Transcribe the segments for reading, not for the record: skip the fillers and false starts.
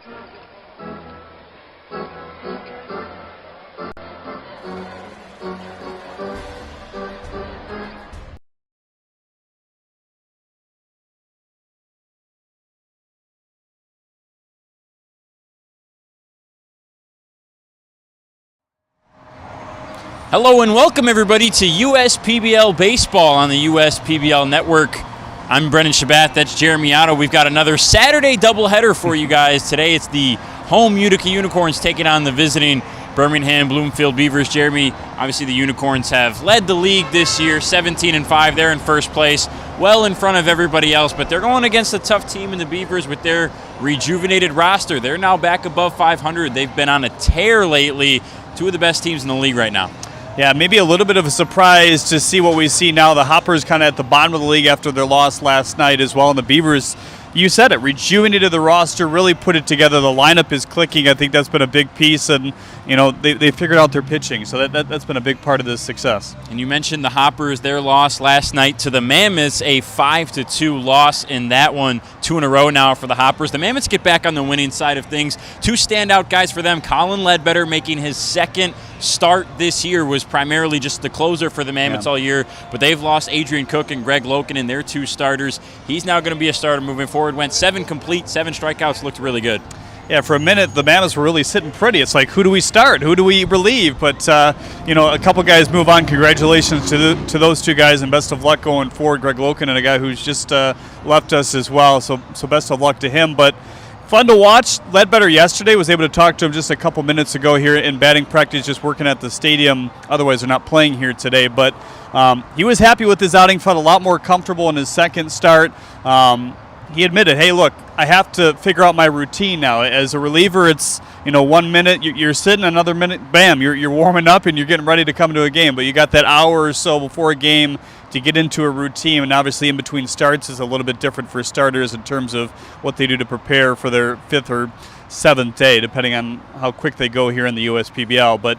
Hello and welcome everybody to USPBL Baseball on the USPBL Network. I'm Brendan Shabat, that's Jeremy Otto. We've got another Saturday doubleheader for you guys. Today it's the home Utica Unicorns taking on the visiting Birmingham Bloomfield Beavers. Jeremy, obviously the Unicorns have led the league this year, 17-5. They're in first place, well in front of everybody else, but they're going against a tough team in the Beavers with their rejuvenated roster. They're now back above 500. They've been on a tear lately. Two of the best teams in the league right now. Yeah, maybe a little bit of a surprise to see what we see now. The Hoppers kind of at the bottom of the league after their loss last night as well. And the Beavers, you said it, rejuvenated the roster, really put it together. The lineup is clicking. I think that's been a big piece. And, you know, they figured out their pitching. So that's been a big part of this success. And you mentioned the Hoppers, their loss last night to the Mammoths, a 5-2 loss in that one. 2 in a row now for the Hoppers. The Mammoths get back on the winning side of things. 2 standout guys for them. Colin Ledbetter making his second start this year, was primarily just the closer for the Mammoths all year, but they've lost Adrian Cook and Greg Loken in their 2 starters. He's now going to be a starter moving forward. Went 7 complete, 7 strikeouts, looked really good. Yeah, for a minute, the Mammoths were really sitting pretty. It's like, who do we start? Who do we relieve? But, you know, a couple guys move on. Congratulations to those 2 guys, and best of luck going forward. Greg Loken and a guy who's just left us as well, so best of luck to him. But fun to watch. Ledbetter yesterday, was able to talk to him just a couple minutes ago here in batting practice, just working at the stadium. Otherwise, they're not playing here today. But he was happy with his outing, felt a lot more comfortable in his second start. He admitted, hey, look, I have to figure out my routine now. As a reliever, it's, you know, 1 minute, you're sitting, another minute, bam, you're warming up and you're getting ready to come to a game. But you got that hour or so before a game to get into a routine, and obviously in between starts is a little bit different for starters in terms of what they do to prepare for their 5th or 7th day, depending on how quick they go here in the USPBL. But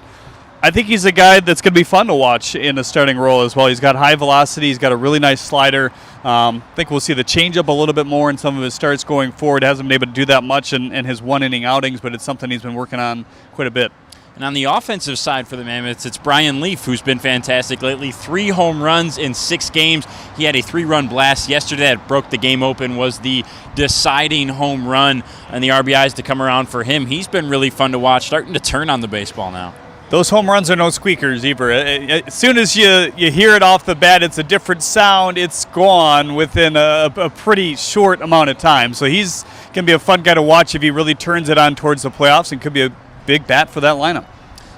I think he's a guy that's going to be fun to watch in a starting role as well. He's got high velocity. He's got a really nice slider. I think we'll see the changeup a little bit more in some of his starts going forward. Hasn't been able to do that much in his 1-inning outings, but it's something he's been working on quite a bit. And on the offensive side for the Mammoths, it's Brian Leaf, who's been fantastic lately. 3 home runs in 6 games. He had a 3-run blast yesterday that broke the game open, was the deciding home run, and the RBIs to come around for him. He's been really fun to watch, starting to turn on the baseball now. Those home runs are no squeakers either. As soon as you hear it off the bat, it's a different sound. It's gone within a pretty short amount of time. So he's going to be a fun guy to watch if he really turns it on towards the playoffs, and could be a big bat for that lineup.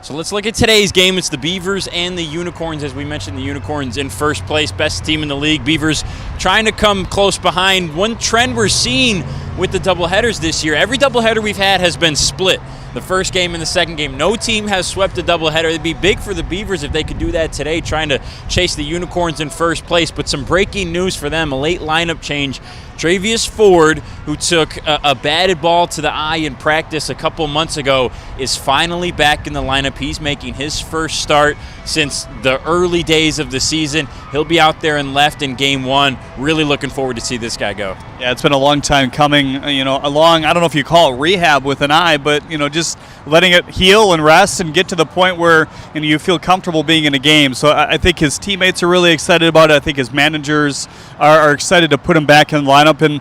So let's look at today's game. It's the Beavers and the Unicorns. As we mentioned, the Unicorns in first place, best team in the league. Beavers trying to come close behind. One trend we're seeing with the doubleheaders this year, every doubleheader we've had has been split. The first game and the second game. No team has swept a doubleheader. It'd be big for the Beavers if they could do that today, trying to chase the Unicorns in first place. But some breaking news for them, a late lineup change. Travius Ford, who took a batted ball to the eye in practice a couple months ago, is finally back in the lineup. He's making his first start since the early days of the season. He'll be out there in left in game 1. Really looking forward to see this guy go. Yeah, it's been a long time coming, you know, I don't know if you call it rehab with an eye, but, you know, just letting it heal and rest and get to the point where, you know, you feel comfortable being in a game. So I think his teammates are really excited about it. I think his managers are excited to put him back in the lineup. And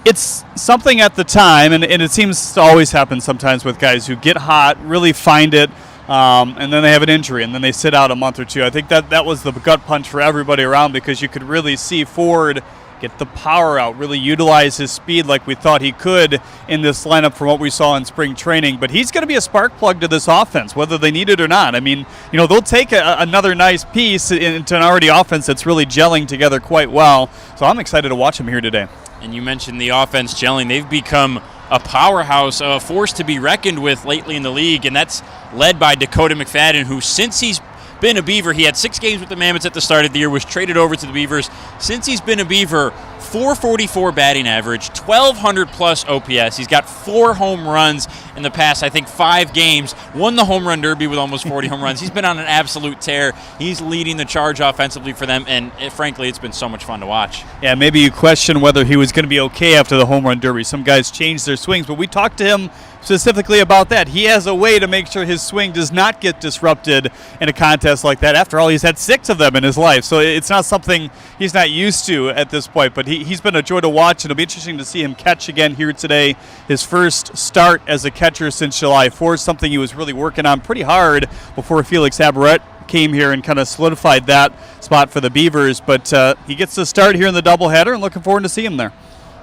it's something at the time, and it seems to always happen sometimes with guys who get hot, really find it, and then they have an injury, and then they sit out a month or 2. I think that was the gut punch for everybody around, because you could really see Ford get the power out, really utilize his speed like we thought he could in this lineup from what we saw in spring training. But he's going to be a spark plug to this offense, whether they need it or not. I mean, you know, they'll take another nice piece into an already offense that's really gelling together quite well. So I'm excited to watch him here today. And you mentioned the offense gelling. They've become a powerhouse, a force to be reckoned with lately in the league, and that's led by Dakota McFadden, who since he's been a Beaver, he had 6 games with the Mammoths at the start of the year, was traded over to the Beavers. Since he's been a Beaver, .444 batting average, 1,200 plus OPS. He's got 4 home runs in the past, I think, 5 games. Won the home run derby with almost 40 home runs. He's been on an absolute tear. He's leading the charge offensively for them, and frankly, it's been so much fun to watch. Yeah, maybe you question whether he was going to be okay after the home run derby. Some guys changed their swings, but we talked to him specifically about that. He has a way to make sure his swing does not get disrupted in a contest like that. After all, he's had 6 of them in his life, so it's not something he's not used to at this point, but he's been a joy to watch. It'll be interesting to see him catch again here today. His first start as a catcher since July 4th, something he was really working on pretty hard before Felix Aberrett came here and kind of solidified that spot for the Beavers, but he gets to start here in the doubleheader, and looking forward to see him there.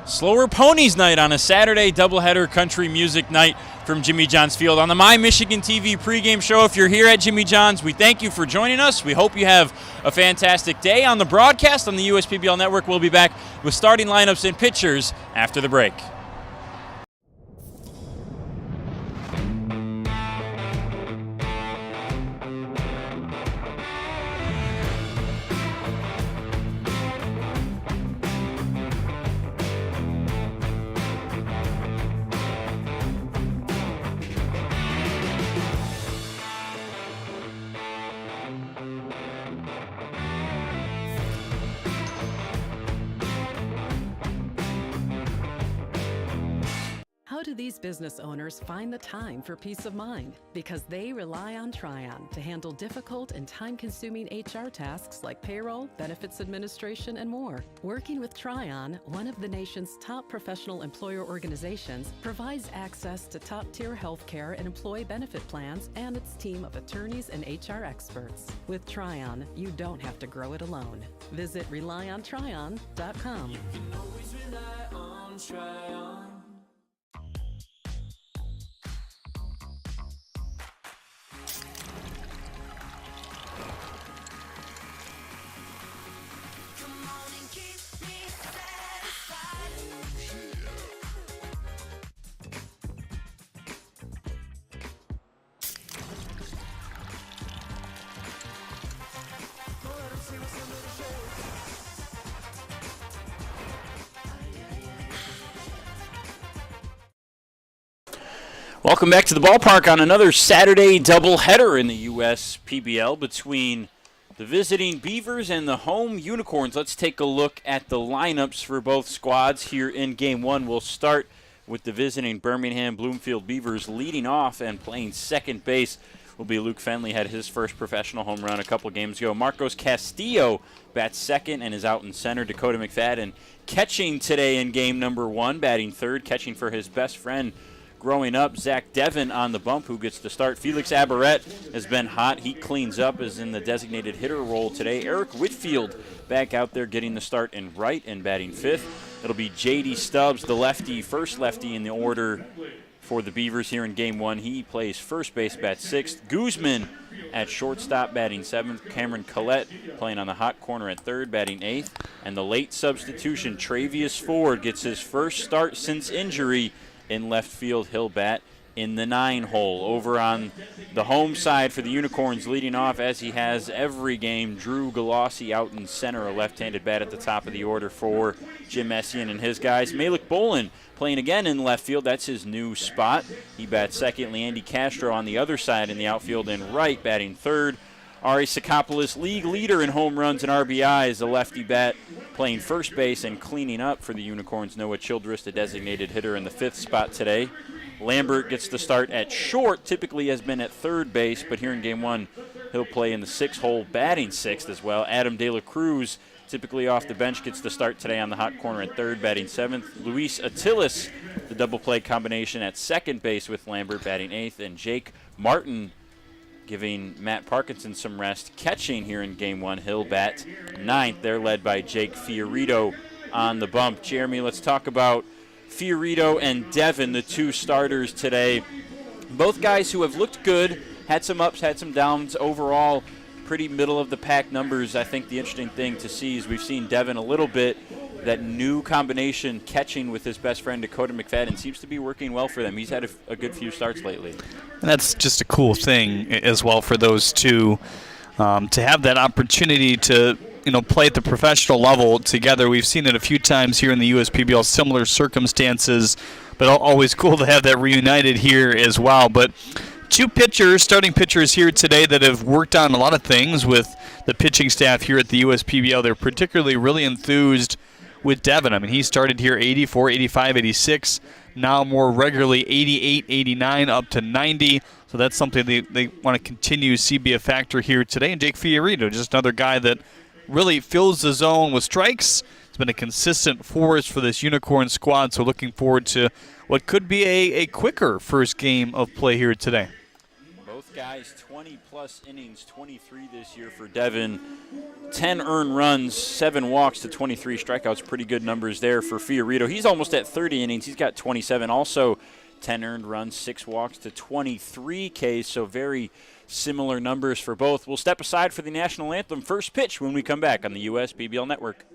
Slower Ponies night on a Saturday doubleheader country music night from Jimmy John's Field on the My Michigan TV pregame show. If you're here at Jimmy John's, we thank you for joining us. We hope you have a fantastic day. On the broadcast on the USPBL Network, we'll be back with starting lineups and pitchers after the break. How do these business owners find the time for peace of mind? Because they rely on Tryon to handle difficult and time-consuming HR tasks like payroll, benefits administration, and more. Working with Tryon, one of the nation's top professional employer organizations, provides access to top-tier healthcare and employee benefit plans and its team of attorneys and HR experts. With Tryon, you don't have to grow it alone. Visit RelyOnTryon.com. You can always rely on Tryon. Welcome back to the ballpark on another Saturday doubleheader in the USPBL between the visiting Beavers and the home Unicorns. Let's take a look at the lineups for both squads here in Game 1. We'll start with the visiting Birmingham Bloomfield Beavers. Leading off and playing second base will be Luke Fenley. Had his first professional home run a couple games ago. Marcos Castillo bats second and is out in center. Dakota McFadden catching today in game number 1, batting third, catching for his best friend growing up, Zach Devon on the bump, who gets to start. Felix Aberrett has been hot. He cleans up, is in the designated hitter role today. Eric Whitfield back out there getting the start in right and batting fifth. It'll be J.D. Stubbs, the lefty, first lefty in the order for the Beavers here in Game 1. He plays first base, bats sixth. Guzman at shortstop, batting seventh. Cameron Collette playing on the hot corner at third, batting eighth. And the late substitution, Travius Ford, gets his first start since injury in left field. He'll bat in the 9-hole. Over on the home side for the Unicorns, leading off as he has every game, Drew Galassi out in center, a left-handed bat at the top of the order for Jim Messian and his guys. Malik Bolin playing again in left field. That's his new spot. He bats second. Leandy Castro on the other side in the outfield and right, batting third. Ari Sakopoulos, league leader in home runs and RBIs, a lefty bat playing first base and cleaning up for the Unicorns. Noah Childress, the designated hitter, in the fifth spot today. Lambert gets the start at short, typically has been at third base, but here in Game 1, he'll play in the 6-hole, batting sixth as well. Adam De La Cruz, typically off the bench, gets the start today on the hot corner at third, batting seventh. Luis Attilis, the double play combination at second base with Lambert, batting eighth. And Jake Martin, giving Matt Parkinson some rest, catching here in Game 1. He'll bat ninth. They're led by Jake Fiorito on the bump. Jeremy, let's talk about Fiorito and Devon, the two starters today. Both guys who have looked good, had some ups, had some downs. Overall, pretty middle-of-the-pack numbers. I think the interesting thing to see is we've seen Devon a little bit. That new combination catching with his best friend Dakota McFadden seems to be working well for them. He's had a good few starts lately. And that's just a cool thing as well for those two, to have that opportunity to play at the professional level together. We've seen it a few times here in the USPBL, similar circumstances, but always cool to have that reunited here as well. But two starting pitchers here today that have worked on a lot of things with the pitching staff here at the USPBL. They're particularly really enthused with Devin. I mean, he started here 84, 85, 86, now more regularly 88, 89, up to 90. So that's something they want to continue to see be a factor here today. And Jake Fiorito, just another guy that really fills the zone with strikes. It's been a consistent force for this Unicorn squad, so looking forward to what could be a quicker first game of play here today. Both guys 20-plus innings, 23 this year for Devin. 10 earned runs, 7 walks to 23 strikeouts. Pretty good numbers there for Fiorito. He's almost at 30 innings. He's got 27. Also 10 earned runs, 6 walks to 23 Ks, so very similar numbers for both. We'll step aside for the national anthem first pitch when we come back on the USPBL Network.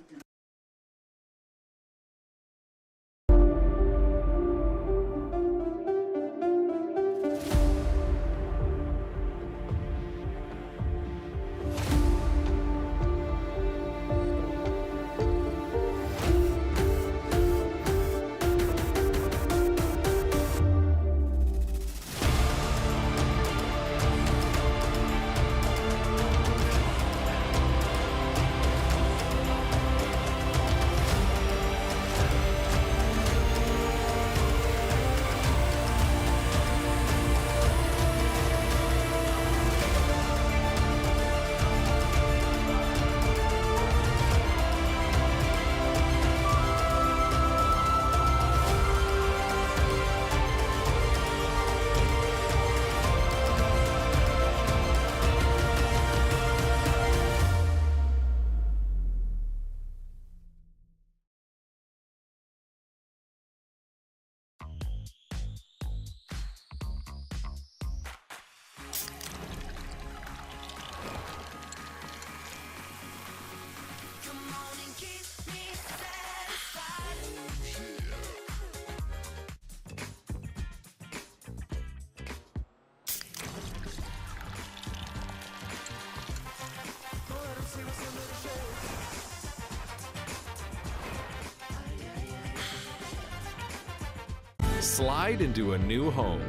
Slide into a new home.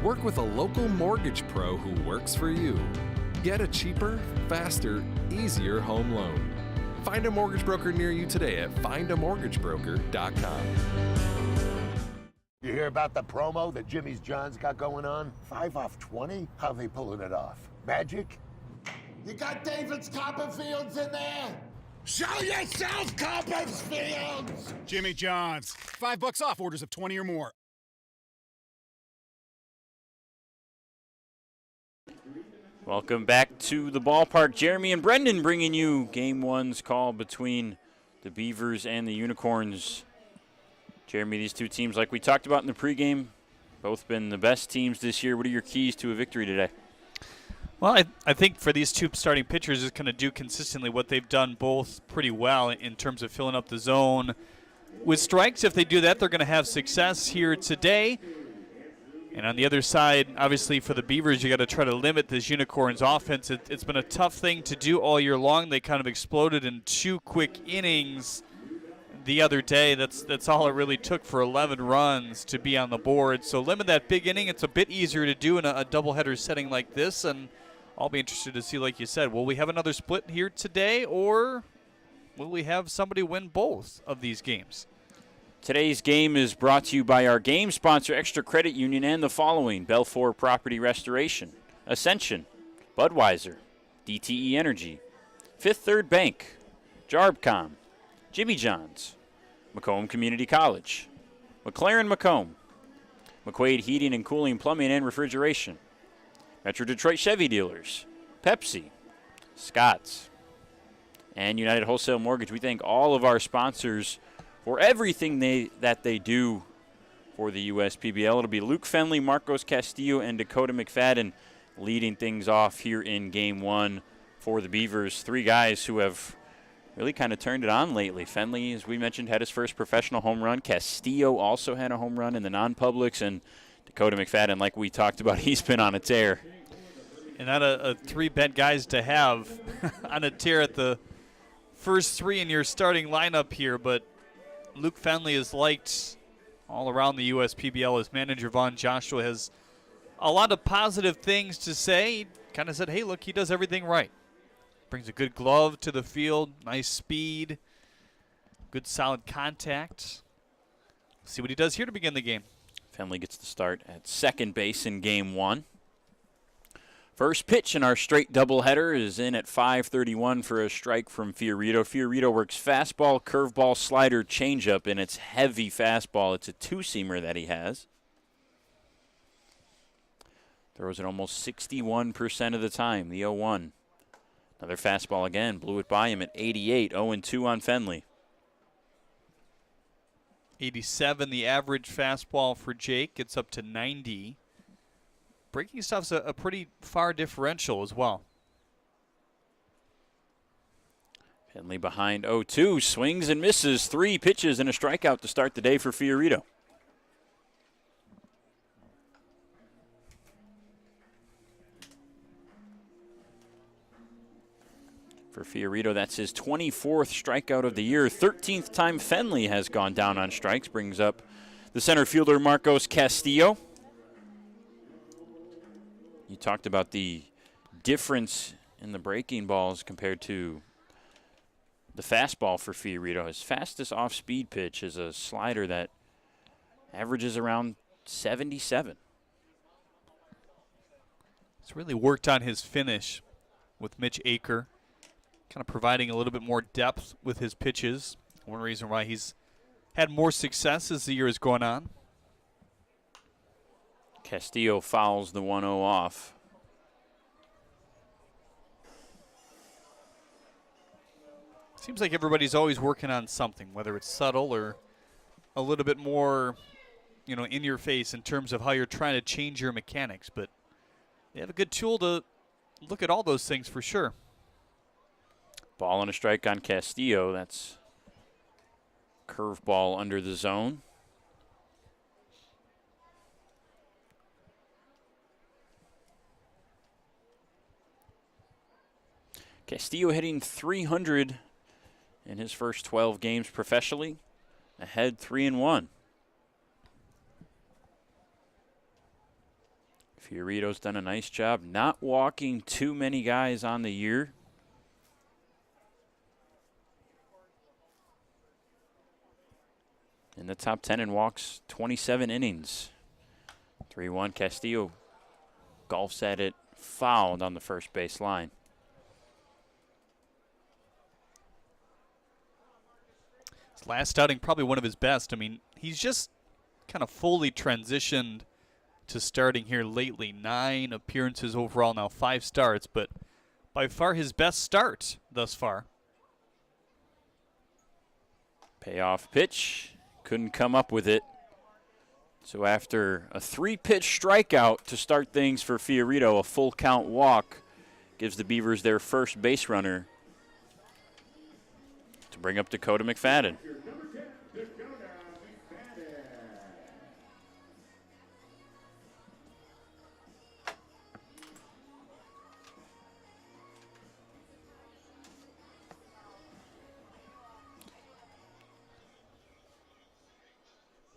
Work with a local mortgage pro who works for you. Get a cheaper, faster, easier home loan. Find a mortgage broker near you today at findamortgagebroker.com. You hear about the promo that Jimmy's John's got going on? 5 off 20? How they pulling it off? Magic? You got David's Copperfields in there? Show yourself, Copperfields! Jimmy John's. $5 off orders of 20 or more. Welcome back to the ballpark. Jeremy and Brendan bringing you Game 1's call between the Beavers and the Unicorns. Jeremy, these two teams, like we talked about in the pregame, both been the best teams this year. What are your keys to a victory today? Well, I think for these two starting pitchers, is going to do consistently what they've done both pretty well in terms of filling up the zone with strikes. If they do that, they're going to have success here today. And on the other side, obviously for the Beavers, you got to try to limit this Unicorns offense. It's been a tough thing to do all year long. They kind of exploded in 2 quick innings the other day. That's all it really took for 11 runs to be on the board. So limit that big inning. It's a bit easier to do in a doubleheader setting like this. And I'll be interested to see, like you said, will we have another split here today, or will we have somebody win both of these games? Today's game is brought to you by our game sponsor, Extra Credit Union, and the following: Belfour Property Restoration, Ascension, Budweiser, DTE Energy, Fifth Third Bank, Jarbcom, Jimmy John's, Macomb Community College, McLaren Macomb, McQuaid Heating and Cooling, Plumbing and Refrigeration, Metro Detroit Chevy Dealers, Pepsi, Scott's, and United Wholesale Mortgage. We thank all of our sponsors for everything that they do for the USPBL. It'll be Luke Fenley, Marcos Castillo, and Dakota McFadden leading things off here in Game 1 for the Beavers. 3 guys who have really kind of turned it on lately. Fenley, as we mentioned, had his first professional home run. Castillo also had a home run in the non-publics. And Dakota McFadden, like we talked about, he's been on a tear. And not a 3 bet guys to have on a tear at the first three in your starting lineup here, but Luke Fenley is liked all around the USPBL. As manager Vaughn Joshua has a lot of positive things to say. He kind of said, hey, look, he does everything right. Brings a good glove to the field, nice speed, good solid contact. See what he does here to begin the game. Fenley gets the start at second base in game one. First pitch in our straight doubleheader is in at 5:31 for a strike from Fiorito. Fiorito works fastball, curveball, slider, changeup, and it's heavy fastball. It's a two-seamer that he has. Throws it almost 61% of the time, the 0-1. Another fastball again, blew it by him at 88, 0-2 on Fenley. 87, the average fastball for Jake. Gets up to 90. Breaking stuff's a pretty far differential as well. Fenley behind 0-2, swings and misses. 3 pitches and a strikeout to start the day for Fiorito. For Fiorito, that's his 24th strikeout of the year. 13th time Fenley has gone down on strikes. Brings up the center fielder, Marcos Castillo. You talked about the difference in the breaking balls compared to the fastball for Fiorito. His fastest off-speed pitch is a slider that averages around 77. He's really worked on his finish with Mitch Aker, kind of providing a little bit more depth with his pitches. One reason why he's had more success as the year has gone on. Castillo fouls the 1-0 off. Seems like everybody's always working on something, whether it's subtle or a little bit more, in your face in terms of how you're trying to change your mechanics. But they have a good tool to look at all those things for sure. Ball and a strike on Castillo. That's curveball under the zone. Castillo hitting .300 in his first 12 games professionally. Ahead 3-1. Fiorito's done a nice job not walking too many guys on the year. In the top 10 in walks, 27 innings. 3-1. Castillo golfs at it, fouled on the first base line. His last outing, probably one of his best. I mean, he's just kind of fully transitioned to starting here lately. 9 appearances overall now, 5 starts, but by far his best start thus far. Payoff pitch. Couldn't come up with it. So after a 3-pitch strikeout to start things for Fiorito, a full count walk gives the Beavers their first base runner to bring up Dakota McFadden.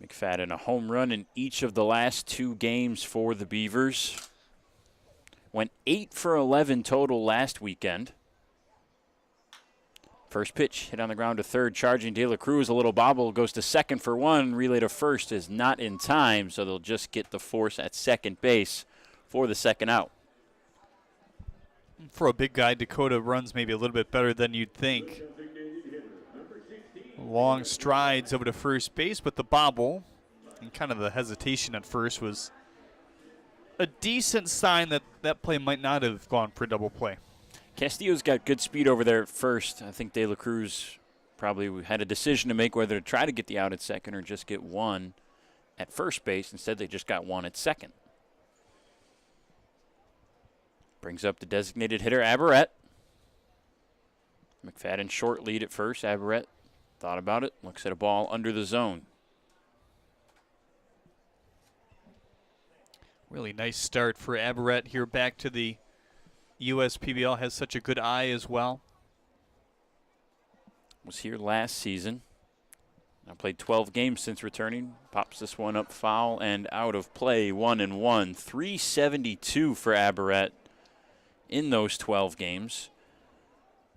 McFadden, a home run in each of the last 2 games for the Beavers. Went 8 for 11 total last weekend. First pitch hit on the ground to third, charging De La Cruz. A little bobble, goes to second for 1. Relay to first is not in time, so they'll just get the force at second base for the second out. For a big guy, Dakota runs maybe a little bit better than you'd think. Long strides over to first base, but the bobble and kind of the hesitation at first was a decent sign that that play might not have gone for a double play. Castillo's got good speed over there at first. I think De La Cruz probably had a decision to make whether to try to get the out at second or just get one at first base. Instead, they just got one at second. Brings up the designated hitter, Aberrett. McFadden short lead at first. Aberrett thought about it, looks at a ball under the zone. Really nice start for Aberrett here back to the USPBL. Has such a good eye as well. Was here last season. Now played 12 games since returning. Pops this one up foul and out of play, 1-1. 372 for Aberrett in those 12 games.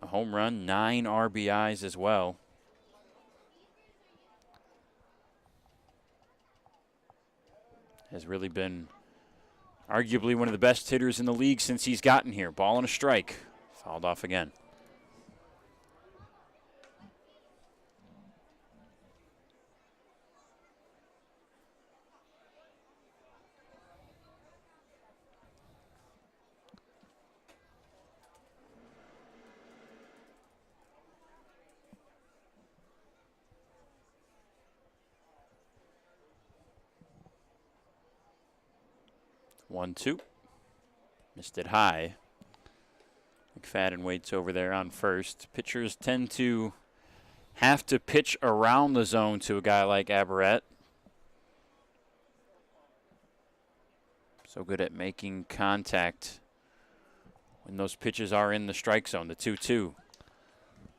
A home run, 9 RBIs as well. Has really been arguably one of the best hitters in the league since he's gotten here. Ball and a strike. Fouled off again. One, two. Missed it high. McFadden waits over there on first. Pitchers tend to have to pitch around the zone to a guy like Aberrett. So good at making contact when those pitches are in the strike zone. The 2-2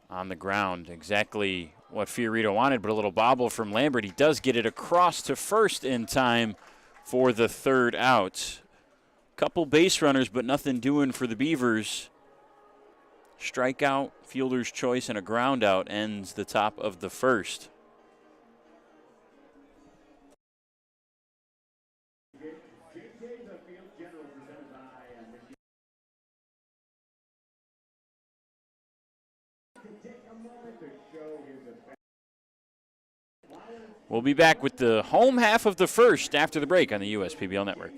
on the ground. Exactly what Fiorito wanted, but a little bobble from Lambert. He does get it across to first in time for the third out. Couple base runners, but nothing doing for the Beavers. Strikeout, fielder's choice, and a ground out ends the top of the first. We'll be back with the home half of the first after the break on the USPBL Network.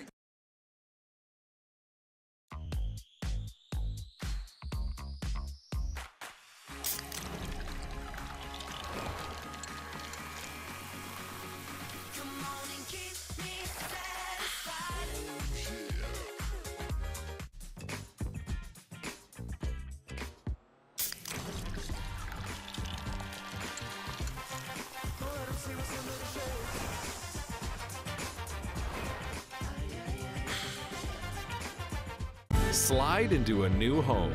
Slide into a new home.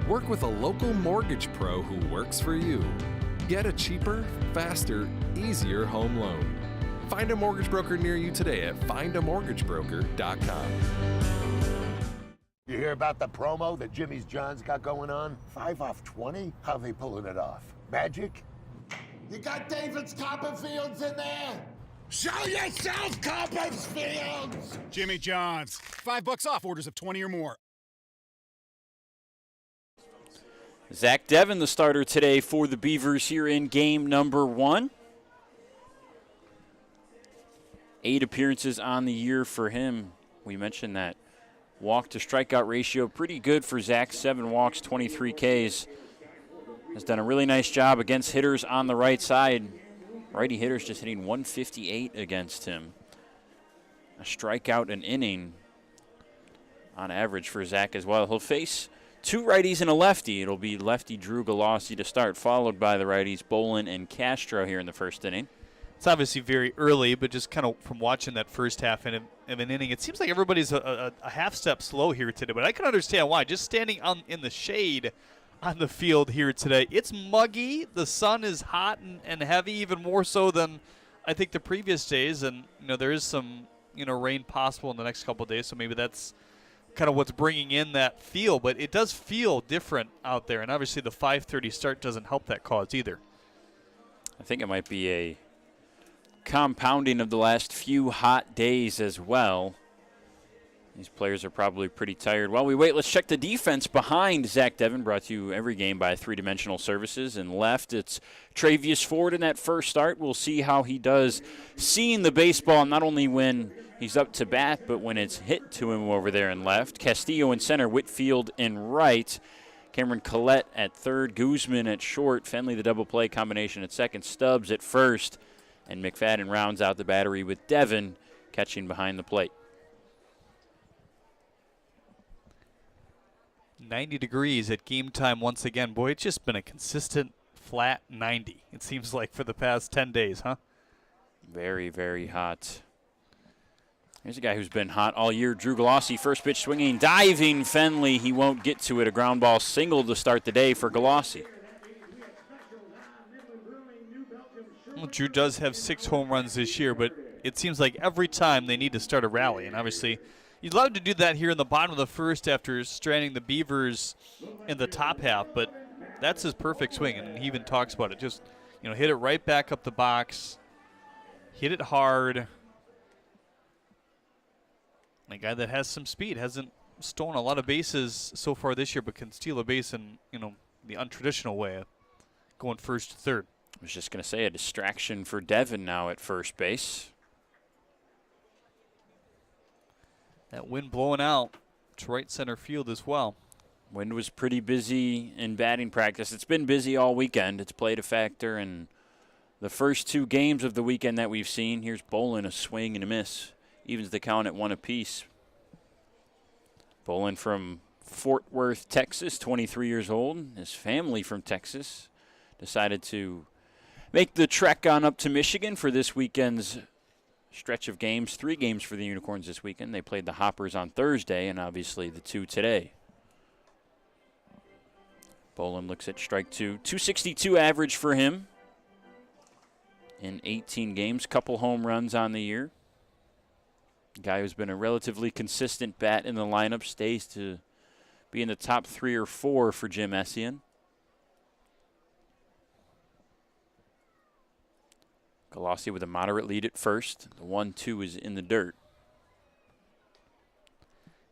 Work with a local mortgage pro who works for you. Get a cheaper, faster, easier home loan. Find a mortgage broker near you today at findamortgagebroker.com. You hear about the promo that Jimmy's John's got going on? 5 off 20? How they pulling it off? Magic? You got David's Copperfields in there? Show yourself, Copperfields! Jimmy John's. $5 off orders of 20 or more. Zach Devin, the starter today for the Beavers here in game number 1. 8 appearances on the year for him. We mentioned that walk to strikeout ratio pretty good for Zach. 7 walks, 23 Ks. Has done a really nice job against hitters on the right side. Righty hitters just hitting 158 against him. A strikeout an inning on average for Zach as well. He'll face 2 righties and a lefty. It'll be lefty Drew Galassi to start, followed by the righties Bolin and Castro here in the first inning. It's obviously very early, but just kind of from watching that first half of an inning, it seems like everybody's a half step slow here today. But I can understand why. Just standing in the shade on the field here today, it's muggy. The sun is hot and heavy, even more so than I think the previous days. And there is some rain possible in the next couple of days, so maybe that's kind of what's bringing in that feel. But it does feel different out there, and obviously the 5:30 start doesn't help that cause either. I think it might be a compounding of the last few hot days as well. These players are probably pretty tired. While we wait, let's check the defense behind Zach Devin, brought to you every game by 3-Dimensional Services. And left, it's Travius Ford in that first start. We'll see how he does seeing the baseball, not only when he's up to bat, but when it's hit to him over there in left. Castillo in center, Whitfield in right. Cameron Collette at third, Guzman at short, Fenley the double play combination at second, Stubbs at first, and McFadden rounds out the battery with Devin catching behind the plate. 90 degrees at game time once again. Boy, it's just been a consistent flat 90, it seems like, for the past 10 days, huh? Very, very hot. Here's a guy who's been hot all year, Drew Galassi. First pitch swinging, diving Fenley. He won't get to it. A ground ball single to start the day for Galassi. Well, Drew does have 6 home runs this year, but it seems like every time they need to start a rally. And obviously, you'd love to do that here in the bottom of the first after stranding the Beavers in the top half, but that's his perfect swing, and he even talks about it. Just, hit it right back up the box, hit it hard. A guy that has some speed, hasn't stolen a lot of bases so far this year, but can steal a base in, the untraditional way, going first to third. I was just going to say a distraction for Devin now at first base. That wind blowing out to right center field as well. Wind was pretty busy in batting practice. It's been busy all weekend. It's played a factor in the first 2 games of the weekend that we've seen. Here's Bolin, a swing and a miss. Evens the count at 1 apiece. Bolin from Fort Worth, Texas, 23 years old. His family from Texas decided to make the trek on up to Michigan for this weekend's stretch of games. 3 games for the Unicorns this weekend. They played the Hoppers on Thursday and obviously the 2 today. Bolin looks at strike 2. 262 average for him in 18 games. Couple home runs on the year. Guy who's been a relatively consistent bat in the lineup, stays to be in the top 3 or 4 for Jim Essien. Galassi with a moderate lead at first. The 1-2 is in the dirt.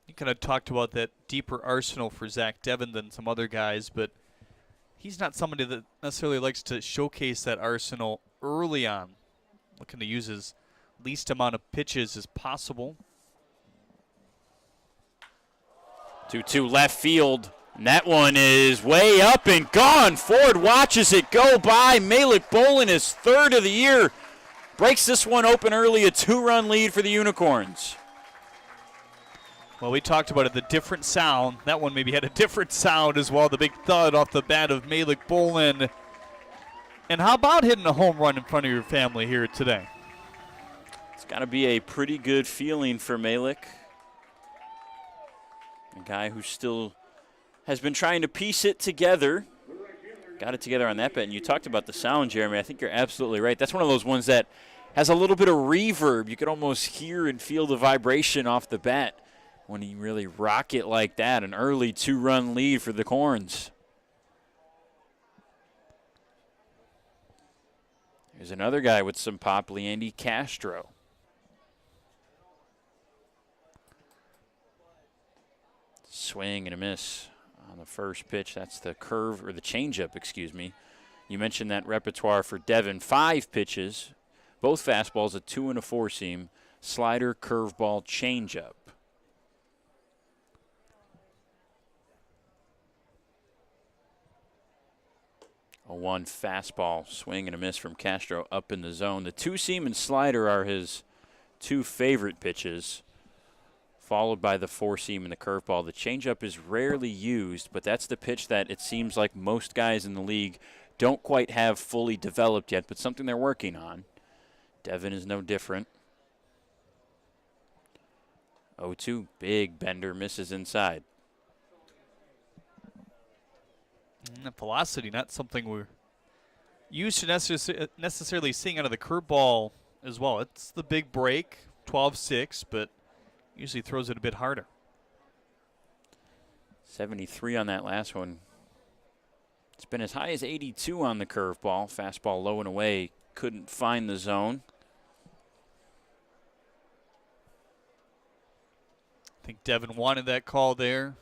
You kind of talked about that deeper arsenal for Zach Devin than some other guys, but he's not somebody that necessarily likes to showcase that arsenal early on. Looking to use his least amount of pitches as possible. 2-2 left field. And that one is way up and gone. Ford watches it go by. Malik Bolin, his 3rd of the year, breaks this one open early. A 2-run lead for the Unicorns. Well, we talked about it, the different sound. That one maybe had a different sound as well. The big thud off the bat of Malik Bolin. And how about hitting a home run in front of your family here today? It's got to be a pretty good feeling for Malik. A guy who still has been trying to piece it together. Got it together on that bet. And you talked about the sound, Jeremy. I think you're absolutely right. That's one of those ones that has a little bit of reverb. You could almost hear and feel the vibration off the bat when you really rock it like that. An early 2-run lead for the Corns. Here's another guy with some pop, Leandy Castro. Swing and a miss on the first pitch. That's the curve, or the changeup, excuse me. You mentioned that repertoire for Devin. 5 pitches, both fastballs, a 2 and a 4-seam, slider, curveball, changeup. A 1 fastball, swing and a miss from Castro up in the zone. The 2-seam and slider are his 2 favorite pitches, followed by the 4-seam and the curveball. The changeup is rarely used, but that's the pitch that it seems like most guys in the league don't quite have fully developed yet, but something they're working on. Devin is no different. 0-2, big bender, misses inside. The velocity, not something we're used to necessarily seeing out of the curveball as well. It's the big break, 12-6, but usually throws it a bit harder. 73 on that last one. It's been as high as 82 on the curveball. Fastball low and away. Couldn't find the zone. I think Devin wanted that call there.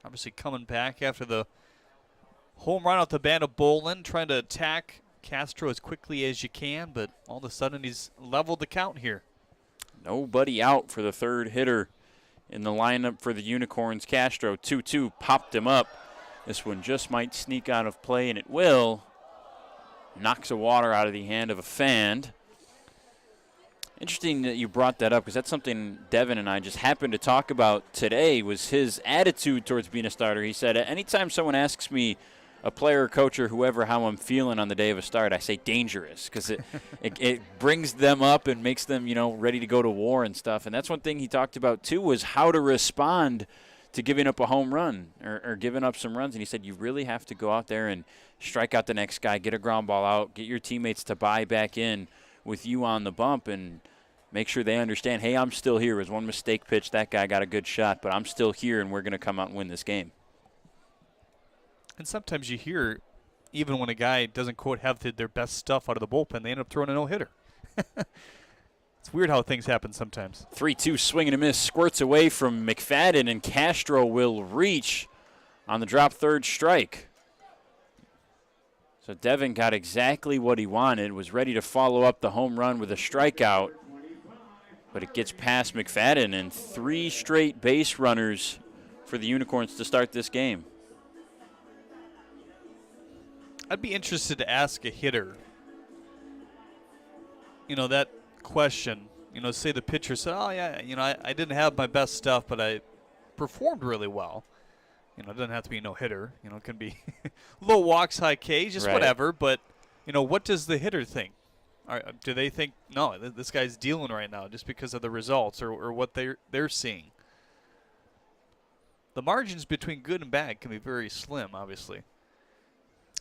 Obviously coming back after the home run out the bat of Bolin, trying to attack Castro as quickly as you can, but all of a sudden he's leveled the count here. Nobody out for the 3rd hitter in the lineup for the Unicorns. Castro, 2-2, popped him up. This one just might sneak out of play, and it will. Knocks the water out of the hand of a fan. Interesting that you brought that up, because that's something Devin and I just happened to talk about today, was his attitude towards being a starter. He said, anytime someone asks me, a player, coach, or whoever, how I'm feeling on the day of a start, I say dangerous, because it brings them up and makes them, ready to go to war and stuff. And that's one thing he talked about, too, was how to respond to giving up a home run or giving up some runs. And he said you really have to go out there and strike out the next guy, get a ground ball out, get your teammates to buy back in with you on the bump, and make sure they understand, hey, I'm still here. It was one mistake pitch. That guy got a good shot, but I'm still here, and we're going to come out and win this game. And sometimes you hear, even when a guy doesn't, quote, have their best stuff out of the bullpen, they end up throwing a no-hitter. It's weird how things happen sometimes. 3-2 swing and a miss, squirts away from McFadden, and Castro will reach on the drop third strike. So Devin got exactly what he wanted, was ready to follow up the home run with a strikeout, but it gets past McFadden, and 3 straight base runners for the Unicorns to start this game. I'd be interested to ask a hitter, that question. Say the pitcher said, oh, yeah, I didn't have my best stuff, but I performed really well. It doesn't have to be a no-hitter. It can be low walks, high Ks, just whatever. But, what does the hitter think? Do they think, no, this guy's dealing right now just because of the results or what they're seeing? The margins between good and bad can be very slim, obviously.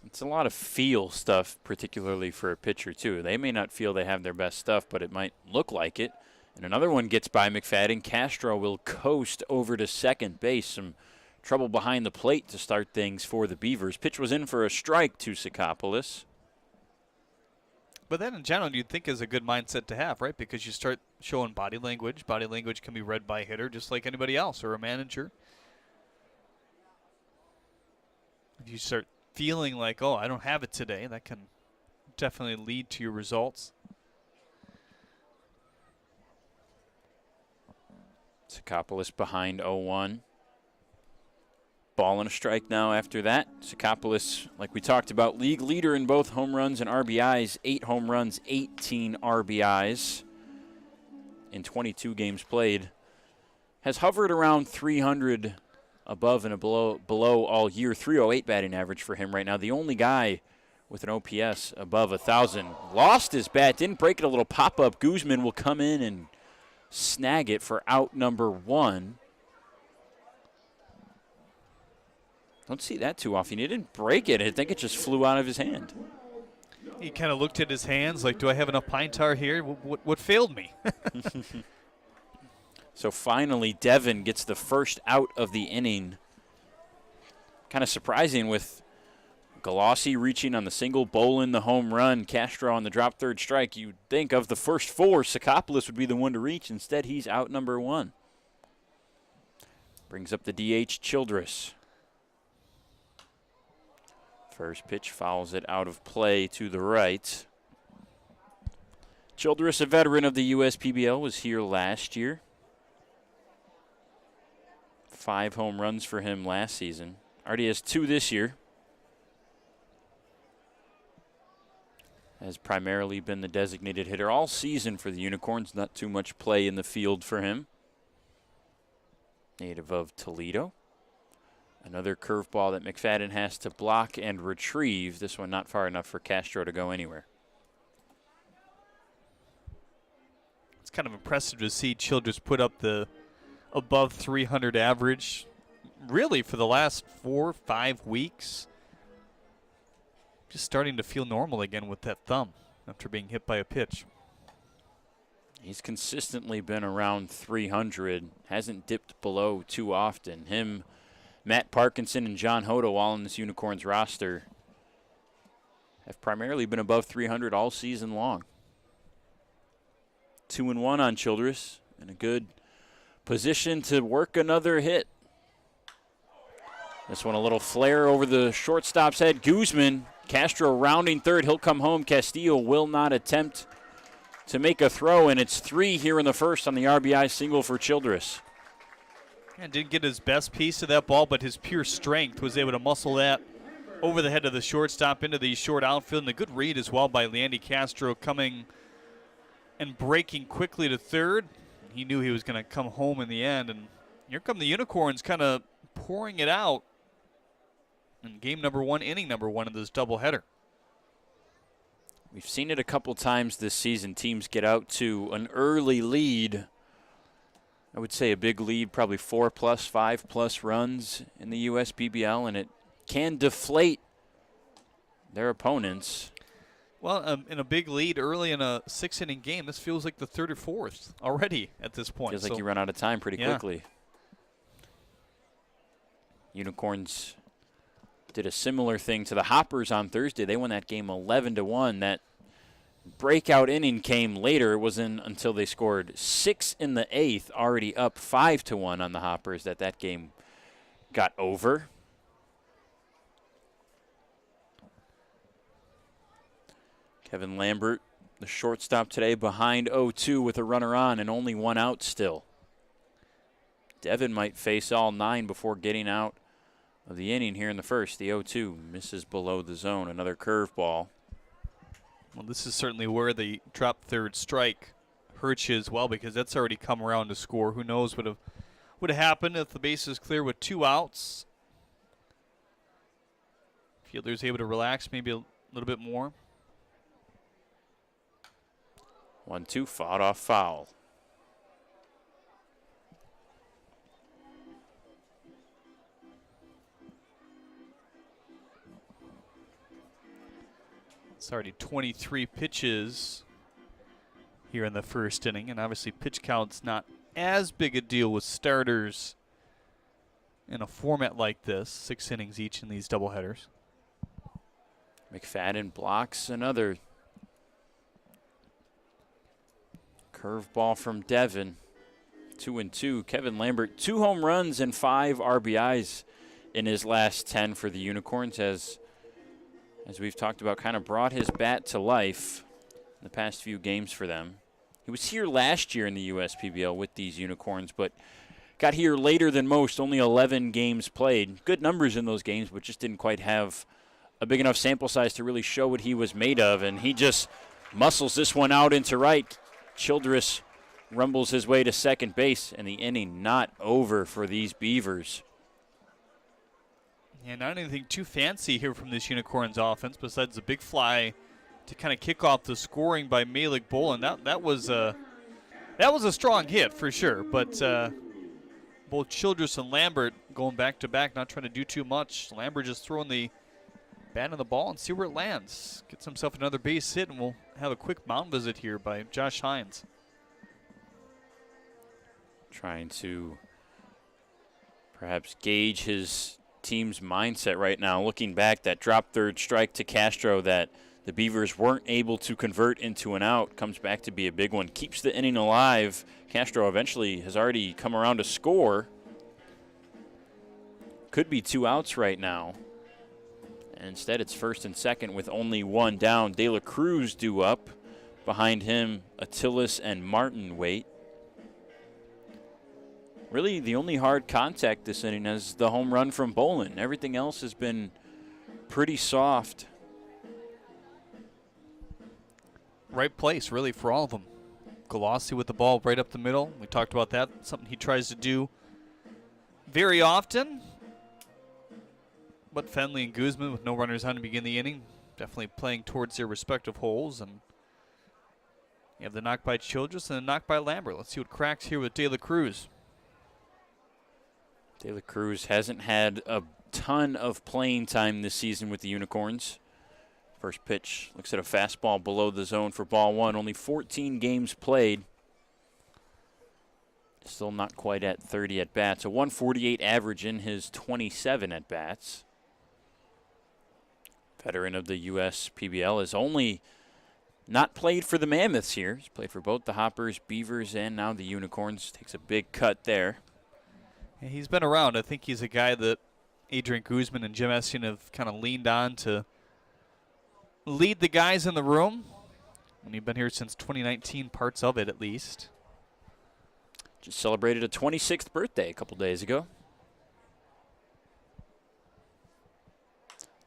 It's a lot of feel stuff, particularly for a pitcher, too. They may not feel they have their best stuff, but it might look like it. And another one gets by McFadden. Castro will coast over to second base. Some trouble behind the plate to start things for the Beavers. Pitch was in for a strike to Sakopoulos. But then in general, you'd think is a good mindset to have, right? Because you start showing body language. Body language can be read by a hitter just like anybody else or a manager. If you start feeling like, oh, I don't have it today, that can definitely lead to your results. Sakopoulos behind 0-1. Ball and a strike now after that. Sakopoulos, like we talked about, league leader in both home runs and RBIs. 8 home runs, 18 RBIs in 22 games played. Has hovered around 300 above and below all year. 308 batting average for him right now. The only guy with an OPS above 1,000. Lost his bat, didn't break it, a little pop-up. Guzman will come in and snag it for out number 1. Don't see that too often. He didn't break it. I think it just flew out of his hand. He kind of looked at his hands like, do I have enough pine tar here? What failed me? So finally, Devin gets the first out of the inning. Kind of surprising with Galassi reaching on the single, Bolin the home run, Castro on the drop third strike. You'd think of the first 4, Sakopoulos would be the one to reach. Instead, he's out number 1. Brings up the DH, Childress. First pitch fouls it out of play to the right. Childress, a veteran of the USPBL, was here last year. 5 home runs for him last season. Already has 2 this year. Has primarily been the designated hitter all season for the Unicorns. Not too much play in the field for him. Native of Toledo. Another curveball that McFadden has to block and retrieve. This one not far enough for Castro to go anywhere. It's kind of impressive to see Childress put up the above 300 average really for the last 4 or 5 weeks. Just starting to feel normal again with that thumb after being hit by a pitch. He's consistently been around 300. Hasn't dipped below too often. Him, Matt Parkinson, and John Hodo, all on this Unicorns roster, have primarily been above 300 all season long. 2-1 on Childress, and a good position to work another hit. This one a little flare over the shortstop's head. Guzman, Castro rounding third. He'll come home. Castillo will not attempt to make a throw, and it's 3 here in the first on the RBI single for Childress. And didn't get his best piece of that ball, but his pure strength was able to muscle that over the head of the shortstop into the short outfield. And a good read as well by Leandy Castro coming and breaking quickly to third. He knew he was going to come home in the end. And here come the Unicorns kind of pouring it out in game number 1, inning number 1 of this doubleheader. We've seen it a couple times this season. Teams get out to an early lead I would say a big lead, probably 4+, 5+ runs in the USPBL, and it can deflate their opponents. Well, in a big lead early in a 6-inning game, this feels like the third or fourth already at this point. Feels like you run out of time pretty quickly. Unicorns did a similar thing to the Hoppers on Thursday. They won that game 11-1. That breakout inning came later. It wasn't until they scored 6 in the 8th, already up 5-1 on the Hoppers, that game got over. Kevin Lambert, the shortstop today, behind 0-2 with a runner on and only 1 out still. Devin might face all 9 before getting out of the inning here in the first. The 0-2 misses below the zone. Another curveball. Well, this is certainly where the drop third strike hurts you as well, because that's already come around to score. Who knows what would have happened if the base is clear with 2 outs. Fielder's able to relax maybe a little bit more. 1-2, fought off foul. It's already 23 pitches here in the first inning, and obviously pitch count's not as big a deal with starters in a format like this, 6 innings each in these doubleheaders. McFadden blocks another. Curveball from Devin. 2-2. Kevin Lambert, 2 home runs and 5 RBIs in his last 10 for the Unicorns, as we've talked about, kind of brought his bat to life in the past few games for them. He was here last year in the USPBL with these Unicorns, but got here later than most, only 11 games played. Good numbers in those games, but just didn't quite have a big enough sample size to really show what he was made of, and he just muscles this one out into right. Childress rumbles his way to second base, and the inning not over for these Beavers. Yeah, not anything too fancy here from this Unicorns offense besides a big fly to kind of kick off the scoring by Malik Bolin. That was a strong hit for sure, but both Childress and Lambert going back to back, not trying to do too much. Lambert just throwing the bat on the ball and see where it lands. Gets himself another base hit, and we'll have a quick mound visit here by Josh Hines. Trying to perhaps gauge his team's mindset right now. Looking back, that drop third strike to Castro that the Beavers weren't able to convert into an out comes back to be a big one. Keeps the inning alive. Castro eventually has already come around to score. Could be 2 outs right now. And instead, it's first and second with only 1 down. De La Cruz due up. Behind him, Attilis and Martin wait. Really, the only hard contact this inning is the home run from Bolin. Everything else has been pretty soft. Right place, really, for all of them. Galassi with the ball right up the middle. We talked about that. Something he tries to do very often. But Fenley and Guzman with no runners on to begin the inning, definitely playing towards their respective holes. And you have the knock by Childress and the knock by Lambert. Let's see what cracks here with De La Cruz. De La Cruz hasn't had a ton of playing time this season with the Unicorns. First pitch looks at a fastball below the zone for ball 1. Only 14 games played. Still not quite at 30 at-bats. A 148 average in his 27 at-bats. Veteran of the USPBL has only not played for the Mammoths here. He's played for both the Hoppers, Beavers, and now the Unicorns. Takes a big cut there. Yeah, he's been around. I think he's a guy that Adrian Guzman and Jim Estienne have kind of leaned on to lead the guys in the room. And he's been here since 2019, parts of it at least. Just celebrated a 26th birthday a couple days ago.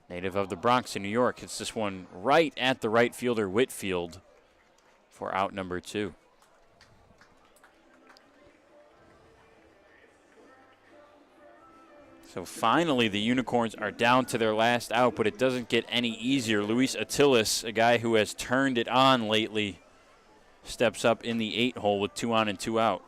Native of the Bronx in New York. Hits this one right at the right fielder, Whitfield, for out number 2. So finally the Unicorns are down to their last out, but it doesn't get any easier. Luis Attilis, a guy who has turned it on lately, steps up in the 8 hole with 2 on and 2 out.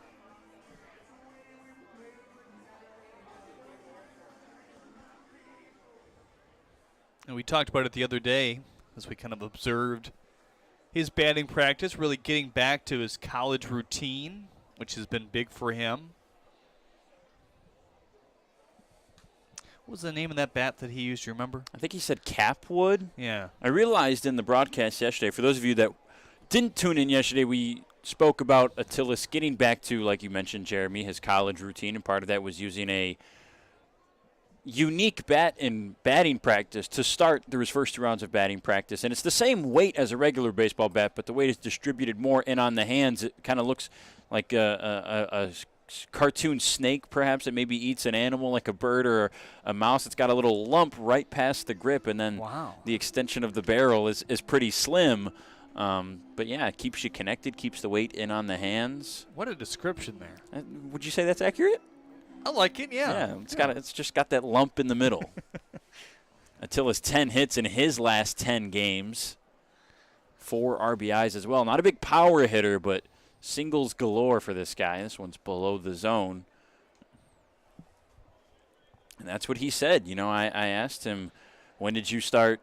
And we talked about it the other day as we kind of observed his batting practice, really getting back to his college routine, which has been big for him. What was the name of that bat that he used, you remember? I think he said Capwood. Yeah. I realized in the broadcast yesterday, for those of you that didn't tune in yesterday, we spoke about Attilis getting back to, like you mentioned, Jeremy, his college routine, and part of that was using a unique bat in batting practice to start through his first 2 rounds of batting practice. And it's the same weight as a regular baseball bat, but the weight is distributed more in on the hands. It kind of looks like a cartoon snake, perhaps, that maybe eats an animal like a bird or a mouse. It's got a little lump right past the grip, and then the extension of the barrel is pretty slim. But, yeah, it keeps you connected, keeps the weight in on the hands. What a description there. Would you say that's accurate? I like it, yeah. Yeah, it's just got that lump in the middle. Attilis 10 hits in his last 10 games. 4 RBIs as well. Not a big power hitter, but singles galore for this guy. This one's below the zone. And that's what he said. You know, I asked him, when did you start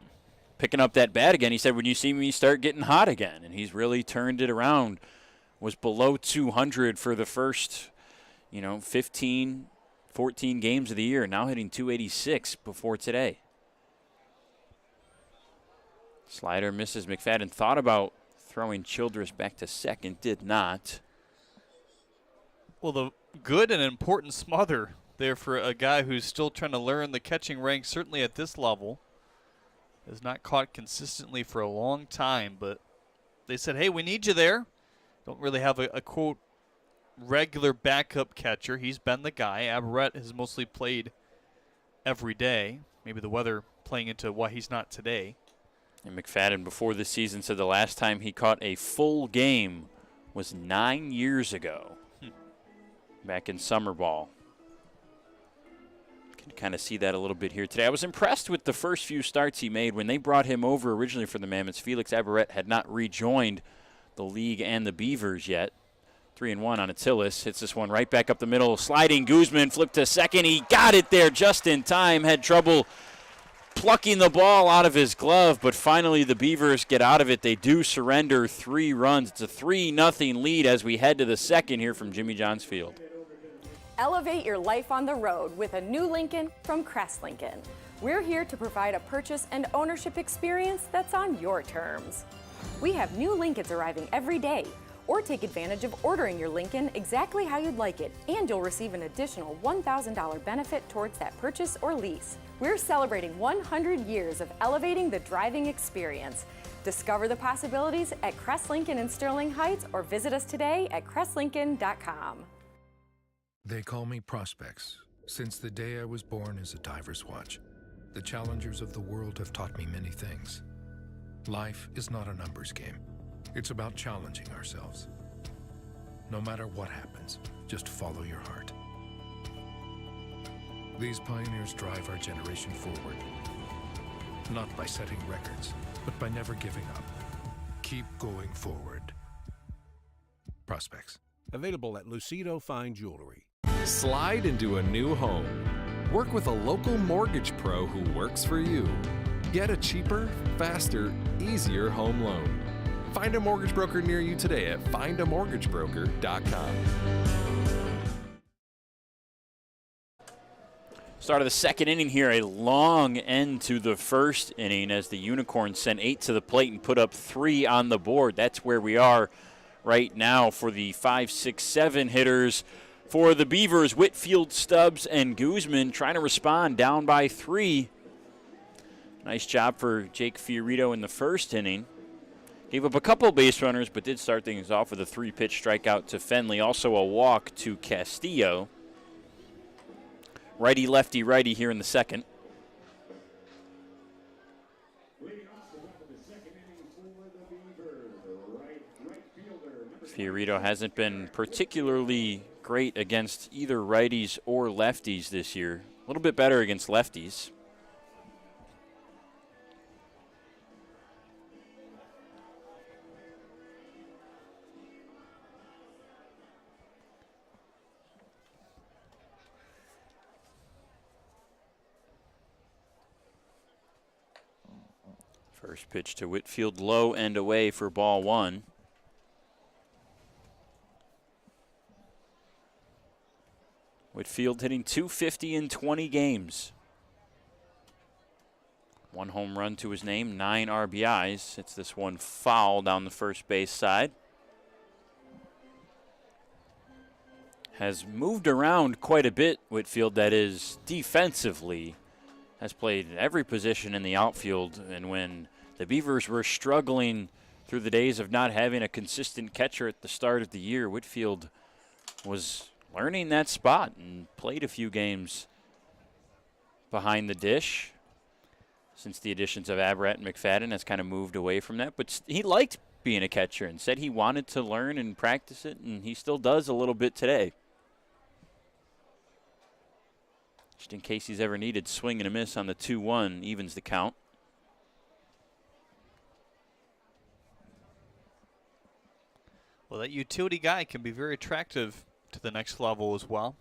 picking up that bat again? He said, when you see me start getting hot again. And he's really turned it around. Was below 200 for the first, 15, 14 games of the year. Now hitting 286 before today. Slider misses. McFadden thought about throwing Childress back to second, did not. Well, the good and important smother there for a guy who's still trying to learn the catching ranks, certainly at this level. Has not caught consistently for a long time, but they said, hey, we need you there. Don't really have a quote, regular backup catcher. He's been the guy. Aberrett has mostly played every day. Maybe the weather playing into why he's not today. And McFadden before this season said the last time he caught a full game was 9 years ago, back in summer ball. Can kind of see that a little bit here today. I was impressed with the first few starts he made. When they brought him over originally for the Mammoths, Felix Aberrett had not rejoined the league and the Beavers yet. 3-1 on Attilis. Hits this one right back up the middle. Sliding Guzman, flipped to second. He got it there just in time. Had trouble plucking the ball out of his glove, but finally the Beavers get out of it. They do surrender 3 runs. It's a 3-0 lead as we head to the second here from Jimmy John's Field. Elevate your life on the road with a new Lincoln from Crest Lincoln. We're here to provide a purchase and ownership experience that's on your terms. We have new Lincolns arriving every day, or take advantage of ordering your Lincoln exactly how you'd like it, and you'll receive an additional $1,000 benefit towards that purchase or lease. We're celebrating 100 years of elevating the driving experience. Discover the possibilities at Crest Lincoln in Sterling Heights, or visit us today at crestlincoln.com. They call me Prospects. Since the day I was born as a diver's watch, the challengers of the world have taught me many things. Life is not a numbers game. It's about challenging ourselves. No matter what happens, just follow your heart. These pioneers drive our generation forward, not by setting records, but by never giving up. Keep going forward. Prospects. Available at Lucido Fine Jewelry. Slide into a new home. Work with a local mortgage pro who works for you. Get a cheaper, faster, easier home loan. Find a mortgage broker near you today at findamortgagebroker.com. Start of the second inning here, a long end to the first inning as the Unicorns sent 8 to the plate and put up 3 on the board. That's where we are right now for the 5, 6, 7 hitters. For the Beavers, Whitfield, Stubbs, and Guzman trying to respond down by 3. Nice job for Jake Fiorito in the first inning. Gave up a couple base runners, but did start things off with a 3-pitch strikeout to Fenley. Also a walk to Castillo. Righty, lefty, righty here in the second. Fiorito hasn't been particularly great against either righties or lefties this year. A little bit better against lefties. First pitch to Whitfield, low and away for ball one. Whitfield hitting .250 in 20 games. 1 home run to his name, 9 RBIs. Hits this one foul down the first base side. Has moved around quite a bit, Whitfield, that is, defensively. Has played every position in the outfield, and when the Beavers were struggling through the days of not having a consistent catcher at the start of the year, Whitfield was learning that spot and played a few games behind the dish. Since the additions of Aberrat and McFadden has kind of moved away from that, but he liked being a catcher and said he wanted to learn and practice it, and he still does a little bit today. Just in case he's ever needed, swing and a miss on the 2-1, evens the count. Well, that utility guy can be very attractive to the next level as well.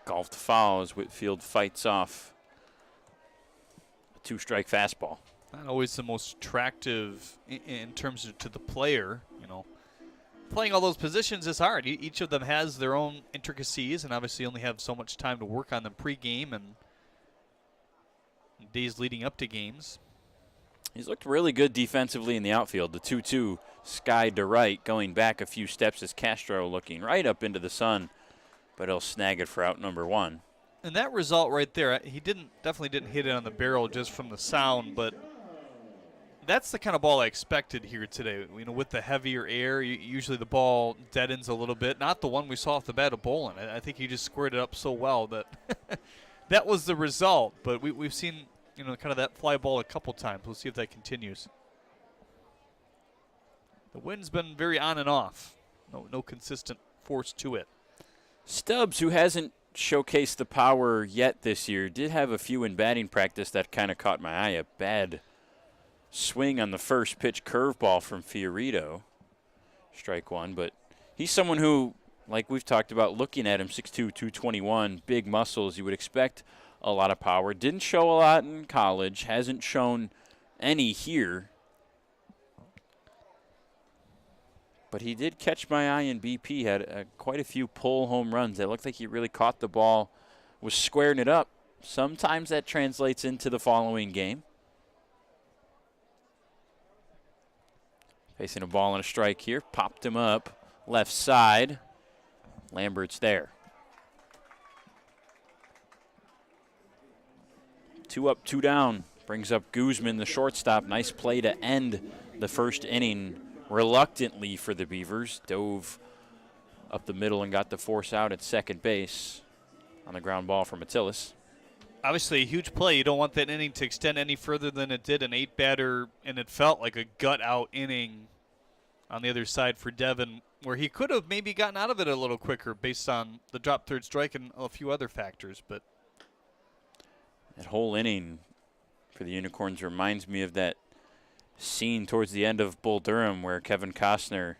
Golfed foul as Whitfield fights off a 2-strike fastball. Not always the most attractive in terms of to the player, you know. Playing all those positions is hard. Each of them has their own intricacies, and obviously only have so much time to work on them pregame and days leading up to games. He's looked really good defensively in the outfield. The 2-2 skied to right, going back a few steps as Castro looking right up into the sun, but he'll snag it for out number 1. And that result right there, he definitely didn't hit it on the barrel just from the sound, but that's the kind of ball I expected here today. You know, with the heavier air, usually the ball deadens a little bit. Not the one we saw off the bat of Bolin. I think he just squared it up so well that that was the result. But we've seen, you know, kind of that fly ball a couple times. We'll see if that continues. The wind's been very on and off. No consistent force to it. Stubbs, who hasn't showcased the power yet this year, did have a few in batting practice that kind of caught my eye. A bad swing on the first pitch curveball from Fiorito. Strike 1, but he's someone who, like we've talked about, looking at him, 6'2", 221, big muscles, you would expect a lot of power. Didn't show a lot in college, hasn't shown any here. But he did catch my eye in BP, had quite a few pull home runs. It looked like he really caught the ball, was squaring it up. Sometimes that translates into the following game. Facing a ball and a strike here, popped him up, left side. Lambert's there. 2 up, 2 down. Brings up Guzman, the shortstop. Nice play to end the first inning. Reluctantly for the Beavers, dove up the middle and got the force out at second base on the ground ball from Attilis. Obviously a huge play. You don't want that inning to extend any further than it did. An 8-batter, and it felt like a gut-out inning on the other side for Devin, where he could have maybe gotten out of it a little quicker based on the drop third strike and a few other factors. But that whole inning for the Unicorns reminds me of that scene towards the end of Bull Durham where Kevin Costner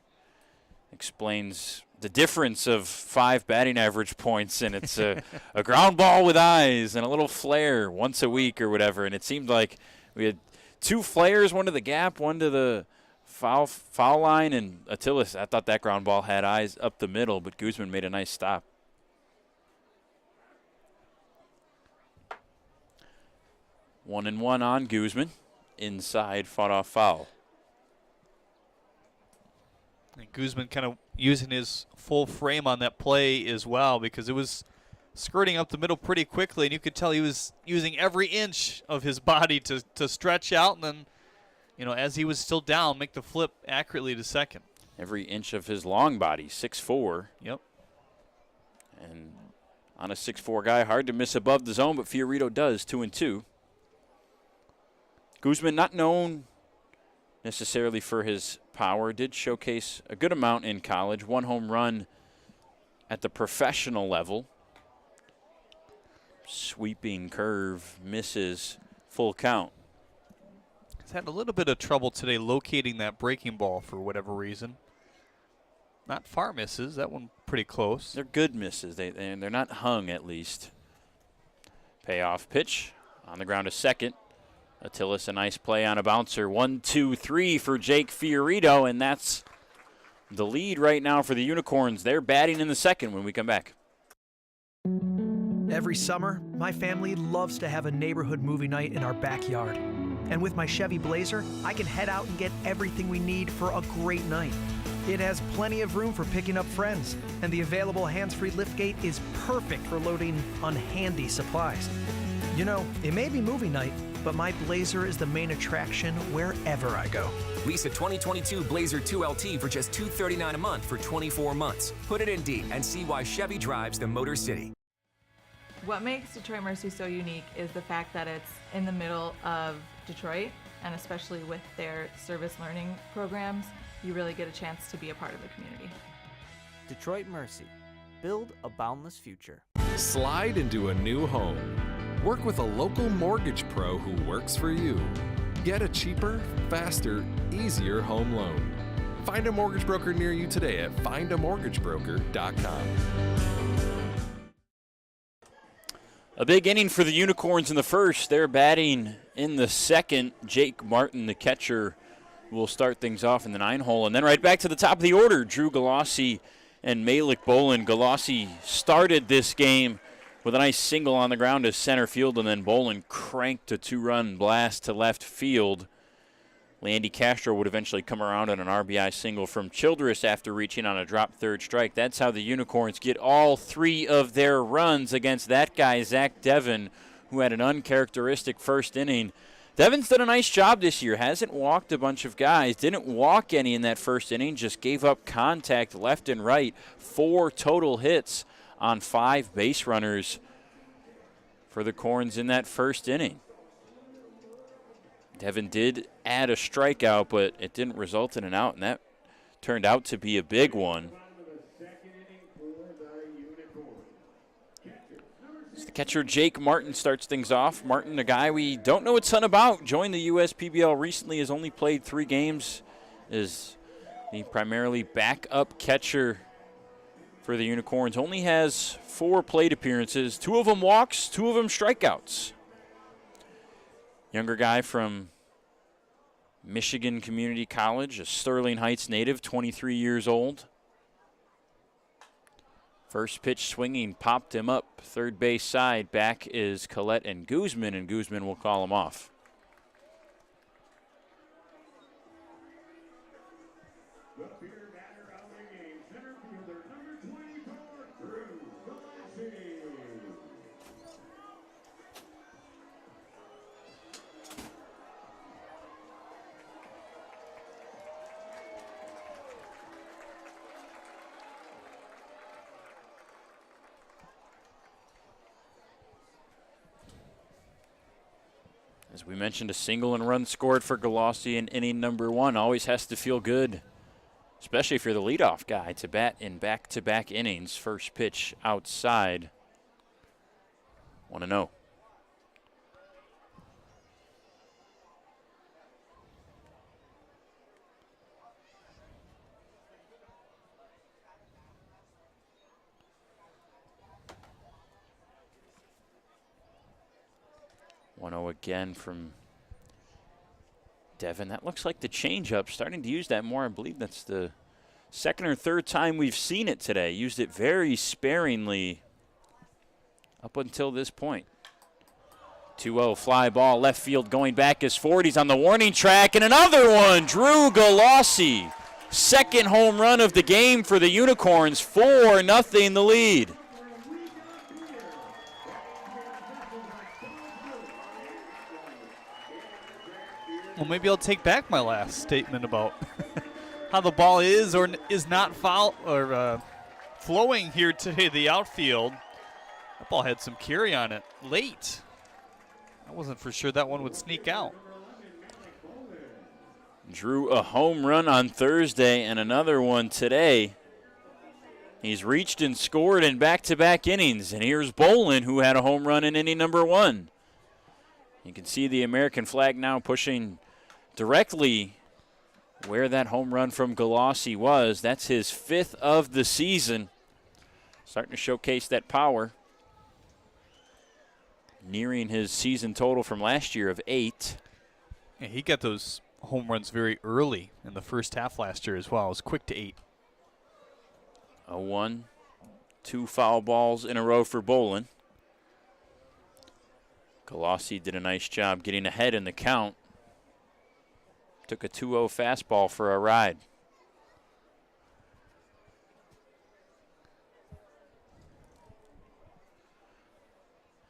explains the difference of 5 batting average points, and it's a ground ball with eyes and a little flare once a week or whatever. And it seemed like we had 2 flares, one to the gap, one to the foul line, and Attilis, I thought that ground ball had eyes up the middle, but Guzman made a nice stop. One and one on Guzman. Inside, fought off foul. And Guzman kind of using his full frame on that play as well, because it was skirting up the middle pretty quickly, and you could tell he was using every inch of his body to stretch out, and then, you know, as he was still down, make the flip accurately to second. Every inch of his long body, 6'4". Yep. And on a 6'4" guy, hard to miss above the zone, but Fiorito does, 2-2. Guzman, not known necessarily for his power, did showcase a good amount in college. 1 home run at the professional level. Sweeping curve, misses, full count. He's had a little bit of trouble today locating that breaking ball for whatever reason. Not far misses. That one pretty close. They're good misses. They're not hung, at least. Payoff pitch on the ground to second. Attilis, a nice play on a bouncer. 1-2-3 for Jake Fiorito, and that's the lead right now for the Unicorns. They're batting in the second when we come back. Every summer, my family loves to have a neighborhood movie night in our backyard. And with my Chevy Blazer, I can head out and get everything we need for a great night. It has plenty of room for picking up friends, and the available hands-free liftgate is perfect for loading unhandy supplies. You know, it may be movie night, but my Blazer is the main attraction wherever I go. Lease a 2022 Blazer 2LT for just $239 a month for 24 months. Put it in D and see why Chevy drives the Motor City. What makes Detroit Mercy so unique is the fact that it's in the middle of Detroit, and especially with their service learning programs, you really get a chance to be a part of the community. Detroit Mercy. Build a boundless future. Slide into a new home. Work with a local mortgage pro who works for you. Get a cheaper, faster, easier home loan. Find a mortgage broker near you today at findamortgagebroker.com. A big inning for the Unicorns in the first. They're batting in the second. Jake Martin, the catcher, will start things off in the 9-hole. And then right back to the top of the order, Drew Galassi and Malik Bolin. Galassi started this game with a nice single on the ground to center field, and then Bolin cranked a 2-run blast to left field. Landy Castro would eventually come around on an RBI single from Childress after reaching on a drop third strike. That's how the Unicorns get all 3 of their runs against that guy, Zach Devon, who had an uncharacteristic first inning. Devon's done a nice job this year. Hasn't walked a bunch of guys. Didn't walk any in that first inning. Just gave up contact left and right. 4 total hits on 5 base runners for the Corns in that first inning. Devon did add a strikeout, but it didn't result in an out, and that turned out to be a big one. So the catcher, Jake Martin, starts things off. Martin, a guy we don't know a ton about, joined the USPBL recently, has only played 3 games, is the primarily backup catcher for the Unicorns. Only has 4 plate appearances, 2 of them walks, 2 of them strikeouts. Younger guy from Michigan Community College, a Sterling Heights native, 23 years old. First pitch swinging, popped him up third base side. Back is Collette and Guzman will call him off. As we mentioned, a single and run scored for Galassi in inning number 1. Always has to feel good, especially if you're the leadoff guy, to bat in back-to-back innings. First pitch outside. 1-0. Again from Devon. That looks like the changeup. Starting to use that more. I believe that's the second or third time we've seen it today. Used it very sparingly up until this point. 2-0 fly ball left field going back is Ford. He's on the warning track, and another one. Drew Galassi. Second home run of the game for the Unicorns. 4-0 the lead. Well, maybe I'll take back my last statement about how the ball is or is not flowing here today. The outfield, that ball had some carry on it late. I wasn't for sure that one would sneak out. Drew a home run on Thursday and another one today. He's reached and scored in back-to-back innings. And here's Bolin, who had a home run in inning number 1. You can see the American flag now pushing directly where that home run from Galassi was. That's his 5th of the season. Starting to showcase that power. Nearing his season total from last year of 8. Yeah, he got those home runs very early in the first half last year as well. It was quick to 8. 0-1. 2 foul balls in a row for Bolin. Galassi did a nice job getting ahead in the count. Took a 2-0 fastball for a ride.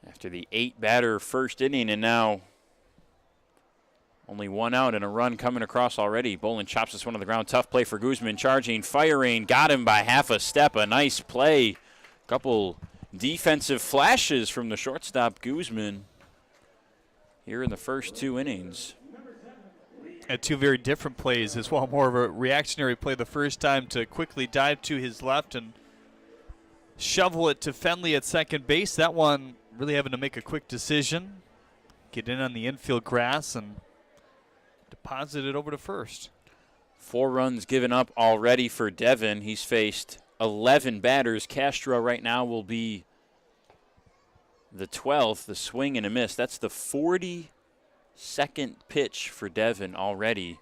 After the 8-batter first inning, and now only 1 out and a run coming across already. Bolin chops this one on the ground. Tough play for Guzman. Charging, firing, got him by half a step. A nice play. Couple defensive flashes from the shortstop Guzman here in the first 2 innings. And 2 very different plays as well. More of a reactionary play the first time to quickly dive to his left and shovel it to Fenley at second base. That one really having to make a quick decision, get in on the infield grass and deposit it over to first. 4 runs given up already for Devin. He's faced 11 batters. Castro right now will be the 12th, the swing and a miss. That's the 42nd pitch for Devin already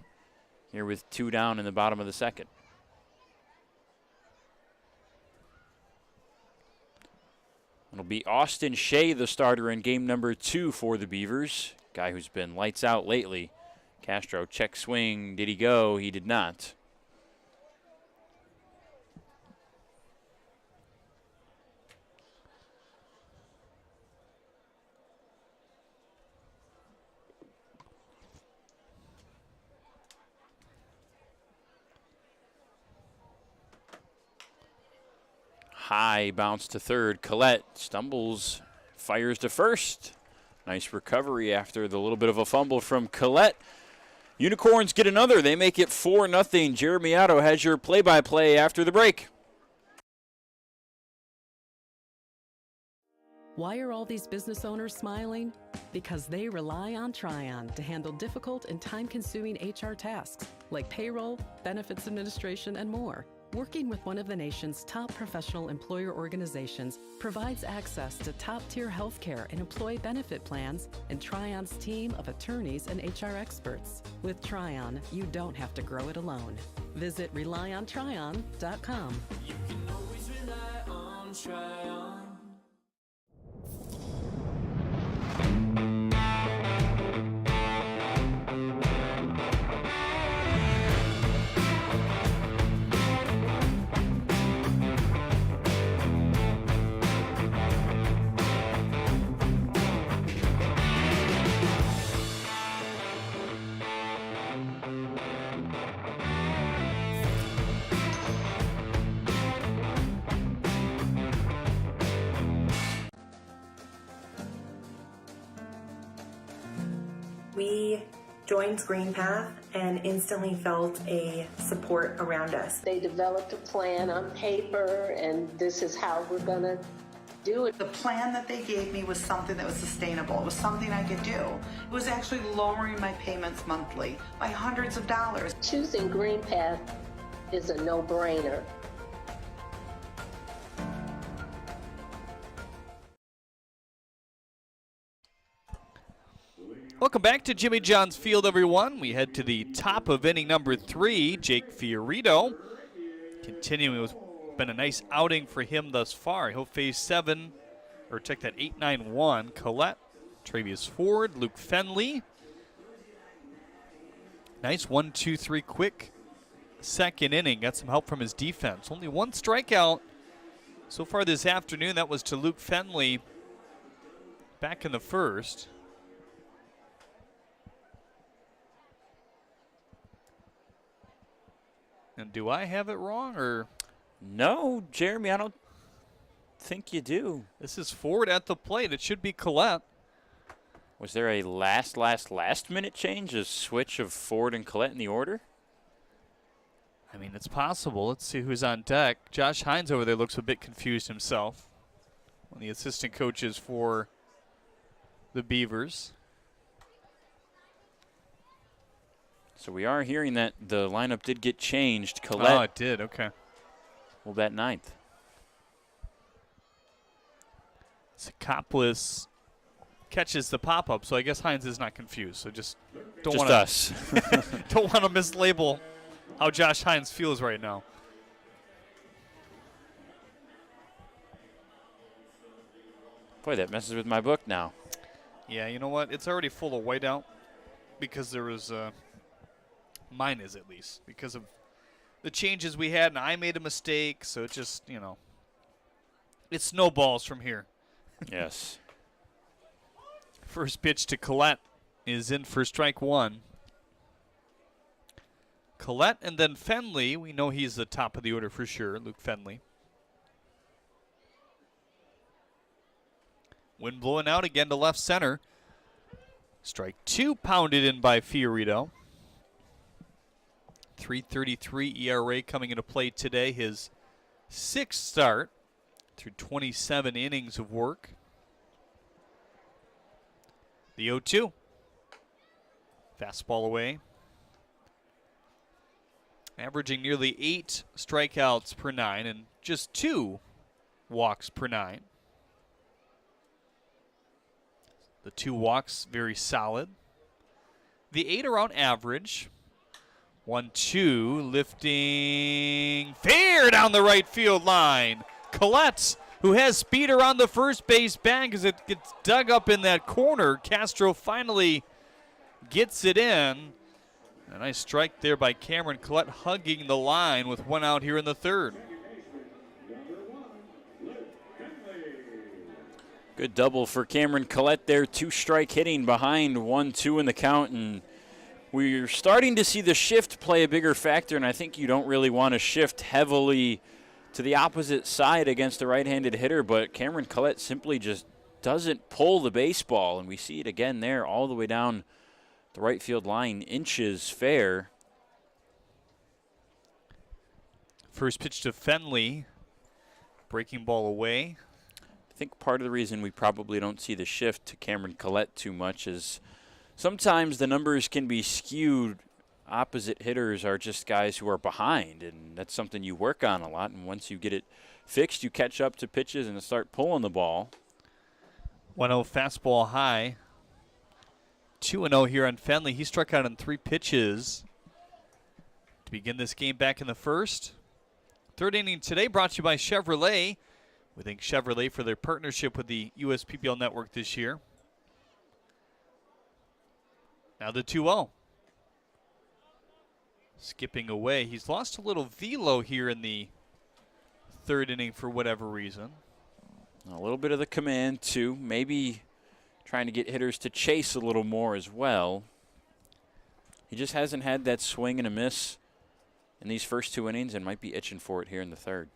here with 2 down in the bottom of the second. It'll be Austin Shea, the starter in game number 2 for the Beavers. Guy who's been lights out lately. Castro, check swing. Did he go? He did not. High bounce to third. Collette stumbles, fires to first. Nice recovery after the little bit of a fumble from Collette. Unicorns get another. They make it 4-0. Jeremy Otto has your play-by-play after the break. Why are all these business owners smiling? Because they rely on Tryon to handle difficult and time-consuming HR tasks like payroll, benefits administration, and more. Working with one of the nation's top professional employer organizations provides access to top-tier healthcare and employee benefit plans and Tryon's team of attorneys and HR experts. With Tryon, you don't have to grow it alone. Visit RelyOnTryon.com. You can always rely on Tryon. We joined Green Path and instantly felt a support around us. They developed a plan on paper, and this is how we're going to do it. The plan that they gave me was something that was sustainable. It was something I could do. It was actually lowering my payments monthly by hundreds of dollars. Choosing Green Path is a no-brainer. Welcome back to Jimmy John's Field, everyone. We head to the top of inning number 3. Jake Fiorito continuing with been a nice outing for him thus far. He'll face 7, or check that 8-9-1. Collette, Travius Ford, Luke Fenley. Nice 1-2-3 quick second inning. Got some help from his defense. Only 1 strikeout so far this afternoon. That was to Luke Fenley back in the first. And do I have it wrong, or? No, Jeremy, I don't think you do. This is Ford at the plate. It should be Collette. Was there a last minute change, a switch of Ford and Collette in the order? I mean, it's possible. Let's see who's on deck. Josh Hines over there looks a bit confused himself. One of the assistant coaches for the Beavers. So we are hearing that the lineup did get changed. Collette. Oh, it did. Okay. Will bat ninth. Sakopoulos catches the pop-up, so I guess Hines is not confused. So just don't want us. Don't want to mislabel how Josh Hines feels right now. Boy, that messes with my book now. Yeah, you know what? It's already full of whiteout because there was mine is at least because of the changes we had, and I made a mistake. So it just, it snowballs from here. Yes. First pitch to Collette is in for strike one. Collette and then Fenley. We know he's the top of the order for sure, Luke Fenley. Wind blowing out again to left center. Strike two pounded in by Fiorito. 3.33 ERA coming into play today. His sixth start through 27 innings of work. The 0-2. Fastball away. Averaging nearly 8 strikeouts per 9 and just 2 walks per 9. The 2 walks, very solid. The 8 around average. 1-2, lifting fair down the right field line. Collette, who has speed around the first base bag as it gets dug up in that corner. Castro finally gets it in. A nice strike there by Cameron Collette, hugging the line with 1 out here in the third. Good double for Cameron Collette there. 2-strike hitting behind 1-2 in the count. And we're starting to see the shift play a bigger factor, and I think you don't really want to shift heavily to the opposite side against a right-handed hitter, but Cameron Collette simply just doesn't pull the baseball, and we see it again there all the way down the right field line, inches fair. First pitch to Fenley. Breaking ball away. I think part of the reason we probably don't see the shift to Cameron Collette too much is sometimes the numbers can be skewed. Opposite hitters are just guys who are behind, and that's something you work on a lot. And once you get it fixed, you catch up to pitches and start pulling the ball. 1-0 fastball high. 2-0 here on Fenley. He struck out on 3 pitches to begin this game back in the first. Third inning today brought to you by Chevrolet. We thank Chevrolet for their partnership with the USPBL network this year. Now the 2-0. Skipping away. He's lost a little velo here in the third inning for whatever reason. A little bit of the command, too. Maybe trying to get hitters to chase a little more as well. He just hasn't had that swing and a miss in these first 2 innings and might be itching for it here in the third.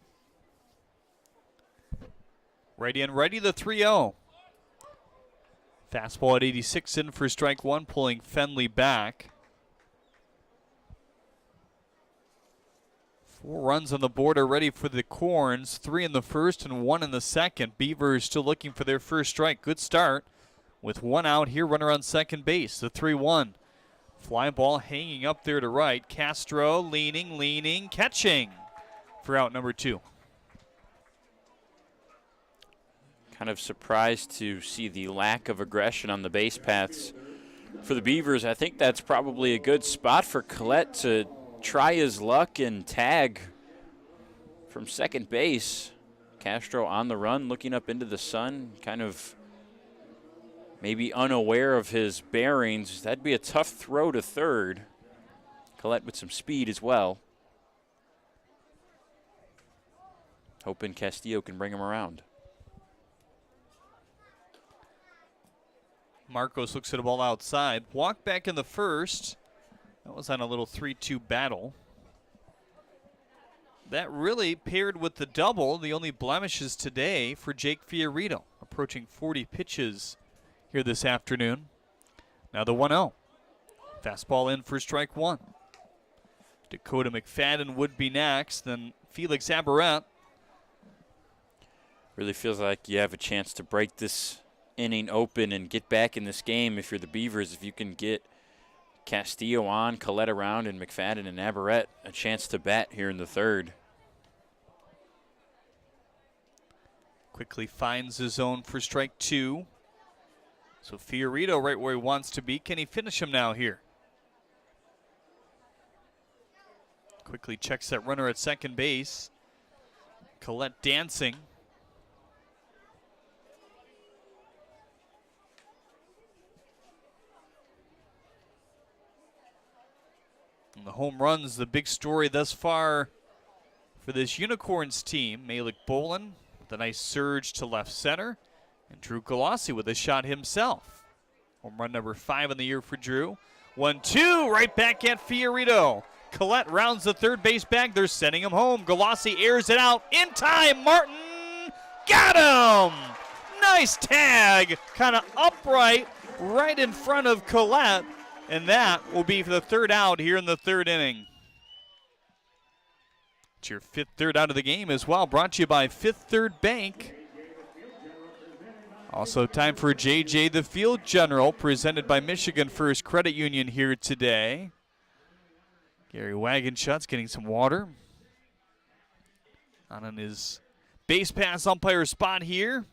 Righty and righty, the 3-0. Fastball at 86 in for strike one, pulling Fenley back. 4 runs on the board already for the Corns. 3 in the first and 1 in the second. Beavers still looking for their first strike. Good start with 1 out here, runner on second base. The 3-1. Fly ball hanging up there to right. Castro leaning, catching for out number 2. Kind of surprised to see the lack of aggression on the base paths for the Beavers. I think that's probably a good spot for Collette to try his luck and tag from second base. Castro on the run, looking up into the sun, kind of maybe unaware of his bearings. That'd be a tough throw to third. Collette with some speed as well. Hoping Castillo can bring him around. Marcos looks at a ball outside. Walk back in the first. That was on a little 3-2 battle. That really paired with the double. The only blemishes today for Jake Fiorito. Approaching 40 pitches here this afternoon. Now the 1-0. Fastball in for strike one. Dakota McFadden would be next. Then Felix Abaret. Really feels like you have a chance to break this inning open and get back in this game if you're the Beavers. If you can get Castillo on, Collette around, and McFadden and Navarrete a chance to bat here in the third. Quickly finds the zone for strike 2. So Fiorito right where he wants to be. Can he finish him now here? Quickly checks that runner at second base. Collette dancing. And the home runs, the big story thus far for this Unicorns team. Malik Bolin with a nice surge to left center. And Drew Galassi with a shot himself. Home run number 5 in the year for Drew. 1-2, right back at Fiorito. Collette rounds the third base bag. They're sending him home. Galassi airs it out in time. Martin got him. Nice tag, kind of upright, right in front of Collette. And that will be for the third out here in the third inning. It's your fifth third out of the game as well. Brought to you by Fifth Third Bank. Also time for JJ the Field General, presented by Michigan First Credit Union here today. Gary Wagenschutz getting some water. On his base pass umpire spot here.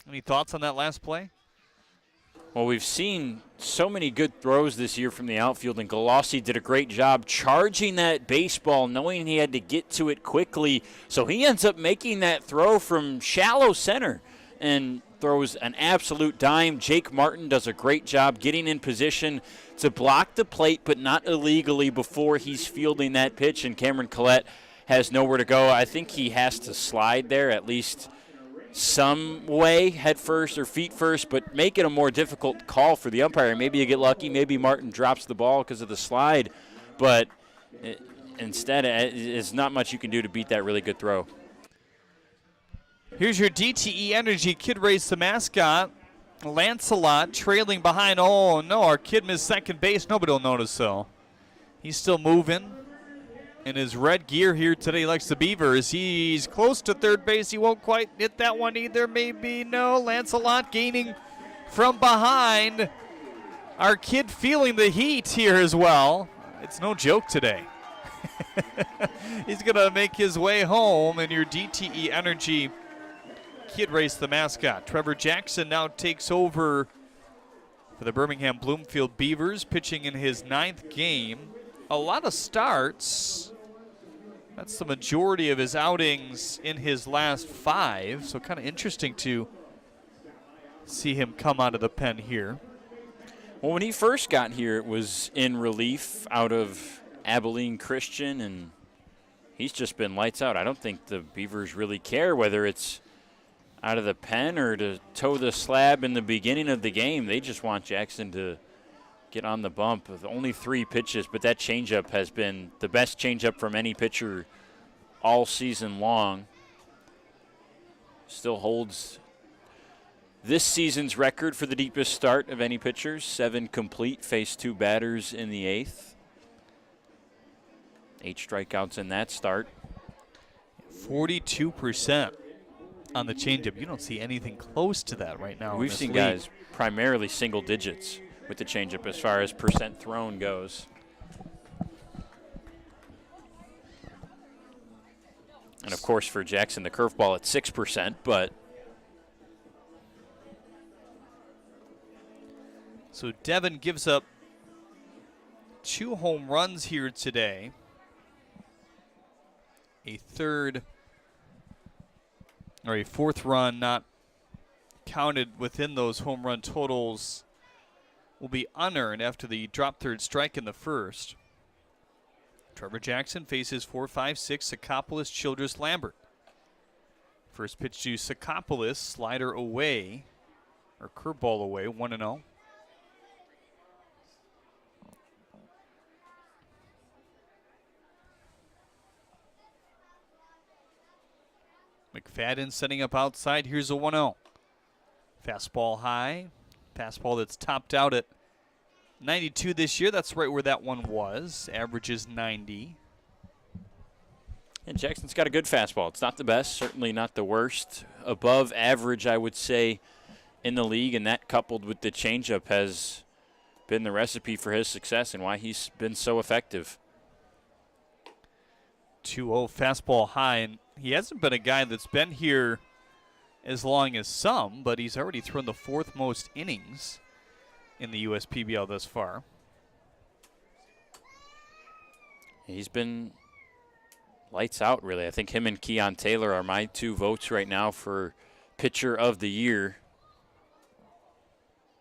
Any thoughts on that last play? Well, we've seen so many good throws this year from the outfield, and Galassi did a great job charging that baseball, knowing he had to get to it quickly. So he ends up making that throw from shallow center and throws an absolute dime. Jake Martin does a great job getting in position to block the plate, but not illegally before he's fielding that pitch, and Cameron Collette has nowhere to go. I think he has to slide there at least some way, head first or feet first, but make it a more difficult call for the umpire. Maybe you get lucky. Maybe Martin drops the ball because of the slide, but instead it's not much you can do to beat that really good throw. Here's your DTE Energy Kid Race, the mascot. Lancelot trailing behind. Oh, no, our kid missed second base. Nobody will notice, though. He's still moving in his red gear here today. He likes the Beavers. He's close to third base. He won't quite hit that one either. Maybe no. Lancelot gaining from behind. Our kid feeling the heat here as well. It's no joke today. He's going to make his way home in your DTE Energy Kid Race, the mascot. Trevor Jackson now takes over for the Birmingham Bloomfield Beavers, pitching in his 9th game. A lot of starts. That's the majority of his outings in his last 5, so kind of interesting to see him come out of the pen here. Well, when he first got here, it was in relief out of Abilene Christian, and he's just been lights out. I don't think the Beavers really care whether it's out of the pen or to toe the slab in the beginning of the game. They just want Jackson to get on the bump with only 3 pitches, but that changeup has been the best changeup from any pitcher all season long. Still holds this season's record for the deepest start of any pitchers. 7 complete, faced 2 batters in the 8th. 8 strikeouts in that start. 42% on the changeup. You don't see anything close to that right now. We've seen guys primarily single digits with the changeup as far as percent thrown goes. And of course for Jackson, the curveball at 6%, but. So Devin gives up 2 home runs here today. A 4th run not counted within those home run totals will be unearned after the drop third strike in the first. Trevor Jackson faces 4-5-6 Sakopoulos, Childress, Lambert. First pitch to Sakopoulos, slider away, or curveball away, 1-0. McFadden setting up outside. Here's a 1-0. Fastball high. Fastball that's topped out at 92 this year. That's right where that one was. Averages 90. And Jackson's got a good fastball. It's not the best, certainly not the worst. Above average, I would say, in the league, and that coupled with the changeup has been the recipe for his success and why he's been so effective. 2-0 fastball high, and he hasn't been a guy that's been here as long as some, but he's already thrown the 4th most innings in the USPBL thus far. He's been lights out, really. I think him and Keon Taylor are my 2 votes right now for pitcher of the year.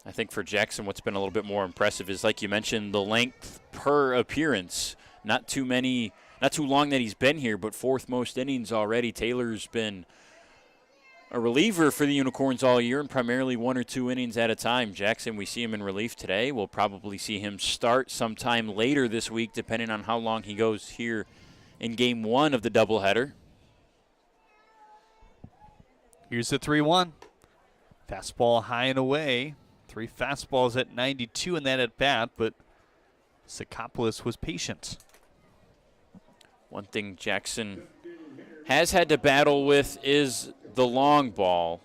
I think for Jackson, what's been a little bit more impressive is, like you mentioned, the length per appearance. Not too long that he's been here, but 4th most innings already. Taylor's been a reliever for the Unicorns all year and primarily 1 or 2 innings at a time. Jackson, we see him in relief today. We'll probably see him start sometime later this week, depending on how long he goes here in Game 1 of the doubleheader. Here's the 3-1. Fastball high and away. 3 fastballs at 92 in that at bat, but Sakopoulos was patient. One thing Jackson has had to battle with is the long ball.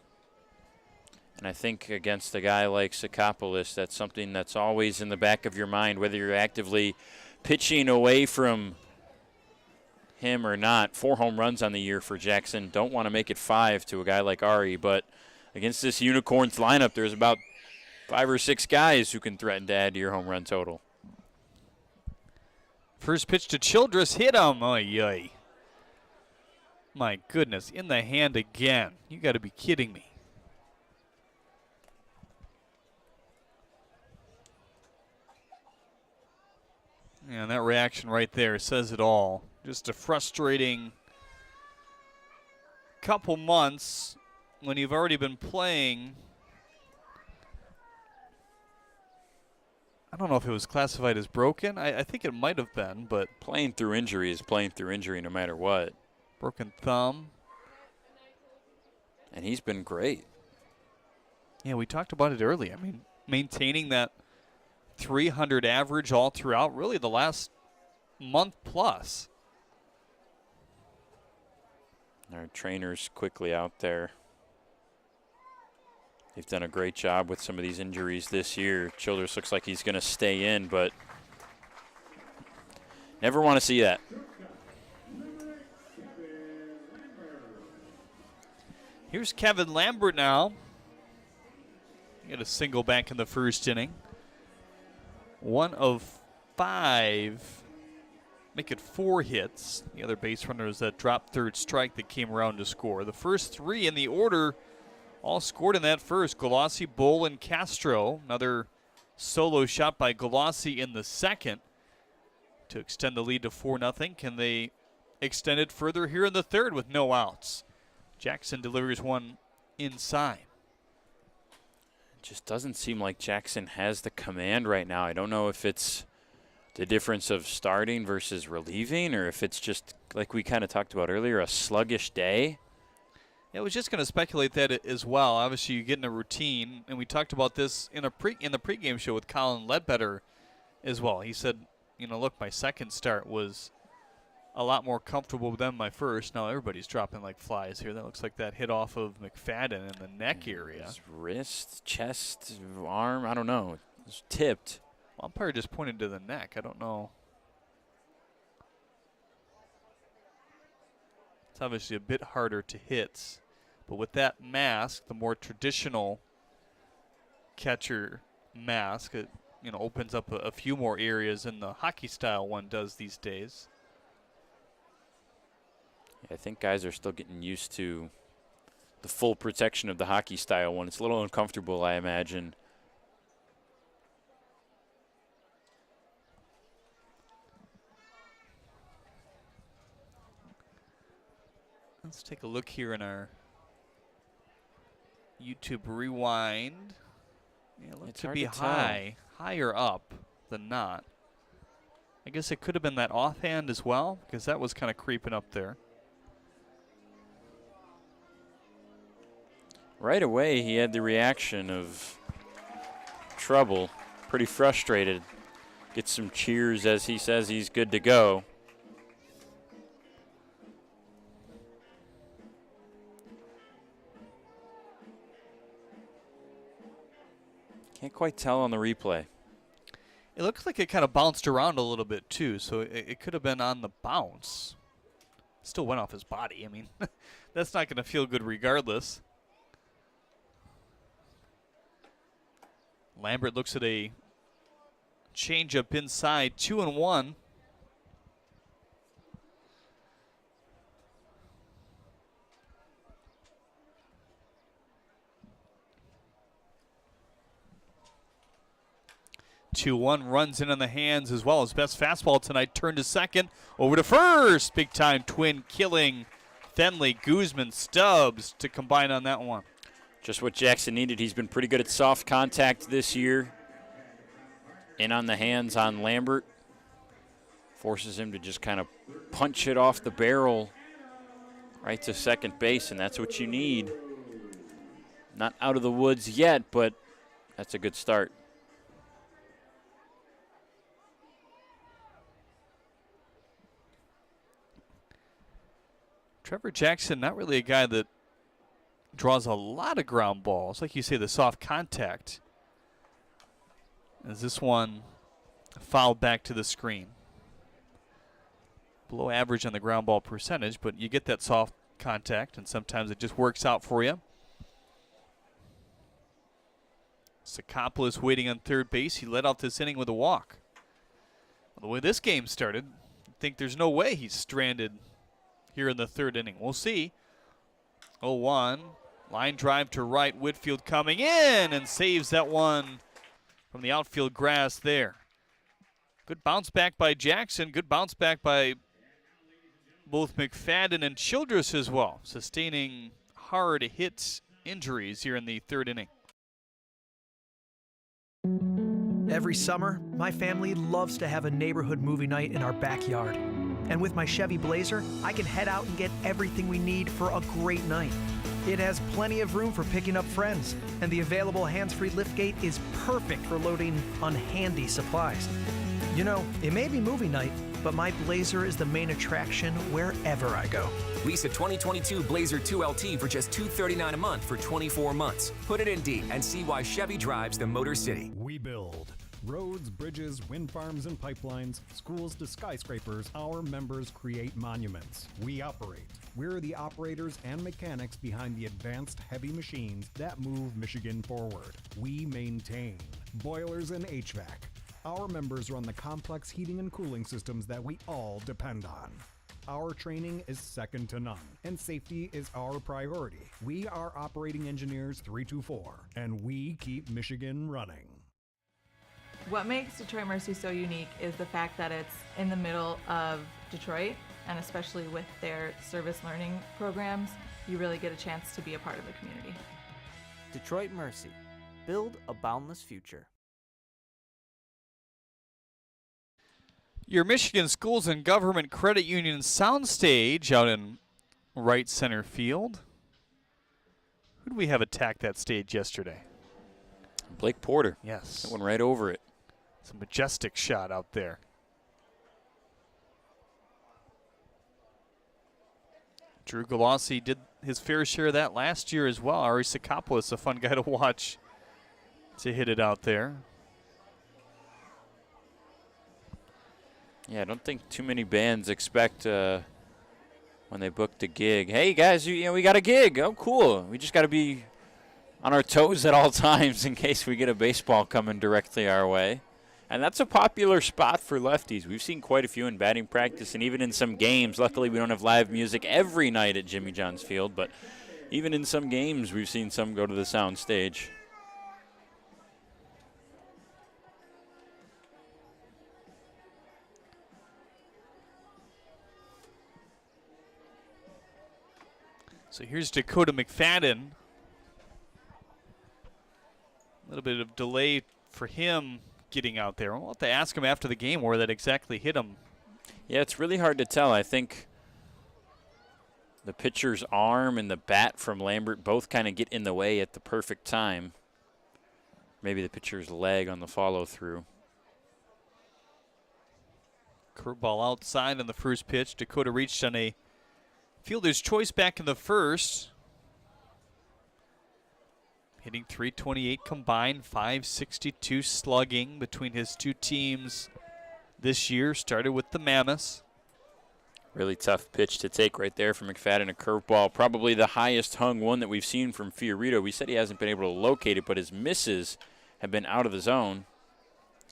And I think against a guy like Sakopoulos, that's something that's always in the back of your mind, whether you're actively pitching away from him or not. 4 home runs on the year for Jackson. Don't want to make it 5 to a guy like Ari, but against this Unicorns lineup, there's about 5 or 6 guys who can threaten to add to your home run total. First pitch to Childress, hit him. Oy. My goodness, in the hand again. You got to be kidding me. And that reaction right there says it all. Just a frustrating couple months when you've already been playing. I don't know if it was classified as broken. I think it might have been, but playing through injury is playing through injury no matter what. Broken thumb. And he's been great. Yeah, we talked about it earlier. I mean, maintaining that 300 average all throughout, really the last month plus. Our trainers quickly out there. They've done a great job with some of these injuries this year. Childress looks like he's going to stay in, but never want to see that. Here's Kevin Lambert now. He got a single back in the first inning. 1 of 5. Make it 4 hits. The other base runner is that drop third strike that came around to score. The first 3 in the order all scored in that first. Galassi, Bull, and Castro. Another solo shot by Galassi in the second to extend the lead to 4-0. Can they extend it further here in the third with no outs? Jackson delivers one inside. It just doesn't seem like Jackson has the command right now. I don't know if it's the difference of starting versus relieving, or if it's just, like we kind of talked about earlier, a sluggish day. I was just going to speculate that as well. Obviously, you get in a routine, and we talked about this in the pregame show with Colin Ledbetter as well. He said, you know, look, my second start was a lot more comfortable than my first. Now everybody's dropping like flies here. That looks like that hit off of McFadden in the neck area. His wrist, chest, arm, I don't know. It was tipped. Umpire just pointed to the neck. I don't know. It's obviously a bit harder to hit. But with that mask, the more traditional catcher mask, it opens up a few more areas than the hockey style one does these days. I think guys are still getting used to the full protection of the hockey style one. It's a little uncomfortable, I imagine. Let's take a look here in our YouTube rewind. Yeah, look to be high, higher up than not. I guess it could have been that offhand as well, because that was kind of creeping up there. Right away, he had the reaction of trouble, pretty frustrated. Gets some cheers as he says he's good to go. Can't quite tell on the replay. It looks like it kind of bounced around a little bit too, so it could have been on the bounce. Still went off his body. I mean, that's not going to feel good regardless. Lambert looks at a changeup inside, 2-1. Runs in on the hands as well. His best fastball tonight turned to second. Over to first. Big time twin killing. Fenley, Guzman, Stubbs to combine on that one. Just what Jackson needed. He's been pretty good at soft contact this year. In on the hands on Lambert. Forces him to just kind of punch it off the barrel right to second base, and that's what you need. Not out of the woods yet, but that's a good start. Trevor Jackson, not really a guy that draws a lot of ground balls. Like you say, the soft contact. As this one fouled back to the screen. Below average on the ground ball percentage, but you get that soft contact, and sometimes it just works out for you. Sakopoulos waiting on third base. He led off this inning with a walk. Well, the way this game started, I think there's no way he's stranded here in the third inning. We'll see. 0-1. Line drive to right. Whitfield coming in and saves that one from the outfield grass there. Good bounce back by Jackson. Good bounce back by both McFadden and Childress as well, sustaining hard hit injuries here in the third inning. Every summer, my family loves to have a neighborhood movie night in our backyard. And with my Chevy Blazer, I can head out and get everything we need for a great night. It has plenty of room for picking up friends, and the available hands-free liftgate is perfect for loading unhandy supplies. You know, it may be movie night, but my Blazer is the main attraction wherever I go. Lease a 2022 Blazer 2LT for just $239 a month for 24 months. Put it in D and see why Chevy drives the Motor City. We build roads, bridges, wind farms, and pipelines, schools to skyscrapers. Our members create monuments. We operate. We're the operators and mechanics behind the advanced heavy machines that move Michigan forward. We maintain boilers and HVAC. Our members run the complex heating and cooling systems that we all depend on. Our training is second to none, and safety is our priority. We are Operating Engineers 324, and we keep Michigan running. What makes Detroit Mercy so unique is the fact that it's in the middle of Detroit, and especially with their service learning programs, you really get a chance to be a part of the community. Detroit Mercy. Build a boundless future. Your Michigan Schools and Government Credit Union soundstage out in right center field. Who do we have attack that stage yesterday? Blake Porter. Yes. That one right over it. It's a majestic shot out there. Drew Galassi did his fair share of that last year as well. Ari Sakopoulos, a fun guy to watch to hit it out there. Yeah, I don't think too many bands expect when they booked a gig, hey guys, you know, we got a gig. Oh, cool. We just got to be on our toes at all times in case we get a baseball coming directly our way. And that's a popular spot for lefties. We've seen quite a few in batting practice and even in some games. Luckily, we don't have live music every night at Jimmy John's Field, but even in some games, we've seen some go to the sound stage. So here's Dakota McFadden. A little bit of delay for him getting out there. We'll have to ask him after the game where that exactly hit him. Yeah, it's really hard to tell. I think the pitcher's arm and the bat from Lambert both kind of get in the way at the perfect time. Maybe the pitcher's leg on the follow-through. Curveball outside on the first pitch. Dakota reached on a fielder's choice back in the first. Hitting .328 combined, .562 slugging between his two teams this year. Started with the Mammoths. Really tough pitch to take right there from McFadden, a curveball. Probably the highest hung one that we've seen from Fiorito. We said he hasn't been able to locate it, but his misses have been out of the zone.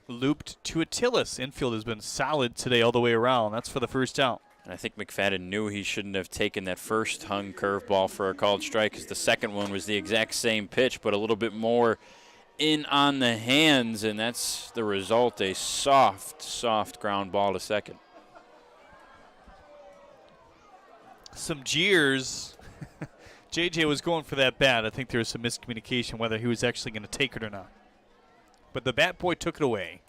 Looped to Attilis. Infield has been solid today all the way around. That's for the first out. And I think McFadden knew he shouldn't have taken that first hung curveball for a called strike, because the second one was the exact same pitch, but a little bit more in on the hands, and that's the result, a soft ground ball to second. Some jeers. JJ was going for that bat. I think there was some miscommunication whether he was actually going to take it or not. But the bat boy took it away.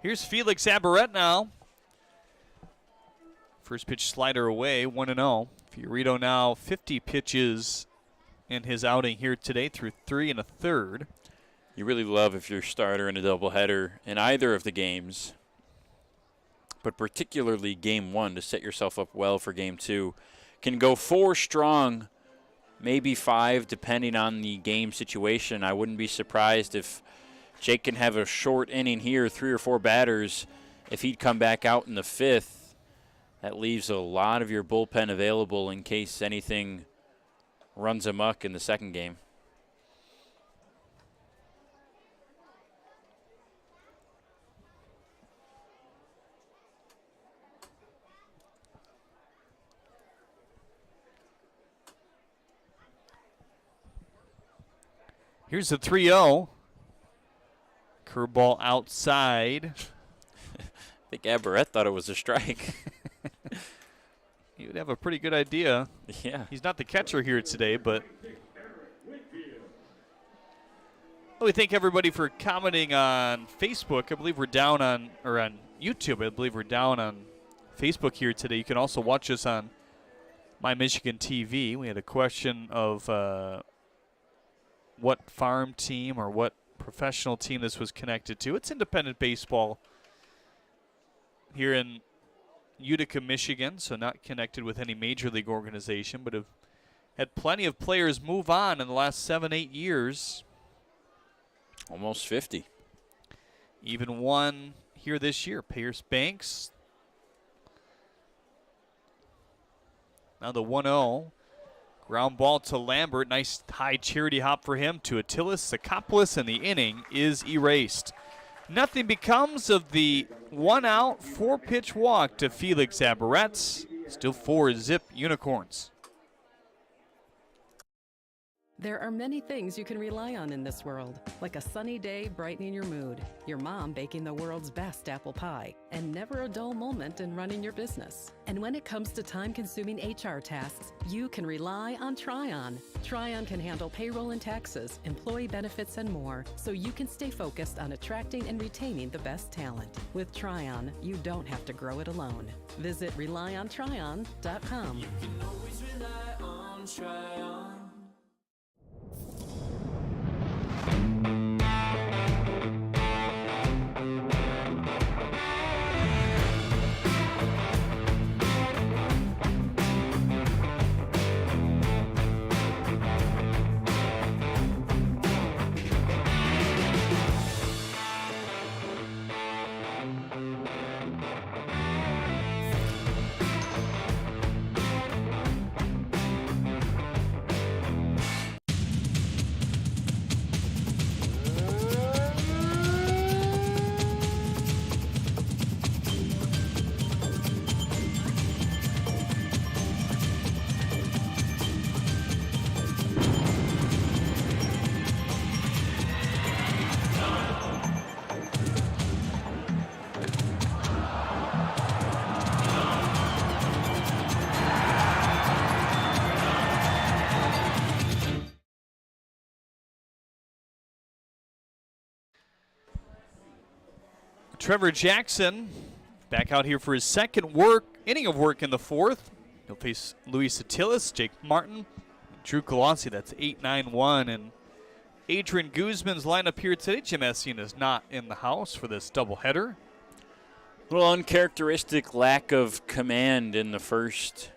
Here's Felix Aberrett now. First pitch slider away, 1-0. Fiorito now 50 pitches in his outing here today through 3 1/3. You really love if you're a starter in a doubleheader in either of the games, but particularly game one, to set yourself up well for game two. Can go 4 strong, maybe 5, depending on the game situation. I wouldn't be surprised if Jake can have a short inning here, 3 or 4 batters. If he'd come back out in the 5th, that leaves a lot of your bullpen available in case anything runs amok in the second game. Here's the 3-0. Curveball outside. I think Aberrett thought it was a strike. He would have a pretty good idea. Yeah. He's not the catcher here today, but we thank everybody for commenting on Facebook. I believe we're down on, or on YouTube. I believe we're down on Facebook here today. You can also watch us on My Michigan TV. We had a question of what farm team or what professional team this was connected to. It's independent baseball here in Utica, Michigan, so not connected with any major league organization, but have had plenty of players move on in the last 7-8 years. Almost 50. Even one here this year, Pierce Banks. Now the 1-0. Ground ball to Lambert. Nice high charity hop for him to Attilis Sakopoulos, and the inning is erased. Nothing becomes of the 1-out, 4-pitch walk to Felix Aberrett. Still 4-zip Unicorns. There are many things you can rely on in this world, like a sunny day brightening your mood, your mom baking the world's best apple pie, and never a dull moment in running your business. And when it comes to time-consuming HR tasks, you can rely on Tryon. Tryon can handle payroll and taxes, employee benefits, and more, so you can stay focused on attracting and retaining the best talent. With Tryon, you don't have to grow it alone. Visit RelyOnTryon.com. You can always rely on Tryon. Trevor Jackson back out here for his second inning of work in the 4th. He'll face Luis Attilis, Jake Martin, Drew Colossi. That's 8-9-1. And Adrian Guzman's lineup here today. Jim Essien is not in the house for this doubleheader. A little uncharacteristic lack of command in the first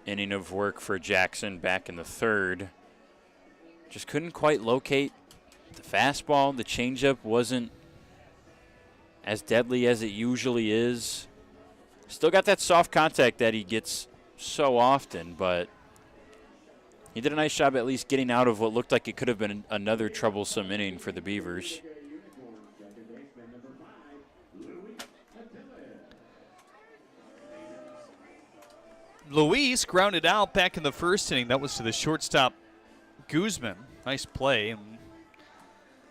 inning of work for Jackson back in the third. Just couldn't quite locate the fastball. The changeup wasn't as deadly as it usually is. Still got that soft contact that he gets so often, but he did a nice job at least getting out of what looked like it could have been another troublesome inning for the Beavers. Luis grounded out back in the first inning. That was to the shortstop, Guzman. Nice play. And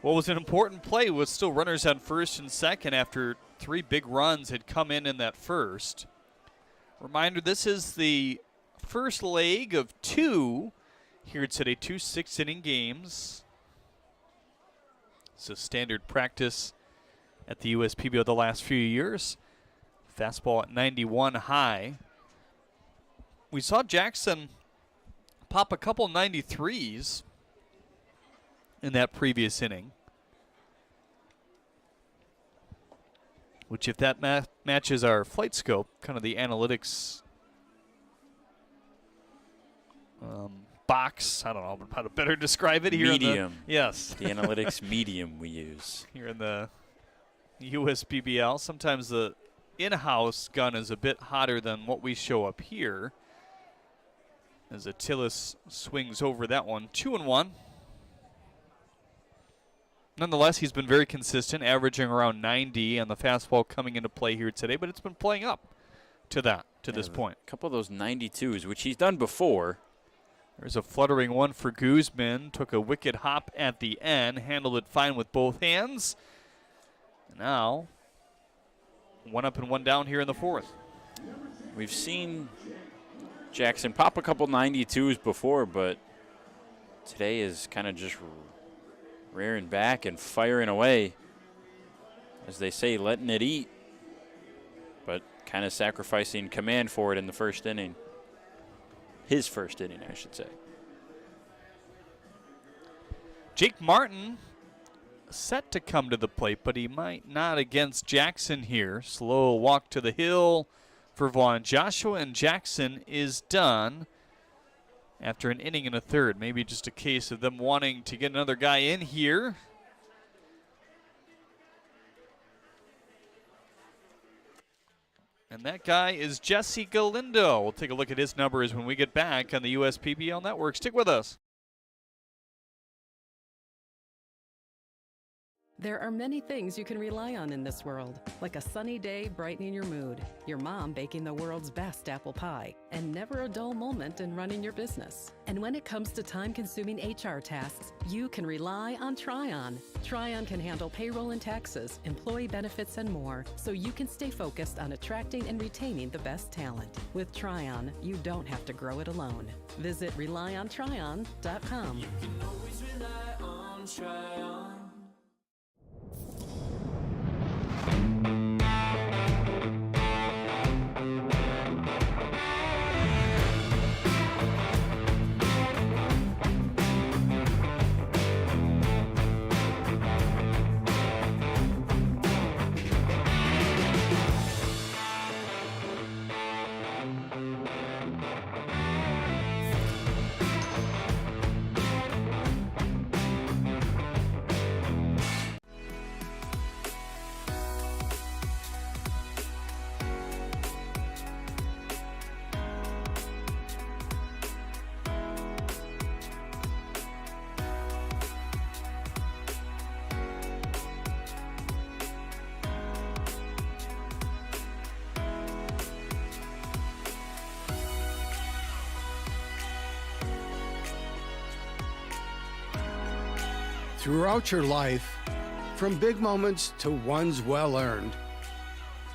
what was an important play was still runners on first and second after 3 big runs had come in that first. Reminder, this is the first leg of 2 here today, 2 6-inning games. So standard practice at the USPBO the last few years. Fastball at 91 high. We saw Jackson pop a couple 93s in that previous inning, which if that matches our flight scope, kind of the analytics box, I don't know how to better describe it here. Medium. Yes. The analytics medium we use. Here in the USPBL, sometimes the in-house gun is a bit hotter than what we show up here. As Attilas swings over that one, 2-1. Nonetheless, he's been very consistent, averaging around 90 on the fastball coming into play here today, but it's been playing up to that, to this point. A couple of those 92s, which he's done before. There's a fluttering one for Guzman. Took a wicked hop at the end, handled it fine with both hands. Now, 1 up and 1 down here in the fourth. We've seen Jackson pop a couple 92s before, but today is kind of just rearing back and firing away. As they say, letting it eat, but kind of sacrificing command for it in the first inning. His first inning, I should say. Jake Martin set to come to the plate, but he might not against Jackson here. Slow walk to the hill for Vaughn Joshua, and Jackson is done after an inning and a third. Maybe just a case of them wanting to get another guy in here. And that guy is Jesse Galindo. We'll take a look at his numbers when we get back on the USPBL Network. Stick with us. There are many things you can rely on in this world, like a sunny day brightening your mood, your mom baking the world's best apple pie, and never a dull moment in running your business. And when it comes to time-consuming HR tasks, you can rely on Tryon. Tryon can handle payroll and taxes, employee benefits, and more, so you can stay focused on attracting and retaining the best talent. With Tryon, you don't have to grow it alone. Visit RelyOnTryon.com. You can always rely on Tryon. Throughout your life, from big moments to ones well-earned,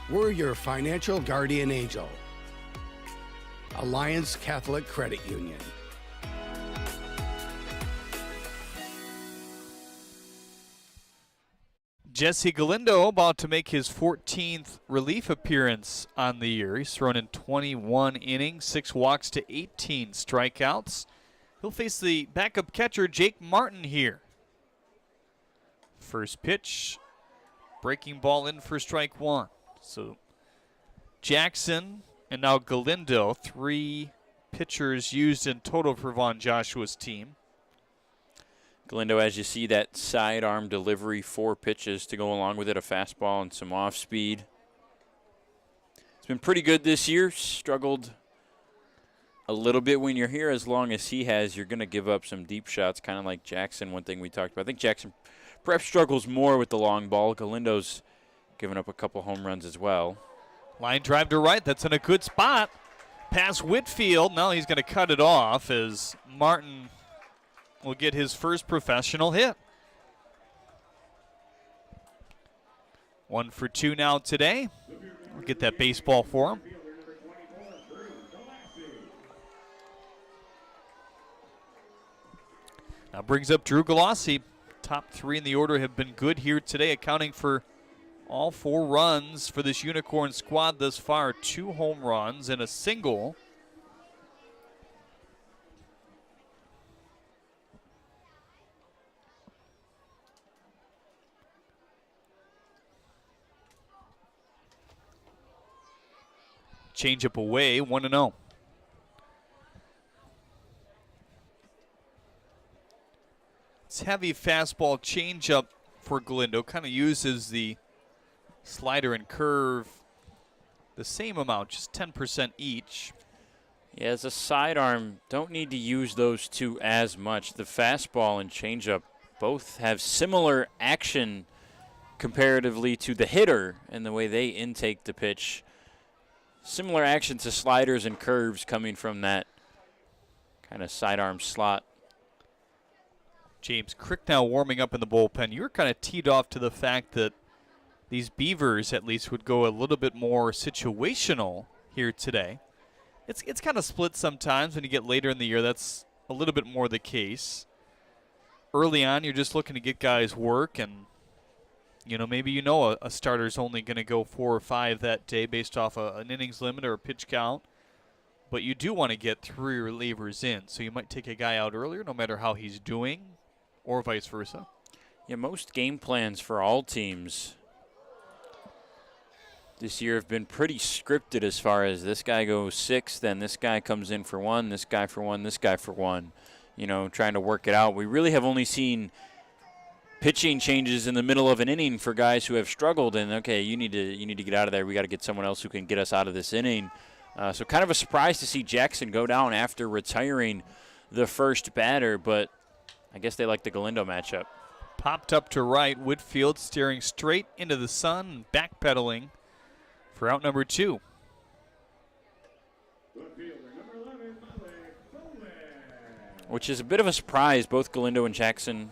we're your financial guardian angel. Alliance Catholic Credit Union. Jesse Galindo about to make his 14th relief appearance on the year. He's thrown in 21 innings, 6 walks to 18 strikeouts. He'll face the backup catcher, Jake Martin, here. First pitch, breaking ball in for strike 1. So Jackson and now Galindo, 3 pitchers used in total for Vaughn Joshua's team. Galindo, as you see that sidearm delivery, 4 pitches to go along with it, a fastball and some off speed. It's been pretty good this year. Struggled a little bit when you're here. As long as he has, you're going to give up some deep shots, kind of like Jackson, one thing we talked about. I think Jackson perhaps struggles more with the long ball. Galindo's given up a couple home runs as well. Line drive to right. That's in a good spot. Past Whitfield. Now he's going to cut it off as Martin will get his first professional hit. 1 for 2 now today. We'll get that baseball for him. Now brings up Drew Galassi. Top 3 in the order have been good here today, accounting for all 4 runs for this Unicorn squad thus far. 2 home runs and a single. Changeup away, 1-0. It's heavy fastball changeup for Galindo. Kind of uses the slider and curve the same amount, just 10% each. Yeah, as a sidearm, don't need to use those 2 as much. The fastball and changeup both have similar action comparatively to the hitter and the way they intake the pitch. Similar action to sliders and curves coming from that kind of sidearm slot. James Crick now warming up in the bullpen. You were kind of teed off to the fact that these Beavers at least would go a little bit more situational here today. It's kind of split sometimes when you get later in the year. That's a little bit more the case. Early on, you're just looking to get guys work, and maybe a starter's only going to go 4 or 5 that day based off an innings limit or a pitch count. But you do want to get 3 relievers in, so you might take a guy out earlier no matter how he's doing, or vice versa. Yeah, most game plans for all teams this year have been pretty scripted as far as this guy goes 6, then this guy comes in for 1, this guy for 1, this guy for 1, trying to work it out. We really have only seen pitching changes in the middle of an inning for guys who have struggled, and okay, you need to get out of there. We got to get someone else who can get us out of this inning. So kind of a surprise to see Jackson go down after retiring the first batter, but I guess they like the Galindo matchup. Popped up to right, Whitfield staring straight into the sun, backpedaling for out number 2. Which is a bit of a surprise, both Galindo and Jackson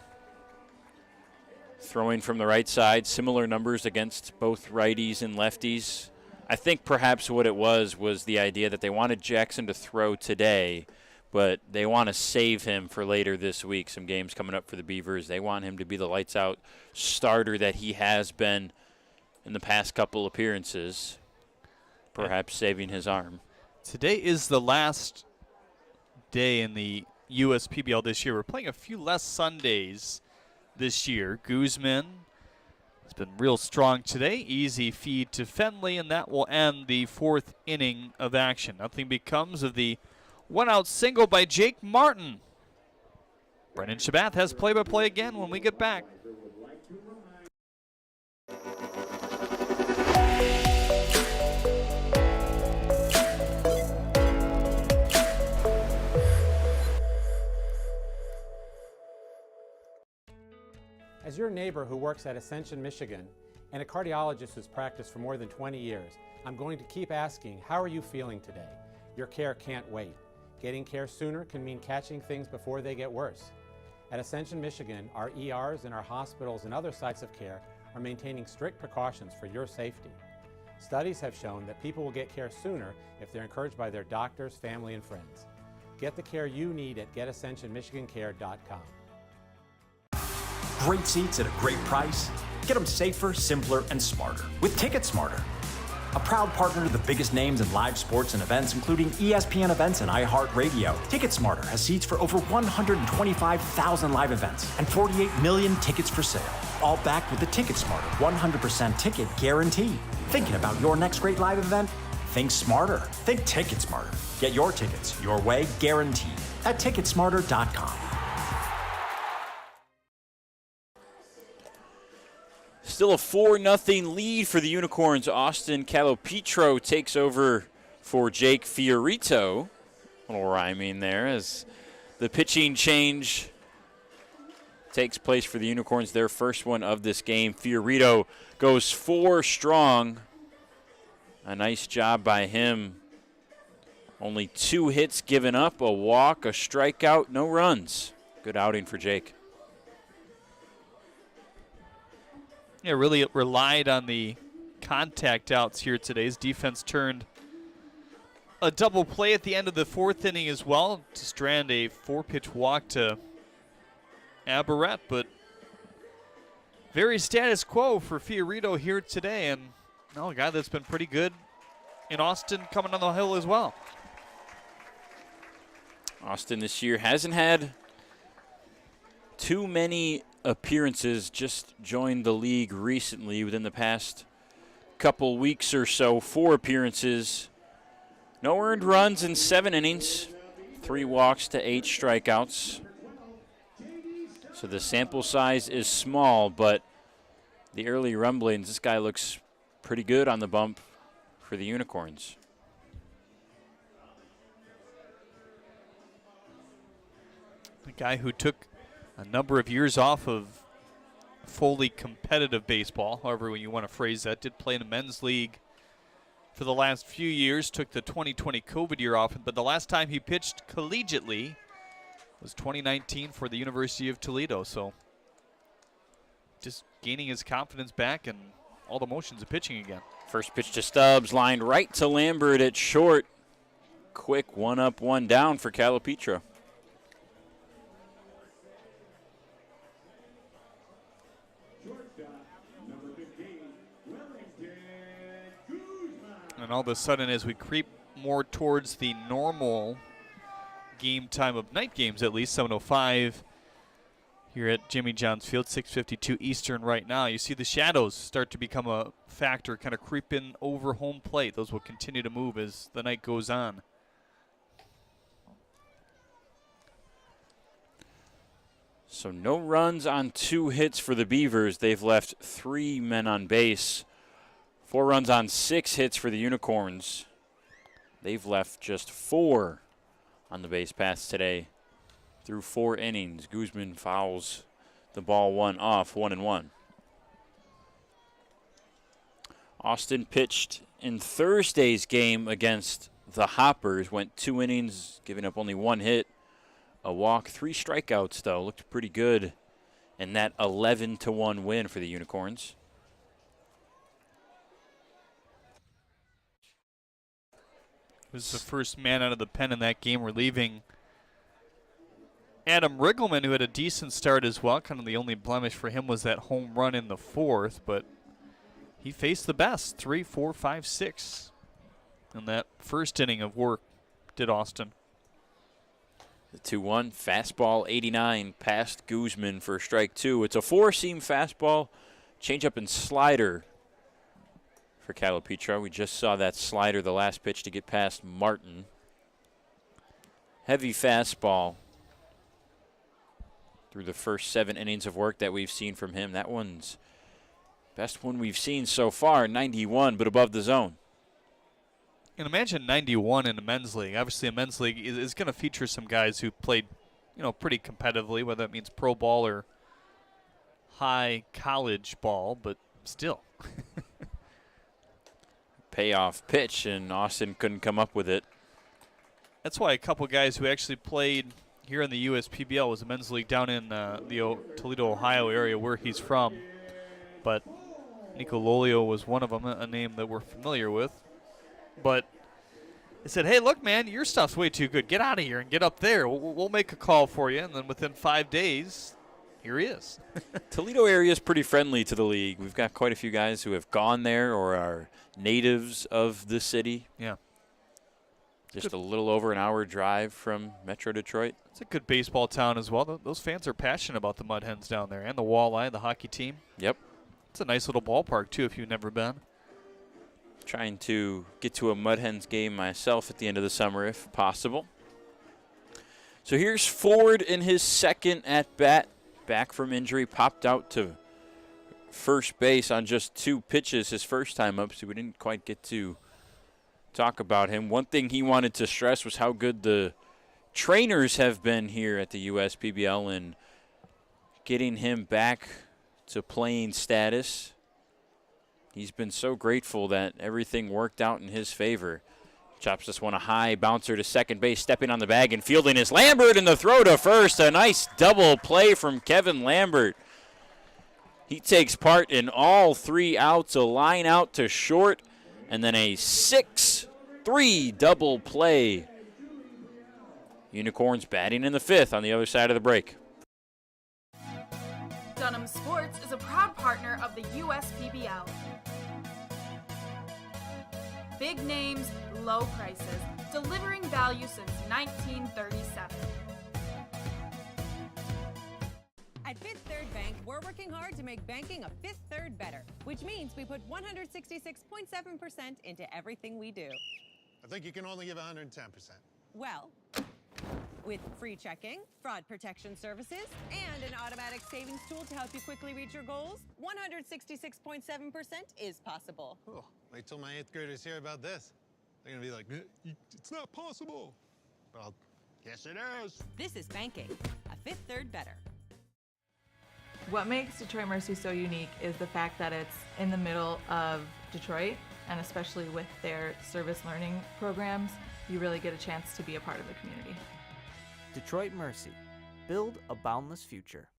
throwing from the right side, similar numbers against both righties and lefties. I think perhaps what it was the idea that they wanted Jackson to throw today, but they want to save him for later this week. Some games coming up for the Beavers. They want him to be the lights-out starter that he has been in the past couple appearances, perhaps saving his arm. Today is the last day in the USPBL this year. We're playing a few less Sundays this year. Guzman has been real strong today. Easy feed to Fenley, and that will end the 4th inning of action. Nothing becomes of the one-out single by Jake Martin. Brendan Shabath has play-by-play again when we get back. As your neighbor who works at Ascension, Michigan, and a cardiologist who's practiced for more than 20 years, I'm going to keep asking, how are you feeling today? Your care can't wait. Getting care sooner can mean catching things before they get worse. At Ascension, Michigan, our ERs and our hospitals and other sites of care are maintaining strict precautions for your safety. Studies have shown that people will get care sooner if they're encouraged by their doctors, family, and friends. Get the care you need at getascensionmichigancare.com. Great seats at a great price. Get them safer, simpler, and smarter with Ticket Smarter. A proud partner to the biggest names in live sports and events, including ESPN events and iHeartRadio. Ticket Smarter has seats for over 125,000 live events and 48 million tickets for sale. All backed with the Ticket Smarter 100% ticket guarantee. Thinking about your next great live event? Think smarter. Think Ticket Smarter. Get your tickets your way, guaranteed, at Ticketsmarter.com. Still a 4-0 lead for the Unicorns. Austin Calopetro takes over for Jake Fiorito. A little rhyming there as the pitching change takes place for the Unicorns, their first one of this game. Fiorito goes 4 strong. A nice job by him. Only 2 hits given up, a walk, a strikeout, no runs. Good outing for Jake. Yeah, really relied on the contact outs here today. His defense turned a double play at the end of the 4th inning as well to strand a 4-pitch walk to Aberrett, but very status quo for Fiorito here today, and a guy that's been pretty good in Austin coming on the hill as well. Austin this year hasn't had too many appearances, just joined the league recently within the past couple weeks or so. 4 appearances, no earned runs in 7 innings, 3 walks to 8 strikeouts. So the sample size is small, but the early rumblings, this guy looks pretty good on the bump for the Unicorns. The guy who took a number of years off of fully competitive baseball, however you want to phrase that, did play in a men's league for the last few years, took the 2020 COVID year off, but the last time he pitched collegiately was 2019 for the University of Toledo. So just gaining his confidence back and all the motions of pitching again. First pitch to Stubbs, lined right to Lambert at short. Quick 1 up, 1 down for Calopetro. And all of a sudden, as we creep more towards the normal game time of night games, at least 7:05 here at Jimmy John's Field, 6:52 Eastern right now. You see the shadows start to become a factor, kind of creep in over home plate. Those will continue to move as the night goes on. So no runs on 2 hits for the Beavers. They've left 3 men on base. 4 runs on 6 hits for the Unicorns. They've left just 4 on the base paths today through 4 innings. Guzman fouls the ball 1 off, 1-1. Austin pitched in Thursday's game against the Hoppers, went 2 innings, giving up only 1 hit, a walk, 3 strikeouts though. Looked pretty good in that 11-1 win for the Unicorns. Was the first man out of the pen in that game, relieving Adam Riggleman, who had a decent start as well. Kind of the only blemish for him was that home run in the 4th, but he faced the best, 3, 4, 5, 6 in that first inning of work, did Austin. The 2-1 fastball, 89, past Guzman for strike 2. It's a 4-seam fastball, changeup and slider for Calopetro. We just saw that slider, the last pitch to get past Martin. Heavy fastball through the first 7 innings of work that we've seen from him. That one's best one we've seen so far, 91, but above the zone. And imagine 91 in a men's league. Obviously, a men's league is going to feature some guys who played, pretty competitively, whether that means pro ball or high college ball, but still. Payoff pitch, and Austin couldn't come up with it. That's why a couple guys who actually played here in the USPBL was a men's league down in the Toledo, Ohio area where he's from. But Nico Lolio was one of them, a name that we're familiar with. But they said, hey, look, man, your stuff's way too good. Get out of here and get up there. We'll make a call for you. And then within 5 days, here he is. Toledo area is pretty friendly to the league. We've got quite a few guys who have gone there or are natives of the city. Yeah. Just a little over an hour drive from Metro Detroit. It's a good baseball town as well. Those fans are passionate about the Mud Hens down there and the Walleye, the hockey team. Yep. It's a nice little ballpark, too, if you've never been. Trying to get to a Mud Hens game myself at the end of the summer if possible. So here's Ford in his second at-bat. Back from injury, popped out to first base on just 2 pitches his first time up, so we didn't quite get to talk about him. One thing he wanted to stress was how good the trainers have been here at the USPBL and getting him back to playing status. He's been so grateful that everything worked out in his favor. Chops this one a high bouncer to second base, stepping on the bag and fielding is Lambert in the throw to first. A nice double play from Kevin Lambert. He takes part in all 3 outs, a line out to short, and then a 6-3 double play. Unicorns batting in the 5th on the other side of the break. Dunham Sports is a proud partner of the USPBL. Big names, low prices, delivering value since 1937. At Fifth Third Bank, we're working hard to make banking a Fifth Third better, which means we put 166.7% into everything we do. I think you can only give 110%. Well, with free checking, fraud protection services, and an automatic savings tool to help you quickly reach your goals, 166.7% is possible. Oh, wait till my 8th graders hear about this. They're gonna be like, it's not possible. Well, yes it is. This is banking, a Fifth Third better. What makes Detroit Mercy so unique is the fact that it's in the middle of Detroit, and especially with their service learning programs, you really get a chance to be a part of the community. Detroit Mercy. Build a boundless future.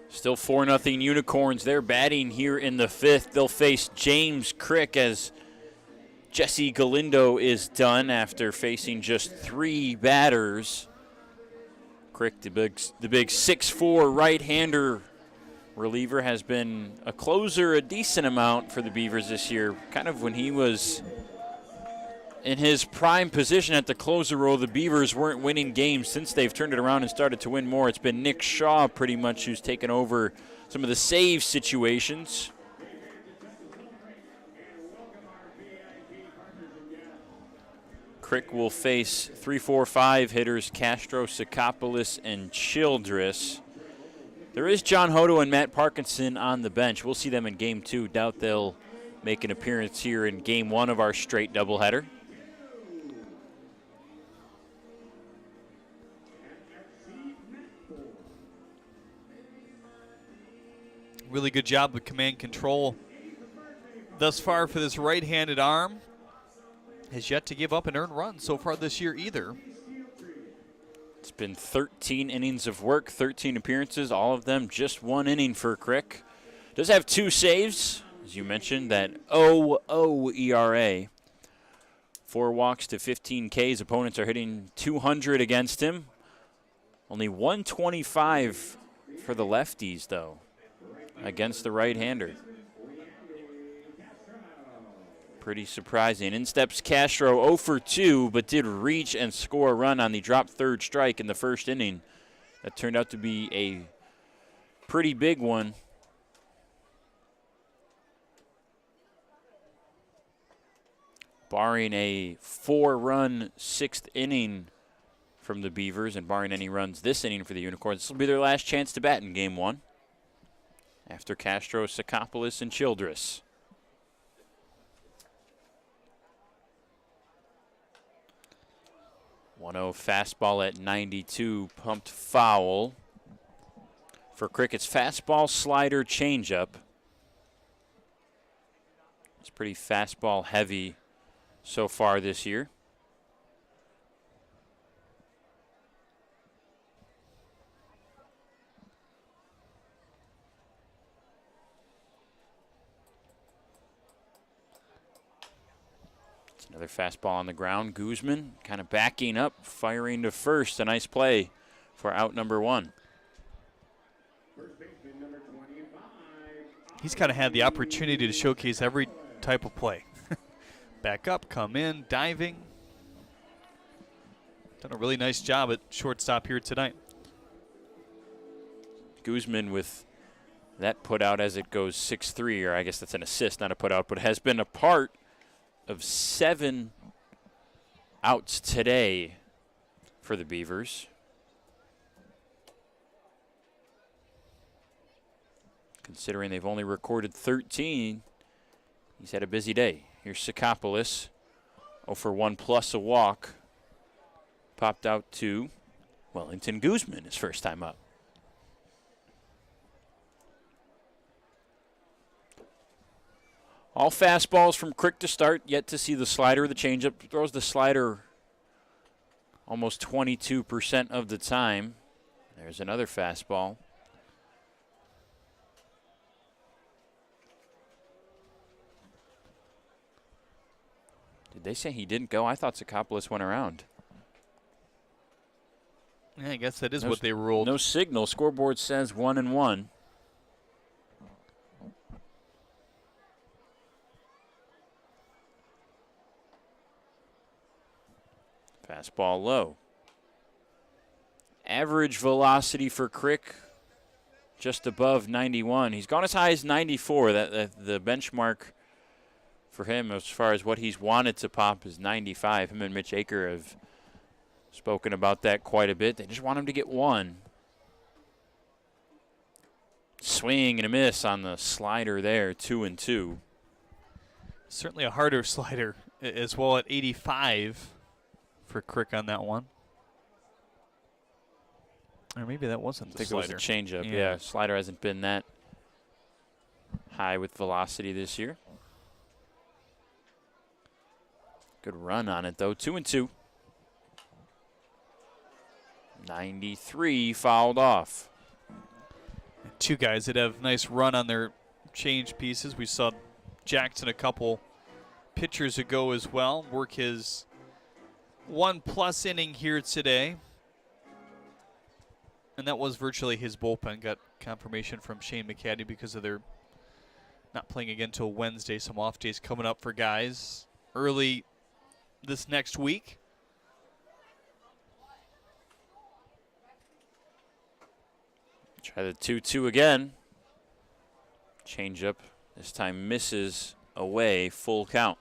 Still 4-0 Unicorns. They're batting here in the 5th. They'll face James Crick as Jesse Galindo is done after facing just 3 batters. Crick, the big 6'4" right-hander reliever, has been a closer a decent amount for the Beavers this year. Kind of when he was in his prime position at the closer role, the Beavers weren't winning games. Since they've turned it around and started to win more, it's been Nick Shaw pretty much who's taken over some of the save situations. Crick will face 3-4-5 hitters Castro, Sakopoulos, and Childress. There is John Hodo and Matt Parkinson on the bench. We'll see them in Game 2. Doubt they'll make an appearance here in Game 1 of our straight doubleheader. Really good job with command control thus far for this right-handed arm. Has yet to give up an earned run so far this year either. It's been 13 innings of work, 13 appearances, all of them just 1 inning for Crick. Does have 2 saves, as you mentioned, that 0.00 ERA. 4 walks to 15 Ks. Opponents are hitting 200 against him. Only 125 for the lefties, though, against the right-hander. Pretty surprising. In steps Castro 0 for 2, but did reach and score a run on the drop third strike in the first inning. That turned out to be a pretty big one. Barring a 4-run 6th inning from the Beavers and barring any runs this inning for the Unicorns, this will be their last chance to bat in Game 1 after Castro, Sakopoulos, and Childress. 1-0 fastball at 92, pumped foul. For Cricket's fastball, slider, changeup. It's pretty fastball heavy so far this year. Another fastball on the ground. Guzman kind of backing up, firing to first. A nice play for out number 1. He's kind of had the opportunity to showcase every type of play. Back up, come in, diving. Done a really nice job at shortstop here tonight. Guzman with that put out as it goes 6-3, or I guess that's an assist, not a put out, but has been a part of 7 outs today for the Beavers. Considering they've only recorded 13, he's had a busy day. Here's Sikopoulos, 0 for 1 plus a walk. Popped out to Wellington Guzman, his first time up. All fastballs from Crick to start. Yet to see the slider or the changeup. Throws the slider almost 22% of the time. There's another fastball. Did they say he didn't go? I thought Sikopoulos went around. Yeah, I guess that is what they ruled. No signal. Scoreboard says 1-1. Fastball low. Average velocity for Crick just above 91. He's gone as high as 94. The benchmark for him as far as what he's wanted to pop is 95. Him and Mitch Aker have spoken about that quite a bit. They just want him to get one. Swing and a miss on the slider there, 2-2. Certainly a harder slider as well at 85 for Crick on that one. Or maybe that wasn't the slider. I think it was a changeup. Yeah, slider hasn't been that high with velocity this year. Good run on it, though. 2-2. 93 fouled off. Two guys that have nice run on their change pieces. We saw Jackson a couple pitchers ago as well work his 1+ inning here today. And that was virtually his bullpen. Got confirmation from Shane McCaddy because of their not playing again until Wednesday. Some off days coming up for guys early this next week. Try the 2-2 again. Changeup. This time misses away. Full count.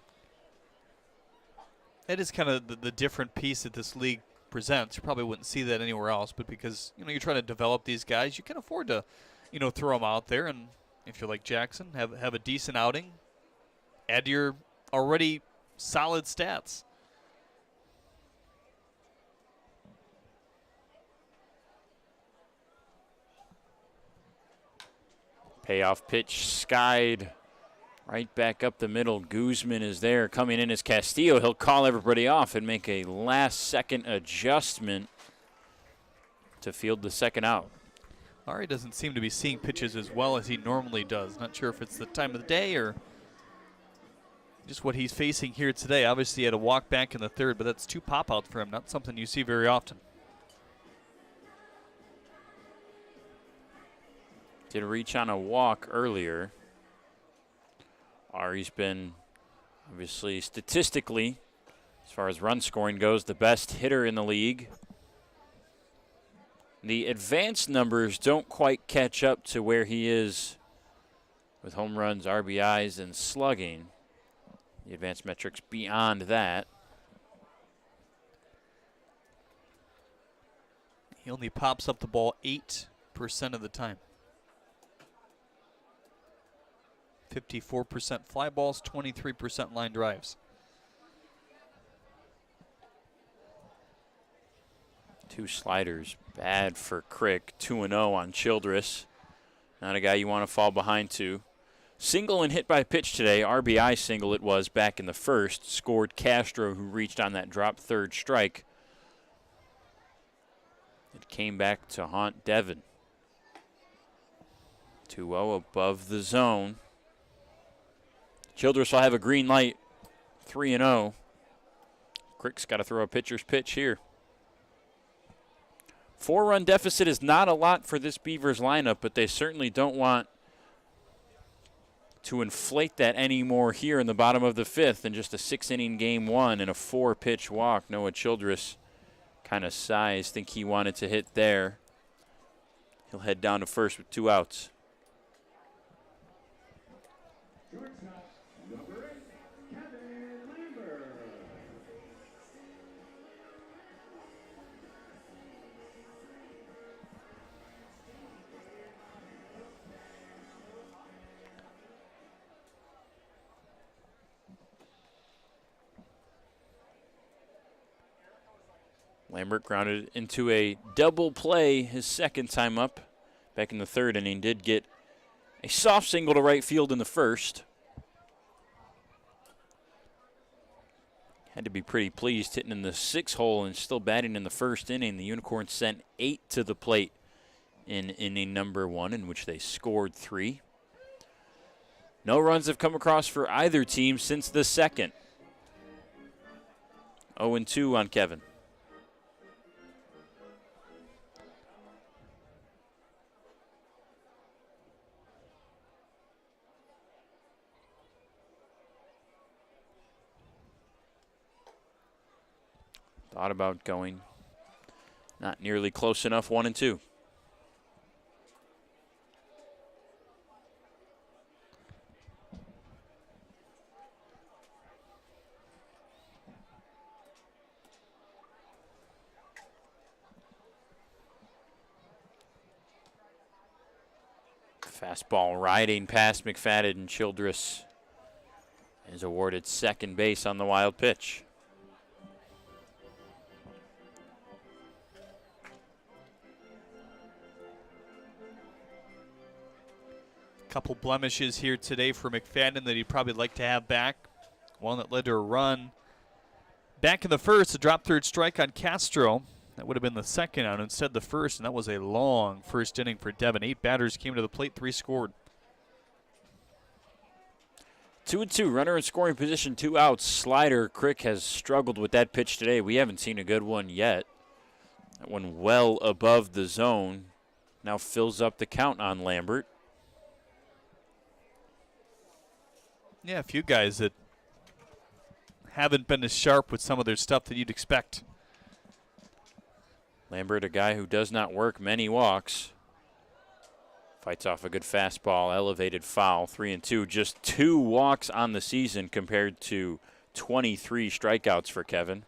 That is kind of the different piece that this league presents. You probably wouldn't see that anywhere else, but because you're trying to develop these guys, you can afford to throw them out there, and if you're like Jackson, have a decent outing, add to your already solid stats. Payoff pitch skied right back up the middle. Guzman is there. Coming in as Castillo. He'll call everybody off and make a last-second adjustment to field the second out. Ari doesn't seem to be seeing pitches as well as he normally does. Not sure if it's the time of the day or just what he's facing here today. Obviously, he had a walk back in the third, but that's 2 pop-outs for him. Not something you see very often. Did reach on a walk earlier. Ari's been, obviously, statistically, as far as run scoring goes, the best hitter in the league. The advanced numbers don't quite catch up to where he is with home runs, RBIs, and slugging. The advanced metrics beyond that. He only pops up the ball 8% of the time. 54% fly balls, 23% line drives. 2 sliders, bad for Crick. 2-0 on Childress. Not a guy you want to fall behind to. Single and hit by pitch today. RBI single it was back in the first. Scored Castro, who reached on that drop third strike. It came back to haunt Devin. 2-0 above the zone. Childress will have a green light, 3-0. Crick's got to throw a pitcher's pitch here. 4-run deficit is not a lot for this Beavers lineup, but they certainly don't want to inflate that anymore here in the bottom of the 5th in just a 6-inning game 1 and a 4-pitch walk. Noah Childress kind of size. Think he wanted to hit there. He'll head down to first with 2 outs. Lambert grounded into a double play his second time up. Back in the third inning, did get a soft single to right field in the first. Had to be pretty pleased hitting in the 6 hole and still batting in the first inning. The Unicorns sent 8 to the plate in inning number 1, in which they scored 3. No runs have come across for either team since the second. 0-2 on Kevin. Thought about going. Not nearly close enough, 1-2. Fastball riding past McFadden, and Childress is awarded second base on the wild pitch. Couple blemishes here today for McFadden that he'd probably like to have back. One that led to a run. Back in the first, a drop third strike on Castro. That would have been the second out, instead the first, and that was a long first inning for Devon. 8 batters came to the plate, 3 scored. 2-2, runner in scoring position, 2 outs. Slider, Crick has struggled with that pitch today. We haven't seen a good one yet. That one well above the zone. Now fills up the count on Lambert. Yeah, a few guys that haven't been as sharp with some of their stuff that you'd expect. Lambert, a guy who does not work many walks. Fights off a good fastball, elevated foul, 3-2. Just 2 walks on the season compared to 23 strikeouts for Kevin.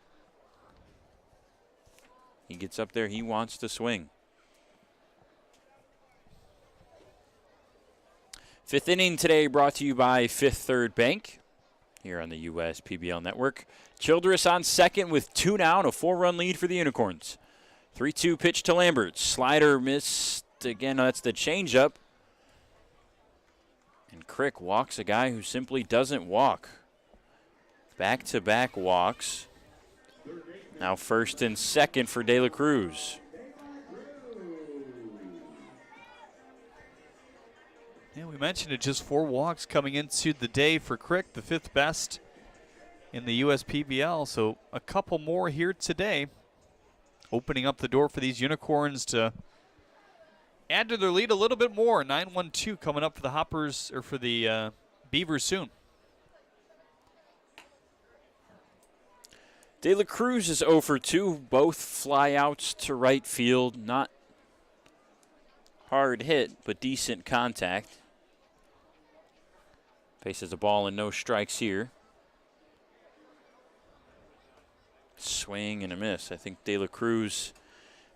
He gets up there, he wants to swing. 5th inning today brought to you by Fifth Third Bank here on the US PBL Network. Childress on second with 2 down, a 4-run lead for the Unicorns. 3-2 pitch to Lambert. Slider missed again. That's the changeup. And Crick walks a guy who simply doesn't walk. Back-to-back walks. Now first and second for De La Cruz. Yeah, we mentioned it, just 4 walks coming into the day for Crick, the 5th best in the USPBL. So a couple more here today, opening up the door for these Unicorns to add to their lead a little bit more. 9-1-2 coming up for the Hoppers, or for the Beavers soon. De La Cruz is 0 for 2, both flyouts to right field. Not hard hit, but decent contact. Faces a ball and no strikes here. Swing and a miss. I think De La Cruz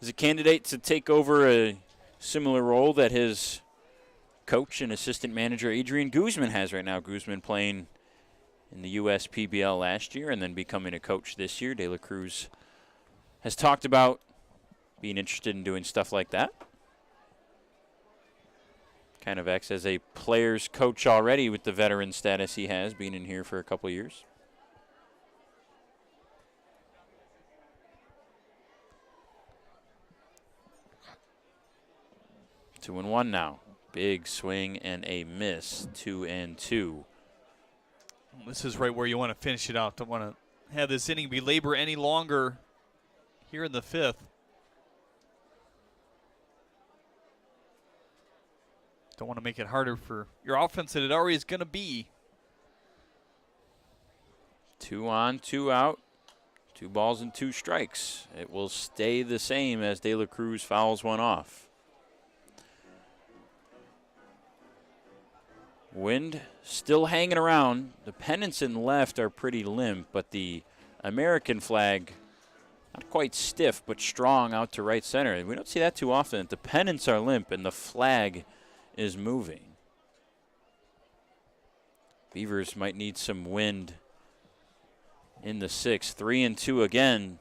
is a candidate to take over a similar role that his coach and assistant manager Adrian Guzman has right now. Guzman playing in the USPBL last year and then becoming a coach this year. De La Cruz has talked about being interested in doing stuff like that. Kind of acts as a player's coach already with the veteran status he has, being in here for a couple years. Two and one now. Big swing and a miss. 2-2. This is right where you want to finish it out. Don't want to have this inning belabor any longer here in the 5th. Don't want to make it harder for your offense than it already is going to be. 2 on, 2 out. 2 balls and 2 strikes. It will stay the same as De La Cruz fouls one off. Wind still hanging around. The pennants in left are pretty limp, but the American flag not quite stiff, but strong out to right center. We don't see that too often. The pennants are limp and the flag is moving. Beavers might need some wind in the sixth. 3-2 again.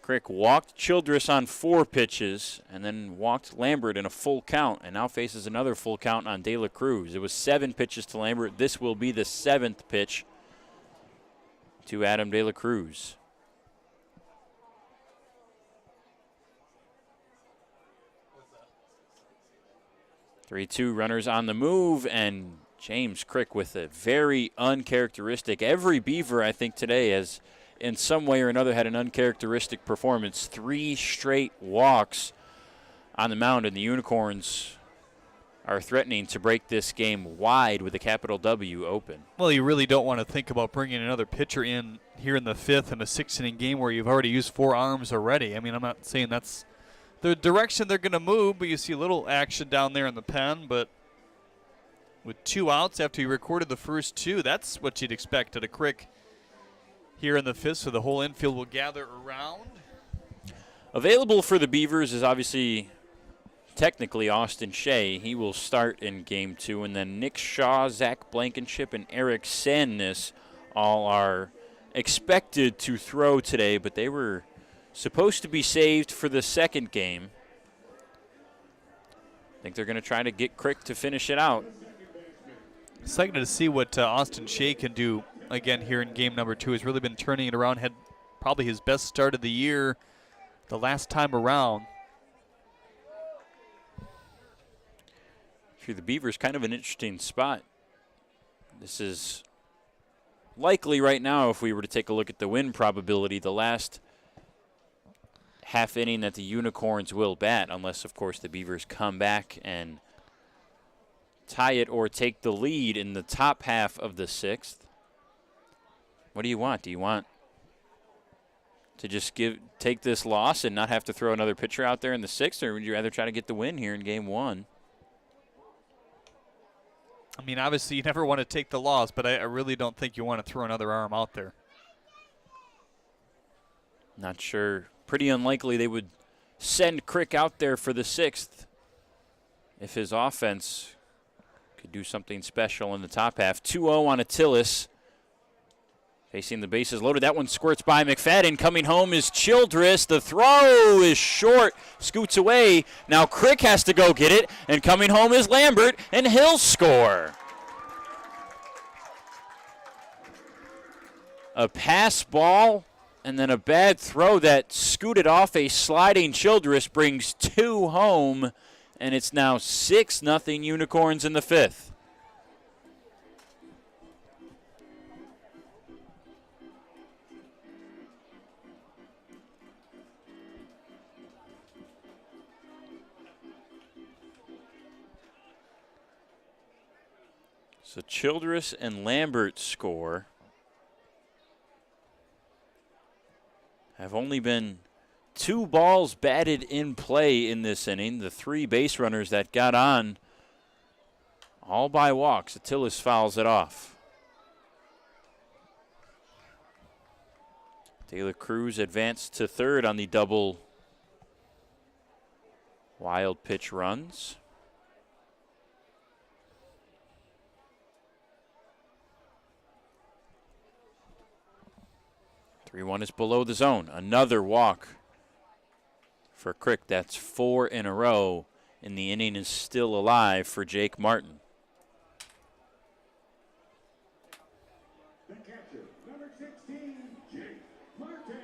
Crick walked Childress on 4 pitches and then walked Lambert in a full count and now faces another full count on De La Cruz. It was 7 pitches to Lambert. This will be the 7th pitch to Adam De La Cruz. Three, 2 runners on the move, and James Crick with a very uncharacteristic. Every Beaver, I think, today has in some way or another had an uncharacteristic performance. 3 straight walks on the mound, and the Unicorns are threatening to break this game wide with a capital W open. Well, you really don't want to think about bringing another pitcher in here in the 5th in a 6-inning game where you've already used 4 arms already. I mean, I'm not saying that's the direction they're going to move, but you see a little action down there in the pen. But with 2 outs after you recorded the first 2, that's what you'd expect at a Crick here in the 5th, so the whole infield will gather around. Available for the Beavers is obviously technically Austin Shea. He will start in Game 2, and then Nick Shaw, Zach Blankenship, and Eric Sandness all are expected to throw today, but they were supposed to be saved for the second game. I think they're going to try to get Crick to finish it out. Excited to see what Austin Shea can do again here in game number 2. He's really been turning it around, had probably his best start of the year the last time around. For the Beavers, kind of an interesting spot. This is likely right now, if we were to take a look at the win probability, the last half inning that the Unicorns will bat, unless, of course, the Beavers come back and tie it or take the lead in the top half of the 6th. What do you want? Do you want to just take this loss and not have to throw another pitcher out there in the 6th, or would you rather try to get the win here in Game 1? I mean, obviously you never want to take the loss, but I really don't think you want to throw another arm out there. Not sure. Pretty unlikely they would send Crick out there for the 6th if his offense could do something special in the top half. 2-0 on Attilis. Facing the bases loaded. That one squirts by McFadden. Coming home is Childress. The throw is short. Scoots away. Now Crick has to go get it. And coming home is Lambert. And he'll score. A pass ball and then a bad throw that scooted off a sliding Childress brings 2 home. And it's now 6-0 Unicorns in the 5th. So Childress and Lambert score. Have only been 2 balls batted in play in this inning. The 3 base runners that got on all by walks. Attilis fouls it off. De La Cruz advanced to third on the double wild pitch runs. 3-1 is below the zone. Another walk for Crick. That's 4 in a row, and the inning is still alive for Jake Martin. The catcher, number 16, Jake Martin.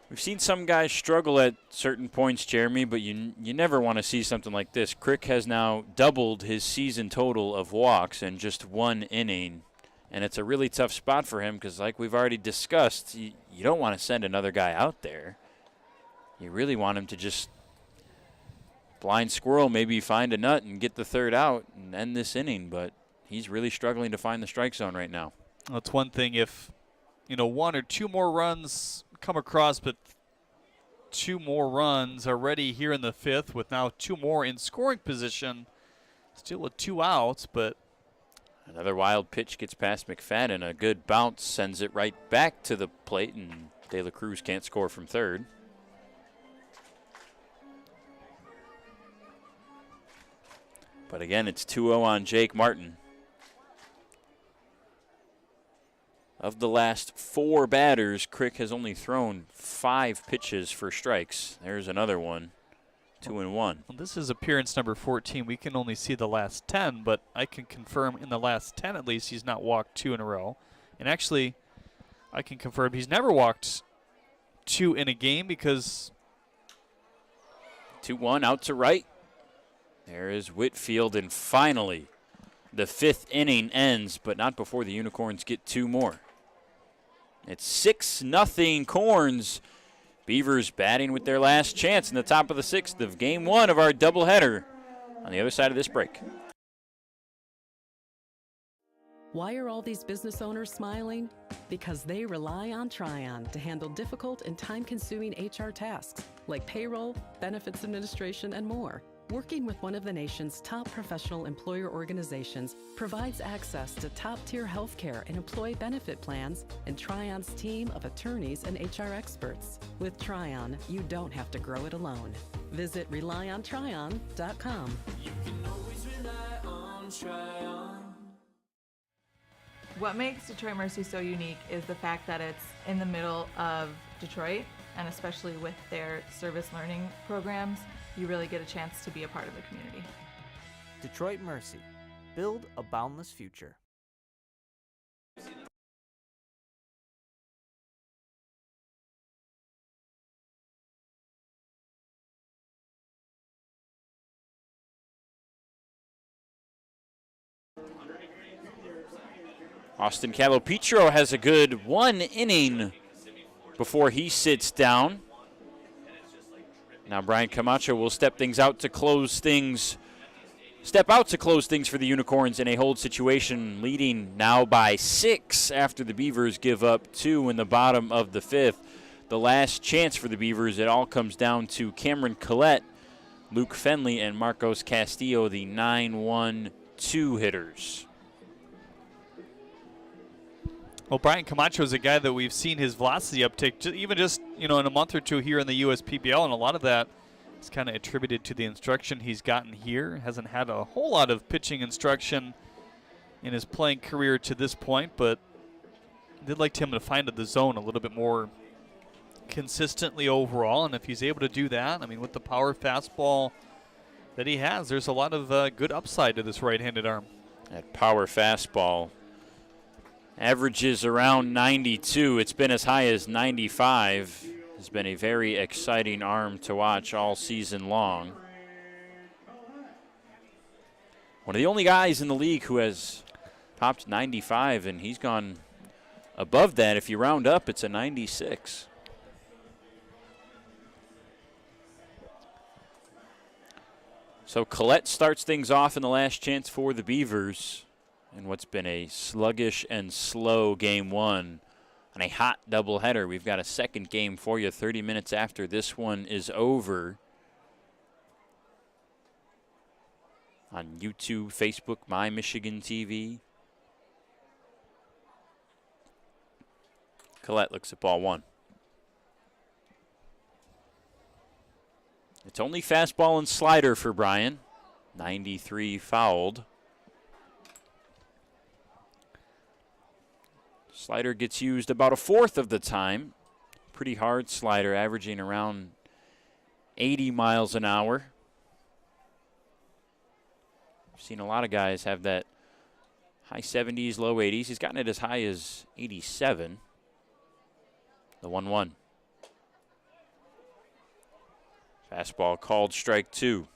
We've seen some guys struggle at certain points, Jeremy, but you never want to see something like this. Crick has now doubled his season total of walks in just 1 inning, and it's a really tough spot for him because, like we've already discussed, you don't want to send another guy out there. You really want him to just blind squirrel, maybe find a nut and get the 3rd out and end this inning, but he's really struggling to find the strike zone right now. Well, it's one thing if one or two more runs come across, but 2 more runs already here in the 5th with now 2 more in scoring position. Still with 2 outs, but another wild pitch gets past McFadden. A good bounce sends it right back to the plate, and De La Cruz can't score from third. But again, it's 2-0 on Jake Martin. Of the last 4 batters, Crick has only thrown 5 pitches for strikes. There's another one, 2-1. Well, this is appearance number 14. We can only see the last 10, but I can confirm in the last 10 at least he's not walked 2 in a row. And actually, I can confirm he's never walked 2 in a game because 2-1 out to right. There is Whitfield, and finally the 5th inning ends, but not before the Unicorns get 2 more. It's 6-0 Corns. Beavers batting with their last chance in the top of the 6th of Game 1 of our doubleheader on the other side of this break. Why are all these business owners smiling? Because they rely on Tryon to handle difficult and time-consuming HR tasks like payroll, benefits administration, and more. Working with one of the nation's top professional employer organizations provides access to top-tier healthcare and employee benefit plans and Tryon's team of attorneys and HR experts. With Tryon, you don't have to grow it alone. Visit RelyOnTryon.com. You can always rely on Tryon. What makes Detroit Mercy so unique is the fact that it's in the middle of Detroit, and especially with their service learning programs, you really get a chance to be a part of the community. Detroit Mercy. Build a boundless future. Austin Calopetro has a good 1 inning before he sits down. Now Brian Camacho will step out to close things for the Unicorns in a hold situation, leading now by 6 after the Beavers give up 2 in the bottom of the 5th. The last chance for the Beavers, it all comes down to Cameron Collette, Luke Fenley, and Marcos Castillo, the 9-1-2 hitters. Well, Brian Camacho is a guy that we've seen his velocity uptick even just in a month or 2 here in the USPBL, and a lot of that is kind of attributed to the instruction he's gotten here. Hasn't had a whole lot of pitching instruction in his playing career to this point, but I'd like him to find the zone a little bit more consistently overall, and if he's able to do that, I mean, with the power fastball that he has, there's a lot of good upside to this right-handed arm. That power fastball averages around 92. It's been as high as 95. It's been a very exciting arm to watch all season long. One of the only guys in the league who has topped 95, and he's gone above that. If you round up, it's a 96. So Collette starts things off in the last chance for the Beavers in what's been a sluggish and slow Game 1 on a hot doubleheader. We've got a second game for you 30 minutes after this one is over on YouTube, Facebook, My Michigan TV. Collette looks at ball 1. It's only fastball and slider for Brian. 93 fouled. Slider gets used about a fourth of the time. Pretty hard slider, averaging around 80 miles an hour. I've seen a lot of guys have that high 70s, low 80s. He's gotten it as high as 87. The 1-1. Fastball called strike 2.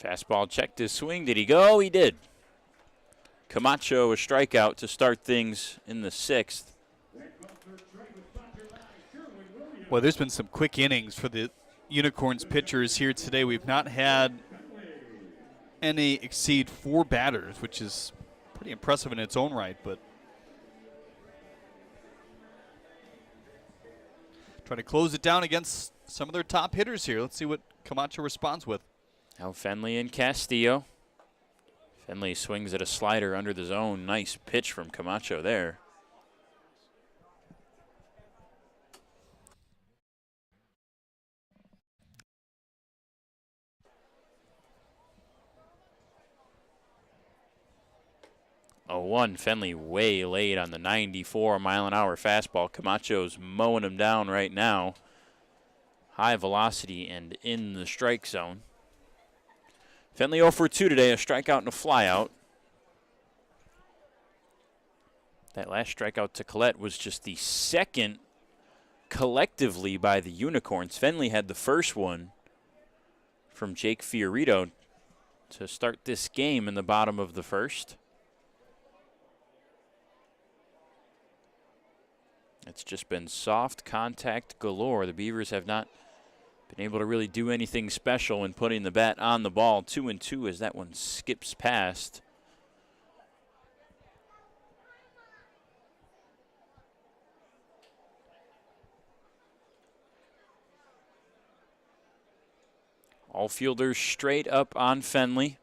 Fastball checked his swing. Did he go? He did. Camacho a strikeout to start things in the 6th. Well, there's been some quick innings for the Unicorns pitchers here today. We've not had any exceed 4 batters, which is pretty impressive in its own right, but try to close it down against some of their top hitters here. Let's see what Camacho responds with. Now Fenley and Castillo. Fenley swings at a slider under the zone. Nice pitch from Camacho there. A 1, Fenley way late on the 94-mile-an-hour fastball. Camacho's mowing him down right now. High velocity and in the strike zone. Fenley 0 for 2 today, a strikeout and a flyout. That last strikeout to Collette was just the second collectively by the Unicorns. Fenley had the first one from Jake Fiorito to start this game in the bottom of the 1st. It's just been soft contact galore. The Beavers have not been able to really do anything special in putting the bat on the ball. 2-2 as that one skips past. All fielders straight up on Fenley.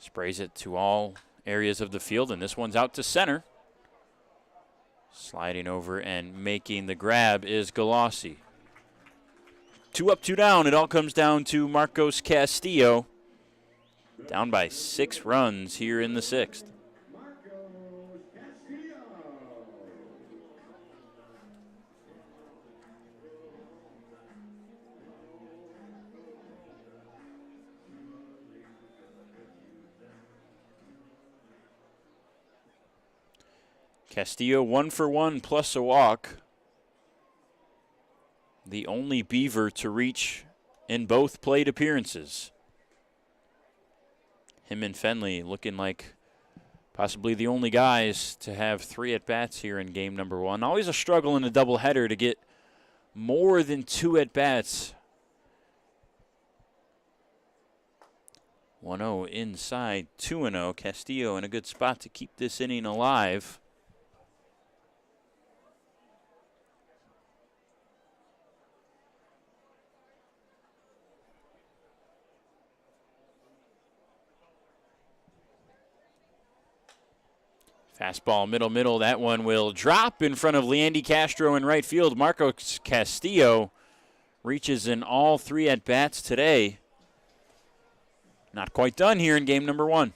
Sprays it to all areas of the field, and this one's out to center. Sliding over and making the grab is Galassi. 2 up, 2 down. It all comes down to Marcos Castillo. Down by 6 runs here in the 6th. Castillo 1 for 1 plus a walk. The only Beaver to reach in both plate appearances. Him and Fenley looking like possibly the only guys to have 3 at-bats here in game number 1. Always a struggle in a doubleheader to get more than 2 at-bats. 1-0 inside, 2-0. Castillo in a good spot to keep this inning alive. Fastball middle. That one will drop in front of Leandy Castro in right field. Marcos Castillo reaches in all 3 at-bats today. Not quite done here in game number 1.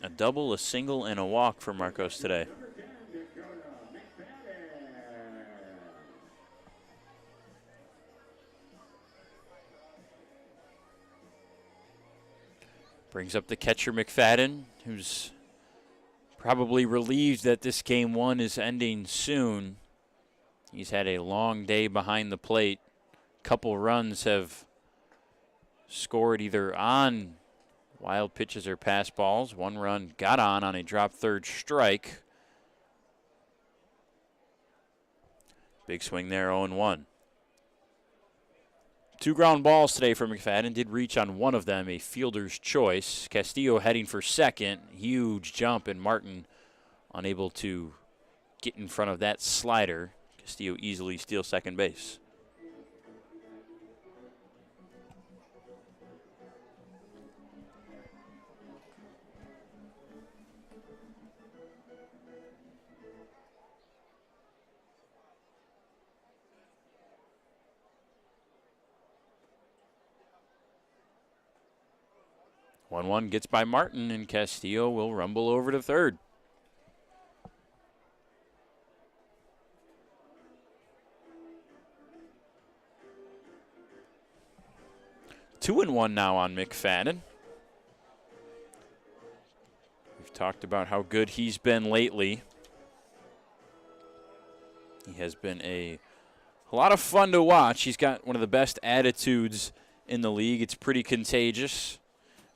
A double, a single, and a walk for Marcos today. Brings up the catcher McFadden, who's probably relieved that this game 1 is ending soon. He's had a long day behind the plate. Couple runs have scored either on wild pitches or pass balls. 1 run got on a drop third strike. Big swing there, 0-1. 2 ground balls today for McFadden. Did reach on one of them, a fielder's choice. Castillo heading for second. Huge jump, and Martin unable to get in front of that slider. Castillo easily steals second base. One gets by Martin, and Castillo will rumble over to third. Two and one now on McFadden. We've talked about how good he's been lately. has been a lot of fun to watch. He's got one of the best attitudes in the league. It's pretty contagious.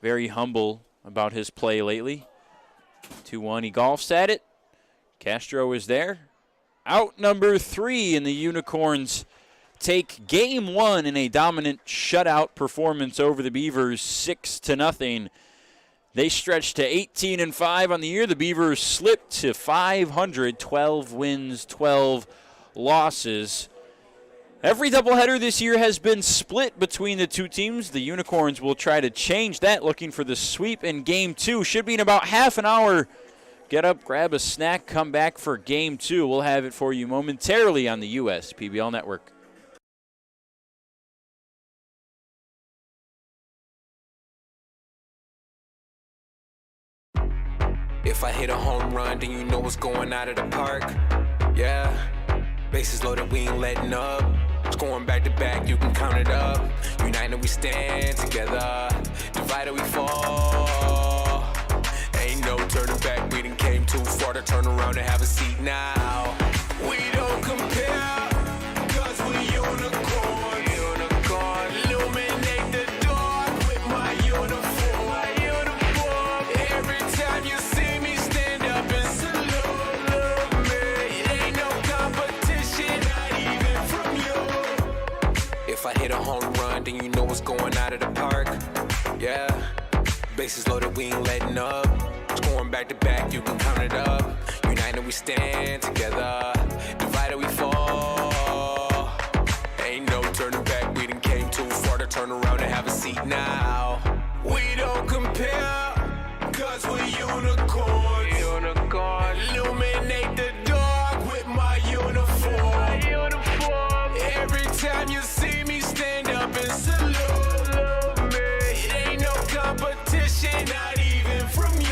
Very humble about his play lately. 2-1, he golfs at it. Castro is there. Out number 3, and the Unicorns take game 1 in a dominant shutout performance over the Beavers, 6-0. They stretched to 18-5 on the year. The Beavers slipped to 500, 12 wins, 12 losses. Every doubleheader this year has been split between the two teams. The Unicorns will try to change that, looking for the sweep in game 2. Should be in about half an hour. Get up, grab a snack, come back for game 2. We'll have it for you momentarily on the US PBL Network. If I hit a home run, then you know what's going out of the park. Yeah, bases loaded, we ain't letting up. Scoring back to back, you can count it up. United we stand together, divided we fall. Ain't no turning back, we done came too far to turn around and have a seat now. We don't compare, cause we unicorns. Illuminate the dark with my uniform. Every time you see me stand up and salute me. It ain't no competition, not even from you. If I hit a home run, then you know what's going out of the park. Yeah, bases loaded, we ain't letting up. Scoring back to back, you can count it up. United we stand together, divided we fall. Ain't no turning back, we done came too far to turn around and have a seat now. We don't compare, cause we unicorns. Illuminate the dark with my uniform. Every time you see me stand up and salute me. It ain't no competition, not even from you.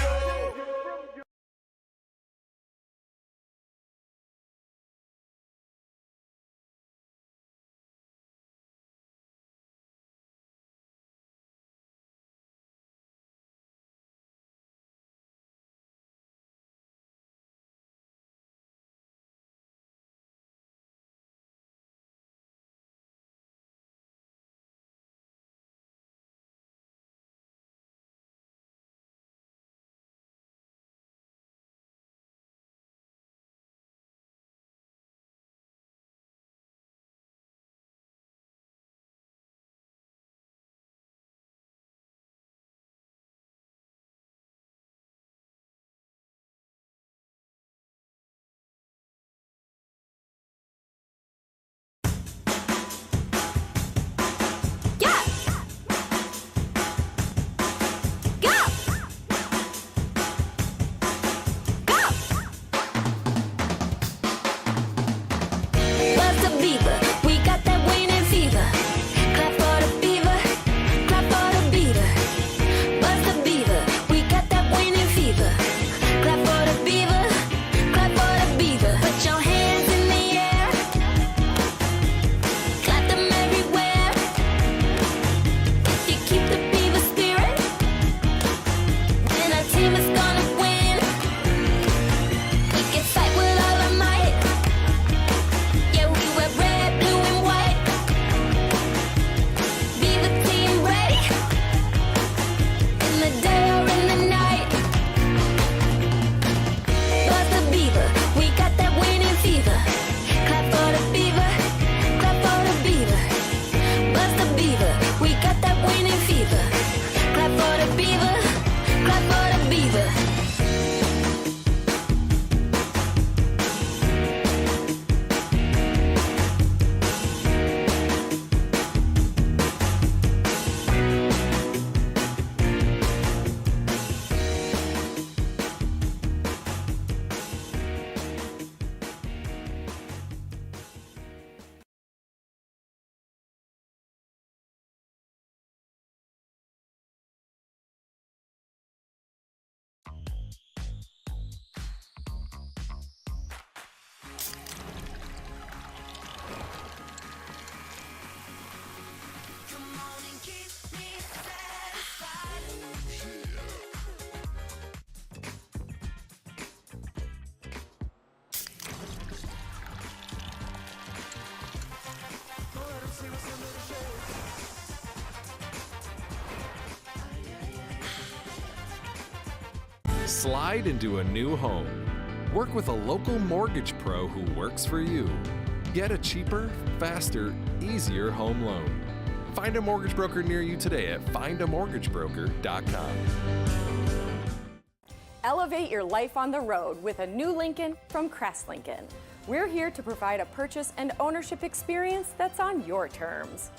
Slide into a new home. Work with a local mortgage pro who works for you. Get a cheaper, faster, easier home loan. Find a mortgage broker near you today at findamortgagebroker.com. Elevate your life on the road with a new Lincoln from Crest Lincoln. We're here to provide a purchase and ownership experience that's on your terms.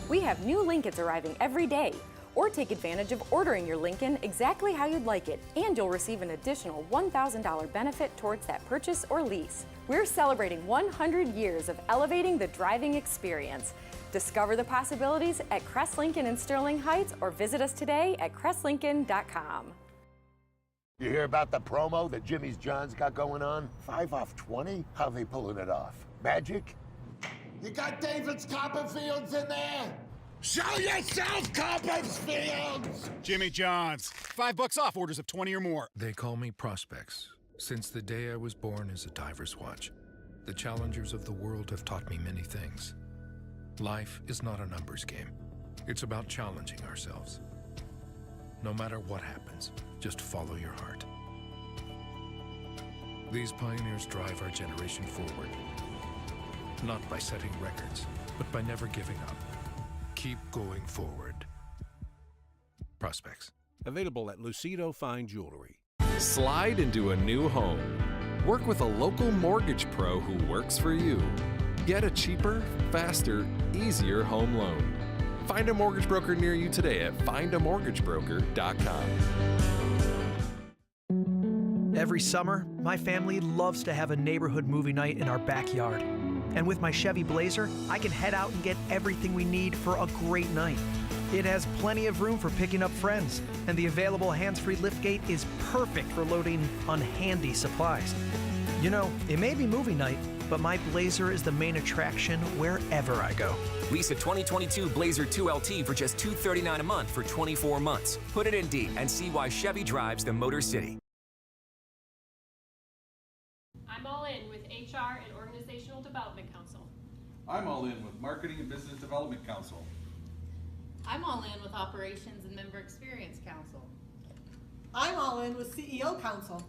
We have new Lincolns arriving every day, or take advantage of ordering your Lincoln exactly how you'd like it, and you'll receive an additional $1,000 benefit towards that purchase or lease. We're celebrating 100 years of elevating the driving experience. Discover the possibilities at Crest Lincoln in Sterling Heights, or visit us today at crestlincoln.com. You hear about the promo that Jimmy's John's got going on? 5 off 20? How they pulling it off? Magic? You got David's Copperfields in there? Show yourself, Copperfields! Jimmy John's. $5 off orders of 20 or more. They call me Prospects. Since the day I was born as a diver's watch, the challengers of the world have taught me many things. Life is not a numbers game. It's about challenging ourselves. No matter what happens, just follow your heart. These pioneers drive our generation forward, not by setting records, but by never giving up. Keep going forward. Prospects. Available at Lucido Fine Jewelry. Slide into a new home. Work with a local mortgage pro who works for you. Get a cheaper, faster, easier home loan. Find a mortgage broker near you today at findamortgagebroker.com. Every summer, my family loves to have a neighborhood movie night in our backyard. And with my Chevy Blazer, I can head out and get everything we need for a great night. It has plenty of room for picking up friends, and the available hands-free liftgate is perfect for loading unhandy supplies. You know, it may be movie night, but my Blazer is the main attraction wherever I go. Lease a 2022 Blazer 2LT for just $239 a month for 24 months. Put it in D and see why Chevy drives the Motor City. I'm all in with HR and Organizational Development Council. I'm all in with Marketing and Business Development Council. I'm all in with Operations and Member Experience Council. I'm all in with CEO Council.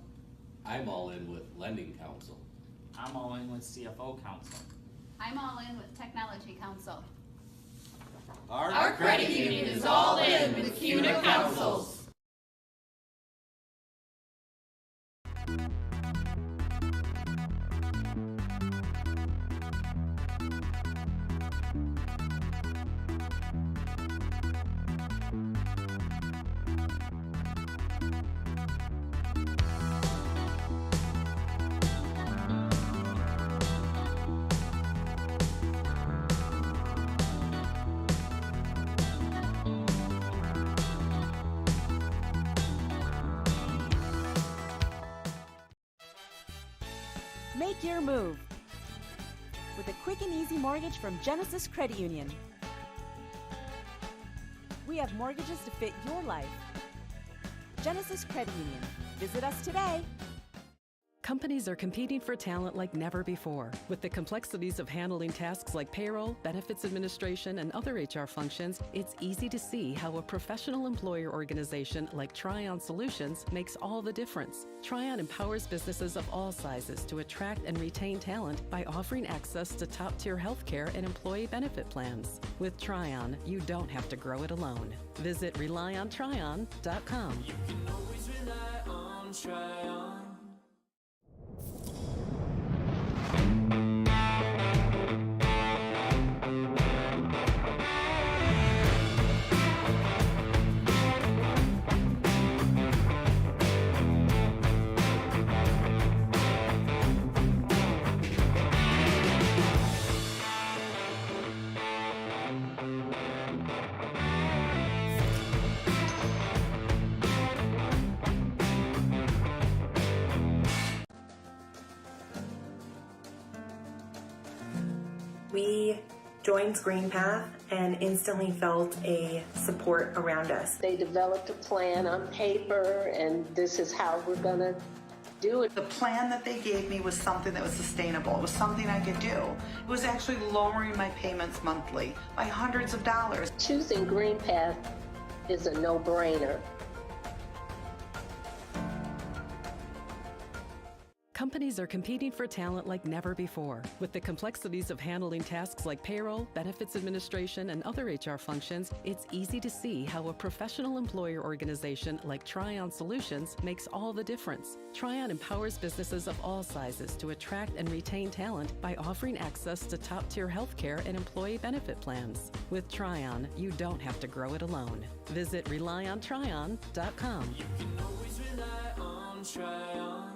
I'm all in with Lending Council. I'm all in with CFO Council. I'm all in with Technology Council. Our credit union is all in with CUNA Councils. Make your move with a quick and easy mortgage from Genesis Credit Union. We have mortgages to fit your life. Genesis Credit Union. Visit us today. Companies are competing for talent like never before. With the complexities of handling tasks like payroll, benefits administration, and other HR functions, it's easy to see how a professional employer organization like Tryon Solutions makes all the difference. Tryon empowers businesses of all sizes to attract and retain talent by offering access to top-tier healthcare and employee benefit plans. With Tryon, you don't have to grow it alone. Visit RelyOnTryon.com. You can always rely on Tryon. We joined GreenPath and instantly felt a support around us. They developed a plan on paper, and this is how we're going to do it. The plan that they gave me was something that was sustainable. It was something I could do. It was actually lowering my payments monthly by hundreds of dollars. Choosing GreenPath is a no-brainer. Companies are competing for talent like never before. With the complexities of handling tasks like payroll, benefits administration, and other HR functions, it's easy to see how a professional employer organization like Tryon Solutions makes all the difference. Tryon empowers businesses of all sizes to attract and retain talent by offering access to top-tier healthcare and employee benefit plans. With Tryon, you don't have to grow it alone. Visit RelyOnTryon.com. You can always rely on Tryon.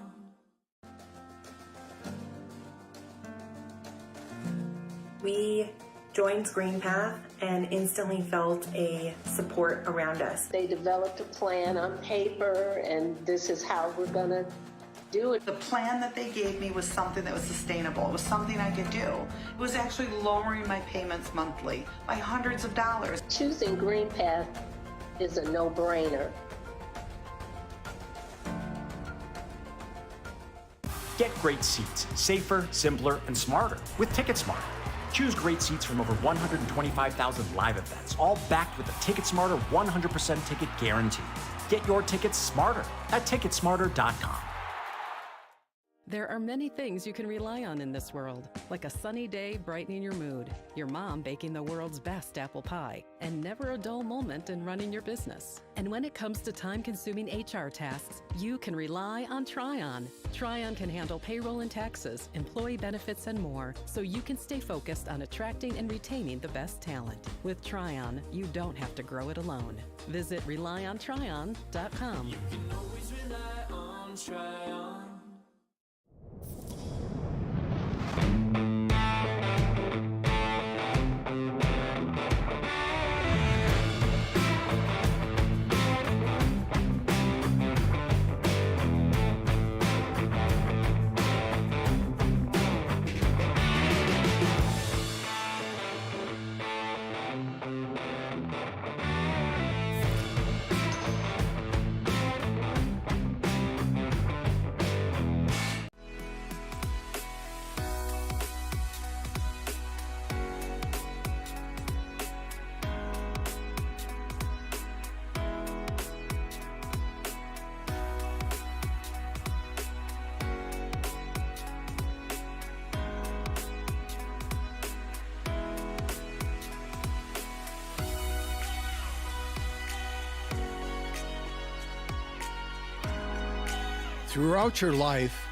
We joined GreenPath and instantly felt a support around us. They developed a plan on paper, and this is how we're going to do it. The plan that they gave me was something that was sustainable. It was something I could do. It was actually lowering my payments monthly by hundreds of dollars. Choosing GreenPath is a no-brainer. Get great seats, safer, simpler, and smarter with TicketSmarter. Choose great seats from over 125,000 live events, all backed with a TicketSmarter 100% ticket guarantee. Get your tickets smarter at TicketSmarter.com. There are many things you can rely on in this world, like a sunny day brightening your mood, your mom baking the world's best apple pie, and never a dull moment in running your business. And when it comes to time-consuming HR tasks, you can rely on Tryon. Tryon can handle payroll and taxes, employee benefits, and more, so you can stay focused on attracting and retaining the best talent. With Tryon, you don't have to grow it alone. Visit RelyOnTryon.com. You can always rely on Tryon. Throughout your life,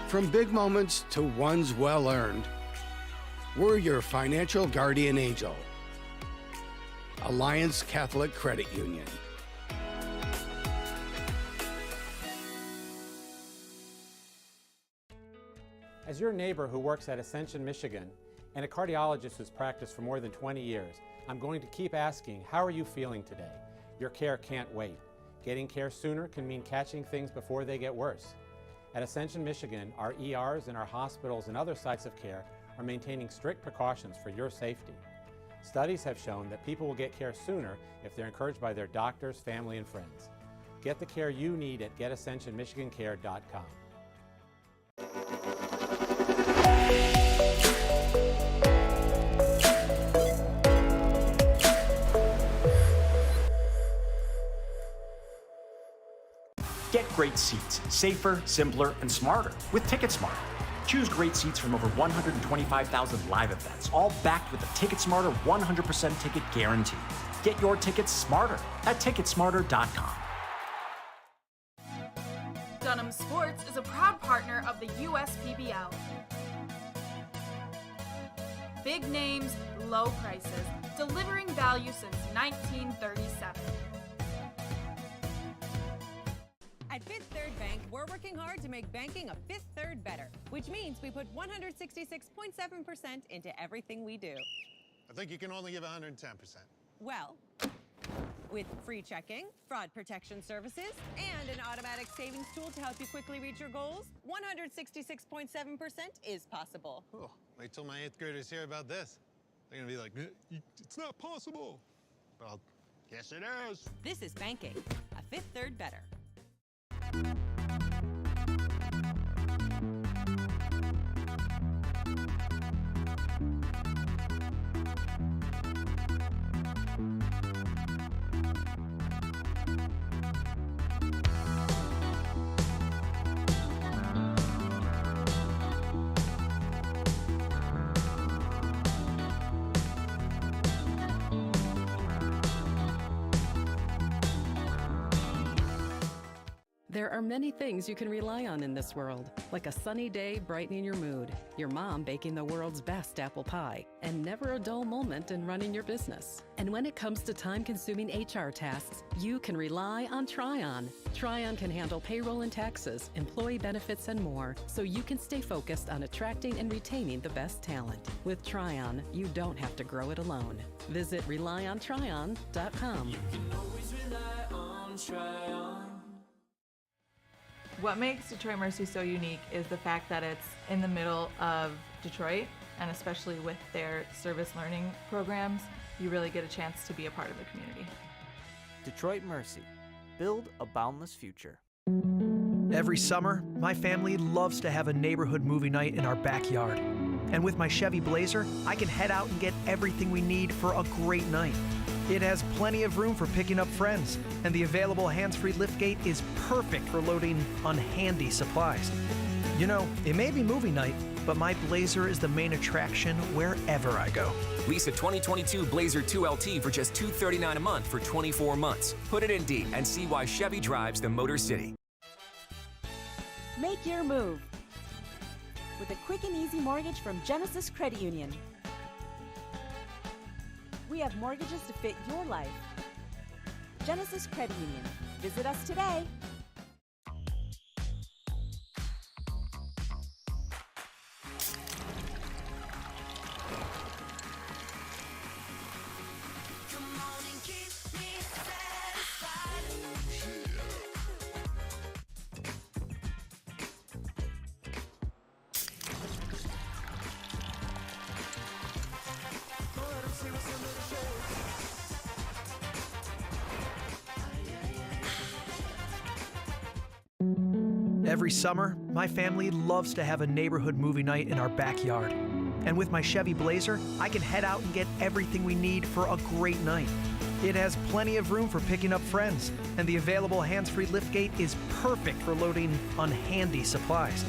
from big moments to ones well-earned, we're your financial guardian angel. Alliance Catholic Credit Union. As your neighbor who works at Ascension, Michigan, and a cardiologist who's practiced for more than 20 years, I'm going to keep asking, how are you feeling today? Your care can't wait. Getting care sooner can mean catching things before they get worse. At Ascension, Michigan, our ERs and our hospitals and other sites of care are maintaining strict precautions for your safety. Studies have shown that people will get care sooner if they're encouraged by their doctors, family, and friends. Get the care you need at getascensionmichigancare.com. Get great seats, safer, simpler, and smarter with TicketSmarter. Choose great seats from over 125,000 live events, all backed with a TicketSmarter 100% ticket guarantee. Get your tickets smarter at TicketSmarter.com. Dunham Sports is a proud partner of the USPBL. Big names, low prices, delivering value since 1937. At Fifth Third Bank, we're working hard to make banking a Fifth Third better, which means we put 166.7% into everything we do. I think you can only give 110%. Well, with free checking, fraud protection services, and an automatic savings tool to help you quickly reach your goals, 166.7% is possible. Oh, wait till my 8th graders hear about this. They're gonna be like, it's not possible. But I'll guess it is. This is banking, a Fifth Third better. There are many things you can rely on in this world, like a sunny day brightening your mood, your mom baking the world's best apple pie, and never a dull moment in running your business. And when it comes to time-consuming HR tasks, you can rely on Tryon. Tryon can handle payroll and taxes, employee benefits, and more, so you can stay focused on attracting and retaining the best talent. With Tryon, you don't have to grow it alone. Visit RelyOnTryon.com. You can always rely on Tryon. What makes Detroit Mercy so unique is the fact that it's in the middle of Detroit, and especially with their service learning programs, you really get a chance to be a part of the community. Detroit Mercy. Build a boundless future. Every summer, my family loves to have a neighborhood movie night in our backyard. And with my Chevy Blazer, I can head out and get everything we need for a great night. It has plenty of room for picking up friends, and the available hands-free liftgate is perfect for loading unhandy supplies. You know, it may be movie night, but my Blazer is the main attraction wherever I go. Lease a 2022 Blazer 2LT for just $239 a month for 24 months. Put it in D and see why Chevy drives the Motor City. Make your move with a quick and easy mortgage from Genesis Credit Union. We have mortgages to fit your life. Genesis Credit Union. Visit us today. Every summer, my family loves to have a neighborhood movie night in our backyard. And with my Chevy Blazer, I can head out and get everything we need for a great night. It has plenty of room for picking up friends, and the available hands-free liftgate is perfect for loading unhandy supplies.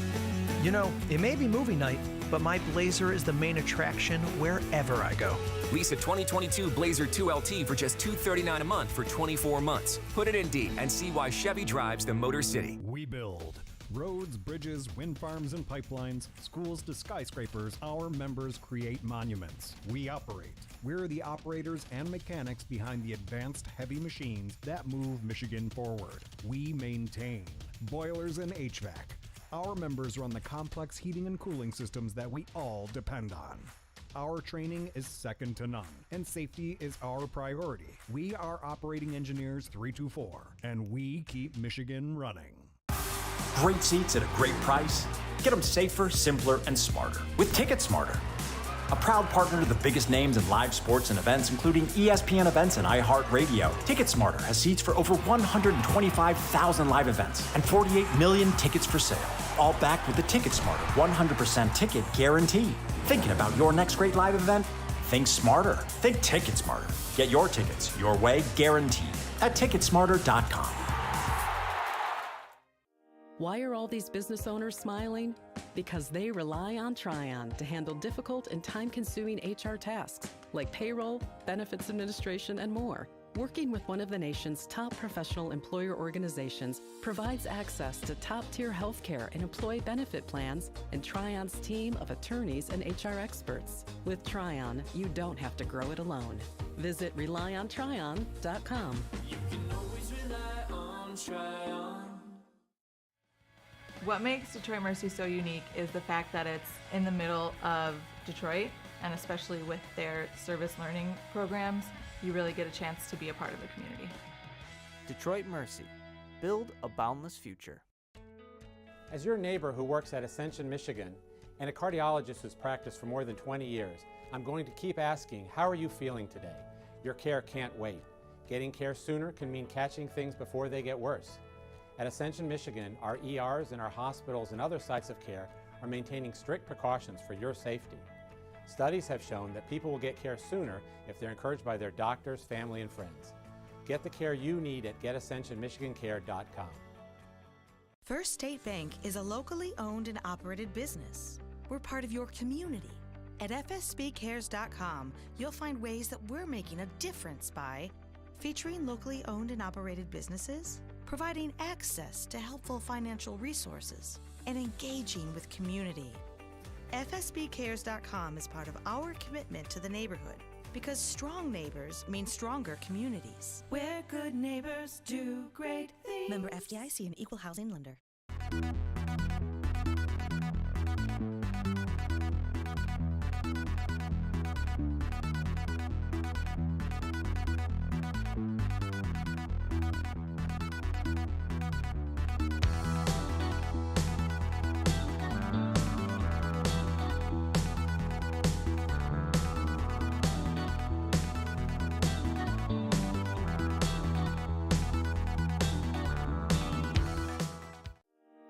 You know, it may be movie night, but my Blazer is the main attraction wherever I go. Lease a 2022 Blazer 2LT for just $239 a month for 24 months. Put it in D and see why Chevy drives the Motor City. We build roads, bridges, wind farms, and pipelines, schools to skyscrapers. Our members create monuments. We operate. We're the operators and mechanics behind the advanced heavy machines that move Michigan forward. We maintain boilers and HVAC. Our members run the complex heating and cooling systems that we all depend on. Our training is second to none, and safety is our priority. We are Operating Engineers 324, and we keep Michigan running. Great seats at a great price. Get them safer, simpler, and smarter with TicketSmarter. A proud partner to the biggest names in live sports and events, including ESPN events and iHeartRadio. TicketSmarter has seats for over 125,000 live events and 48 million tickets for sale, all backed with the TicketSmarter 100% ticket guarantee. Thinking about your next great live event? Think smarter. Think TicketSmarter. Get your tickets your way, guaranteed, at TicketSmarter.com. Why are all these business owners smiling? Because they rely on Tryon to handle difficult and time-consuming HR tasks like payroll, benefits administration, and more. Working with one of the nation's top professional employer organizations provides access to top-tier healthcare and employee benefit plans and Tryon's team of attorneys and HR experts. With Tryon, you don't have to grow it alone. Visit RelyOnTryon.com. You can always rely on Tryon. What makes Detroit Mercy so unique is the fact that it's in the middle of Detroit, and especially with their service learning programs, you really get a chance to be a part of the community. Detroit Mercy. Build a boundless future. As your neighbor who works at Ascension, Michigan, and a cardiologist who's practiced for more than 20 years, I'm going to keep asking, how are you feeling today? Your care can't wait. Getting care sooner can mean catching things before they get worse. At Ascension, Michigan, our ERs and our hospitals and other sites of care are maintaining strict precautions for your safety. Studies have shown that people will get care sooner if they're encouraged by their doctors, family, and friends. Get the care you need at getascensionmichigancare.com. First State Bank is a locally owned and operated business. We're part of your community. At fsbcares.com, you'll find ways that we're making a difference by featuring locally owned and operated businesses, providing access to helpful financial resources, and engaging with community. FSBcares.com is part of our commitment to the neighborhood because strong neighbors mean stronger communities. Where good neighbors do great things. Member FDIC and Equal Housing Lender.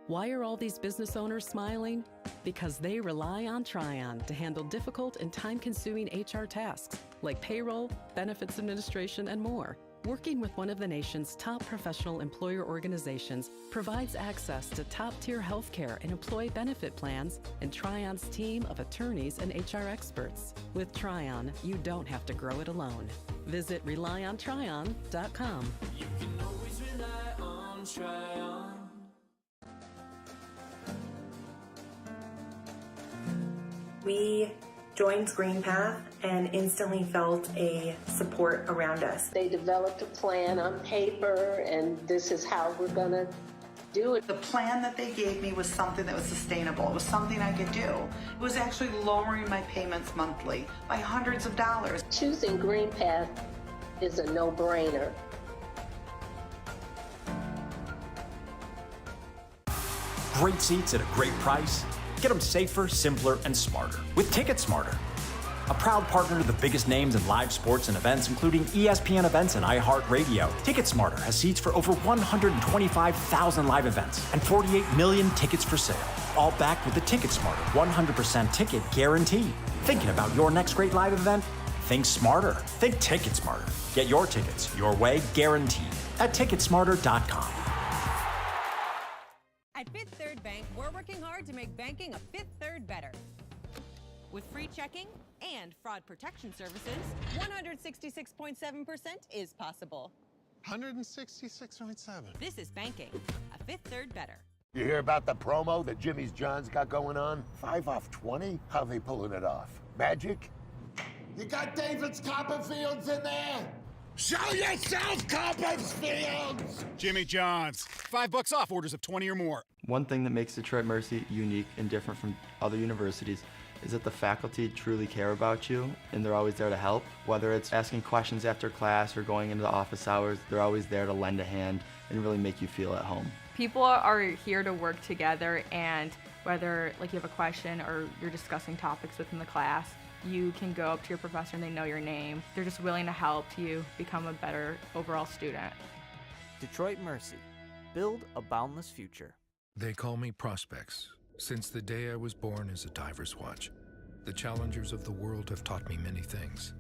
Why are all these business owners smiling? Because they rely on Tryon to handle difficult and time-consuming HR tasks like payroll, benefits administration, and more. Working with one of the nation's top professional employer organizations provides access to top-tier healthcare and employee benefit plans and Tryon's team of attorneys and HR experts. With Tryon, you don't have to grow it alone. Visit RelyOnTryon.com. You can always rely on Tryon. We joined GreenPath and instantly felt a support around us. They developed a plan on paper, and this is how we're going to do it. The plan that they gave me was something that was sustainable. It was something I could do. It was actually lowering my payments monthly by hundreds of dollars. Choosing GreenPath is a no-brainer. Great seats at a great price. Get them safer, simpler, and smarter with Ticket Smarter. A proud partner to the biggest names in live sports and events, including ESPN events and iHeartRadio. Ticket Smarter has seats for over 125,000 live events and 48 million tickets for sale. All backed with the Ticket Smarter 100% ticket guarantee. Thinking about your next great live event? Think smarter. Think Ticket Smarter. Get your tickets your way, guaranteed at Ticketsmarter.com. At Fifth Third Bank, we're working hard to make banking a Fifth Third better. With free checking and fraud protection services, 166.7% is possible. 166.7. This is banking, a Fifth Third better. You hear about the promo that Jimmy's John's got going on? 5 off 20? How they pulling it off? Magic? You got David's Copperfields in there? Show yourself, Copperfields! Jimmy John's. $5 off orders of 20 or more. One thing that makes Detroit Mercy unique and different from other universities is that the faculty truly care about you and they're always there to help. Whether it's asking questions after class or going into the office hours, they're always there to lend a hand and really make you feel at home. People are here to work together, and whether you have a question or you're discussing topics within the class, you can go up to your professor and they know your name. They're just willing to help you become a better overall student. Detroit Mercy. Build a boundless future. They call me Prospects. Since the day I was born as a diver's watch, the challengers of the world have taught me many things.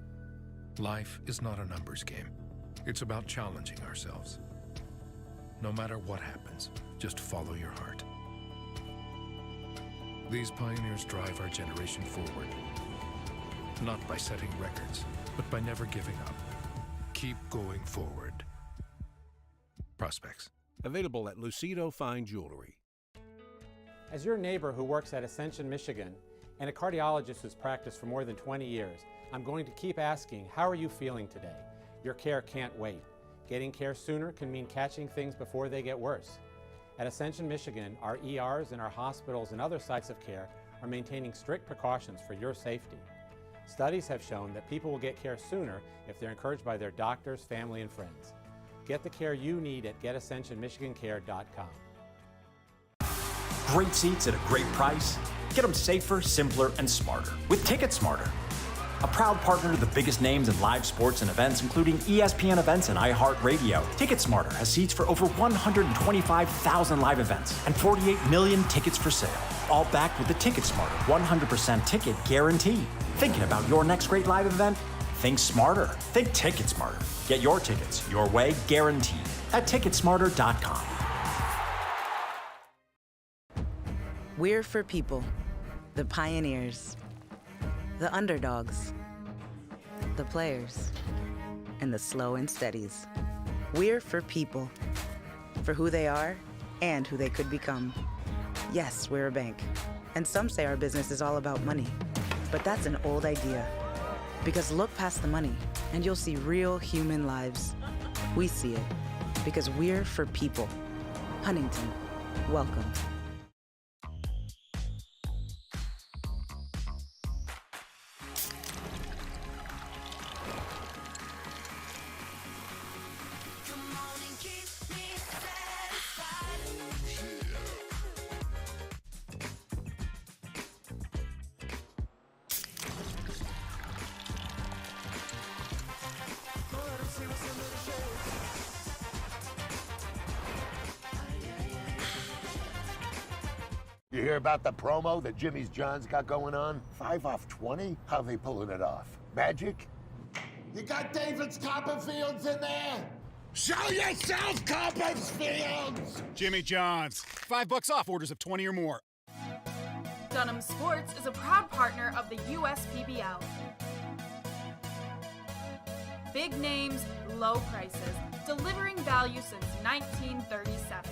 Life is not a numbers game. It's about challenging ourselves. No matter what happens, just follow your heart. These pioneers drive our generation forward. Not by setting records, but by never giving up. Keep going forward. Prospects. Available at Lucido Fine Jewelry. As your neighbor who works at Ascension, Michigan, and a cardiologist who's practiced for more than 20 years, I'm going to keep asking, how are you feeling today? Your care can't wait. Getting care sooner can mean catching things before they get worse. At Ascension, Michigan, our ERs and our hospitals and other sites of care are maintaining strict precautions for your safety. Studies have shown that people will get care sooner if they're encouraged by their doctors, family, and friends. Get the care you need at GetAscensionMichiganCare.com. Great seats at a great price. Get them safer, simpler, and smarter with Ticket Smarter. A proud partner to the biggest names in live sports and events, including ESPN events and iHeartRadio. Ticket Smarter has seats for over 125,000 live events and 48 million tickets for sale. All backed with the Ticket Smarter 100% ticket guarantee. Thinking about your next great live event? Think smarter. Think Ticket Smarter. Get your tickets your way, guaranteed at Ticketsmarter.com. We're for people, the pioneers, the underdogs, the players, and the slow and steadies. We're for people. for who they are and who they could become. Yes, we're a bank. And some say our business is all about money. But that's an old idea. Because look past the money, and you'll see real human lives. We see it. Because we're for people. Huntington, welcome. You hear about the promo that Jimmy's John's got going on? 5 off 20? How they pulling it off? Magic? You got David's Copperfields in there? Show yourself, Copperfields! Jimmy John's. $5 off orders of 20 or more. Dunham Sports is a proud partner of the USPBL. Big names, low prices, delivering value since 1937.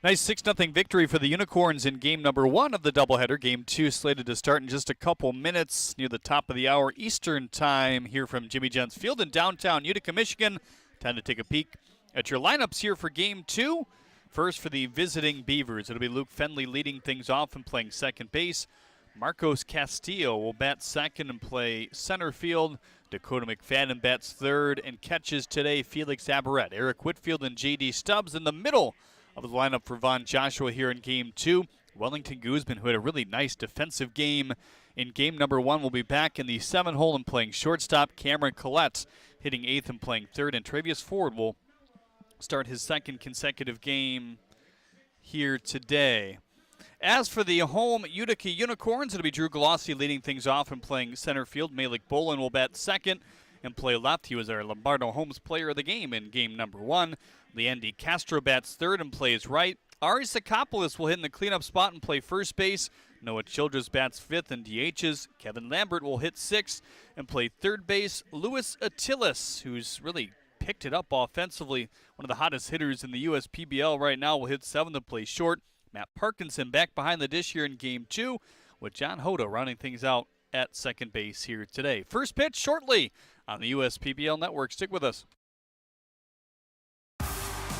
Nice 6-0 victory for the Unicorns in game number 1 of the doubleheader. Game 2 slated to start in just a couple minutes near the top of the hour Eastern time here from Jimmy John's Field in downtown Utica, Michigan. Time to take a peek at your lineups here for game 2. First for the visiting Beavers, it'll be Luke Fenley leading things off and playing second base. Marcos Castillo will bat second and play center field. Dakota McFadden bats third and catches today Felix Aberrett. Eric Whitfield and J.D. Stubbs in the middle of the lineup for Von Joshua here in game 2. Wellington Guzman, who had a really nice defensive game in game number 1, will be back in the 7-hole and playing shortstop. Cameron Collette hitting 8th and playing 3rd. And Travius Ford will start his second consecutive game here today. As for the home Utica Unicorns, it'll be Drew Galassi leading things off and playing center field. Malik Bolin will bat second and play left. He was our Lombardo Holmes player of the game in game number 1. Leandy Castro bats third and plays right. Ari Sakopoulos will hit in the cleanup spot and play first base. Noah Childress bats fifth and DHs. Kevin Lambert will hit sixth and play third base. Louis Attilis, who's really picked it up offensively, one of the hottest hitters in the USPBL right now, will hit seventh and play short. Matt Parkinson back behind the dish here in game 2, with John Hoda rounding things out at second base here today. First pitch shortly on the USPBL Network. Stick with us.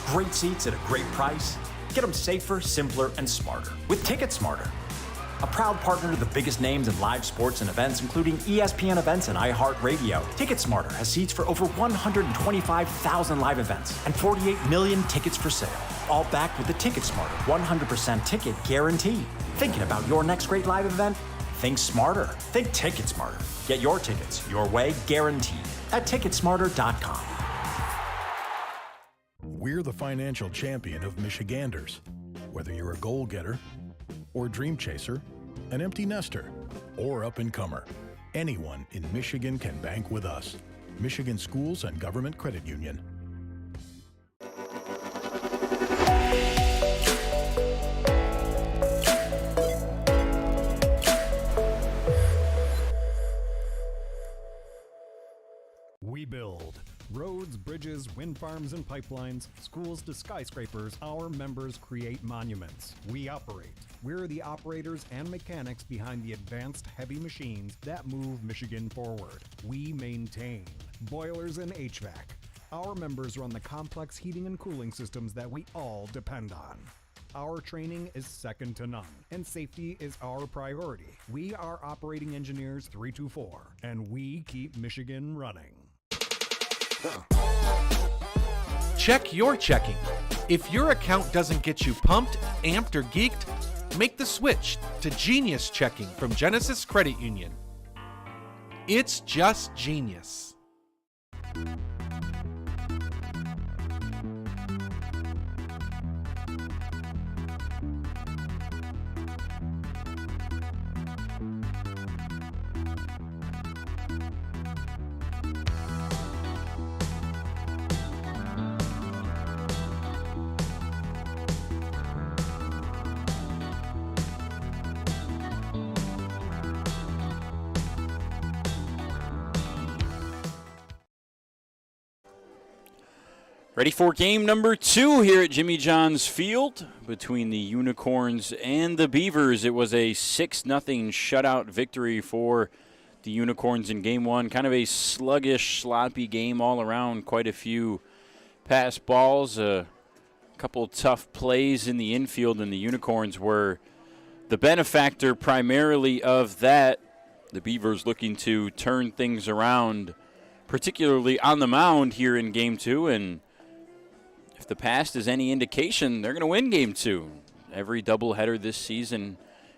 Great seats at a great price. Get them safer, simpler, and smarter with Ticket Smarter. A proud partner to the biggest names in live sports and events, including ESPN events and iHeartRadio. Ticket Smarter has seats for over 125,000 live events and 48 million tickets for sale. All backed with the Ticket Smarter 100% ticket guarantee. Thinking about your next great live event? Think smarter. Think Ticket Smarter. Get your tickets your way, guaranteed, at Ticketsmarter.com. We're the financial champion of Michiganders. Whether you're a goal-getter or dream chaser, an empty nester or up-and-comer, anyone in Michigan can bank with us. Michigan Schools and Government Credit Union. We build roads, bridges, wind farms and pipelines, schools to skyscrapers. Our members create monuments. We operate. We're the operators and mechanics behind the advanced heavy machines that move Michigan forward. We maintain. boilers, and HVAC. Our members run the complex heating and cooling systems that we all depend on. Our training is second to none, and safety is our priority. We are Operating Engineers 324, and we keep Michigan running. Check your checking. If your account doesn't get you pumped, amped, or geeked, make the switch to Genius Checking from Genesis Credit Union. It's just genius. Ready for game number 2 here at Jimmy John's Field between the Unicorns and the Beavers. It was a 6-0 shutout victory for the Unicorns in game 1. Kind of a sluggish, sloppy game all around. Quite a few pass balls, a couple tough plays in the infield, and the Unicorns were the benefactor primarily of that. The Beavers looking to turn things around, particularly on the mound here in game 2, and if the past is any indication, they're going to win game 2. Every doubleheader this season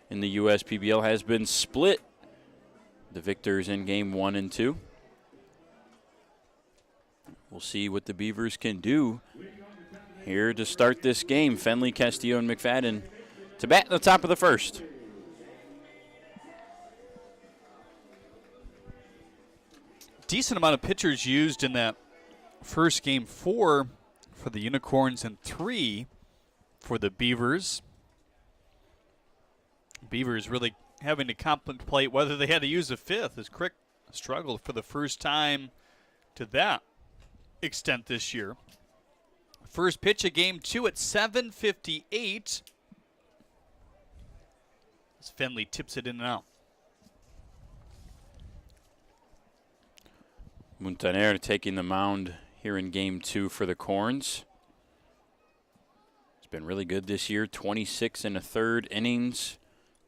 in the USPBL has been split. The victors in game 1 and 2. We'll see what the Beavers can do here to start this game. Fenley, Castillo, and McFadden to bat at the top of the first. Decent amount of pitchers used in that first game. 4 for the Unicorns and 3 for the Beavers. Beavers really having to contemplate whether they had to use a 5th, as Crick struggled for the first time to that extent this year. First pitch of game 2 at 7:58. As Fenley tips it in and out. Montaner taking the mound here in game 2 for the Corns. It's been really good this year. 26 1/3 innings,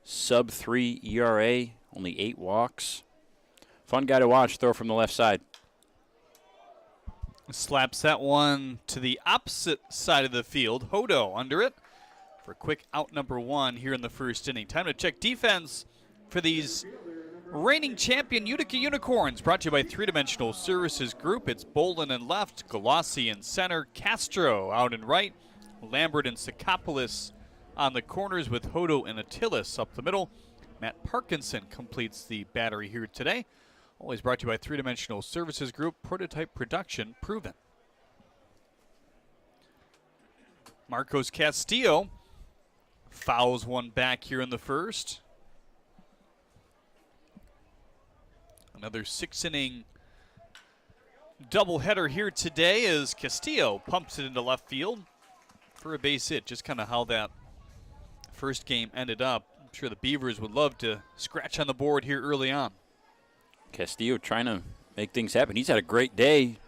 sub-3 ERA, only 8 walks. Fun guy to watch. Throw from the left side. Slaps that one to the opposite side of the field. Hodo under it for quick out number 1 here in the first inning. Time to check defense for these reigning champion Utica Unicorns, brought to you by Three Dimensional Services Group. It's Bolin in left, Galassi in center, Castro out in right, Lambert and Sakopoulos on the corners with Hodo and Attilis up the middle. Matt Parkinson completes the battery here today. Always brought to you by Three Dimensional Services Group, prototype production proven. Marcos Castillo fouls one back here in the first. Another 6-inning doubleheader here today as Castillo pumps it into left field for a base hit. Just kind of how that first game ended up. I'm sure the Beavers would love to scratch on the board here early on. Castillo trying to make things happen. He's had a great day.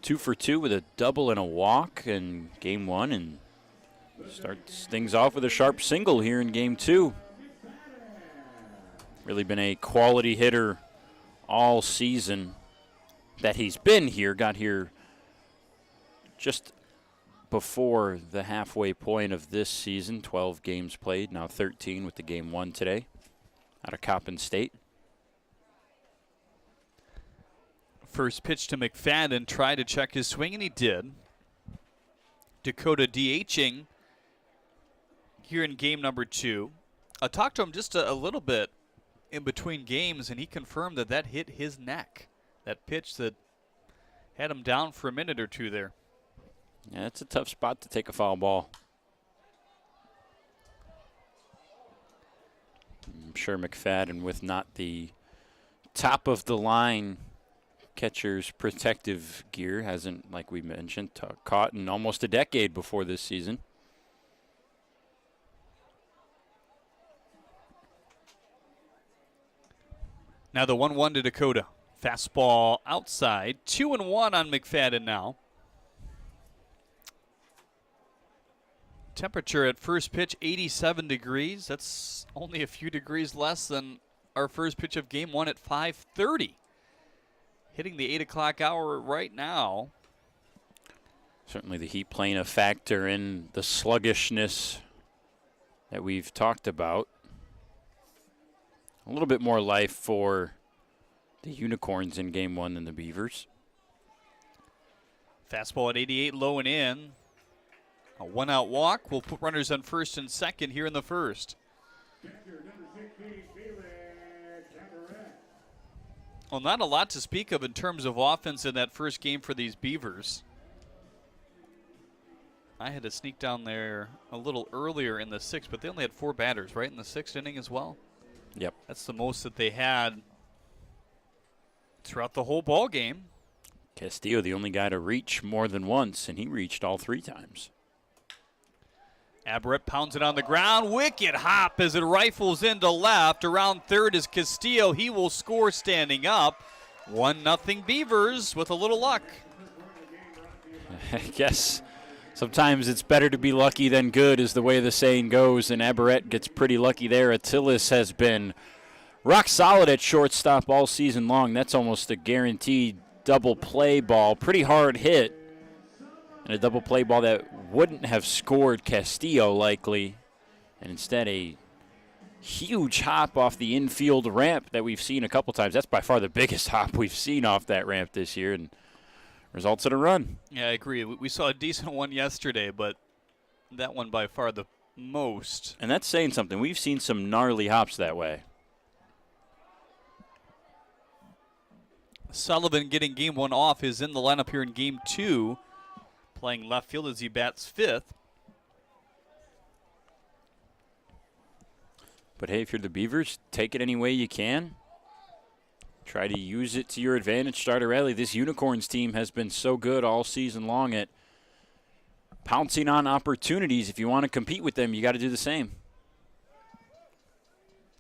2 for 2 with a double and a walk in game 1, and starts things off with a sharp single here in game 2. Really been a quality hitter all season that he's been here. Got here just before the halfway point of this season. 12 games played, now 13 with the game 1 today out of Coppin State. First pitch to McFadden, tried to check his swing, and he did. Dakota DHing here in game number 2. I talked to him just a little bit in between games, and he confirmed that that hit his neck. That pitch that had him down for a minute or 2 there. Yeah, it's a tough spot to take a foul ball. I'm sure McFadden, with not the top of the line catcher's protective gear, hasn't, like we mentioned, caught in almost a decade before this season. Now the 1-1 to Dakota. Fastball outside. 2-1 on McFadden now. Temperature at first pitch, 87 degrees. That's only a few degrees less than our first pitch of game 1 at 5:30. Hitting the 8 o'clock hour right now. Certainly the heat playing a factor in the sluggishness that we've talked about. A little bit more life for the Unicorns in game 1 than the Beavers. Fastball at 88, low and in. A 1-out walk will put runners on first and second here in the first. Well, not a lot to speak of in terms of offense in that first game for these Beavers. I had to sneak down there a little earlier in the 6th, but they only had 4 batters, right, in the 6th inning as well? Yep. That's the most that they had throughout the whole ball game. Castillo, the only guy to reach more than once, and he reached all 3 times. Aberrett pounds it on the ground. Wicked hop as it rifles into left. Around third is Castillo. He will score standing up. 1-0 Beavers with a little luck. I guess sometimes it's better to be lucky than good is the way the saying goes, and Aberrett gets pretty lucky there. Attilis has been rock solid at shortstop all season long. That's almost a guaranteed double play ball. Pretty hard hit. And a double play ball that wouldn't have scored Castillo likely. And instead a huge hop off the infield ramp that we've seen a couple times. That's by far the biggest hop we've seen off that ramp this year. And results in a run. Yeah, I agree. We saw a decent one yesterday, but that one by far the most. And that's saying something. We've seen some gnarly hops that way. Sullivan getting game 1 off is in the lineup here in game 2. Playing left field as he bats 5th. But hey, if you're the Beavers, take it any way you can. Try to use it to your advantage. Start a rally. This Unicorns team has been so good all season long at pouncing on opportunities. If you want to compete with them, you got to do the same.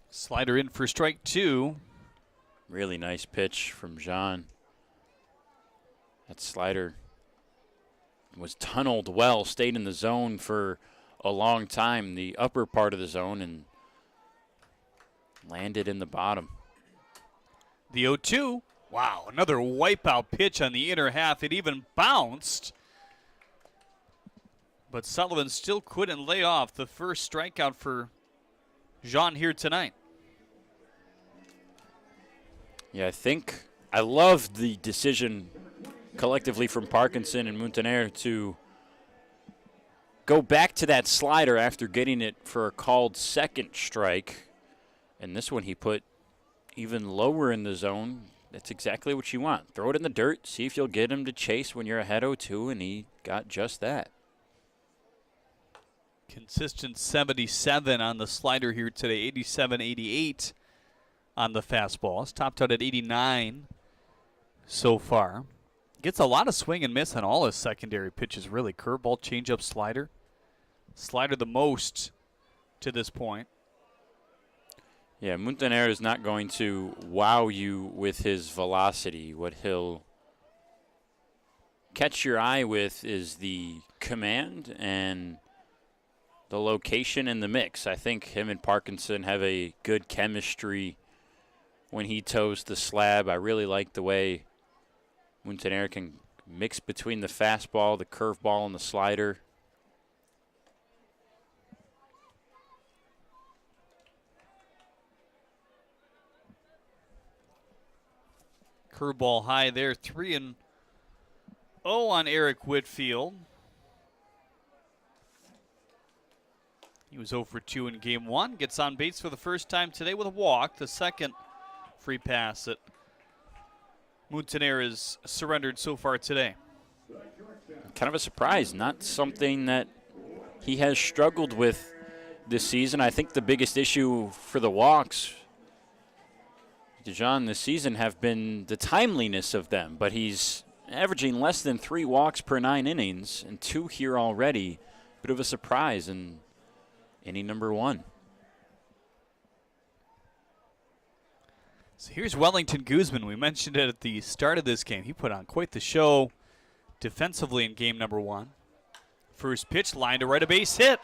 Slider in for strike 2. Really nice pitch from Jean. That slider was tunneled well, stayed in the zone for a long time, the upper part of the zone, and landed in the bottom. The 0-2. Wow, another wipeout pitch on the inner half. It even bounced. But Sullivan still couldn't lay off the first strikeout for Jean here tonight. Yeah, I love the decision collectively from Parkinson and Montaner to go back to that slider after getting it for a called second strike. And this one he put even lower in the zone. That's exactly what you want. Throw it in the dirt, see if you'll get him to chase when you're ahead 0-2, and he got just that. Consistent 77 on the slider here today, 87, 88 on the fastball. It's topped out at 89 so far. Gets a lot of swing and miss on all his secondary pitches, really. Curveball, changeup, slider. Slider the most to this point. Yeah, Montaner is not going to wow you with his velocity. What he'll catch your eye with is the command and the location and the mix. I think him and Parkinson have a good chemistry when he toes the slab. I really like the way Montaner can mix between the fastball, the curveball, and the slider. Curveball high there, 3-0 on Eric Whitfield. He was 0 for 2 in game 1. Gets on base for the first time today with a walk. The second free pass that Montaner has surrendered so far today. Kind of a surprise, not something that he has struggled with this season. I think the biggest issue for the walks, Dijon, this season have been the timeliness of them, but he's averaging less than 3 walks per 9 innings, and 2 here already. Bit of a surprise in inning number 1. So here's Wellington Guzman. We mentioned it at the start of this game. He put on quite the show defensively in game number 1. First pitch, line to right, a base hit.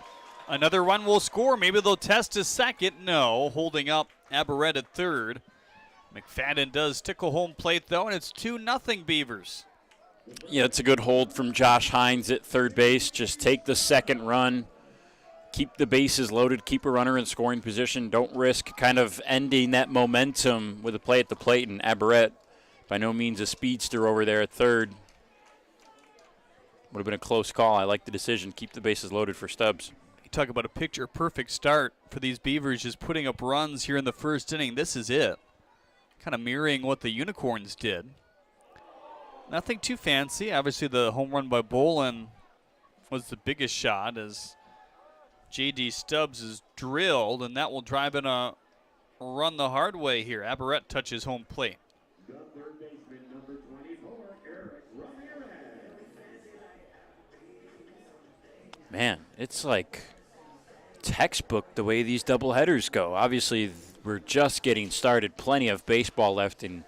Another run will score. Maybe they'll test a second. No, holding up Aberrett at third. McFadden does tickle home plate, though, and it's 2-0 Beavers. Yeah, it's a good hold from Josh Hines at third base. Just take the second run. Keep the bases loaded, keep a runner in scoring position. Don't risk kind of ending that momentum with a play at the plate. And Aberrett, by no means a speedster over there at third. Would have been a close call. I like the decision. Keep the bases loaded for Stubbs. You talk about a picture-perfect start for these Beavers, just putting up runs here in the first inning. This is it. Kind of mirroring what the Unicorns did. Nothing too fancy. Obviously, the home run by Bolin was the biggest shot as J.D. Stubbs is drilled, and that will drive in a run the hard way here. Aberrett touches home plate. Man, it's like textbook the way these doubleheaders go. Obviously, we're just getting started. Plenty of baseball left in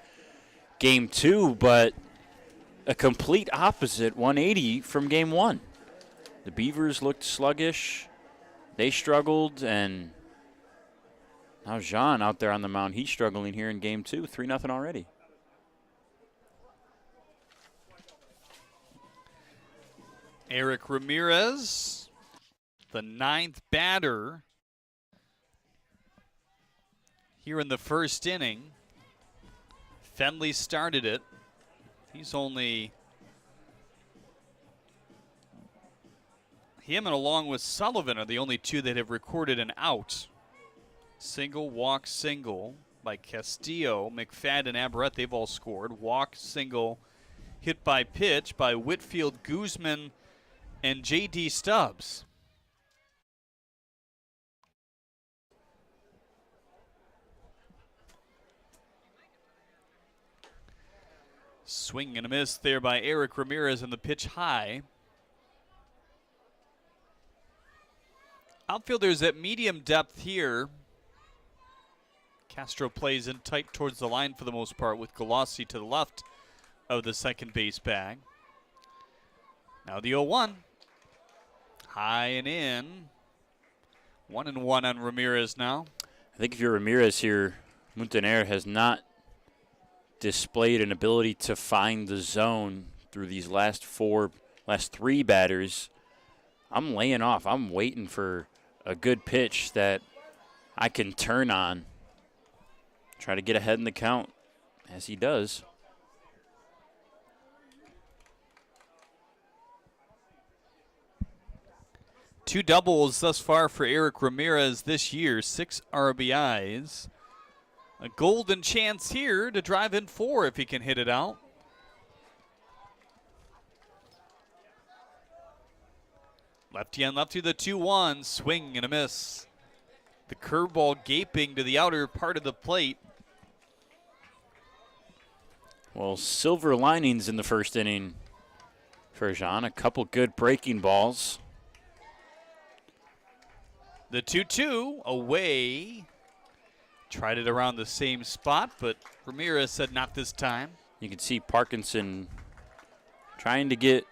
game 2, but a complete opposite 180 from game 1. The Beavers looked sluggish. They struggled, and now Jean out there on the mound. He's struggling here in game 2, 3-0 already. Eric Ramirez, the 9th batter here in the first inning. Fenley started it. He's only... Him and along with Sullivan are the only two that have recorded an out. Single, walk, single by Castillo, McFadden, Aberrett, they've all scored. Walk, single, hit by pitch by Whitfield, Guzman, and J.D. Stubbs. Swing and a miss there by Eric Ramirez, and the pitch high. Outfielders at medium depth here. Castro plays in tight towards the line for the most part with Galassi to the left of the second base bag. Now the 0-1. High and in. 1-1 on Ramirez now. I think if you're Ramirez here, Montaner has not displayed an ability to find the zone through these last 3 batters. I'm laying off. I'm waiting for a good pitch that I can turn on. Try to get ahead in the count, as he does. Two doubles thus far for Eric Ramirez this year, 6 RBIs. A golden chance here to drive in 4 if he can hit it out. Lefty on lefty, the 2-1, swing and a miss. The curveball gaping to the outer part of the plate. Well, silver linings in the first inning for Jean. A couple good breaking balls. The 2-2 away. Tried it around the same spot, but Ramirez said not this time. You can see Parkinson trying to get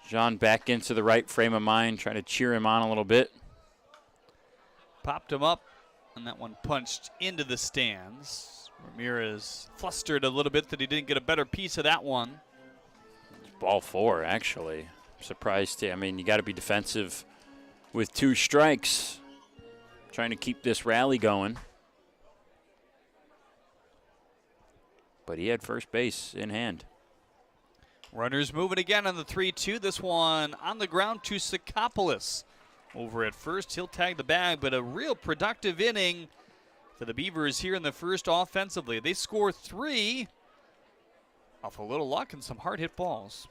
Jean back into the right frame of mind, trying to cheer him on a little bit. Popped him up, and that one punched into the stands. Ramirez flustered a little bit that he didn't get a better piece of that one. Ball 4, actually. I'm surprised. I mean, you got to be defensive with 2 strikes, trying to keep this rally going. But he had first base in hand. Runners moving again on the 3-2. This one on the ground to Sikopoulos. Over at first, he'll tag the bag, but a real productive inning for the Beavers here in the first offensively. They score 3 off a little luck and some hard hit balls.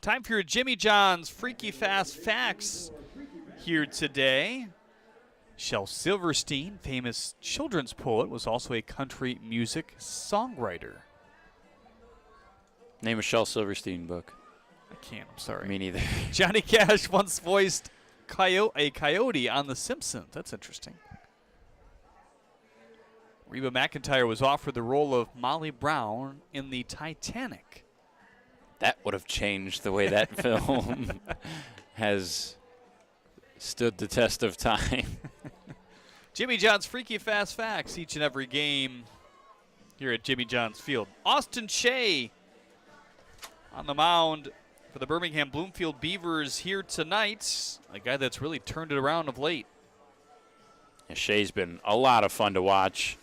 Time for your Jimmy John's Freaky Fast Facts here today. Shel Silverstein, famous children's poet, was also a country music songwriter. Name a Shel Silverstein book. I can't, I'm sorry. Me neither. Johnny Cash once voiced a coyote on The Simpsons. That's interesting. Reba McEntire was offered the role of Molly Brown in the Titanic. That would have changed the way that film has stood the test of time. Jimmy John's Freaky Fast Facts each and every game here at Jimmy John's Field. Austin Shea on the mound for the Birmingham Bloomfield Beavers here tonight. A guy that's really turned it around of late. And Shea's been a lot of fun to watch.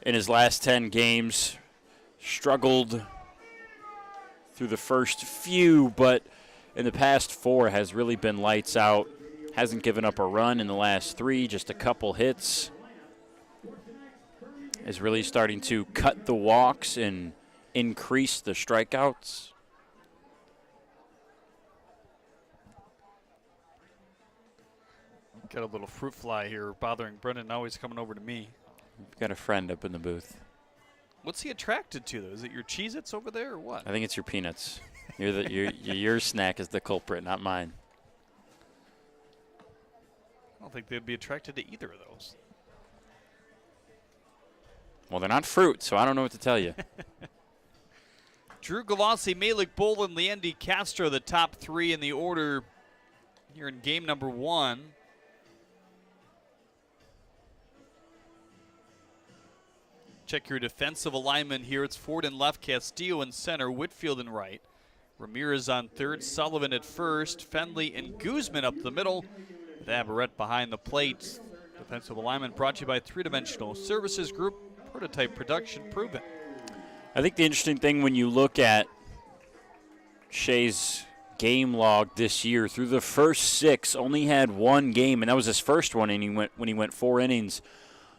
In his last 10 games, struggled through the first few, but in the past 4 has really been lights out. Hasn't given up a run in the last 3, just a couple hits. Is really starting to cut the walks and increase the strikeouts. Got a little fruit fly here bothering Brendan. Now he's coming over to me. We've got a friend up in the booth. What's he attracted to, though? Is it your Cheez-Its over there or what? I think it's your peanuts. Your snack is the culprit, not mine. I don't think they'd be attracted to either of those. Well, they're not fruit, so I don't know what to tell you. Drew Galassi, Malik Bolin, Leandy Castro, the top 3 in the order here in game number 1. Check your defensive alignment here. It's Ford in left, Castillo in center, Whitfield in right. Ramirez on third, Sullivan at first, Fendley and Guzman up the middle, with Averett behind the plate. Defensive alignment brought to you by 3-Dimensional Services Group, prototype production proven. I think the interesting thing when you look at Shea's game log this year, through the first 6, only had 1 game, and that was his first one, and when he went 4 innings.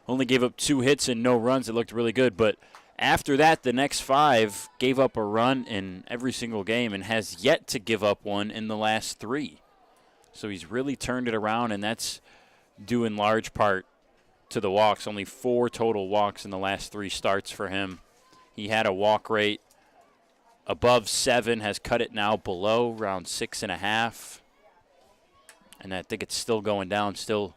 Only gave up 2 hits and no runs. It looked really good. But after that, the next 5 gave up a run in every single game and has yet to give up one in the last 3. So he's really turned it around, and that's due in large part to the walks. Only 4 total walks in the last 3 starts for him. He had a walk rate above 7, has cut it now below around 6.5. And I think it's still going down, still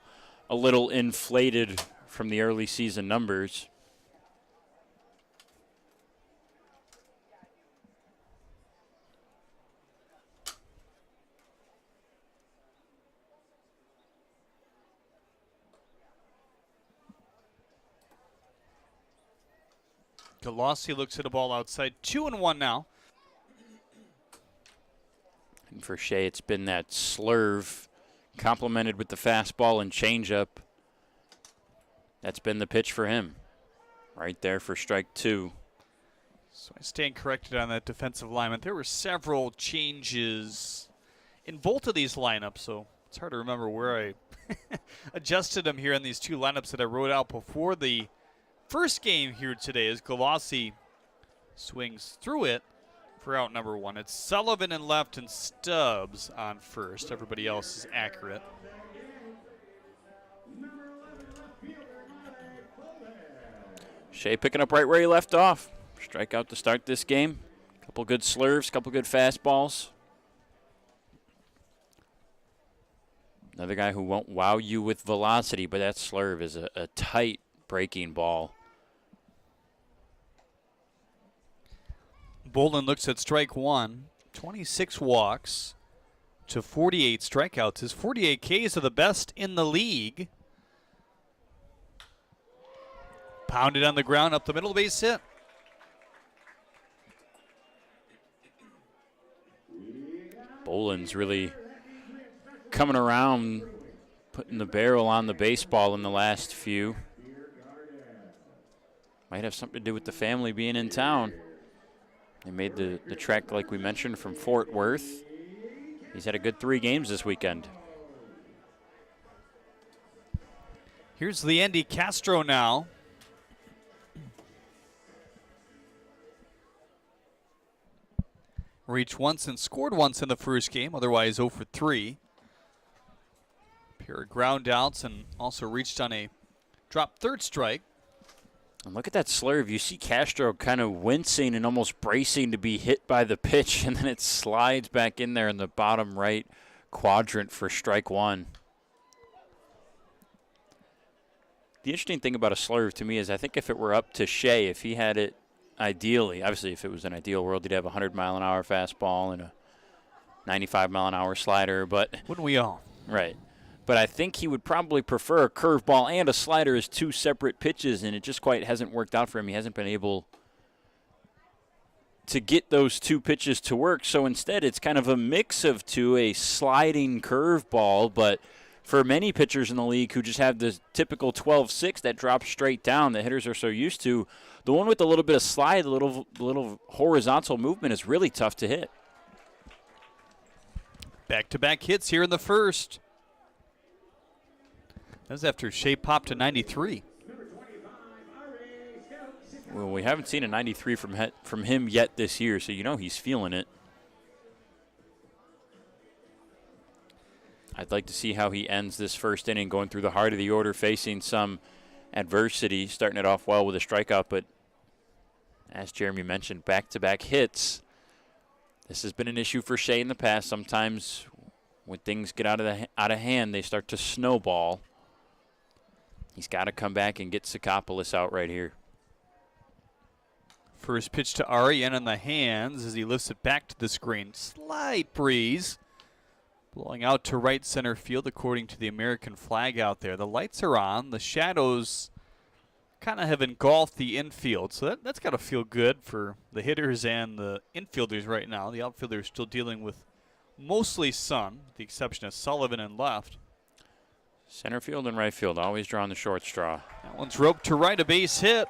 a little inflated from the early season numbers. Galassi looks at a ball outside, 2-1 now. And for Shea, it's been that slurve complemented with the fastball and changeup. That's been the pitch for him. Right there for strike 2. So I stand corrected on that defensive alignment. There were several changes in both of these lineups, so it's hard to remember where I adjusted them here in these 2 lineups that I wrote out before the first game here today as Galassi swings through it for out number 1. It's Sullivan in left and Stubbs on first. Everybody else is accurate. Shea picking up right where he left off. Strikeout to start this game. Couple good slurves, couple good fastballs. Another guy who won't wow you with velocity, but that slurve is a tight breaking ball. Bolin looks at strike 1. 26 walks to 48 strikeouts. His 48 Ks are the best in the league. Pounded on the ground, up the middle, base hit. Bolin's really coming around, putting the barrel on the baseball in the last few. Might have something to do with the family being in town. They made the trek, like we mentioned, from Fort Worth. He's had a good 3 games this weekend. Here's Leandy Castro now. Reached once and scored once in the first game, otherwise 0 for 3. Pair of ground outs and also reached on a drop third strike. And look at that slurve. You see Castro kind of wincing and almost bracing to be hit by the pitch, and then it slides back in there in the bottom right quadrant for strike 1. The interesting thing about a slurve to me is I think if it were up to Shea, if he had it ideally, obviously if it was an ideal world, he'd have a 100-mile-an-hour fastball and a 95-mile-an-hour slider. But wouldn't we all? Right. But I think he would probably prefer a curveball and a slider as two separate pitches, and it just quite hasn't worked out for him. He hasn't been able to get those two pitches to work. So instead it's kind of a mix of two, a sliding curveball, but for many pitchers in the league who just have the typical 12-6 that drops straight down that hitters are so used to, the one with a little bit of slide, a little horizontal movement is really tough to hit. Back-to-back hits here in the first. That's after Shea popped to 93. Well, we haven't seen a 93 from him yet this year, so you know he's feeling it. I'd like to see how he ends this first inning, going through the heart of the order, facing some adversity, starting it off well with a strikeout, but as Jeremy mentioned, back-to-back hits. This has been an issue for Shea in the past. Sometimes when things get out of hand, they start to snowball. He's got to come back and get Sakopoulos out right here. First pitch to Ari, in on the hands as he lifts it back to the screen. Slight breeze blowing out to right center field according to the American flag out there. The lights are on. The shadows kind of have engulfed the infield, so that's got to feel good for the hitters and the infielders right now. The outfielders still dealing with mostly sun, with the exception of Sullivan in left. Center field and right field always drawing the short straw. That one's roped to right, a base hit.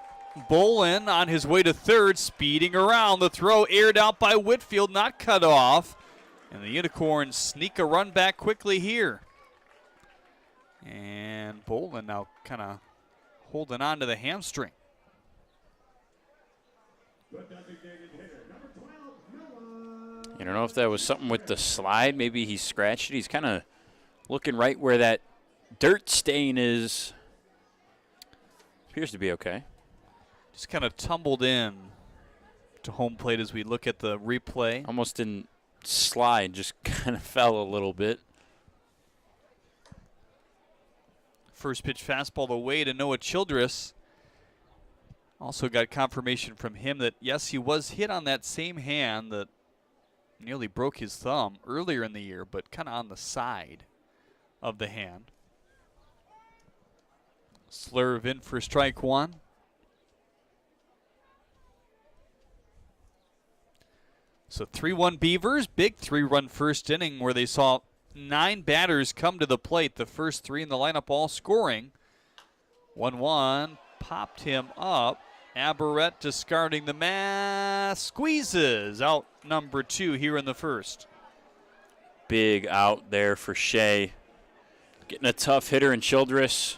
Bolin on his way to third, speeding around. The throw aired out by Whitfield, not cut off. And the Unicorns sneak a run back quickly here. And Bolin now kind of holding on to the hamstring. I don't know if that was something with the slide. Maybe he scratched it. He's kind of looking right where that dirt stain is. Appears to be okay. Just kind of tumbled in to home plate as we look at the replay. Almost didn't slide, just kind of fell a little bit. First pitch fastball away to Noah Childress. Also got confirmation from him that, yes, he was hit on that same hand that nearly broke his thumb earlier in the year, but kind of on the side of the hand. Slurve in for strike one. So 3-1 Beavers, big 3-run first inning where they saw 9 batters come to the plate. The first 3 in the lineup all scoring. 1-1, popped him up. Aberrett discarding the mask, squeezes out number 2 here in the first. Big out there for Shea. Getting a tough hitter in Childress.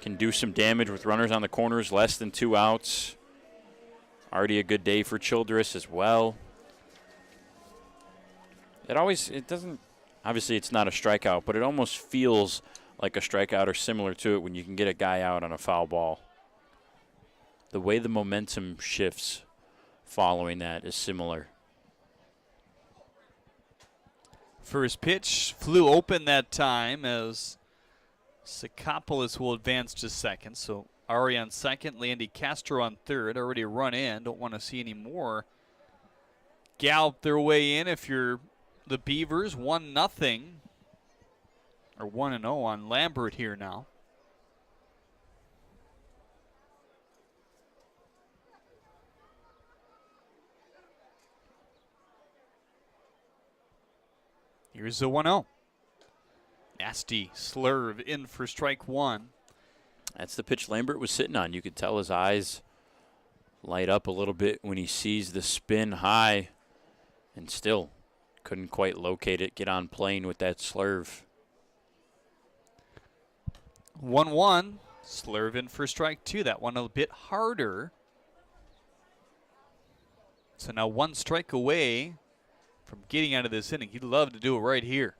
Can do some damage with runners on the corners, less than 2 outs. Already a good day for Childress as well. It doesn't, obviously it's not a strikeout, but it almost feels like a strikeout or similar to it when you can get a guy out on a foul ball. The way the momentum shifts following that is similar. First pitch flew open that time as Sakopoulos will advance to second. So Ari on second, Landy Castro on third. Already a run in. Don't want to see any more gallop their way in if you're the Beavers. 1-0 or 1-0 on Lambert here now. Here's the 1-0. Nasty slurve in for strike one. That's the pitch Lambert was sitting on. You could tell his eyes light up a little bit when he sees the spin high and still couldn't quite locate it, get on plane with that slurve. 1-1, slurve in for strike two. That one a bit harder. So now 1 strike away from getting out of this inning. He'd love to do it right here.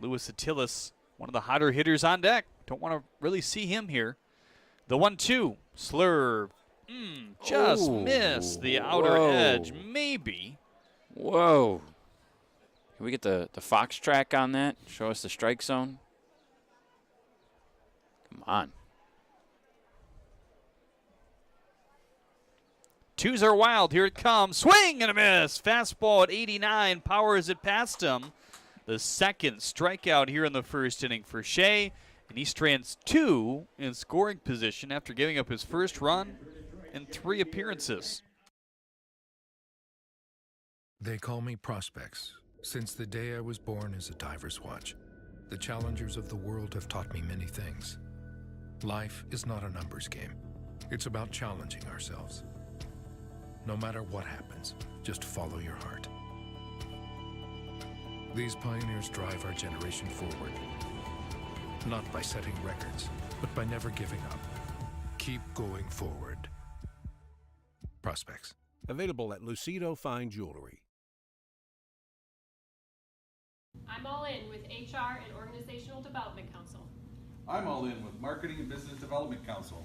Louis Attilas, one of the hotter hitters on deck. Don't want to really see him here. The 1-2, slurve. Just missed the outer edge, maybe. Whoa. Can we get the Fox track on that? Show us the strike zone. Come on. Twos are wild. Here it comes. Swing and a miss. Fastball at 89. Powers it past him. The second strikeout here in the first inning for Shea. And he strands 2 in scoring position after giving up his first run in 3 appearances. They call me Prospects. Since the day I was born as a diver's watch, the challengers of the world have taught me many things. Life is not a numbers game. It's about challenging ourselves. No matter what happens, just follow your heart. These pioneers drive our generation forward. Not by setting records, but by never giving up. Keep going forward. Prospects. Available at Lucido Fine Jewelry. I'm all in with HR and Organizational Development Council. I'm all in with Marketing and Business Development Council.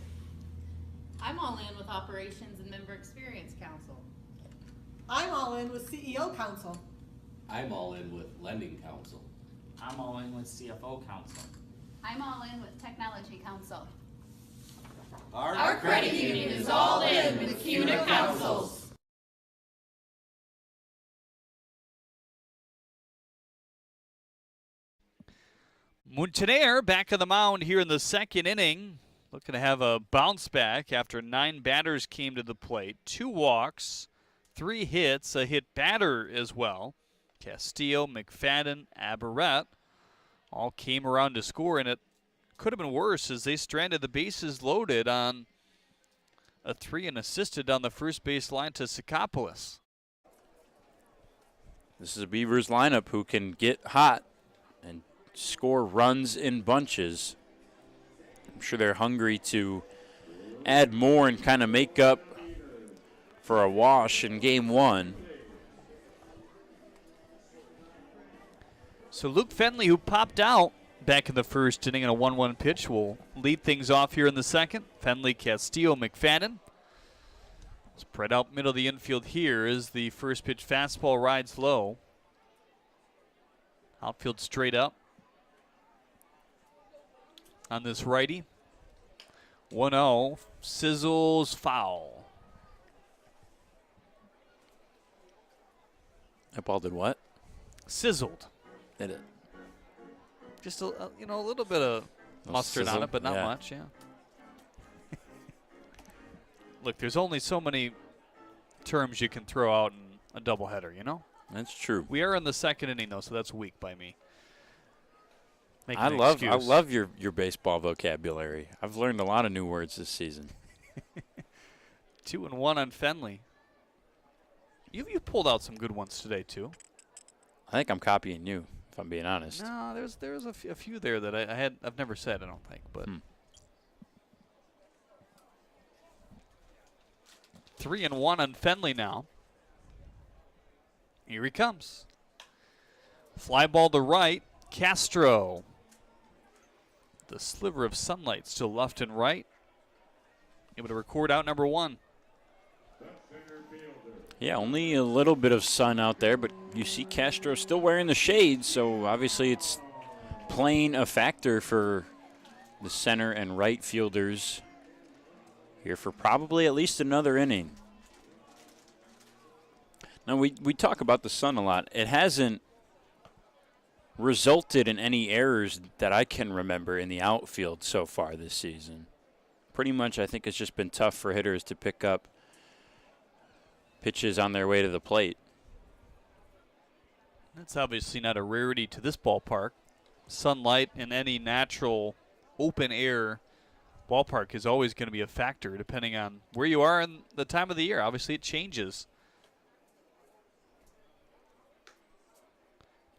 I'm all in with Operations and Member Experience Council. I'm all in with CEO Council. I'm all in with Lending Council. I'm all in with CFO Council. I'm all in with Technology Council. Our credit union is all in with CUNA Councils. Montaner back on the mound here in the second inning. Looking to have a bounce back after 9 batters came to the plate. 2 walks, 3 hits, a hit batter as well. Castillo, McFadden, Aberrett all came around to score, and it could have been worse as they stranded the bases loaded on a 3 and assisted on the first base line to Sakopoulos. This is a Beavers lineup who can get hot and score runs in bunches. I'm sure they're hungry to add more and kind of make up for a wash in game 1. So Luke Fenley, who popped out back in the first inning in a 1-1 pitch, will lead things off here in the second. Fenley, Castillo, McFadden. Spread out middle of the infield here as the first pitch fastball rides low. Outfield straight up on this righty. 1-0, sizzles, foul. That ball did what? Sizzled. Did it? Just a little bit of mustard on it, but not much, yeah. Look, there's only so many terms you can throw out in a doubleheader, you know? That's true. We are in the second inning, though, so that's weak by me. I love your baseball vocabulary. I've learned a lot of new words this season. 2-1 on Fenley. You pulled out some good ones today, too. I think I'm copying you, if I'm being honest. No, there's a few there that I've never said, I don't think, but 3-1 on Fenley now. Here he comes. Fly ball to right. Castro. The sliver of sunlight still left and right. Able to record out number 1. Yeah, only a little bit of sun out there, but you see Castro still wearing the shades, so obviously it's playing a factor for the center and right fielders here for probably at least another inning. Now, we talk about the sun a lot. It hasn't resulted in any errors that I can remember in the outfield so far this season. Pretty much, I think it's just been tough for hitters to pick up pitches on their way to the plate. That's obviously not a rarity to this ballpark. Sunlight in any natural open air ballpark is always going to be a factor depending on where you are in the time of the year. Obviously, it changes.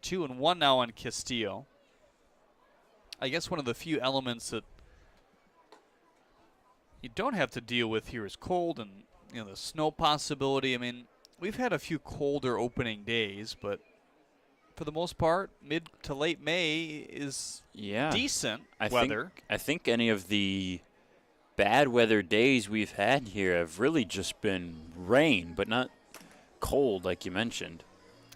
2-1 now on Castillo. I guess one of the few elements that you don't have to deal with here is cold and the snow possibility. I mean, we've had a few colder opening days, but for the most part, mid to late May is decent weather. I think any of the bad weather days we've had here have really just been rain, but not cold like you mentioned.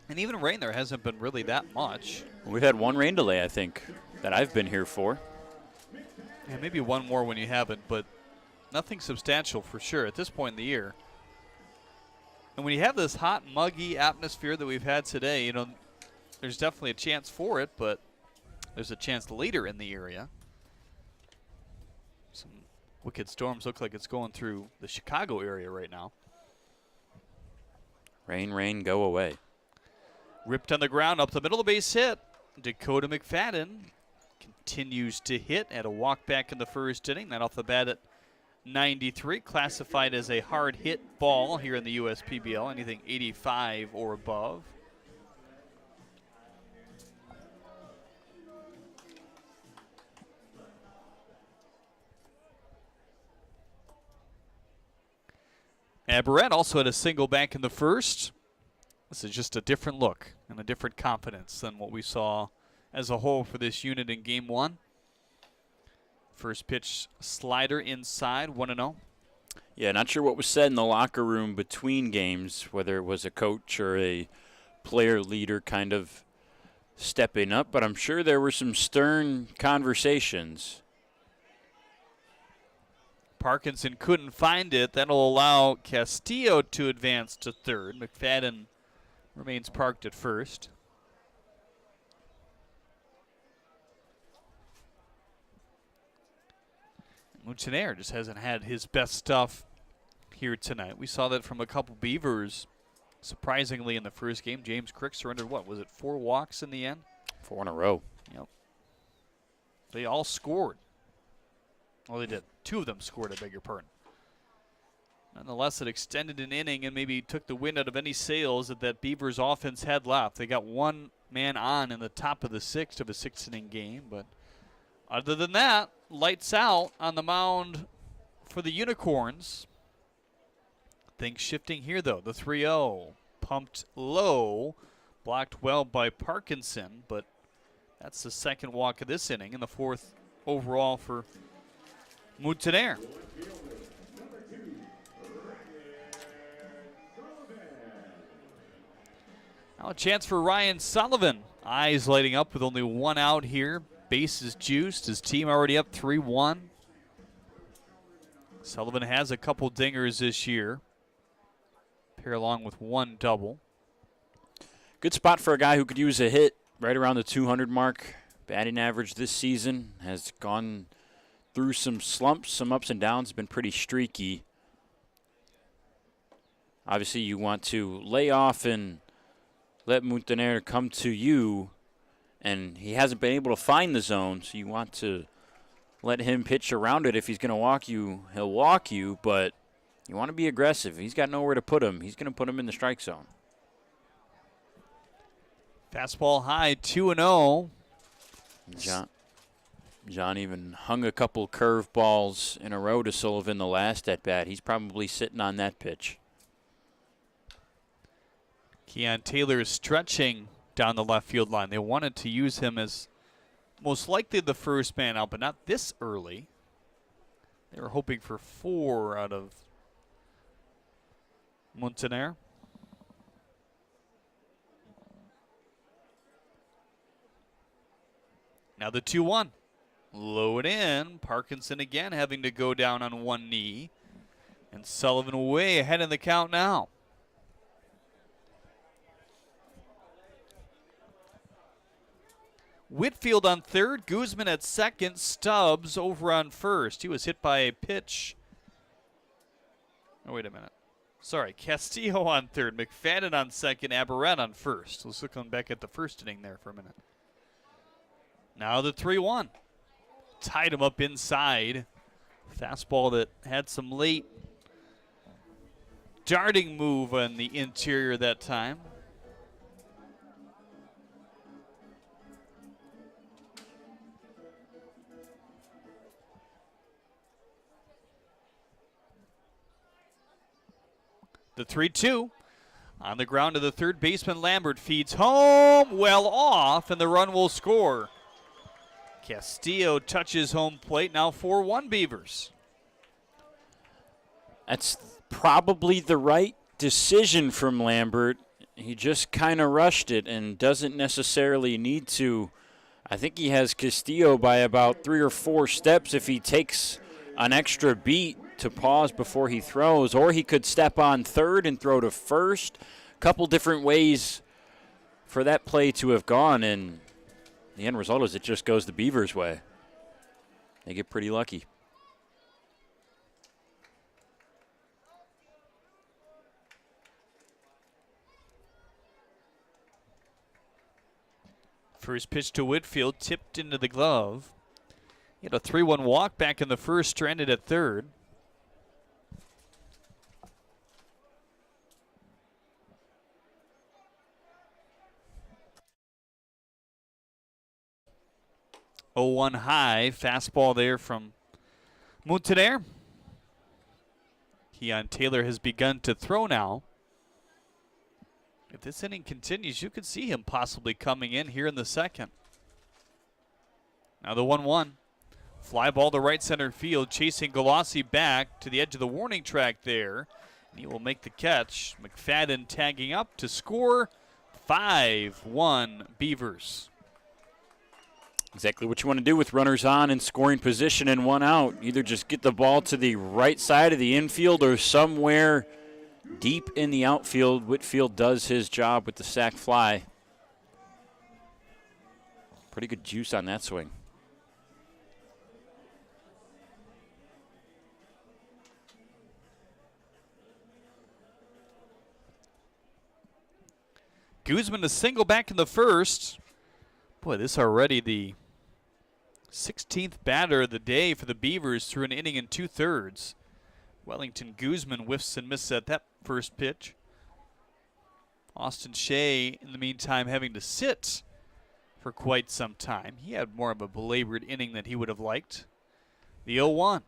And even rain, there hasn't been really that much. We've had one rain delay, I think, that I've been here for. Yeah, maybe one more when you haven't, but nothing substantial for sure at this point in the year. And when you have this hot, muggy atmosphere that we've had today, you know, there's definitely a chance for it, but there's a chance later in the area. Some wicked storms look like it's going through the Chicago area right now. Rain, rain, go away. Ripped on the ground, up the middle of the base hit. Dakota McFadden continues to hit at a walk back in the first inning. That off the bat at 93, classified as a hard hit ball here in the USPBL, anything 85 or above. Aberrett also had a single back in the first. This is just a different look and a different confidence than what we saw as a whole for this unit in Game 1. First pitch slider inside, 1-0. Yeah, not sure what was said in the locker room between games, whether it was a coach or a player leader kind of stepping up, but I'm sure there were some stern conversations. Parkinson couldn't find it. That'll allow Castillo to advance to third. McFadden remains parked at first. Mountaineer just hasn't had his best stuff here tonight. We saw that from a couple Beavers. Surprisingly, in the first game, James Crick surrendered, what, was it 4 walks in the end? 4 in a row. Yep. They all scored. Well, they did. 2 of them scored, I beg your pardon. Nonetheless, it extended an inning and maybe took the wind out of any sails that Beavers offense had left. They got one man on in the top of the 6th of a 6-inning game, but other than that, lights out on the mound for the Unicorns. Things shifting here, though. The 3-0 pumped low, blocked well by Parkinson, but that's the second walk of this inning and the 4th overall for Mountaineer. Now a chance for Ryan Sullivan. Eyes lighting up with only 1 out here. Bases juiced. His team already up 3-1. Sullivan has a couple dingers this year. Pair along with 1 double. Good spot for a guy who could use a hit right around the 200 mark. Batting average this season has gone through some slumps, some ups and downs. Been pretty streaky. Obviously, you want to lay off and let Mountaineer come to you, and he hasn't been able to find the zone, so you want to let him pitch around it. If he's going to walk you, he'll walk you, but you want to be aggressive. He's got nowhere to put him. He's going to put him in the strike zone. Fastball high, 2-0. John even hung a couple curve balls in a row to Sullivan the last at bat. He's probably sitting on that pitch. Keon Taylor is stretching down the left field line. They wanted to use him as most likely the first man out, but not this early. They were hoping for 4 out of Mountaineer. Now the 2-1. Low and in. Parkinson again having to go down on 1 knee. And Sullivan way ahead in the count now. Whitfield on third, Guzman at second, Stubbs over on first. He was hit by a pitch. Oh, wait a minute. Sorry, Castillo on third, McFadden on second, Aberrett on first. Let's look on back at the first inning there for a minute. Now the 3-1. Tied him up inside. Fastball that had some late darting move on the interior that time. The 3-2 on the ground to the third baseman. Lambert feeds home, well off, and the run will score. Castillo touches home plate, now 4-1 Beavers. That's probably the right decision from Lambert. He just kind of rushed it and doesn't necessarily need to. I think he has Castillo by about 3 or 4 steps if he takes an extra beat to pause before he throws, or he could step on third and throw to first. A couple different ways for that play to have gone, and the end result is it just goes the Beavers' way. They get pretty lucky. First pitch to Whitfield, tipped into the glove. He had a 3-1 walk back in the first, stranded at third. Oh, 1 high, fastball there from Montaner. Keon Taylor has begun to throw now. If this inning continues, you could see him possibly coming in here in the second. Now the 1-1. Fly ball to right center field, chasing Galassi back to the edge of the warning track there. And he will make the catch. McFadden tagging up to score. 5-1 Beavers. Exactly what you want to do with runners on in scoring position and 1 out. Either just get the ball to the right side of the infield or somewhere deep in the outfield. Whitfield does his job with the sac fly. Pretty good juice on that swing. Guzman a single back in the first. Boy, this already the 16th batter of the day for the Beavers through an inning and 2/3. Wellington Guzman whiffs and misses at that first pitch. Austin Shea, in the meantime, having to sit for quite some time. He had more of a belabored inning than he would have liked. The 0-1.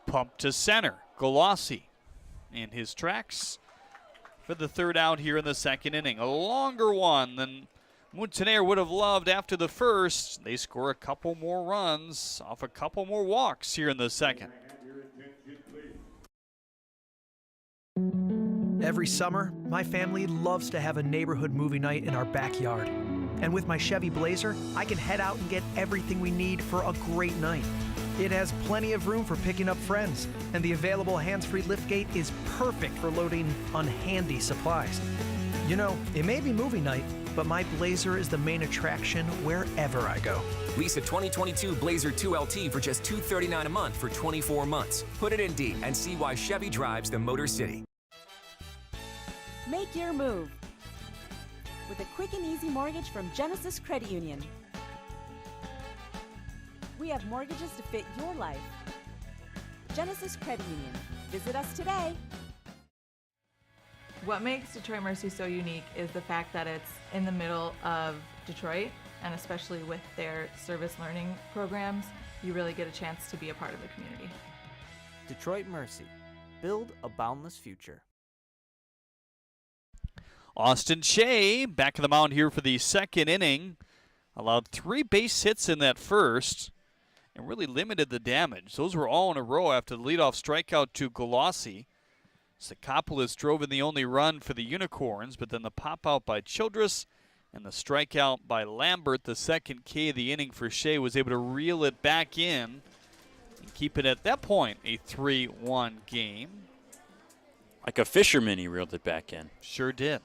Pump to center. Galassi in his tracks for the third out here in the second inning. A longer one than Montaner would have loved after the first. They score a couple more runs off a couple more walks here in the second. Every summer, my family loves to have a neighborhood movie night in our backyard. And with my Chevy Blazer, I can head out and get everything we need for a great night. It has plenty of room for picking up friends, and the available hands-free liftgate is perfect for loading unhandy supplies. You know, it may be movie night, but my Blazer is the main attraction wherever I go. Lease a 2022 Blazer 2LT for just $239 a month for 24 months. Put it in D and see why Chevy drives the Motor City. Make your move with a quick and easy mortgage from Genesis Credit Union. We have mortgages to fit your life. Genesis Credit Union. Visit us today. What makes Detroit Mercy so unique is the fact that it's in the middle of Detroit, and especially with their service learning programs, you really get a chance to be a part of the community. Detroit Mercy. Build a boundless future. Austin Shea back in the mound here for the second inning. Allowed 3 base hits in that first and really limited the damage. Those were all in a row after the leadoff strikeout to Galassi. Sakopoulos drove in the only run for the Unicorns, but then the pop out by Childress and the strikeout by Lambert, the second K of the inning for Shea, was able to reel it back in and keep it at that point a 3-1 game. Like a fisherman, he reeled it back in. Sure did.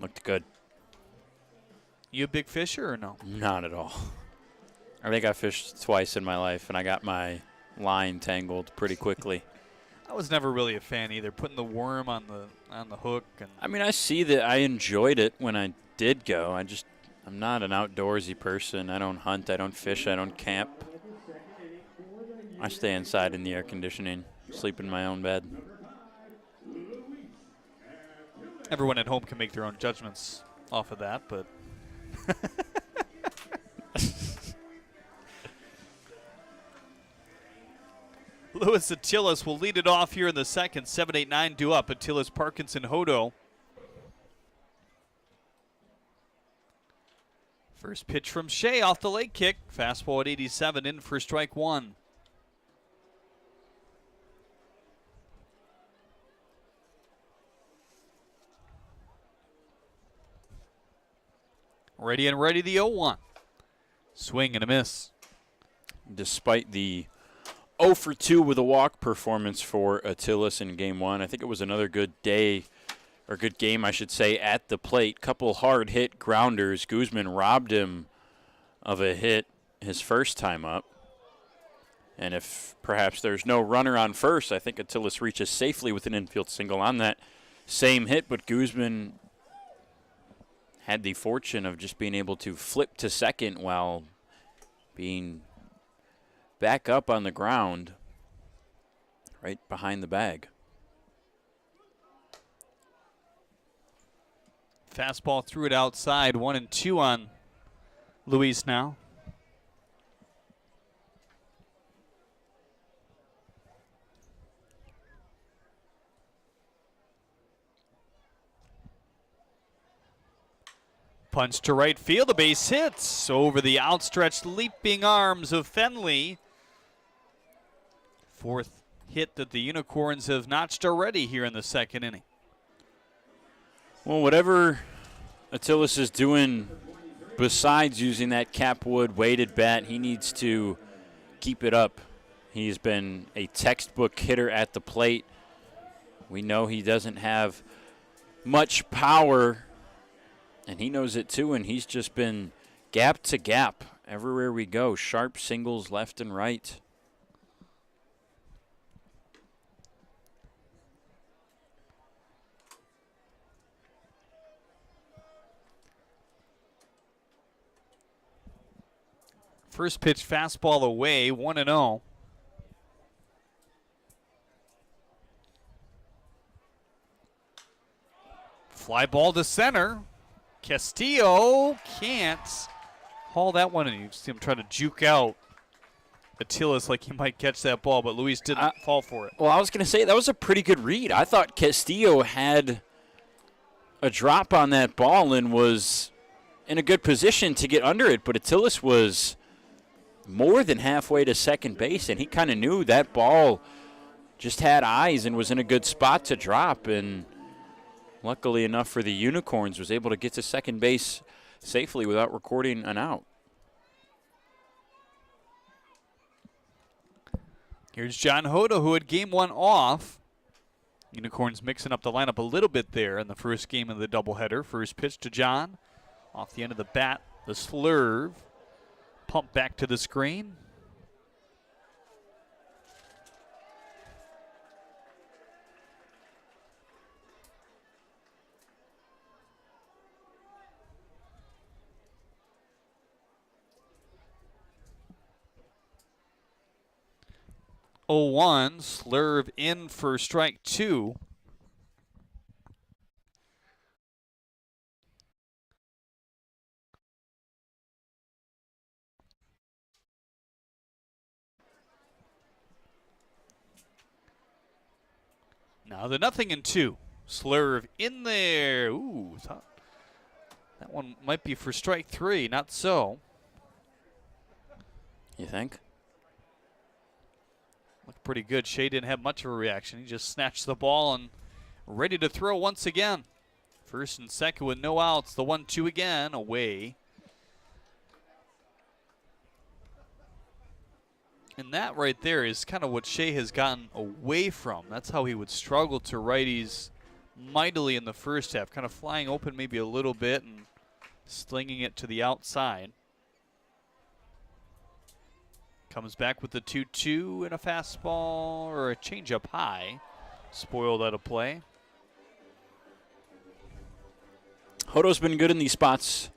Looked good. You a big fisher or no? Not at all. I think I fished twice in my life, and I got my line tangled pretty quickly. I was never really a fan either, putting the worm on the hook. And I mean, I see that I enjoyed it when I did go. I'm not an outdoorsy person. I don't hunt. I don't fish. I don't camp. I stay inside in the air conditioning, sleep in my own bed. Everyone at home can make their own judgments off of that, but Lewis Attilas will lead it off here in the second. 7-8-9 due up. Attilas, Parkinson, Hodo. First pitch from Shea off the leg kick. Fastball at 87 in for strike one. Ready and ready, the 0-1. Swing and a miss. Despite the 0 for 2 with a walk performance for Attilis in game 1, I think it was another good day, or good game, I should say, at the plate. Couple hard hit grounders. Guzman robbed him of a hit his first time up. And if perhaps there's no runner on first, I think Attilis reaches safely with an infield single on that same hit, but Guzman had the fortune of just being able to flip to second while being back up on the ground right behind the bag. Fastball threw it outside. 1-2 on Luis now. Punch to right field. A base hits over the outstretched leaping arms of Fenley. Fourth hit that the Unicorns have notched already here in the second inning. Well, whatever Attilis is doing besides using that Capwood weighted bat, he needs to keep it up. He's been a textbook hitter at the plate. We know he doesn't have much power, and he knows it too, and he's just been gap to gap everywhere we go. Sharp singles left and right. First pitch fastball away, 1-0. Fly ball to center. Castillo can't haul that one, and you see him try to juke out Attilis like he might catch that ball, but Luis didn't fall for it. Well, I was going to say that was a pretty good read. I thought Castillo had a drop on that ball and was in a good position to get under it, but Attilis was more than halfway to second base, and he kind of knew that ball just had eyes and was in a good spot to drop, and luckily enough for the Unicorns, was able to get to second base safely without recording an out. Here's John Hoda, who had game 1 off. Unicorns mixing up the lineup a little bit there in the first game of the doubleheader. First pitch to John. Off the end of the bat, the slurve. Pump back to the screen. Oh, 1, slurve in for strike 2. Now the 0-2. Slurve in there. Ooh, that one might be for strike 3. Not so. You think? Looked pretty good. Shea didn't have much of a reaction. He just snatched the ball and ready to throw once again. First and second with no outs. The 1-2 again, away. And that right there is kind of what Shea has gotten away from. That's how he would struggle to righties mightily in the first half, kind of flying open maybe a little bit and slinging it to the outside. Comes back with the 2-2 and a fastball or a changeup high. Spoiled out of play. Hodo's been good in these spots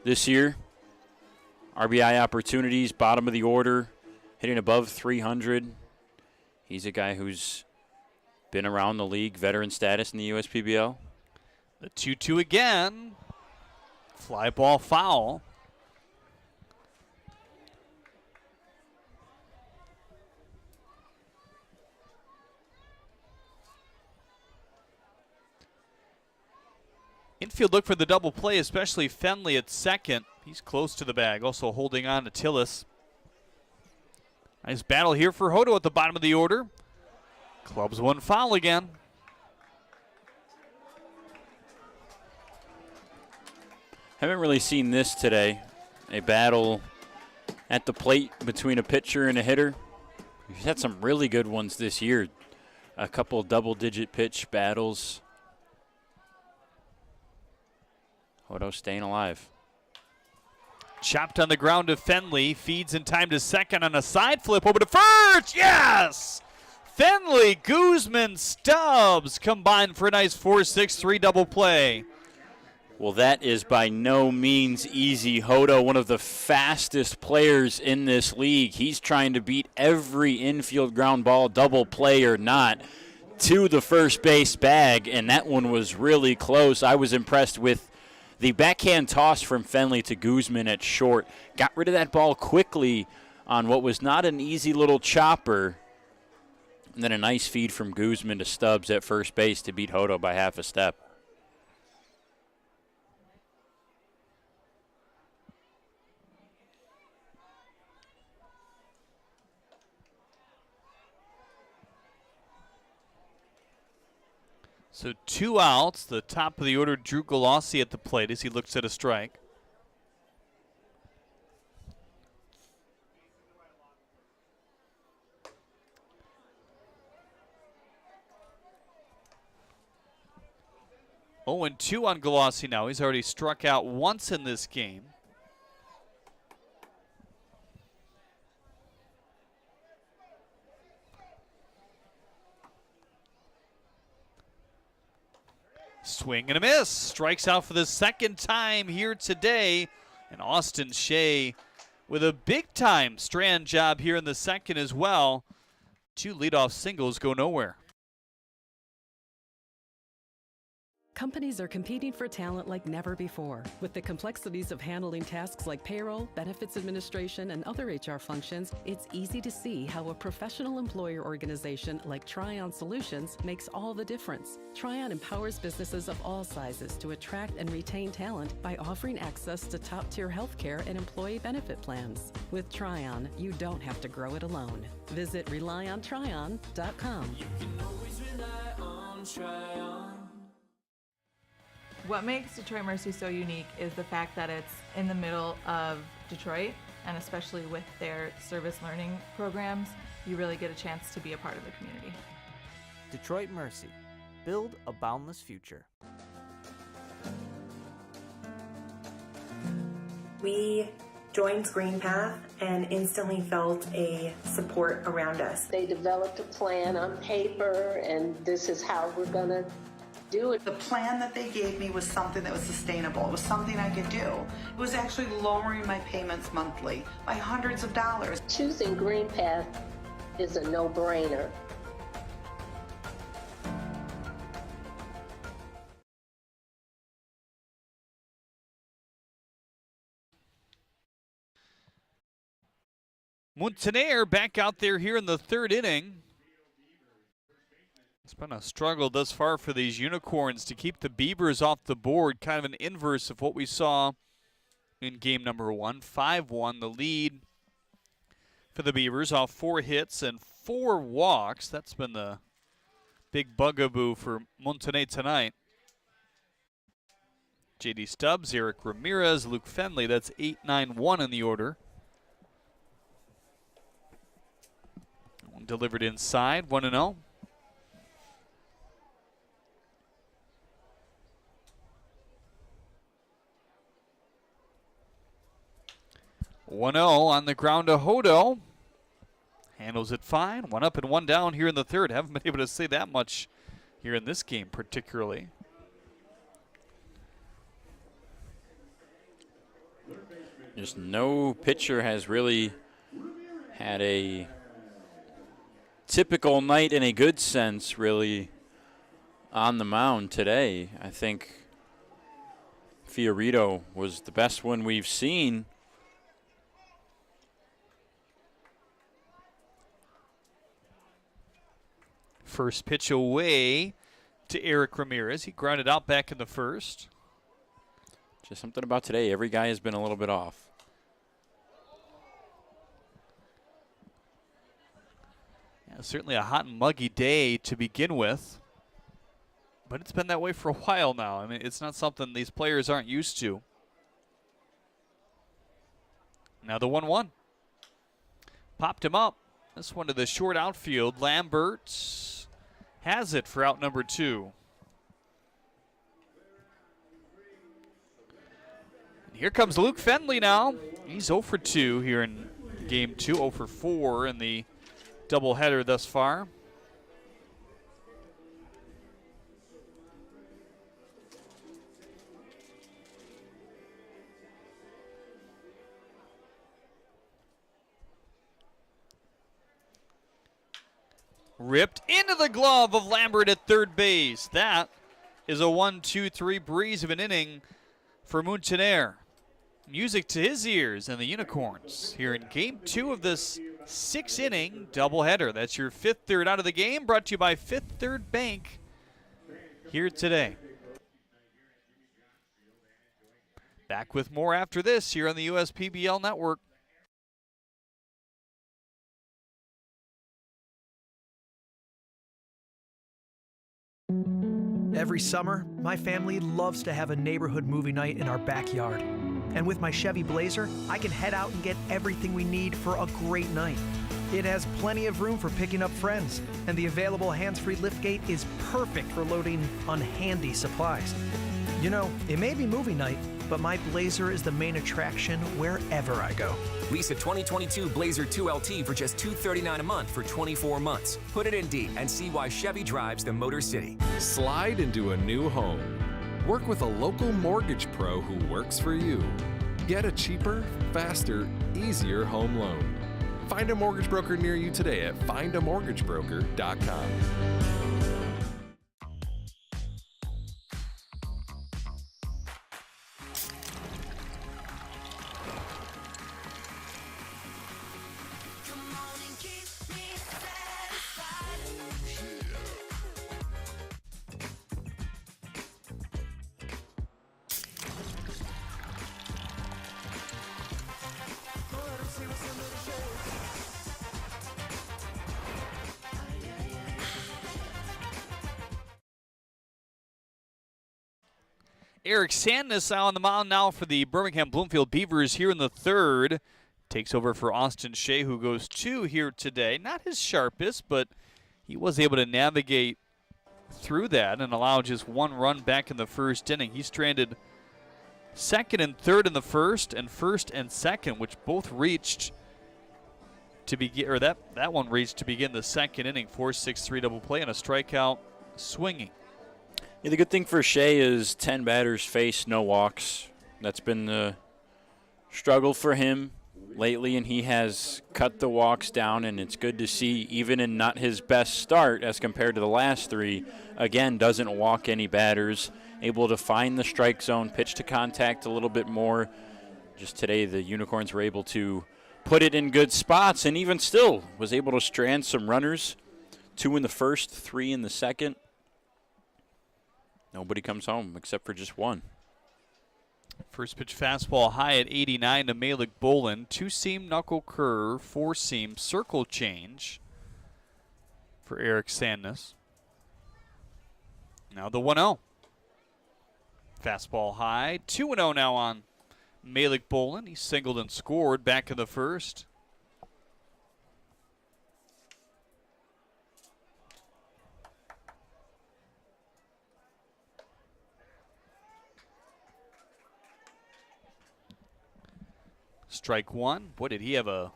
this year. RBI opportunities, bottom of the order, hitting above 300. He's a guy who's been around the league, veteran status in the USPBL. The 2-2 again. Fly ball foul. Infield look for the double play, especially Fenley at second. He's close to the bag, also holding on to Tillis. Nice battle here for Hodo at the bottom of the order. Clubs one foul again. Haven't really seen this today. A battle at the plate between a pitcher and a hitter. We've had some really good ones this year. A couple double-digit pitch battles. Hodo staying alive. Chopped on the ground to Fenley. Feeds in time to second on a side flip over to first. Yes! Fenley, Guzman, Stubbs combined for a nice 4-6-3 double play. Well, that is by no means easy. Hodo, one of the fastest players in this league. He's trying to beat every infield ground ball, double play or not, to the first base bag, and that one was really close. I was impressed with the backhand toss from Fenley to Guzman at short. Got rid of that ball quickly on what was not an easy little chopper. And then a nice feed from Guzman to Stubbs at first base to beat Hodo by half a step. So 2 outs. The top of the order, Drew Galassi at the plate as he looks at a strike. Oh, and 2 on Galassi now. He's already struck out once in this game. Swing and a miss. Strikes out for the second time here today. And Austin Shea with a big-time strand job here in the second as well. 2 leadoff singles go nowhere. Companies are competing for talent like never before. With the complexities of handling tasks like payroll, benefits administration, and other HR functions, it's easy to see how a professional employer organization like Tryon Solutions makes all the difference. Tryon empowers businesses of all sizes to attract and retain talent by offering access to top-tier healthcare and employee benefit plans. With Tryon, you don't have to grow it alone. Visit RelyOnTryon.com. You can always rely on Tryon. What makes Detroit Mercy so unique is the fact that it's in the middle of Detroit, and especially with their service learning programs, you really get a chance to be a part of the community. Detroit Mercy. Build a boundless future. We joined Green Path and instantly felt a support around us. They developed a plan on paper, and this is how we're going to do it. The plan that they gave me was something that was sustainable. It was something I could do. It was actually lowering my payments monthly by hundreds of dollars. Choosing Green Path is a no-brainer. Montaner back out there here in the third inning. It's been a struggle thus far for these Unicorns to keep the Beavers off the board, kind of an inverse of what we saw in game number 1. 5-1 the lead for the Beavers off 4 hits and 4 walks. That's been the big bugaboo for Montaner tonight. J.D. Stubbs, Eric Ramirez, Luke Fenley. That's 8-9-1 in the order. One delivered inside, 1-0. 1-0 on the ground to Hodo. Handles it fine. 1 up and 1 down here in the third. Haven't been able to say that much here in this game particularly. Just no pitcher has really had a typical night in a good sense really on the mound today. I think Fiorito was the best one we've seen. First pitch away to Eric Ramirez. He grounded out back in the first. Just something about today. Every guy has been a little bit off. Yeah, certainly a hot and muggy day to begin with. But it's been that way for a while now. I mean, it's not something these players aren't used to. Now the 1-1. Popped him up. This one to the short outfield. Lambert has it for out number 2. And here comes Luke Fendley now. He's 0 for 2 here in game 2, 0 for 4 in the doubleheader thus far. Ripped into the glove of Lambert at third base. That is a 1-2-3 breeze of an inning for Mountaineer. Music to his ears and the Unicorns here in game 2 of this 6-inning doubleheader. That's your 5th third out of the game, brought to you by Fifth Third Bank here today. Back with more after this here on the USPBL Network. Every summer, my family loves to have a neighborhood movie night in our backyard. And with my Chevy Blazer, I can head out and get everything we need for a great night. It has plenty of room for picking up friends, and the available hands-free liftgate is perfect for loading unhandy supplies. You know, it may be movie night, but my Blazer is the main attraction wherever I go. Lease a 2022 Blazer 2LT for just $239 a month for 24 months. Put it in D and see why Chevy drives the Motor City. Slide into a new home. Work with a local mortgage pro who works for you. Get a cheaper, faster, easier home loan. Find a mortgage broker near you today at findamortgagebroker.com. Eric Sandness out on the mound now for the Birmingham Bloomfield Beavers here in the 3rd. Takes over for Austin Shea, who goes 2 here today. Not his sharpest, but he was able to navigate through that and allow just 1 run back in the 1st inning. He stranded 2nd and 3rd in the 1st, and 1st and 2nd, which both reached to begin, or that one reached to begin the 2nd inning. 4-6-3 double play and a strikeout swinging. Yeah, the good thing for Shea is 10 batters face, no walks. That's been the struggle for him lately, and he has cut the walks down, and it's good to see, even in not his best start as compared to the last 3, again, doesn't walk any batters, able to find the strike zone, pitch to contact a little bit more. Just today, the Unicorns were able to put it in good spots, and even still was able to strand some runners, 2 in the 1st, 3 in the 2nd. Nobody comes home except for just 1. First pitch fastball high at 89 to Malik Boland. 2-seam knuckle curve, 4-seam circle change for Eric Sandness. Now the 1-0. Fastball high, 2-0 now on Malik Boland. He singled and scored back in the 1st. Strike 1. Boy, did he have a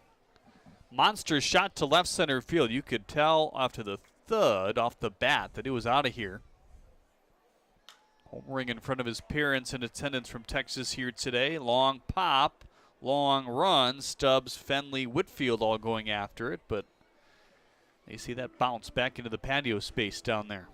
monster shot to left center field. You could tell after the thud off the bat that it was out of here. Home ring in front of his parents and attendants from Texas here today. Long pop, long run. Stubbs, Fenley, Whitfield all going after it, but they see that bounce back into the patio space down there.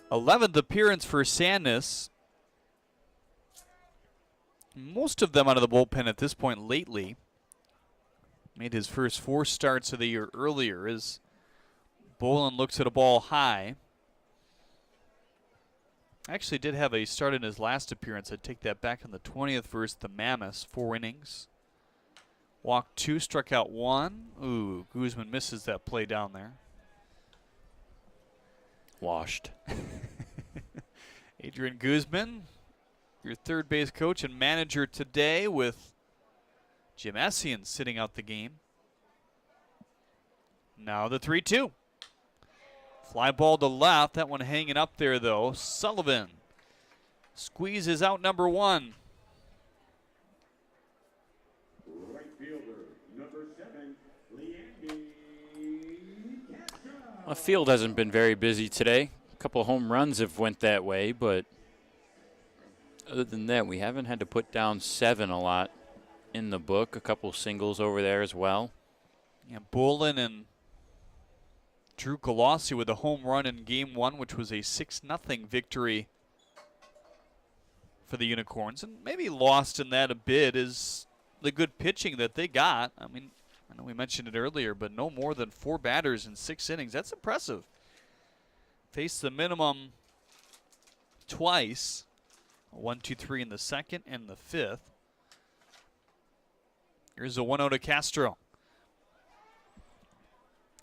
Eleventh appearance for Sandness. Most of them out of the bullpen at this point lately. Made his first 4 starts of the year earlier as Boland looks at a ball high. Actually did have a start in his last appearance. I'd take that back on the 20th versus the Mammoths. 4 innings. Walked 2, struck out 1. Ooh, Guzman misses that play down there. washed. Adrian Guzman, your third base coach and manager today, with Jim Essien sitting out the game. Now the 3-2. Fly ball to left. That one hanging up there, though. Sullivan squeezes out number 1. Right fielder, number 7, Leandy Castro. The field hasn't been very busy today. A couple home runs have went that way, but other than that, we haven't had to put down 7 a lot in the book. A couple singles over there as well. Yeah, Bolin and Drew Colossi with a home run in Game 1, which was a 6-0 victory for the Unicorns. And maybe lost in that a bit is the good pitching that they got. I mean, I know we mentioned it earlier, but no more than 4 batters in 6 innings. That's impressive. Faced the minimum twice. 1-2-3 in the second and the 5th. Here's a 1-0 to Castro.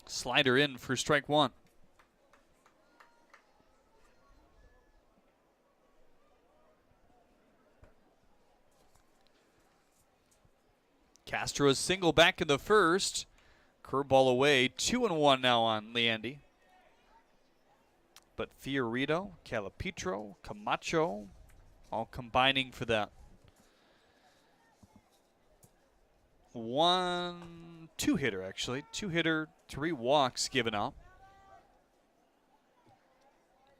Slider in for strike 1. Castro is single back in the first. Curveball away. 2-1 now on Leandy. But Fiorito, Calipetro, Camacho, all combining for that 2-hitter, actually. 2-hitter, 3 walks given up.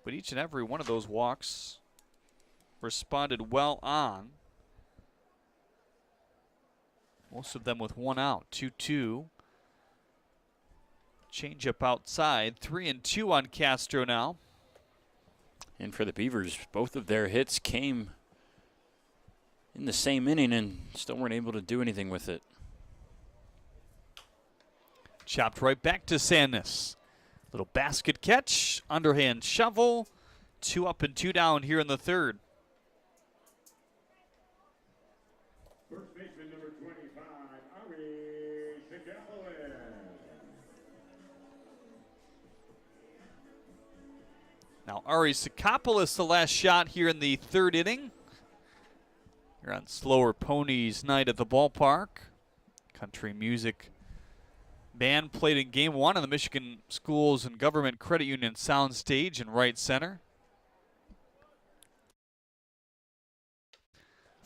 But each and every one of those walks responded well on. Most of them with 1 out. 2-2. Change up outside. 3-2 on Castro now. And for the Beavers, both of their hits came in the same inning and still weren't able to do anything with it. Chopped right back to Sandness. Little basket catch, underhand shovel. 2 up and 2 down here in the 3rd. First baseman number 25, Ari Shigapoulos. Now Ari Sikopoulos, the last shot here in the 3rd inning. You're on Slower Ponies night at the ballpark. Country music band played in Game 1 on the Michigan Schools and Government Credit Union sound stage in right center.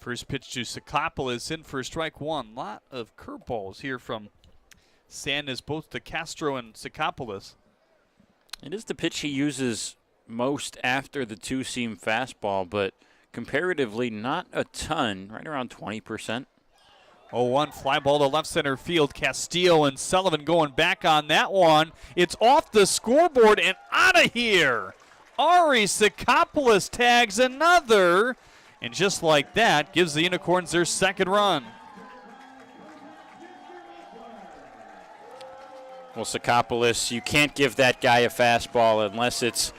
First pitch to Sikopoulos, in for strike 1. Lot of curveballs here from Sanders, both to Castro and Sikopoulos. It is the pitch he uses most after the 2-seam fastball, but comparatively not a ton, right around 20%. 0-1 fly ball to left center field. Castillo and Sullivan going back on that one. It's off the scoreboard and out of here. Ari Sikopoulos tags another, and just like that, gives the Unicorns their 2nd run. Well, Sikopoulos, you can't give that guy a fastball unless it's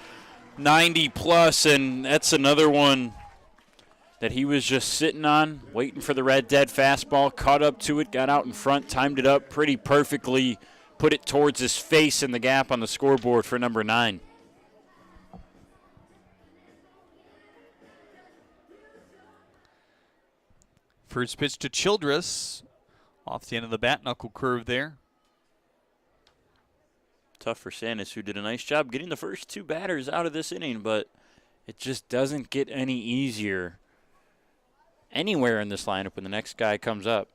90 plus, and that's another one that he was just sitting on, waiting for the red dead fastball, caught up to it, got out in front, timed it up pretty perfectly, put it towards his face in the gap on the scoreboard for number 9. First pitch to Childress, off the end of the bat knuckle curve there. Tough for Sandus, who did a nice job getting the first 2 batters out of this inning, but it just doesn't get any easier anywhere in this lineup when the next guy comes up.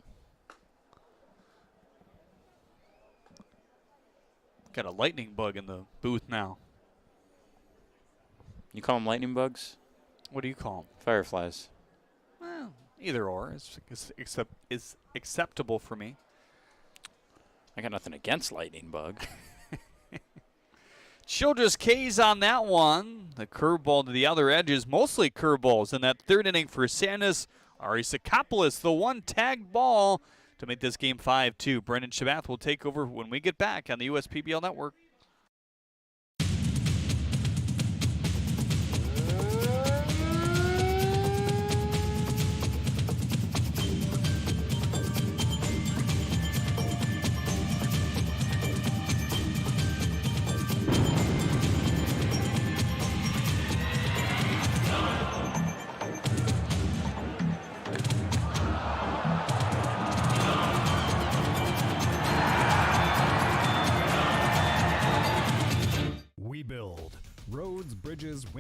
Got a lightning bug in the booth now. You call them lightning bugs? What do you call them? Fireflies. Well, either or. It's acceptable for me. I got nothing against lightning bug. Childress K's on that one. The curveball to the other edges, mostly curveballs in that 3rd inning for Sandus. Ari Sikopoulos, the one tagged ball to make this game 5-2. Brendan Shabath will take over when we get back on the USPBL Network.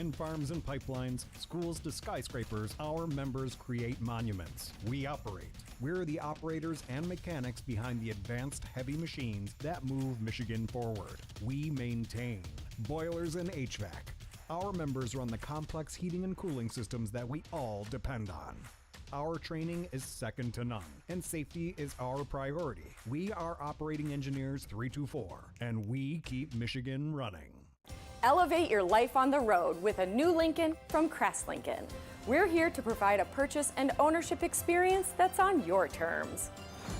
wind farms and pipelines, schools to skyscrapers, our members create monuments. We operate. We're the operators and mechanics behind the advanced heavy machines that move Michigan forward. We maintain boilers and HVAC. Our members run the complex heating and cooling systems that we all depend on. Our training is second to none, and safety is our priority. We are Operating Engineers 324, and we keep Michigan running. Elevate your life on the road with a new Lincoln from Crest Lincoln. We're here to provide a purchase and ownership experience that's on your terms.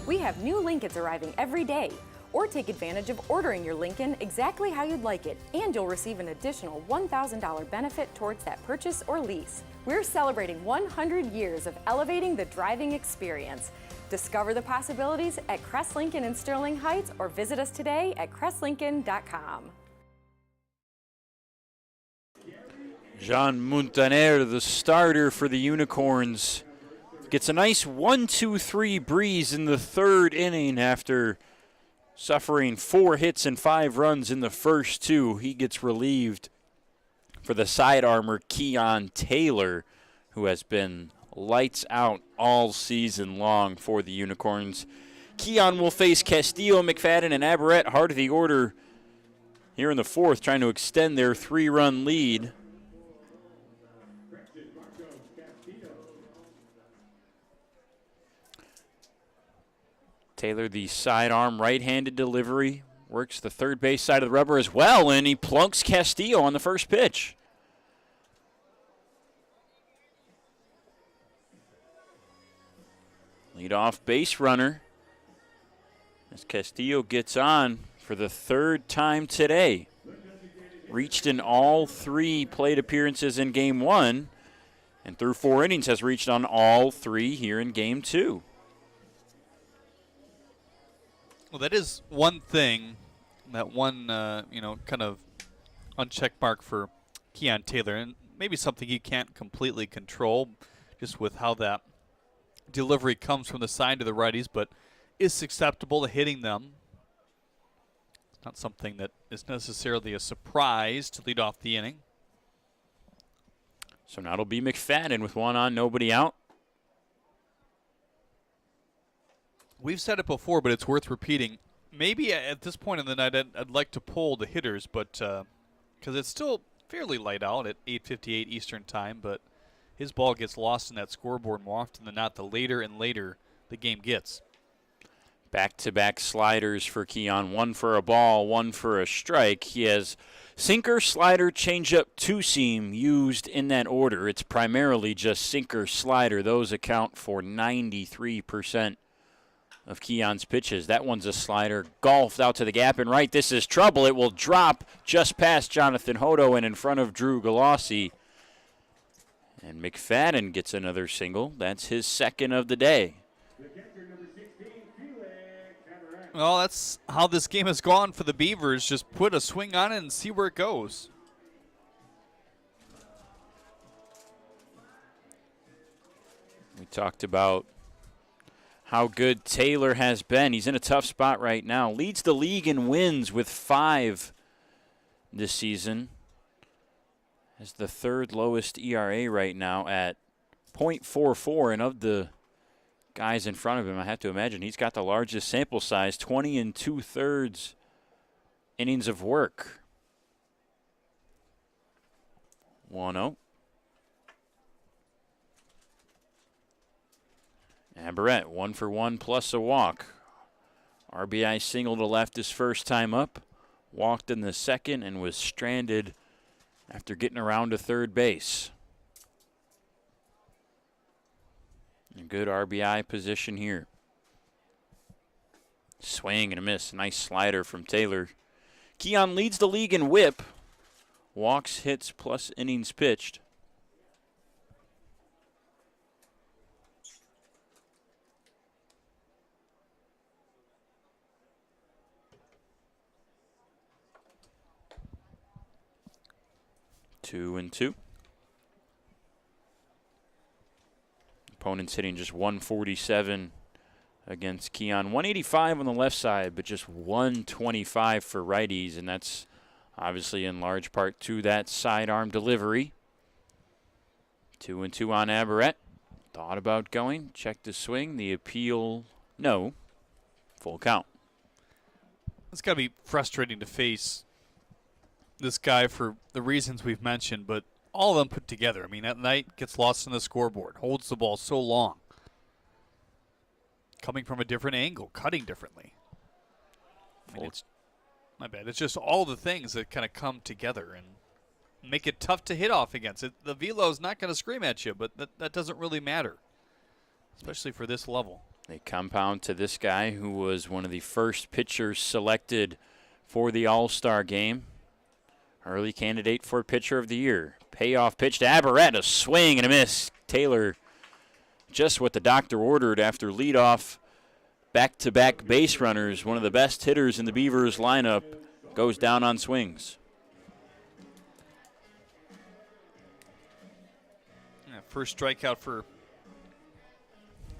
We have new Lincolns arriving every day, or take advantage of ordering your Lincoln exactly how you'd like it, and you'll receive an additional $1,000 benefit towards that purchase or lease. We're celebrating 100 years of elevating the driving experience. Discover the possibilities at Crest Lincoln in Sterling Heights, or visit us today at crestlincoln.com. Jean Montaner, the starter for the Unicorns, gets a nice 1-2-3 breeze in the third inning after suffering 4 hits and 5 runs in the first 2. He gets relieved for the side armor, Keon Taylor, who has been lights out all season long for the Unicorns. Keon will face Castillo, McFadden, and Aberrett, hard of the order here in the fourth, trying to extend their 3-run lead. Taylor, the sidearm right-handed delivery, works the third base side of the rubber as well, and he plunks Castillo on the first pitch. Leadoff base runner as Castillo gets on for the third time today. Reached in all 3 plate appearances in Game 1, and through 4 innings has reached on all 3 here in Game 2. Well, that is one thing, that one, kind of unchecked mark for Keon Taylor, and maybe something he can't completely control just with how that delivery comes from the side to the righties, but is susceptible to hitting them. It's not something that is necessarily a surprise to lead off the inning. So now it'll be McFadden with 1 on, nobody out. We've said it before, but it's worth repeating. Maybe at this point in the night, I'd like to poll the hitters, but because it's still fairly light out at 8:58 Eastern time, but his ball gets lost in that scoreboard more often than not the later and later the game gets. Back-to-back sliders for Keon, 1 for a ball, 1 for a strike. He has sinker, slider, changeup, two-seam used in that order. It's primarily just sinker, slider. Those account for 93% of Keon's pitches. That one's a slider, golfed out to the gap and right. This is trouble. It will drop just past Jonathan Hodo and in front of Drew Galassi. And McFadden gets another single. That's his second of the day. Well, that's how this game has gone for the Beavers. Just put a swing on it and see where it goes. We talked about how good Taylor has been. He's in a tough spot right now. Leads the league in wins with 5 this season. Has the 3rd lowest ERA right now at .44. And of the guys in front of him, I have to imagine he's got the largest sample size, 20 2/3 innings of work. 1-0. Aberrett, 1 for 1 plus a walk. RBI single to left his first time up. Walked in the second and was stranded after getting around to third base. A good RBI position here. Swing and a miss. Nice slider from Taylor. Keon leads the league in whip. Walks, hits, plus innings pitched. Two and two. Opponents hitting just 147 against Keon. 185 on the left side, but just 125 for righties, and that's Obviously in large part to that sidearm delivery. 2-2 on Aberrett. Thought about going, checked the swing, the appeal, no. Full count. It's got to be frustrating to face this guy for the reasons we've mentioned, but all of them put together. I mean, at night gets lost in the scoreboard, holds the ball so long. Coming from a different angle, cutting differently. I mean, my bad. It's just all the things that kind of come together and make it tough to hit off against. The velo's not going to scream at you, but that doesn't really matter, especially for this level. They compound to this guy who was one of the first pitchers selected for the All-Star game. Early candidate for Pitcher of the Year. Payoff pitch to Aberrett, a swing and a miss. Taylor, just what the doctor ordered after leadoff back-to-back base runners. One of the best hitters in the Beavers lineup goes down on swings. First strikeout for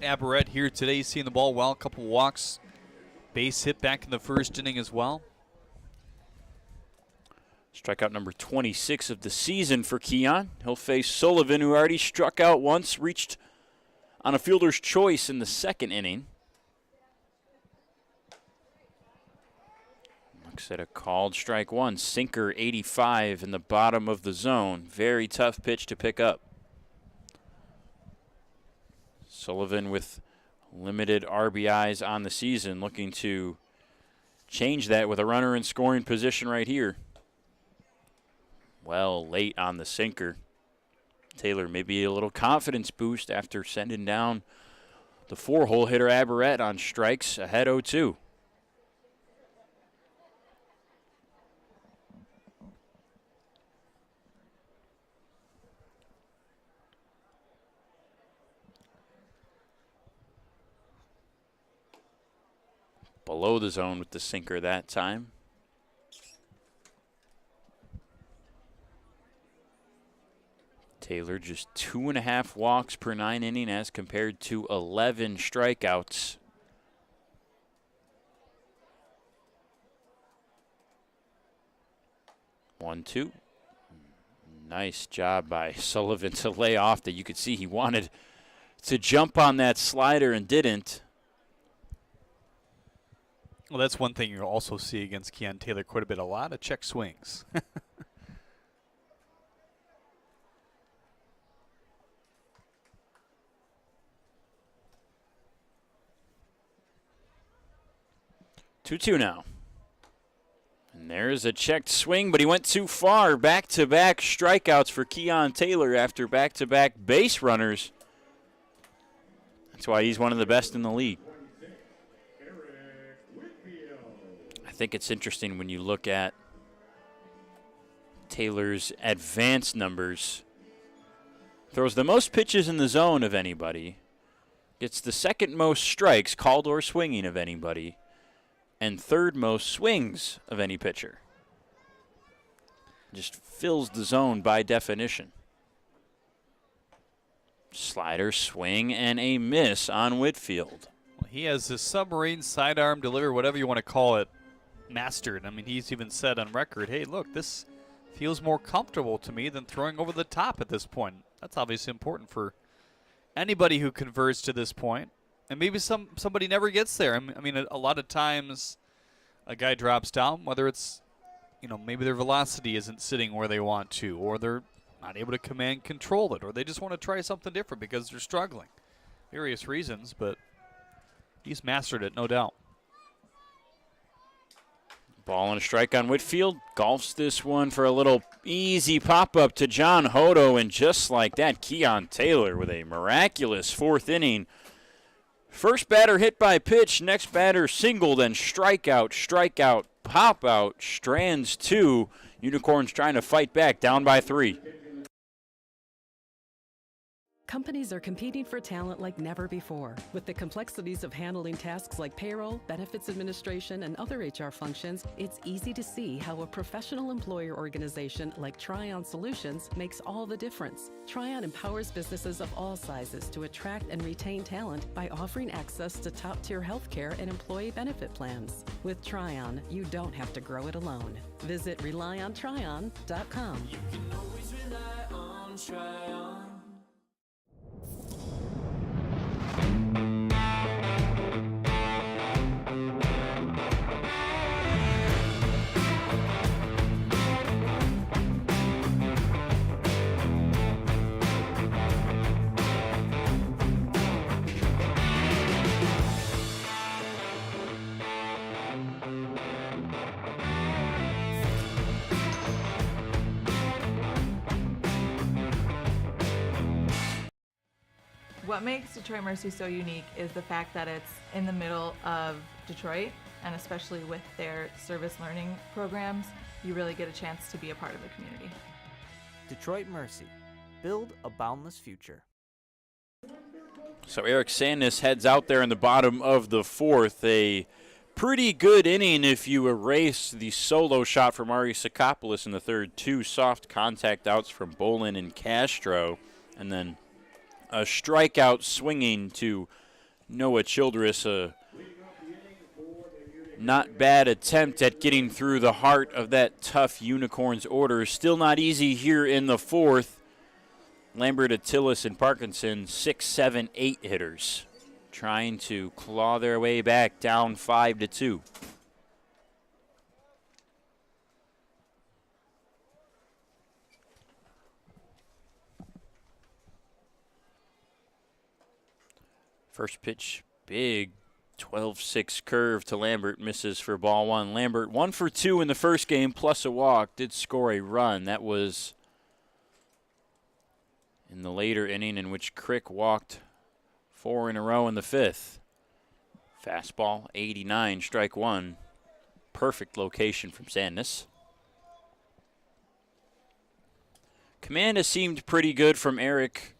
Aberrett here today. He's seeing the ball well, a couple walks. Base hit back in the first inning as well. Strikeout number 26 of the season for Keon. He'll face Sullivan, who already struck out once, reached on a fielder's choice in the second inning. Looks at a called strike one. Sinker 85 in the bottom of the zone. Very tough pitch to pick up. Sullivan with limited RBIs on the season, looking to change that with a runner in scoring position right here. Well, late on the sinker. Taylor maybe a little confidence boost after sending down the 4-hole hitter Aberrett on strikes ahead 0-2. Below the zone with the sinker that time. Taylor just 2.5 walks per 9 inning as compared to 11 strikeouts. One, two. Nice job by Sullivan to lay off that. You could see he wanted to jump on that slider and didn't. Well, that's one thing you'll also see against Keon Taylor quite a bit. A lot of check swings. 2-2 now. And there's a checked swing, but he went too far. Back-to-back strikeouts for Keon Taylor after back-to-back base runners. That's why he's one of the best in the league. I think it's interesting when you look at Taylor's advanced numbers. Throws the most pitches in the zone of anybody. Gets the second most strikes, called or swinging, of anybody. And third most swings of any pitcher. Just fills the zone by definition. Slider, swing, and a miss on Whitfield. Well, he has the submarine sidearm delivery, whatever you want to call it, mastered. I mean, he's even said on record, hey, look, this feels more comfortable to me than throwing over the top at this point. That's obviously important for anybody who converts to this point. And maybe somebody never gets there. I mean, a lot of times a guy drops down, whether it's, maybe their velocity isn't sitting where they want to, or they're not able to command control it, or they just want to try something different because they're struggling. Various reasons, but he's mastered it, no doubt. Ball and a strike on Whitfield. Golfs this one for a little easy pop-up to John Hodo, and just like that, Keon Taylor with a miraculous fourth inning. First batter hit by pitch, next batter single, then strikeout, pop-out, strands 2. Unicorns trying to fight back, down by 3. Companies are competing for talent like never before. With the complexities of handling tasks like payroll, benefits administration, and other HR functions, it's easy to see how a professional employer organization like Tryon Solutions makes all the difference. Tryon empowers businesses of all sizes to attract and retain talent by offering access to top-tier healthcare and employee benefit plans. With Tryon, you don't have to grow it alone. Visit RelyOnTryon.com. You can always rely on Tryon. What makes Detroit Mercy so unique is the fact that it's in the middle of Detroit, and especially with their service learning programs, you really get a chance to be a part of the community. Detroit Mercy. Build a boundless future. So Eric Sandness heads out there in the bottom of the fourth. A pretty good inning if you erase the solo shot from Ari Sakopoulos in the third. Two soft contact outs from Bolin and Castro. And then a strikeout swinging to Noah Childress. A not bad attempt at getting through the heart of that tough Unicorns order. Still not easy here in the fourth. Lambert, Attilis, and Parkinson, 6, 7, 8 hitters, trying to claw their way back down 5-2. First pitch, big 12-6 curve to Lambert, misses for ball one. Lambert 1 for 2 in the first game, plus a walk, did score a run. That was in the later inning in which Crick walked 4 in a row in the fifth. Fastball, 89, strike one. Perfect location from Sandness. Command has seemed pretty good from Eric,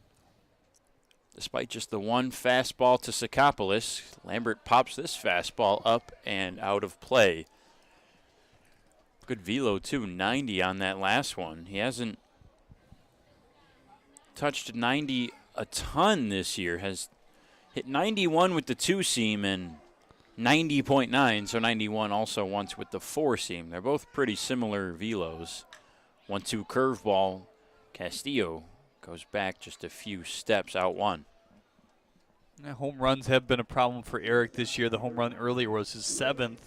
despite just the one fastball to Sakopoulos. Lambert pops this fastball up and out of play. Good velo, too, 90 on that last one. He hasn't touched 90 a ton this year. Has hit 91 with the two-seam and 90.9, so 91 also once with the four-seam. They're both pretty similar velos. 1-2 curveball. Castillo goes back just a few steps, out one. Home runs have been a problem for Eric this year. The home run earlier was his 7th,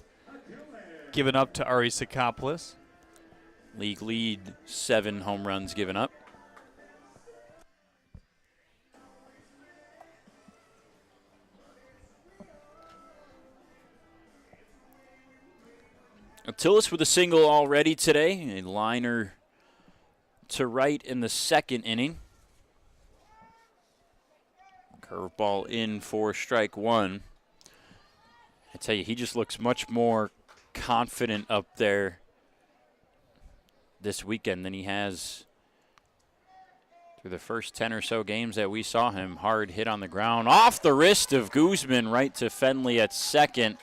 given up to Ari Sakopoulos. League lead, 7 home runs given up. Attilis with a single already today. A liner to right in the second inning. Curveball in for strike one. I tell you, he just looks much more confident up there this weekend than he has through the first 10 or so games that we saw him. Hard hit on the ground. Off the wrist of Guzman, right to Fenley at second.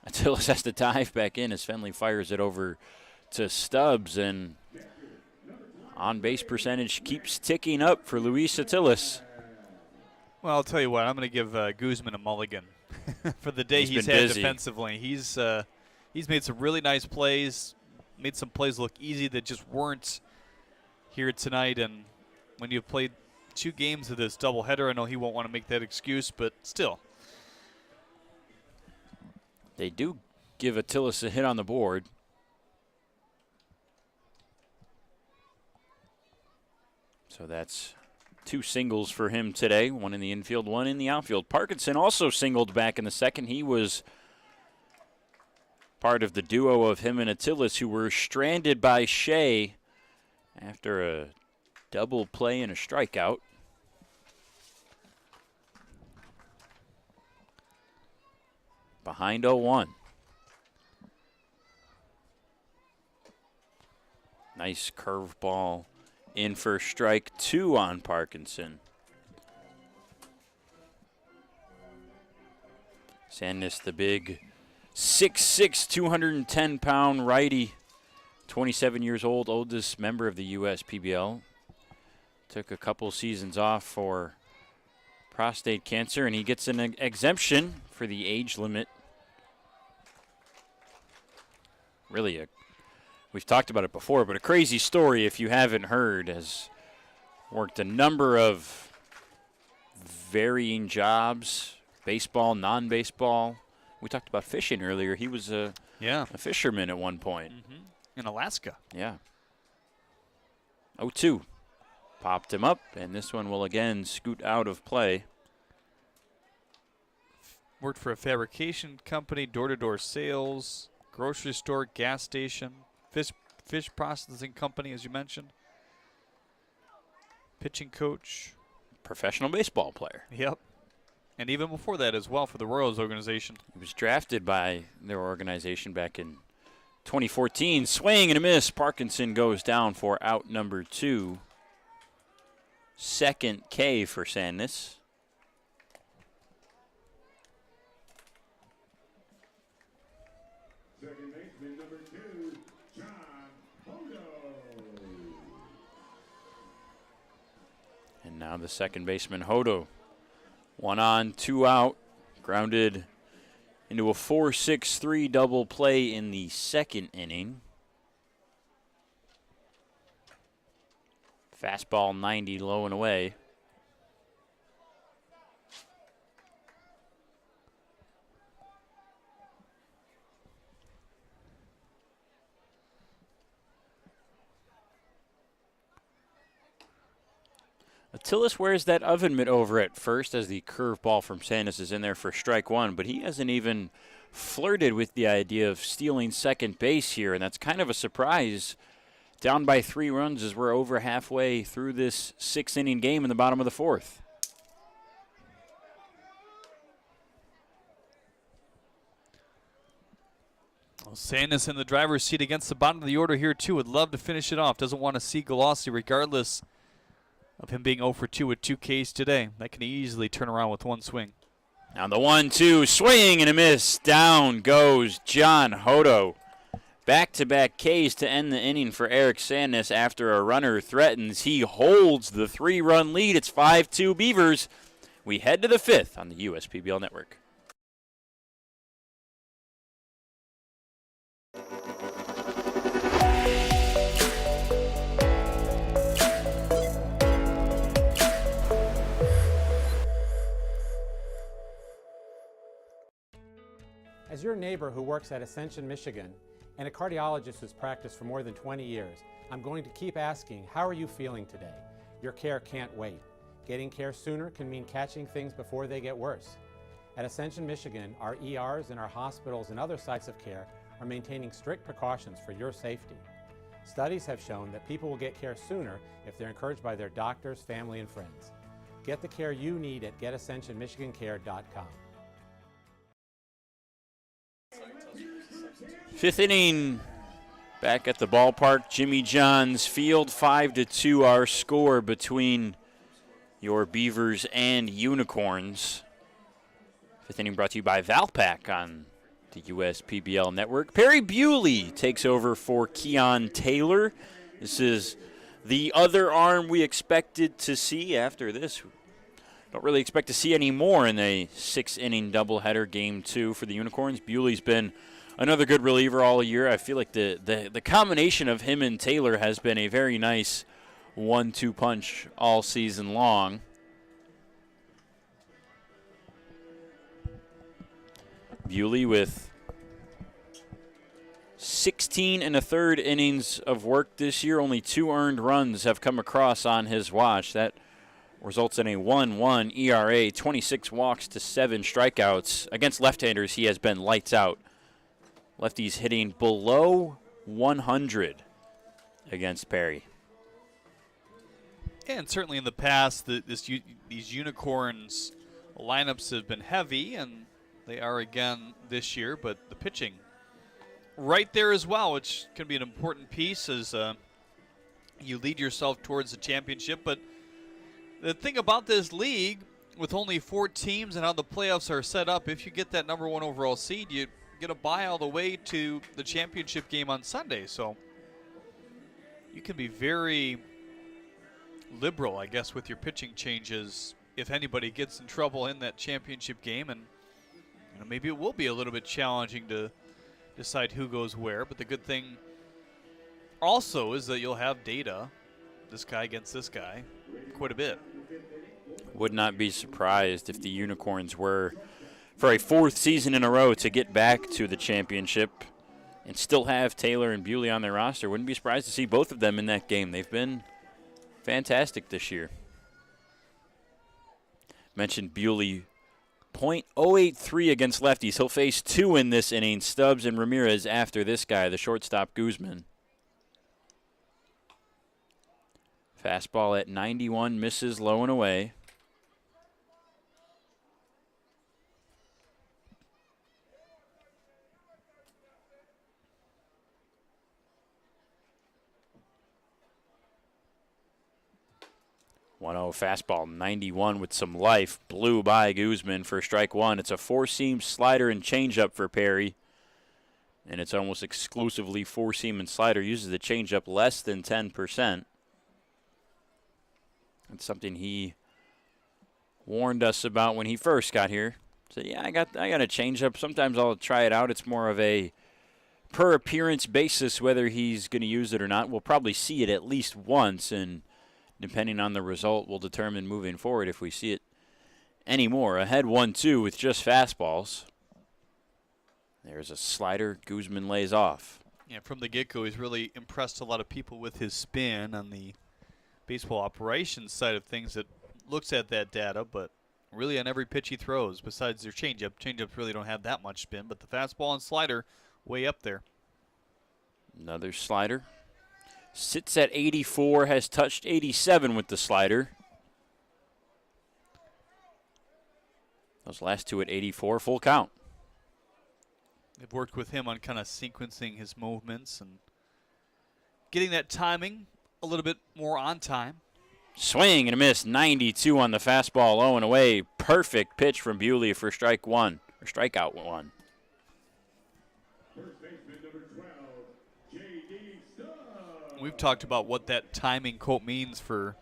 Attilis has to dive back in as Fenley fires it over to Stubbs, and on-base percentage keeps ticking up for Luis Attilis. Well, I'll tell you what, I'm going to give Guzman a mulligan for the day he's had busy defensively. He's made some really nice plays, made some plays look easy that just weren't here tonight. And when you've played 2 games of this doubleheader, I know he won't want to make that excuse, but still. They do give Attilis a hit on the board. So that's 2 singles for him today, 1 in the infield, 1 in the outfield. Parkinson also singled back in the second. He was part of the duo of him and Attilis, who were stranded by Shea after a double play and a strikeout. Behind 0-1. Nice curveball in for strike 2 on Parkinson. Sandness, the big 6'6", 210-pound righty, 27 years old, oldest member of the U.S. PBL. Took a couple seasons off for prostate cancer, and he gets an exemption for the age limit. Really, we've talked about it before, but a crazy story if you haven't heard. Has worked a number of varying jobs, baseball, non-baseball. We talked about fishing earlier. He was a fisherman at one point. In Alaska. Yeah. 0-2. Popped him up, and this one will again scoot out of play. Worked for a fabrication company, door-to-door sales, grocery store, gas station, fish processing company, as you mentioned. Pitching coach. Professional baseball player. Yep. And even before that as well for the Royals organization. He was drafted by their organization back in 2014. Swing and a miss. Parkinson goes down for out number 2. Second K for Sandness. Second baseman number 2, John Hodo. And now the second baseman, Hodo. 1 on, 2 out. Grounded into a 4-6-3 double play in the second inning. Fastball 90 low and away. Tillis wears that oven mitt over at first as the curveball from Sandus is in there for strike 1, but he hasn't even flirted with the idea of stealing second base here, and that's kind of a surprise. Down by 3 runs as we're over halfway through this 6-inning game in the bottom of the 4th. Well, Sandus in the driver's seat against the bottom of the order here, too. Would love to finish it off. Doesn't want to see Galassi regardless of him being 0 for 2 with 2 Ks today. That can easily turn around with 1 swing. Now the 1-2, swing and a miss. Down goes John Hodo. Back-to-back Ks to end the inning for Eric Sandness after a runner threatens. He holds the 3-run lead. It's 5-2 Beavers. We head to the 5th on the USPBL Network. As your neighbor who works at Ascension, Michigan, and a cardiologist who's practiced for more than 20 years, I'm going to keep asking, how are you feeling today? Your care can't wait. Getting care sooner can mean catching things before they get worse. At Ascension, Michigan, our ERs and our hospitals and other sites of care are maintaining strict precautions for your safety. Studies have shown that people will get care sooner if they're encouraged by their doctors, family, and friends. Get the care you need at getascensionmichigancare.com. 5th inning, back at the ballpark, Jimmy John's Field, 5-2 our score between your Beavers and Unicorns. 5th inning brought to you by Valpak on the USPBL Network. Perry Bewley takes over for Keon Taylor. This is the other arm we expected to see after this. Don't really expect to see any more in a 6-inning doubleheader game 2 for the Unicorns. Bewley's been another good reliever all year. I feel like the combination of him and Taylor has been a very nice 1-2 punch all season long. Bewley with 16 1/3 innings of work this year. Only 2 earned runs have come across on his watch. That results in a 1.1 ERA, 26 walks to 7 strikeouts. Against left-handers, he has been lights out. Lefties hitting below 100 against Perry. And certainly in the past, these Unicorns lineups have been heavy, and they are again this year, but the pitching right there as well, which can be an important piece as you lead yourself towards the championship. But the thing about this league, with only 4 teams and how the playoffs are set up, if you get that number 1 overall seed, you get a bye all the way to the championship game on Sunday. So you can be very liberal, I guess, with your pitching changes if anybody gets in trouble in that championship game. And maybe it will be a little bit challenging to decide who goes where. But the good thing also is that you'll have data, this guy against this guy, quite a bit. Would not be surprised if the Unicorns were, for a 4th season in a row, to get back to the championship and still have Taylor and Bewley on their roster. Wouldn't be surprised to see both of them in that game. They've been fantastic this year. Mentioned Bewley, .083 against lefties. He'll face 2 in this inning, Stubbs and Ramirez after this guy, the shortstop Guzman. Fastball at 91, misses low and away. Fastball 91 with some life, blew by Guzman for strike 1. It's a 4-seam slider and changeup for Perry, and it's almost exclusively 4-seam and slider. Uses the changeup less than 10%. That's something he warned us about when he first got here. Said, yeah, I got a changeup. Sometimes I'll try it out. It's more of a per appearance basis whether he's going to use it or not. We'll probably see it at least once, and depending on the result, we'll determine moving forward if we see it anymore. Ahead 1-2 with just fastballs. There's a slider. Guzman lays off. Yeah, from the get-go, he's really impressed a lot of people with his spin on the baseball operations side of things that looks at that data, but really on every pitch he throws, besides their changeup. Changeups really don't have that much spin, but the fastball and slider way up there. Another slider. Sits at 84, has touched 87 with the slider. Those last 2 at 84, full count. They've worked with him on kind of sequencing his movements and getting that timing a little bit more on time. Swing and a miss, 92 on the fastball, low and away. Perfect pitch from Bewley for strike 1, or strikeout 1. We've talked about what that timing quote means for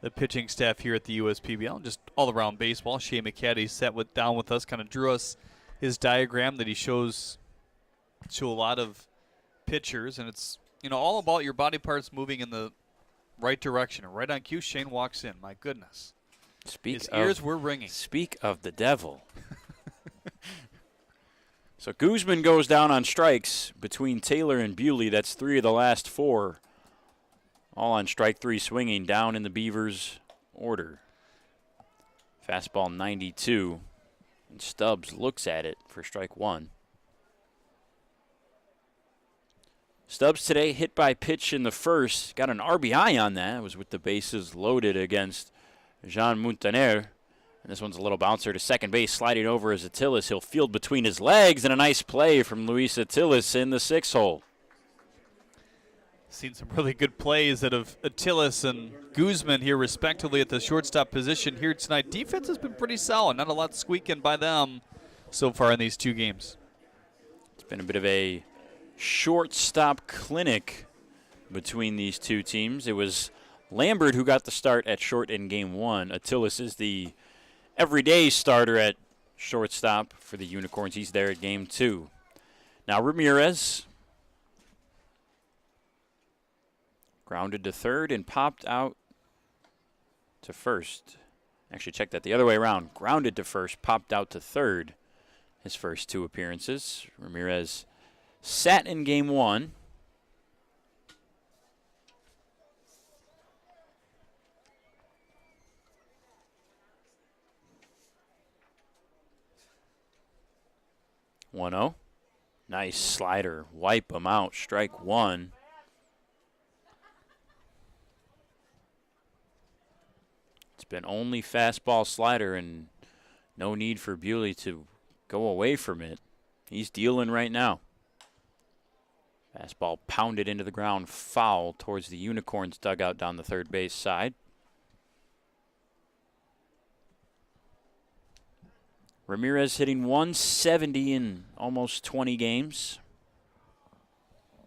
the pitching staff here at the USPBL, just all around baseball. Shea McCaddy sat down with us, kind of drew us his diagram that he shows to a lot of pitchers, and it's all about your body parts moving in the right direction. Right on cue, Shane walks in. My goodness, his ears were ringing. Speak of the devil. So Guzman goes down on strikes between Taylor and Bewley. That's 3 of the last 4. All on strike 3, swinging down in the Beavers' order. Fastball 92. And Stubbs looks at it for strike 1. Stubbs today hit by pitch in the first. Got an RBI on that. It was with the bases loaded against Jean Montaner. And this one's a little bouncer to second base, sliding over as Attilis. He'll field between his legs, and a nice play from Luis Attilis in the 6 hole. Seen some really good plays out of Attilis and Guzman here, respectively, at the shortstop position here tonight. Defense has been pretty solid. Not a lot squeaking by them so far in these 2 games. It's been a bit of a shortstop clinic between these 2 teams. It was Lambert who got the start at short in game 1. Attilis is the everyday starter at shortstop for the Unicorns. He's there at game 2. Now Ramirez grounded to third and popped out to first. Actually, check that the other way around. Grounded to first, popped out to third. His first 2 appearances. Ramirez sat in game 1. (1-0). Nice slider. Wipe him out. Strike 1. It's been only fastball slider and no need for Bewley to go away from it. He's dealing right now. Fastball pounded into the ground, foul towards the Unicorns dugout down the third base side. Ramirez hitting 170 in almost 20 games.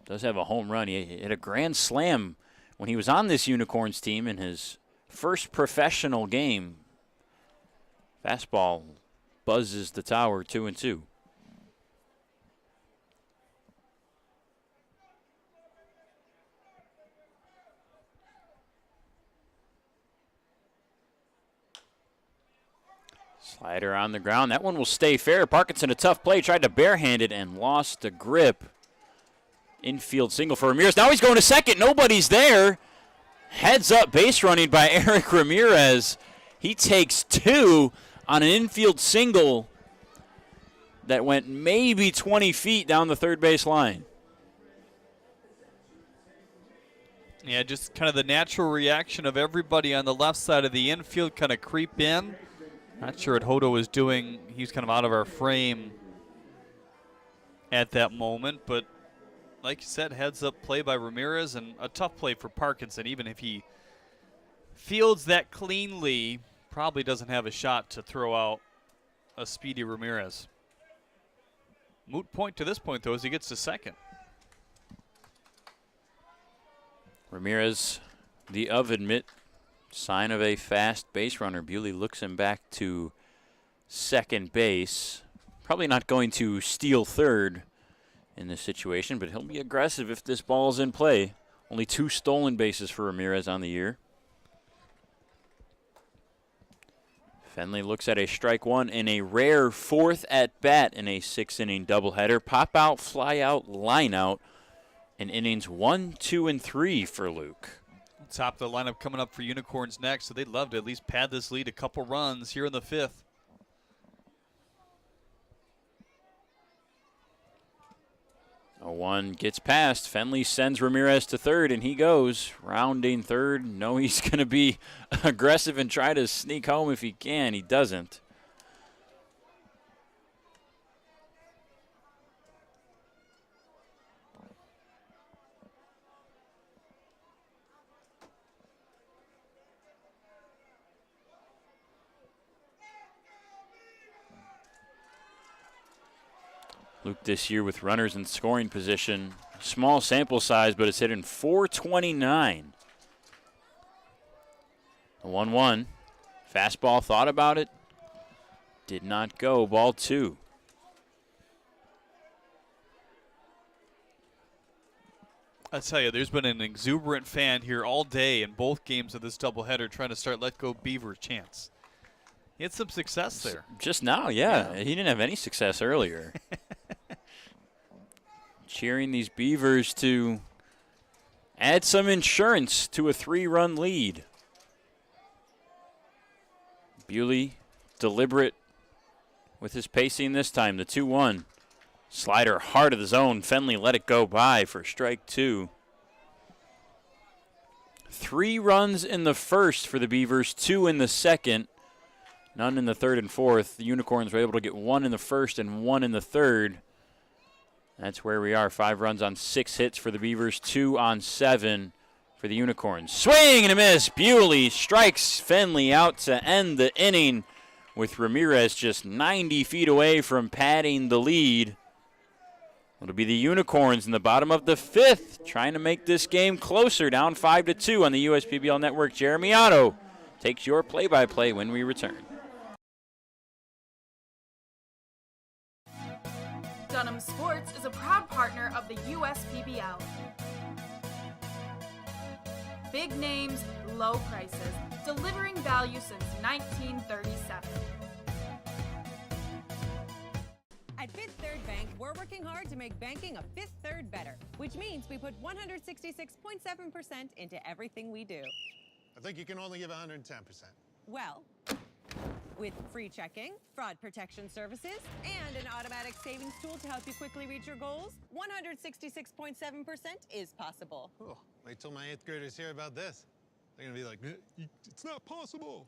Does have a home run. He hit a grand slam when he was on this Unicorns team in his first professional game. Fastball buzzes the tower, 2-2. Slider on the ground. That one will stay fair. Parkinson, a tough play, tried to barehand it and lost the grip. Infield single for Ramirez. Now he's going to second. Nobody's there. Heads up base running by Eric Ramirez. He takes two on an infield single that went maybe 20 feet down the third base line. Yeah, just kind of the natural reaction of everybody on the left side of the infield kind of creep in. Not sure what Hodo was doing. He's kind of out of our frame at that moment, but like you said, heads up play by Ramirez and a tough play for Parkinson. Even if he fields that cleanly, probably doesn't have a shot to throw out a speedy Ramirez. Moot point to this point, though, as he gets to second. Ramirez, the of admit, sign of a fast base runner. Bewley looks him back to second base. Probably not going to steal third in this situation, but he'll be aggressive if this ball's in play. Only 2 stolen bases for Ramirez on the year. Fenley looks at a strike one in a rare 4th at bat in a 6-inning doubleheader. Pop out, fly out, line out in innings 1, 2, and 3 for Luke. Top of the lineup coming up for Unicorns next, so they'd love to at least pad this lead a couple runs here in the 5th. A 1 gets past. Fenley sends Ramirez to third, and he goes rounding third. No, he's going to be aggressive and try to sneak home if he can. He doesn't. Luke this year with runners in scoring position. Small sample size, but it's hitting .429. The 1-1. Fastball, thought about it. Did not go. Ball 2. I tell you, there's been an exuberant fan here all day in both games of this doubleheader trying to start Let Go Beaver chants. He had some success there. Just now, yeah. He didn't have any success earlier. Cheering these Beavers to add some insurance to a 3-run lead. Bewley, deliberate with his pacing this time. The 2-1. Slider hard of the zone. Fenley let it go by for strike 2. 3 runs in the first for the Beavers, 2 in the second. None in the third and fourth. The Unicorns were able to get 1 in the first and 1 in the third. That's where we are. 5 runs on 6 hits for the Beavers, 2 on 7 for the Unicorns. Swing and a miss. Bewley strikes Fenley out to end the inning with Ramirez just 90 feet away from padding the lead. It'll be the Unicorns in the bottom of the 5th trying to make this game closer, down 5-2 on the USPBL Network. Jeremy Otto takes your play-by-play when we return. Dunham Sports is a proud partner of the USPBL. Big names, low prices, delivering value since 1937. At Fifth Third Bank, we're working hard to make banking a Fifth Third better, which means we put 166.7% into everything we do. I think you can only give 110%. Well, with free checking, fraud protection services, and an automatic savings tool to help you quickly reach your goals, 166.7% is possible. Oh, wait till my 8th graders hear about this. They're going to be like, it's not possible.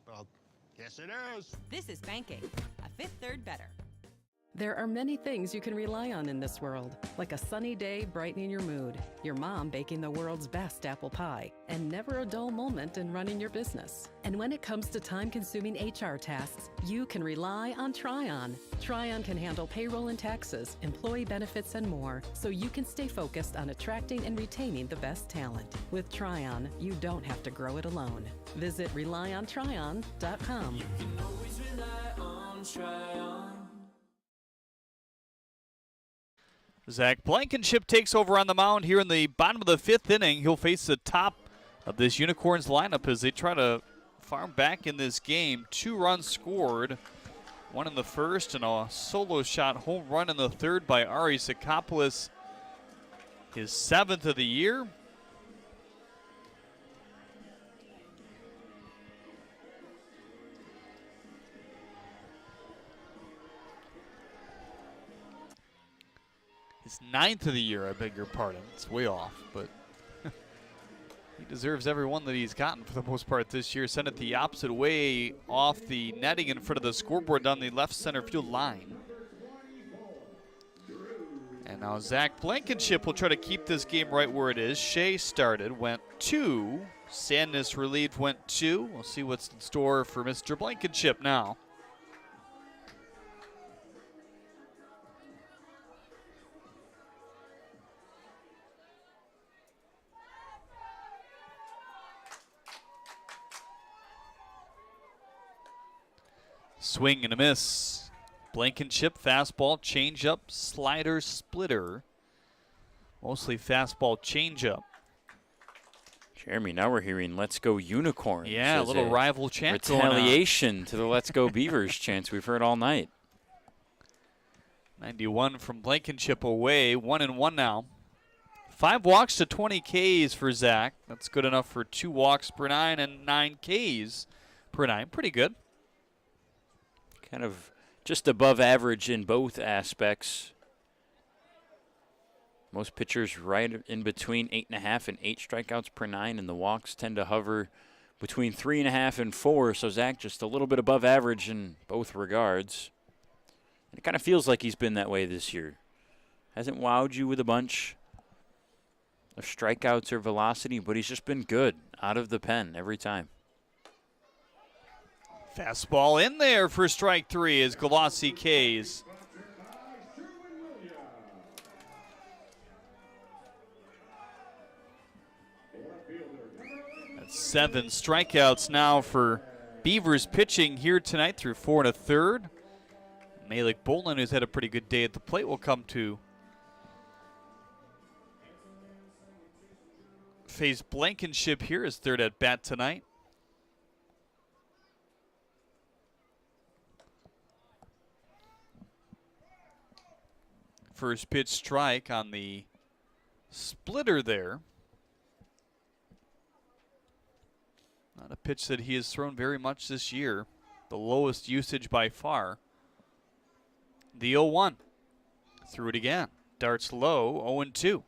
But I'll guess it is. This is banking, a Fifth Third better. There are many things you can rely on in this world, like a sunny day brightening your mood, your mom baking the world's best apple pie, and never a dull moment in running your business. And when it comes to time-consuming HR tasks, you can rely on Tryon. Tryon can handle payroll and taxes, employee benefits, and more, so you can stay focused on attracting and retaining the best talent. With Tryon, you don't have to grow it alone. Visit RelyOnTryon.com. You can always rely on Tryon. Zach Blankenship takes over on the mound here in the bottom of the 5th inning. He'll face the top of this Unicorns lineup as they try to farm back in this game. 2 runs scored, 1 in the first and a solo shot home run in the third by Ari Sakopoulos, his 7th of the year. His 9th of the year, I beg your pardon. It's way off, but he deserves every one that he's gotten for the most part this year. Sent it the opposite way off the netting in front of the scoreboard down the left center field line. And now Zach Blankenship will try to keep this game right where it is. Shea started, went 2. Sandness relieved, went 2. We'll see what's in store for Mr. Blankenship now. Swing and a miss. Blankenship, fastball, changeup, slider, splitter. Mostly fastball, changeup. Jeremy, now we're hearing "Let's Go Unicorns." Yeah, a little rival chant going on. Retaliation to the "Let's Go Beavers" chants we've heard all night. 91 from Blankenship away, 1-1 now. 5 walks to 20 Ks for Zach. That's good enough for 2 walks per 9 and 9 Ks per 9. Pretty good. Kind of just above average in both aspects. Most pitchers right in between 8.5 and 8 strikeouts per 9, and the walks tend to hover between 3.5 and 4. So Zach just a little bit above average in both regards. And it kind of feels like he's been that way this year. Hasn't wowed you with a bunch of strikeouts or velocity, but he's just been good out of the pen every time. Fastball in there for strike 3 as Glossy K's. That's 7 strikeouts now for Beavers pitching here tonight through 4 1/3. Malik Bolin, who's had a pretty good day at the plate, will come to face Blankenship here, his 3rd at bat tonight. First pitch strike on the splitter there. Not a pitch that he has thrown very much this year. The lowest usage by far. The 0-1. Threw it again. Darts low, 0-2.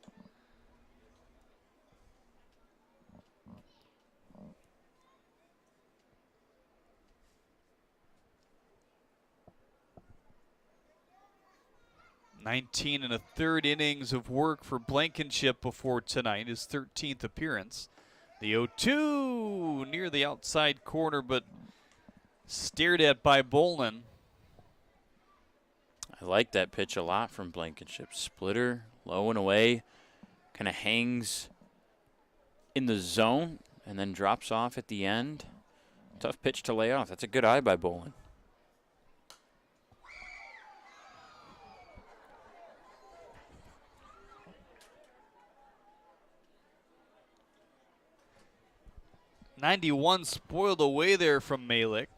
$19 1/3 innings of work for Blankenship before tonight, his 13th appearance. The 0-2 near the outside corner, but stared at by Bolin. I like that pitch a lot from Blankenship. Splitter, low and away, kind of hangs in the zone and then drops off at the end. Tough pitch to lay off. That's a good eye by Bolin. '91 spoiled away there from Malik.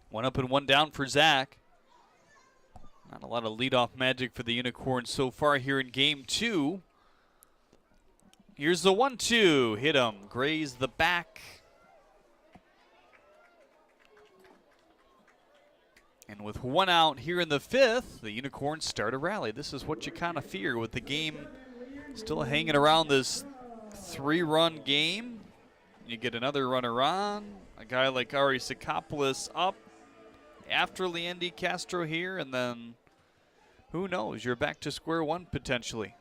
1 up and 1 down for Zach. Not a lot of leadoff magic for the Unicorns so far here in game 2. Here's the 1-2. Hit him. Graze the back. And with 1 out here in the 5th, the Unicorns start a rally. This is what you kind of fear with the game still hanging around this 3-run game. You get another runner on. A guy like Ari Sakopoulos up. after Leandy Castro here, and then who knows? You're back to square one potentially.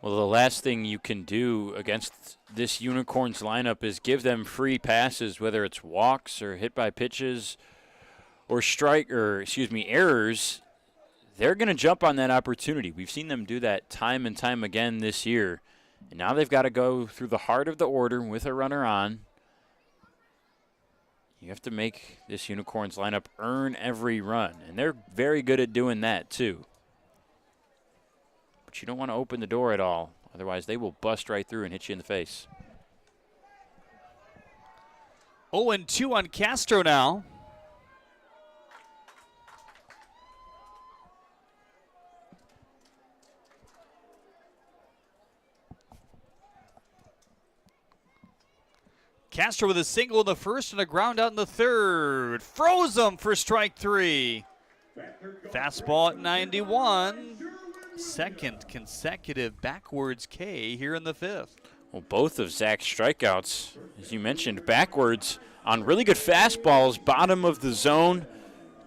Well, the last thing you can do against this Unicorns lineup is give them free passes, whether it's walks or hit by pitches or errors. They're going to jump on that opportunity. We've seen them do that time and time again this year. And now they've got to go through the heart of the order with a runner on. You have to make this Unicorns lineup earn every run. And they're very good at doing that, too. But you don't want to open the door at all. Otherwise, they will bust right through and hit you in the face. 0-2 on Castro now. Castro with a single in the first and a ground out in the third. Froze him for strike three. Fastball at 91. Second consecutive backwards K here in the fifth. Well, both of Zach's strikeouts, as you mentioned, backwards on really good fastballs, bottom of the zone.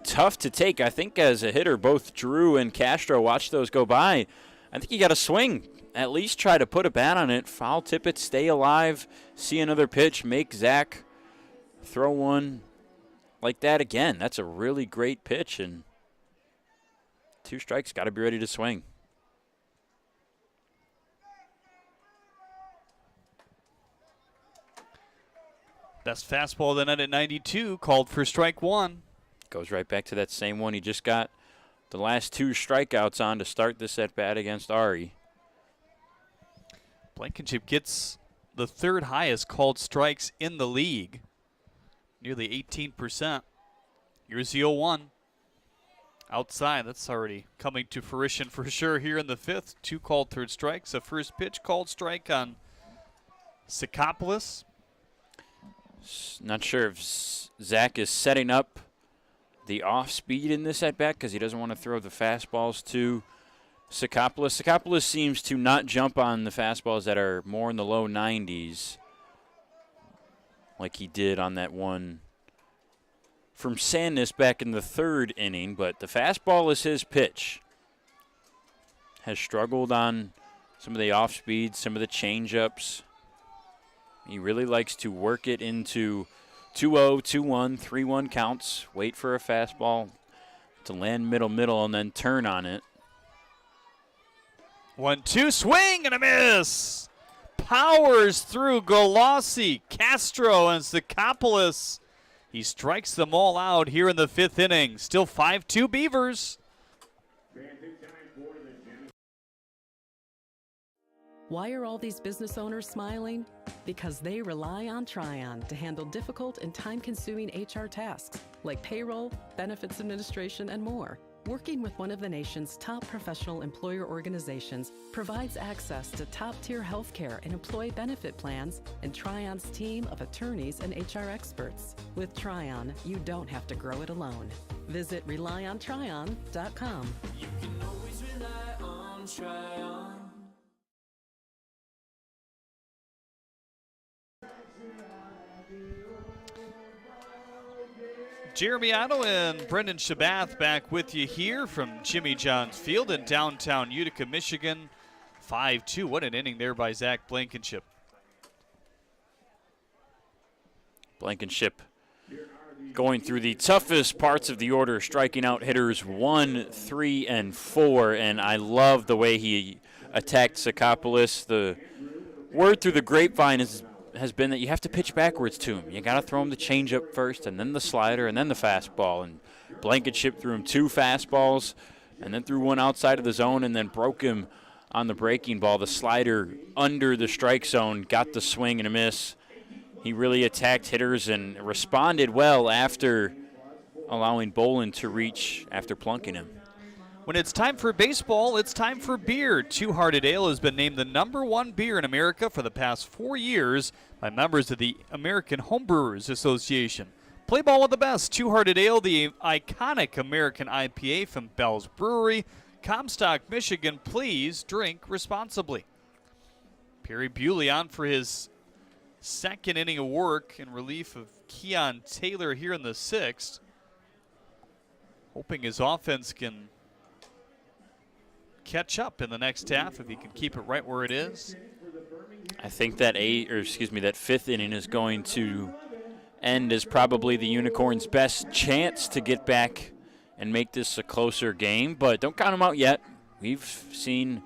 Tough to take. I think as a hitter, both Drew and Castro watched those go by. I think you got to swing. At least try to put a bat on it, foul tip it, stay alive, see another pitch, make Zach throw one like that again. That's a really great pitch, and 2 strikes, got to be ready to swing. Best fastball of the night at 92, called for strike one. Goes right back to that same one he just got the last 2 strikeouts on to start this at bat against Ari. Blankenship gets the third highest called strikes in the league, nearly 18%. Here's the 0-1. Outside, that's already coming to fruition for sure here in the fifth. 2 called third strikes. A first pitch called strike on Sikopoulos. Not sure if Zach is setting up the off speed in this at bat because he doesn't want to throw the fastballs to Sikopoulos. Sikopoulos seems to not jump on the fastballs that are more in the low 90s like he did on that one from Sandness back in the 3rd inning, but the fastball is his pitch. Has struggled on some of the off speeds, some of the change-ups. He really likes to work it into 2-0, 2-1, 3-1 counts, wait for a fastball to land middle, and then turn on it. 1-2, swing and a miss. Powers through Galassi, Castro, and Sikopoulos. He strikes them all out here in the 5th inning. Still 5-2 Beavers. Why are all these business owners smiling? Because they rely on Tryon to handle difficult and time-consuming HR tasks like payroll, benefits administration, and more. Working with one of the nation's top professional employer organizations provides access to top-tier healthcare and employee benefit plans and Tryon's team of attorneys and HR experts. With Tryon, you don't have to grow it alone. Visit RelyOnTryon.com. You can always rely on Tryon. Jeremy Otto and Brendan Shabath back with you here from Jimmy John's Field in downtown Utica, Michigan. 5-2. What an inning there by Zach Blankenship. Blankenship going through the toughest parts of the order, striking out hitters 1, 3, and 4. And I love the way he attacked Sikopoulos. The word through the grapevine has been that you have to pitch backwards to him. You got to throw him the changeup first, and then the slider, and then the fastball. And Blankenship threw him 2 fastballs, and then threw one outside of the zone, and then broke him on the breaking ball. The slider under the strike zone got the swing and a miss. He really attacked hitters and responded well after allowing Bolin to reach after plunking him. When it's time for baseball, it's time for beer. Two Hearted Ale has been named the #1 beer in America for the past 4 years by members of the American Homebrewers Association. Play ball with the best. Two Hearted Ale, the iconic American IPA from Bell's Brewery, Comstock, Michigan. Please drink responsibly. Perry Bewley on for his 2nd inning of work in relief of Keon Taylor here in the 6th. hoping his offense can catch up in the next half if he can keep it right where it is. I think that that fifth inning is going to end as probably the Unicorns' best chance to get back and make this a closer game, but don't count them out yet. We've seen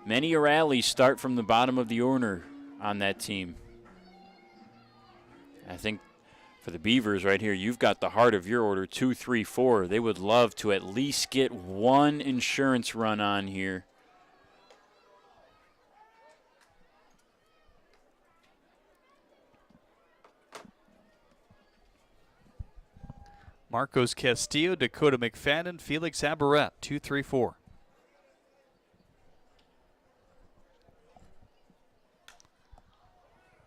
many a rally start from the bottom of the order on that team. I think for the Beavers right here, you've got the heart of your order, 2, 3, 4. They would love to at least get one insurance run on here. Marcos Castillo, Dakota McFadden, Felix Abaret, 2, 3, 4.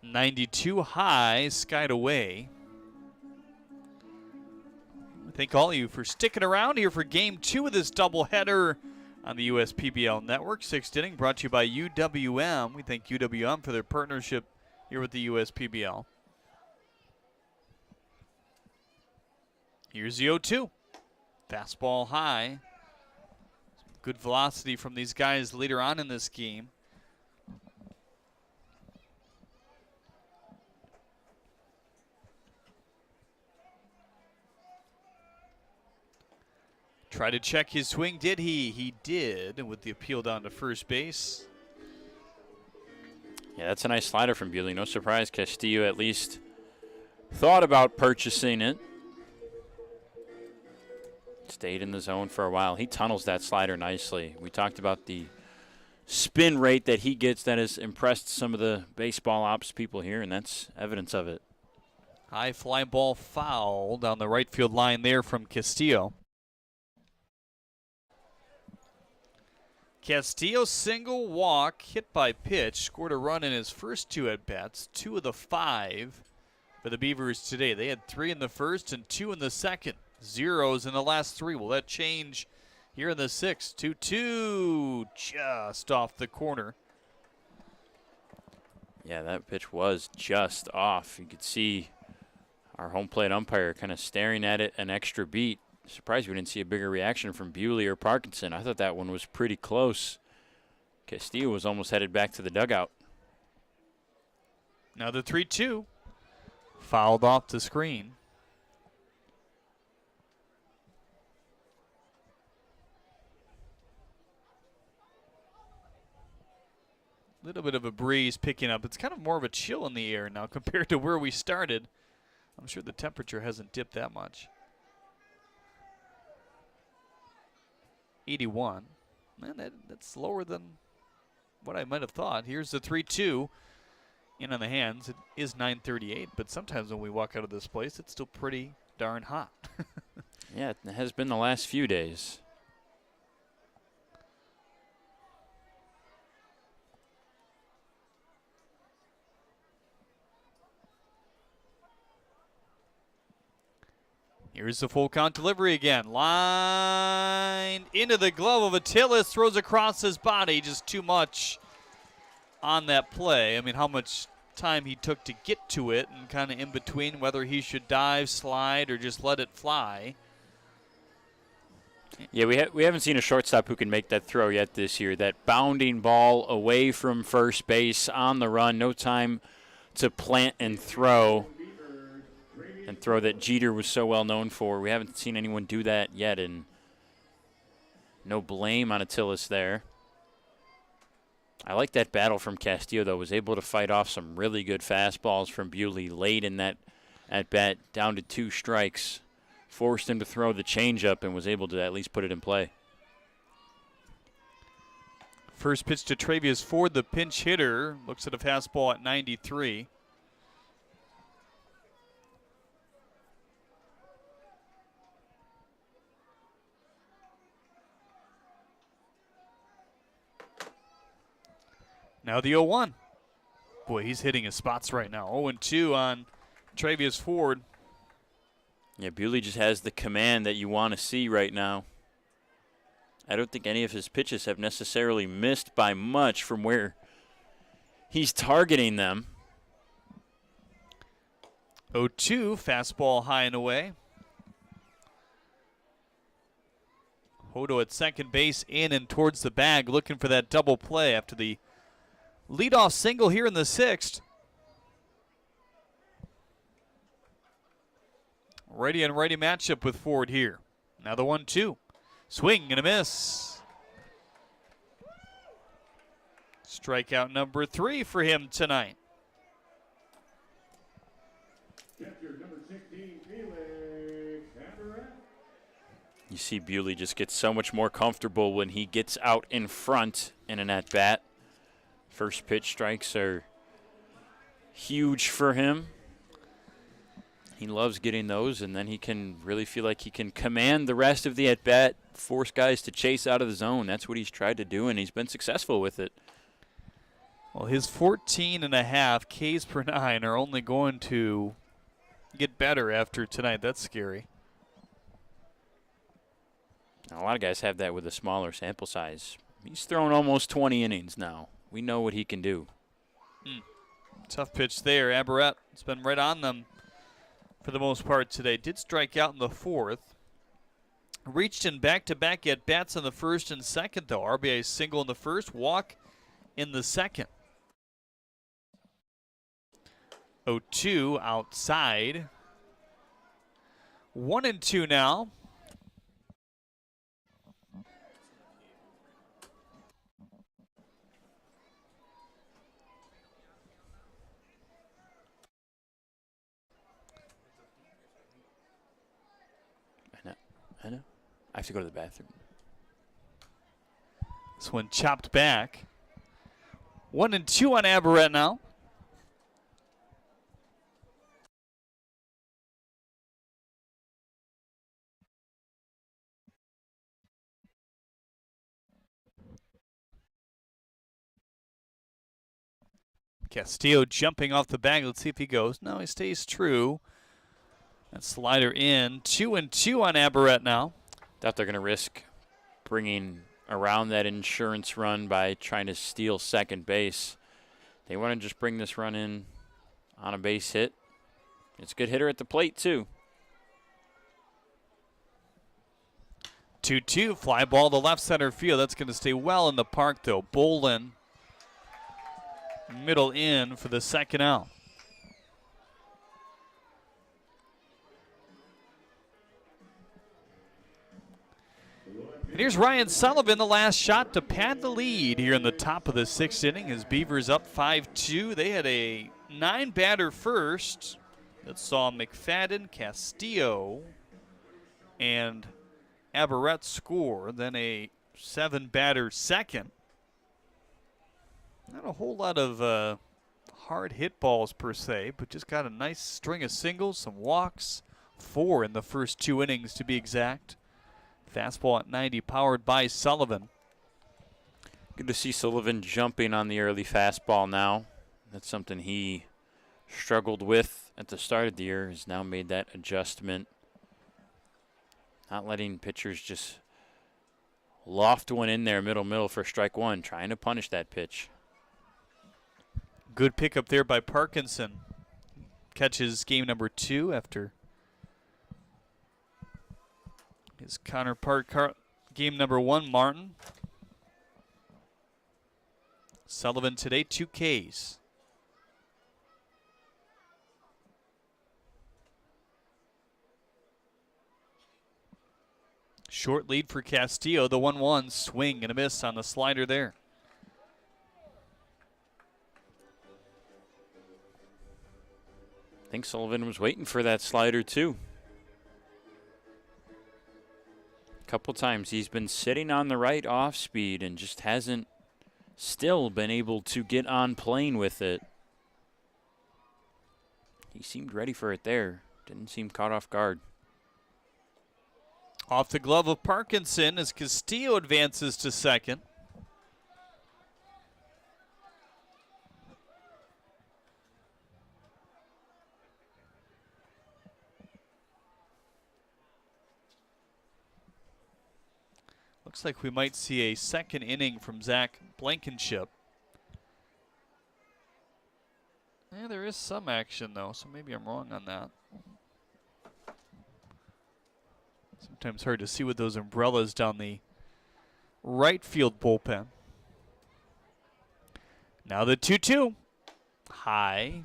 .92 high, skied away. Thank all of you for sticking around here for Game 2 of this doubleheader on the USPBL Network. Sixth inning brought to you by UWM. We thank UWM for their partnership here with the USPBL. Here's the 0-2. Fastball high. Good velocity from these guys later on in this game. Try to check his swing. Did he? He did, with the appeal down to first base. Yeah, that's a nice slider from Bewley. No surprise Castillo at least thought about purchasing it. Stayed in the zone for a while. He tunnels that slider nicely. We talked about the spin rate that he gets that has impressed some of the baseball ops people here, and that's evidence of it. High fly ball foul down the right field line there from Castillo. Castillo single walk, hit by pitch, scored a run in his first 2 at-bats, 2 of the 5 for the Beavers today. They had 3 in the first and 2 in the second. Zeros in the last 3. Will that change here in the 6th? 2-2, just off the corner. Yeah, that pitch was just off. You could see our home plate umpire kind of staring at it an extra beat. Surprised we didn't see a bigger reaction from Bewley or Parkinson. I thought that one was pretty close. Castillo was almost headed back to the dugout. Now the 3-2. Fouled off the screen. Little bit of a breeze picking up. It's kind of more of a chill in the air now compared to where we started. I'm sure the temperature hasn't dipped that much. 81. Man, that's lower than what I might have thought. Here's the 3-2 in on the hands. It is 9:38, but sometimes when we walk out of this place, it's still pretty darn hot. Yeah, it has been the last few days. Here's the full count delivery again. Line into the glove of Attilis, throws across his body. Just too much on that play. I mean, how much time he took to get to it and kind of in between whether he should dive, slide, or just let it fly. Yeah, we haven't seen a shortstop who can make that throw yet this year. That bounding ball away from first base on the run. No time to plant and throw. And throw that Jeter was so well known for. We haven't seen anyone do that yet, and no blame on Attilis there. I like that battle from Castillo, though. Was able to fight off some really good fastballs from Bewley late in that at-bat, down to 2 strikes. Forced him to throw the changeup and was able to at least put it in play. First pitch to Travius Ford, the pinch hitter. Looks at a fastball at 93. Now the 0-1. Boy, he's hitting his spots right now. 0-2 on Travius Ford. Yeah, Bewley just has the command that you want to see right now. I don't think any of his pitches have necessarily missed by much from where he's targeting them. 0-2, fastball high and away. Hodo at second base, in and towards the bag, looking for that double play after the leadoff single here in the 6th. Righty and righty matchup with Ford here. Now the 1-2. Swing and a miss. Strikeout number 3 for him tonight. Catcher number 16, Felix Amberett. You see Bewley just gets so much more comfortable when he gets out in front in an at-bat. First pitch strikes are huge for him. He loves getting those, and then he can really feel like he can command the rest of the at-bat, force guys to chase out of the zone. That's what he's tried to do, and he's been successful with it. Well, his 14.5 Ks per 9 are only going to get better after tonight. That's scary. Now, a lot of guys have that with a smaller sample size. He's thrown almost 20 innings now. We know what he can do. Tough pitch there. Aberrett has been right on them for the most part today. Did strike out in the 4th. Reached in back-to-back at-bats in the 1st and 2nd, though. RBI single in the 1st, walk in the 2nd. 0-2 outside. 1-2 now. I know. I have to go to the bathroom. This one chopped back. 1-2 on Aberrett now. Castillo jumping off the bag. Let's see if he goes. No, he stays true. That slider in. 2-2 on Aberrett now. Thought they're going to risk bringing around that insurance run by trying to steal second base. They want to just bring this run in on a base hit. It's a good hitter at the plate, too. 2-2, fly ball to left center field. That's going to stay well in the park, though. Bolin, middle in for the second out. And here's Ryan Sullivan, the last shot to pad the lead here in the top of the 6th inning. His Beavers up 5-2. They had a 9-batter first that saw McFadden, Castillo, and Aberrett score. Then a 7-batter second. Not a whole lot of hard hit balls per se, but just got a nice string of singles, some walks. 4 in the first 2 innings to be exact. Fastball at 90, powered by Sullivan. Good to see Sullivan jumping on the early fastball now. That's something he struggled with at the start of the year. Has now made that adjustment. Not letting pitchers just loft one in there, middle for strike one, trying to punish that pitch. Good pickup there by Parkinson. Catches game number 2 after his counterpart, game number 1, Martin. Sullivan today, 2 Ks. Short lead for Castillo, the 1-1, swing and a miss on the slider there. I think Sullivan was waiting for that slider too. Couple times he's been sitting on the right off speed and just hasn't still been able to get on plane with it. He seemed ready for it there. Didn't seem caught off guard. Off the glove of Parkinson as Castillo advances to second. Looks like we might see a second inning from Zach Blankenship. Yeah, there is some action, though, so maybe I'm wrong on that. Sometimes hard to see with those umbrellas down the right field bullpen. Now the 2-2. High.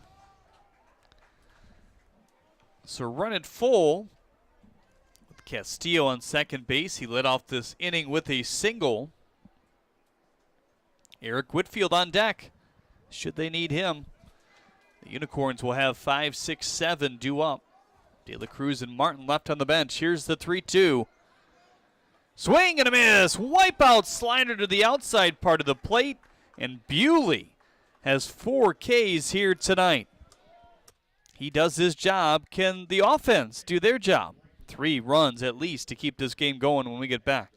So run it full. With Castillo on second base. He led off this inning with a single. Eric Whitfield on deck. Should they need him. The Unicorns will have 5, 6, 7 due up. De La Cruz and Martin left on the bench. Here's the 3-2. Swing and a miss. Wipeout slider to the outside part of the plate. And Bewley has 4 Ks here tonight. He does his job. Can the offense do their job? 3 runs at least to keep this game going when we get back.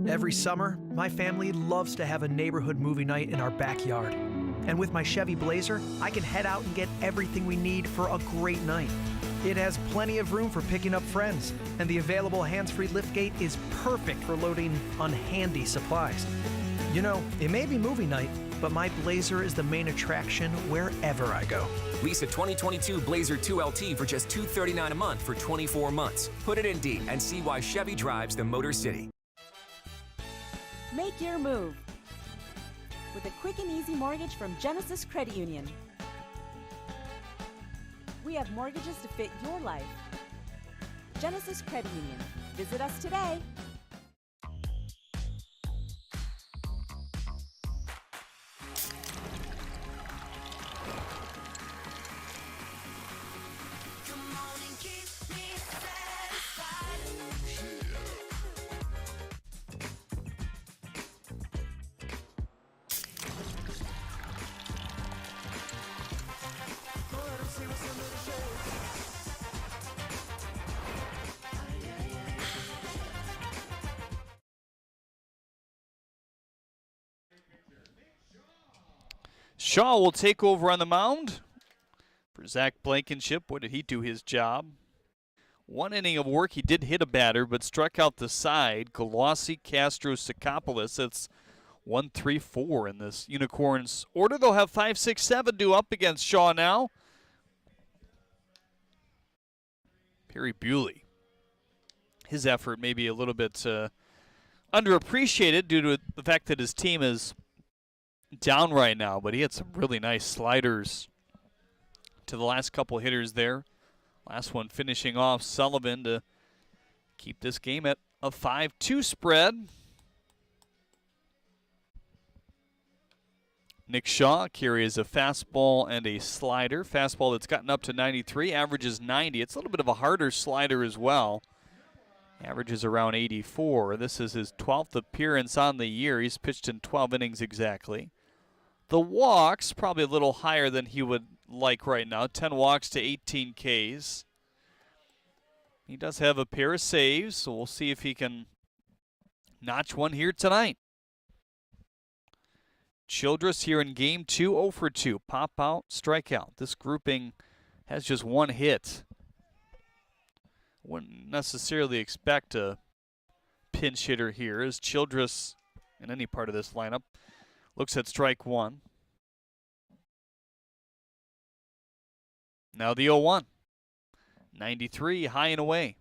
Every summer, my family loves to have a neighborhood movie night in our backyard. And with my Chevy Blazer, I can head out and get everything we need for a great night. It has plenty of room for picking up friends, and the available hands-free liftgate is perfect for loading unhandy supplies. You know, it may be movie night, but my Blazer is the main attraction wherever I go. Lease a 2022 Blazer 2LT for just $239 a month for 24 months. Put it in D and see why Chevy drives the Motor City. Make your move with a quick and easy mortgage from Genesis Credit Union. We have mortgages to fit your life. Genesis Credit Union. Visit us today. Shaw will take over on the mound for Zach Blankenship. Boy, did he do his job. 1 inning of work. He did hit a batter, but struck out the side. Galassi, Castro, Sakopoulos. That's 1-3-4 in this Unicorns order. They'll have 5, 6, 7 due up against Shaw now. Perry Bewley. His effort may be a little bit underappreciated due to the fact that his team is down right now, but he had some really nice sliders to the last couple hitters there. Last one finishing off Sullivan to keep this game at a 5-2 spread. Nick Shaw carries a fastball and a slider. Fastball that's gotten up to 93, averages 90. It's a little bit of a harder slider as well. Averages around 84. This is his 12th appearance on the year. He's pitched in 12 innings exactly. The walks, probably a little higher than he would like right now. 10 walks to 18 Ks. He does have a pair of saves, so we'll see if he can notch one here tonight. Childress here in game 2, 0 for 2. Pop out, strikeout. This grouping has just 1 hit. Wouldn't necessarily expect a pinch hitter here as Childress in any part of this lineup looks at strike 1. Now the 0-1. 93, high and away.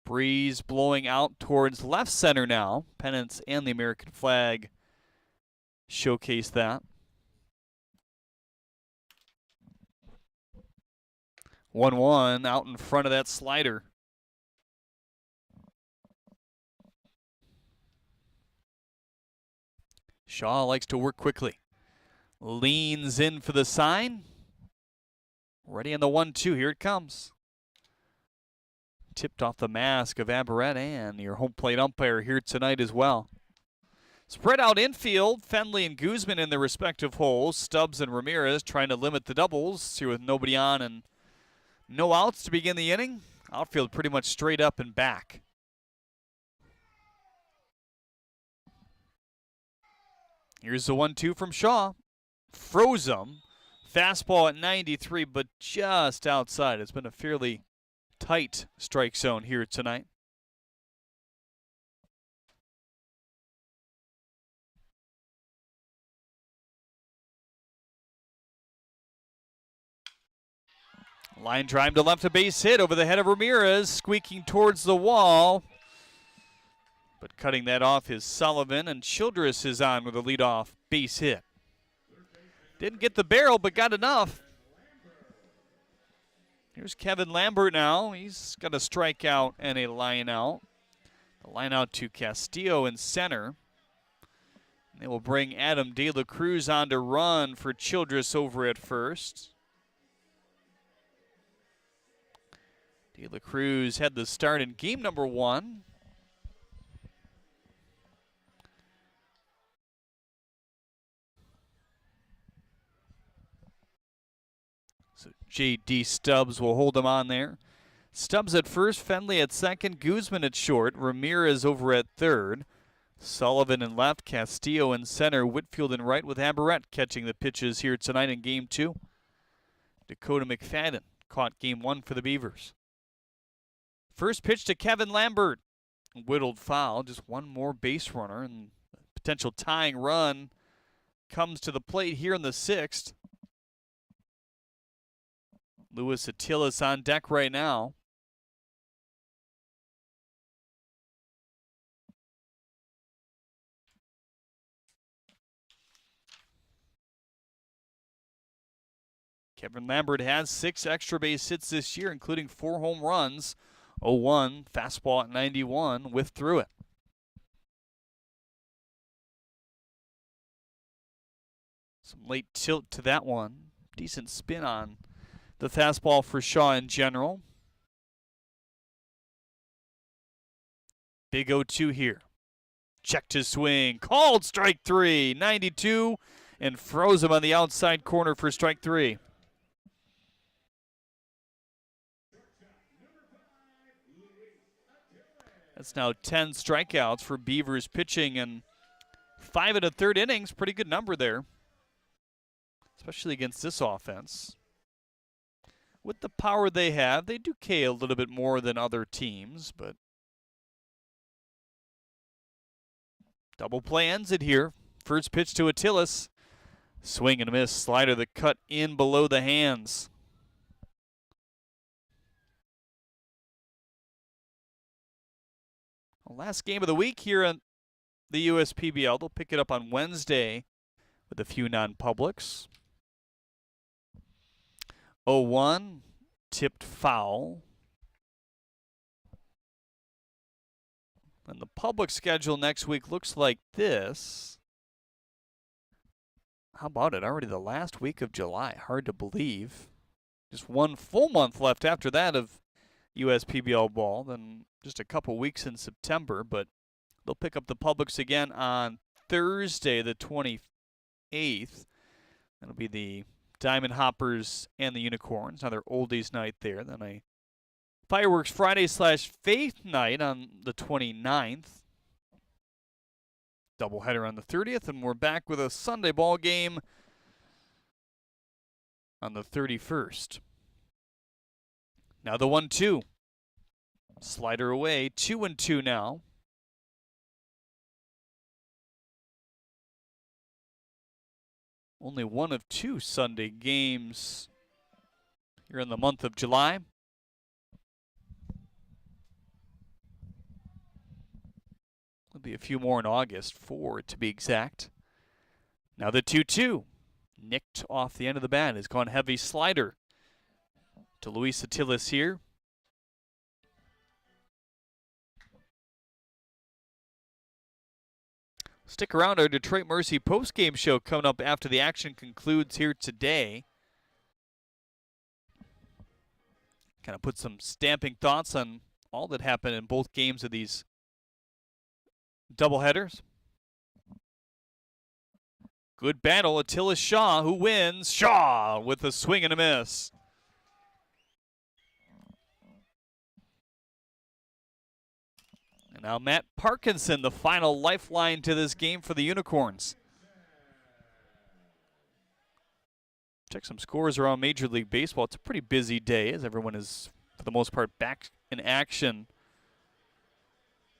Breeze blowing out towards left center now. Pennants and the American flag showcase that. 1-1 out in front of that slider. Shaw likes to work quickly. Leans in for the sign. Ready on the 1-2. Here it comes. Tipped off the mask of Aberrett and your home plate umpire here tonight as well. Spread out infield. Fenley and Guzman in their respective holes. Stubbs and Ramirez trying to limit the doubles here with nobody on and no outs to begin the inning. Outfield pretty much straight up and back. Here's the 1-2 from Shaw. Froze him. Fastball at 93, but just outside. It's been a fairly tight strike zone here tonight. Line drive to left, a base hit over the head of Ramirez, squeaking towards the wall. But cutting that off is Sullivan, and Childress is on with a leadoff base hit. Didn't get the barrel, but got enough. Here's Kevin Lambert now. He's got a strikeout and a line out. The line out to Castillo in center. They will bring Adam De La Cruz on to run for Childress over at first. De La Cruz had the start in game number 1. So J.D. Stubbs will hold him on there. Stubbs at first, Fenley at second, Guzman at short, Ramirez over at third, Sullivan in left, Castillo in center, Whitfield in right with Aberrett catching the pitches here tonight in game 2. Dakota McFadden caught game 1 for the Beavers. First pitch to Kevin Lambert. Whittled foul, just one more base runner, and potential tying run comes to the plate here in the 6th. Luis Attilas on deck right now. Kevin Lambert has 6 extra base hits this year, including 4 home runs. 0-1, fastball at 91, whiffed through it. Some late tilt to that one. Decent spin on the fastball for Shaw in general. Big 0-2 here. Checked his swing. Called strike 3. 92 and froze him on the outside corner for strike 3. That's now 10 strikeouts for Beavers pitching and 5 1/3 innings. Pretty good number there, especially against this offense. With the power they have, they do K a little bit more than other teams, but double play ends it here. First pitch to Attilas. Swing and a miss. Slider that cut in below the hands. Last game of the week here on the USPBL. They'll pick it up on Wednesday with a few non-publics. 0-1, tipped foul. And the public schedule next week looks like this. How about it? Already the last week of July. Hard to believe. Just one full month left after that of USPBL ball. Then just a couple weeks in September, but they'll pick up the publics again on Thursday, the 28th. That'll be the Diamond Hoppers and the Unicorns. Another oldies night there. Then a Fireworks Friday / Faith night on the 29th. Doubleheader on the 30th, and we're back with a Sunday ball game on the 31st. Now the 1-2. Slider away, 2-2 now. Only one of 2 Sunday games here in the month of July. There'll be a few more in August, 4 to be exact. Now the 2-2. Nicked off the end of the bat. Has gone heavy slider to Luis Attilas here. Stick around, our Detroit Mercy postgame show coming up after the action concludes here today. Kind of put some stamping thoughts on all that happened in both games of these doubleheaders. Good battle, Attilas Shaw, who wins. Shaw with a swing and a miss. And now Matt Parkinson, the final lifeline to this game for the Unicorns. Check some scores around Major League Baseball. It's a pretty busy day as everyone is, for the most part, back in action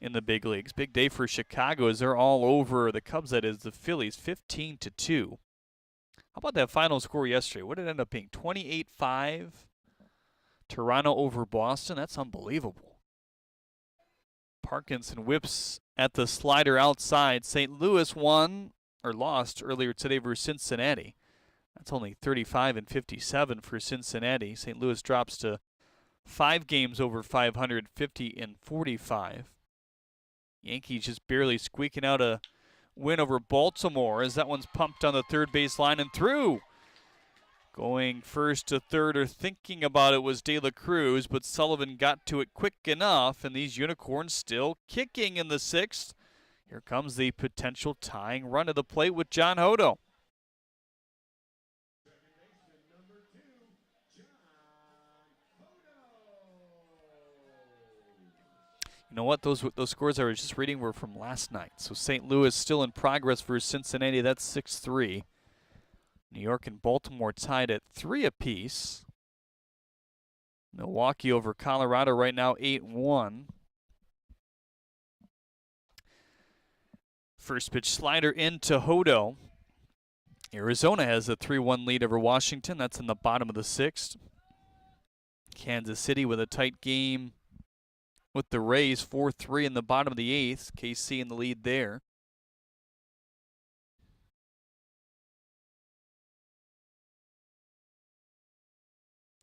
in the big leagues. Big day for Chicago as they're all over the Cubs, that is, the Phillies, 15-2. How about that final score yesterday? What did it end up being? 28-5? Toronto over Boston. That's unbelievable. Parkinson whips at the slider outside. St. Louis lost earlier today versus Cincinnati. That's only 35-57 for Cincinnati. St. Louis drops to 5 games over 500, 50-45. Yankees just barely squeaking out a win over Baltimore as that one's pumped on the third base line and through. Going first to third or thinking about it was De La Cruz, but Sullivan got to it quick enough, and these Unicorns still kicking in the 6th. Here comes the potential tying run to the plate with John Hodo. You know what? Those scores I was just reading were from last night. So St. Louis still in progress versus Cincinnati. That's 6-3. New York and Baltimore tied at 3 apiece. Milwaukee over Colorado right now 8-1. First pitch slider into Hodo. Arizona has a 3-1 lead over Washington. That's in the bottom of the 6th. Kansas City with a tight game with the Rays, 4-3 in the bottom of the 8th. KC in the lead there.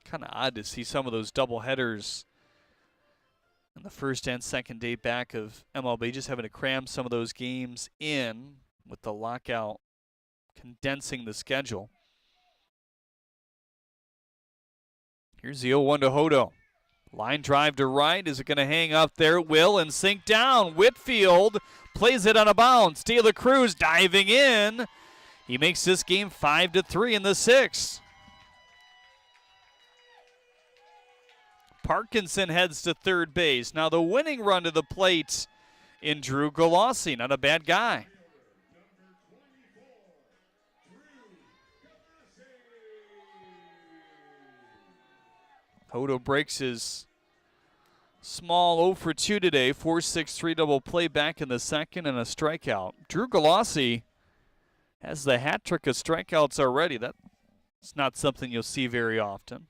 Kind of odd to see some of those doubleheaders on the first and second day back of MLB, just having to cram some of those games in with the lockout condensing the schedule. Here's the 0-1 to Hodo. Line drive to right. Is it going to hang up there? It will and sink down. Whitfield plays it on a bounce. De La Cruz diving in. He makes this game 5-3 in the 6th. Parkinson heads to third base. Now the winning run to the plate in Drew Galassi. Not a bad guy. Hodo breaks his small 0 for 2 today. 4-6-3 double play back in the 2nd and a strikeout. Drew Galassi has the hat trick of strikeouts already. That's not something you'll see very often.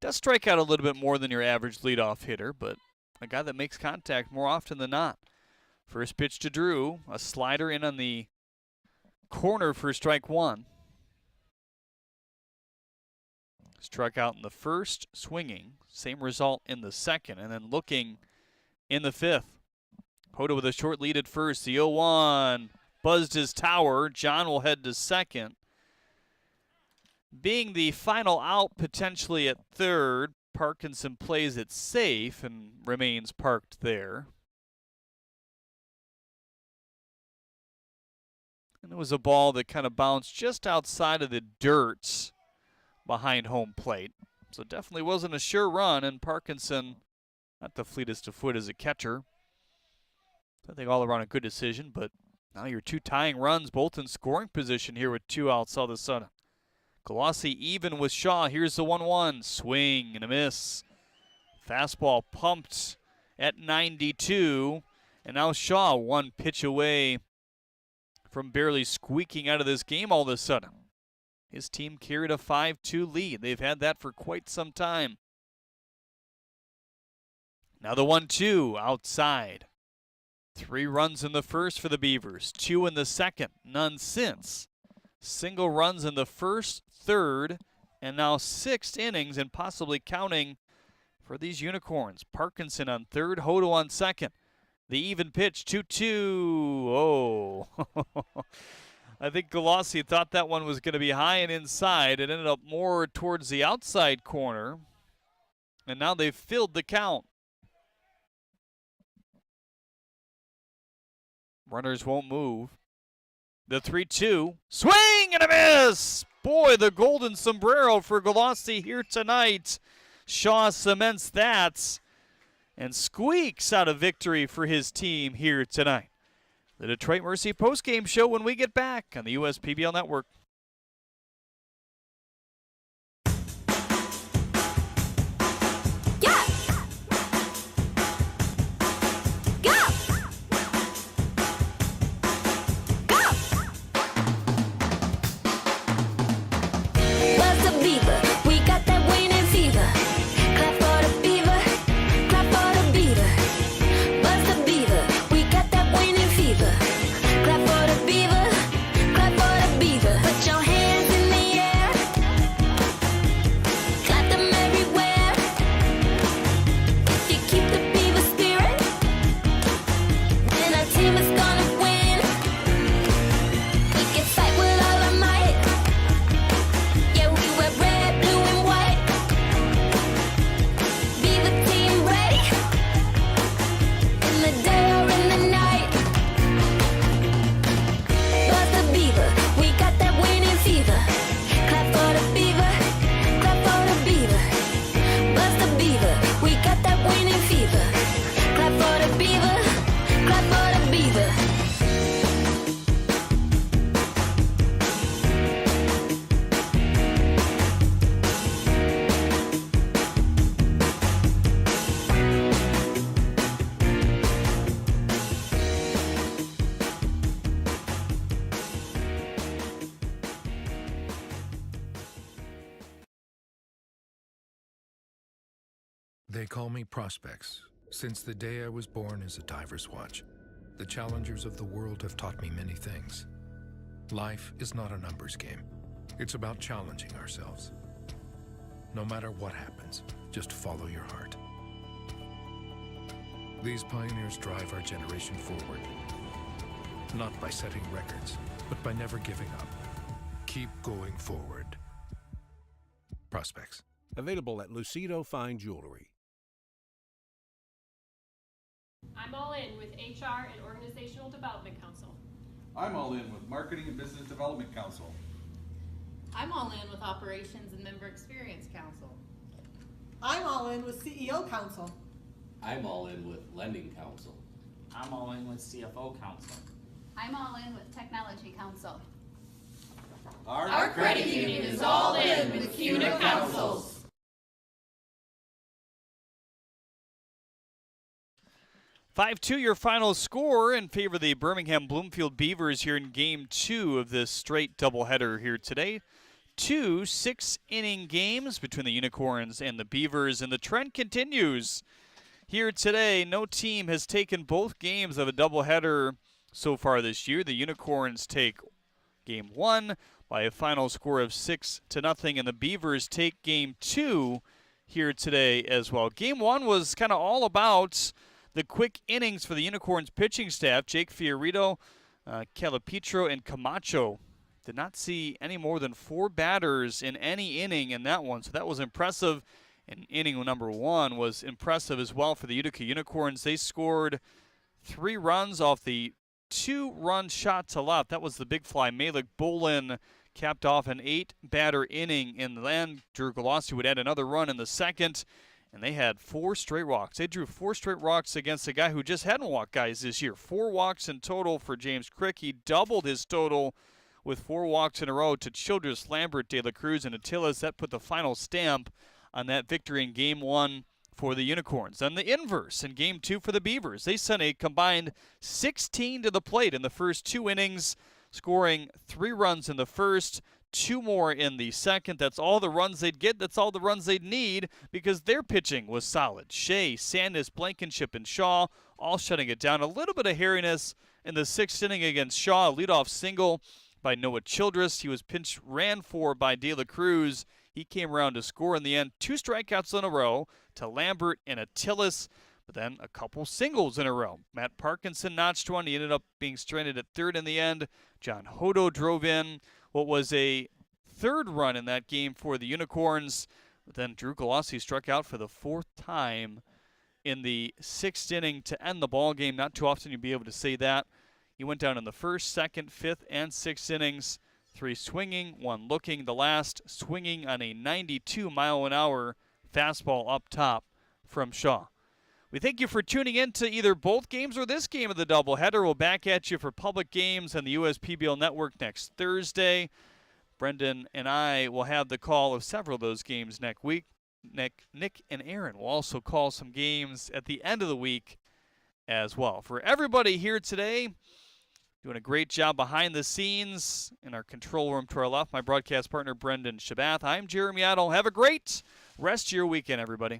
Does strike out a little bit more than your average leadoff hitter, but a guy that makes contact more often than not. First pitch to Drew, a slider in on the corner for strike 1. Struck out in the 1st, swinging. Same result in the 2nd, and then looking in the 5th. Hodo with a short lead at first. The 0-1 buzzed his tower. John will head to 2nd. Being the final out potentially at 3rd, Parkinson plays it safe and remains parked there. And it was a ball that kind of bounced just outside of the dirt behind home plate. So it definitely wasn't a sure run, and Parkinson, not the fleetest of foot as a catcher. I think all around a good decision, but now your 2 tying runs, both in scoring position here with 2 outs all of a sudden. Galassi even with Shaw. Here's the 1-1. Swing and a miss. Fastball pumped at 92. And now Shaw 1 pitch away from barely squeaking out of this game all of a sudden. His team carried a 5-2 lead. They've had that for quite some time. Now the 1-2 outside. 3 runs in the 1st for the Beavers. 2 in the 2nd. None since. Single runs in the 1st, 3rd, and now 6th innings, and possibly counting for these Unicorns. Parkinson on 3rd, Hodo on 2nd. The even pitch, 2-2. Oh. I think Galassi thought that one was going to be high and inside. It ended up more towards the outside corner. And now they've filled the count. Runners won't move. The 3-2. Swing and a miss! Boy, the golden sombrero for Galassi here tonight. Shaw cements that and squeaks out a victory for his team here tonight. The Detroit Mercy postgame show when we get back on the USPBL Network. They call me Prospects. Since the day I was born as a diver's watch, the challengers of the world have taught me many things. Life is not a numbers game. It's about challenging ourselves. No matter what happens, just follow your heart. These pioneers drive our generation forward, not by setting records, but by never giving up. Keep going forward. Prospects. Available at Lucido Fine Jewelry. I'm all in with HR and Organizational Development Council. I'm all in with Marketing and Business Development Council. I'm all in with Operations and Member Experience Council. I'm all in with CEO Council. I'm all in with Lending Council. I'm all in with CFO Council. I'm all in with Technology Council. Our credit union is all in with CUNA councils. 5-2 your final score in favor of the Birmingham Bloomfield Beavers here in Game 2 of this straight doubleheader here today. 2 6-inning games between the Unicorns and the Beavers, and the trend continues. Here today, no team has taken both games of a doubleheader so far this year. The Unicorns take Game 1 by a final score of 6-0, and the Beavers take Game 2 here today as well. Game 1 was kind of all about the quick innings for the Unicorns pitching staff. Jake Fiorito, Calipetro, and Camacho did not see any more than 4 batters in any inning in that one, so that was impressive. And inning number 1 was impressive as well for the Utica Unicorns. They scored 3 runs off the 2-run shot to left. That was the big fly. Malik Bolin capped off an 8-batter inning, and then Drew Galassi would add another run in the second. And they had 4 straight walks. They drew 4 straight walks against a guy who just hadn't walked guys this year. 4 walks in total for James Crick. He doubled his total with 4 walks in a row to Childress, Lambert, De La Cruz, and Attilas. That put the final stamp on that victory in Game 1 for the Unicorns. Then the inverse in Game 2 for the Beavers. They sent a combined 16 to the plate in the first 2 innings, scoring 3 runs in the first, 2 more in the second. That's all the runs they'd get. That's all the runs they'd need because their pitching was solid. Shea, Sandus, Blankenship, and Shaw all shutting it down. A little bit of hairiness in the 6th inning against Shaw. A leadoff single by Noah Childress. He was pinch ran for by De La Cruz. He came around to score in the end. 2 strikeouts in a row to Lambert and Attilas, but then a couple singles in a row. Matt Parkinson notched one. He ended up being stranded at third in the end. John Hodo drove in what was a 3rd run in that game for the Unicorns. But then Drew Galassi struck out for the 4th time in the 6th inning to end the ball game. Not too often you'd be able to say that. He went down in the 1st, 2nd, 5th, and 6th innings. 3 swinging, 1 looking. The last swinging on a 92-mile-an-hour fastball up top from Shaw. We thank you for tuning in to either both games or this game of the doubleheader. We'll back at you for public games on the USPBL Network next Thursday. Brendan and I will have the call of several of those games next week. Nick and Aaron will also call some games at the end of the week as well. For everybody here today, doing a great job behind the scenes in our control room to our left, my broadcast partner, Brendan Shabath. I'm Jeremy Adel. Have a great rest of your weekend, everybody.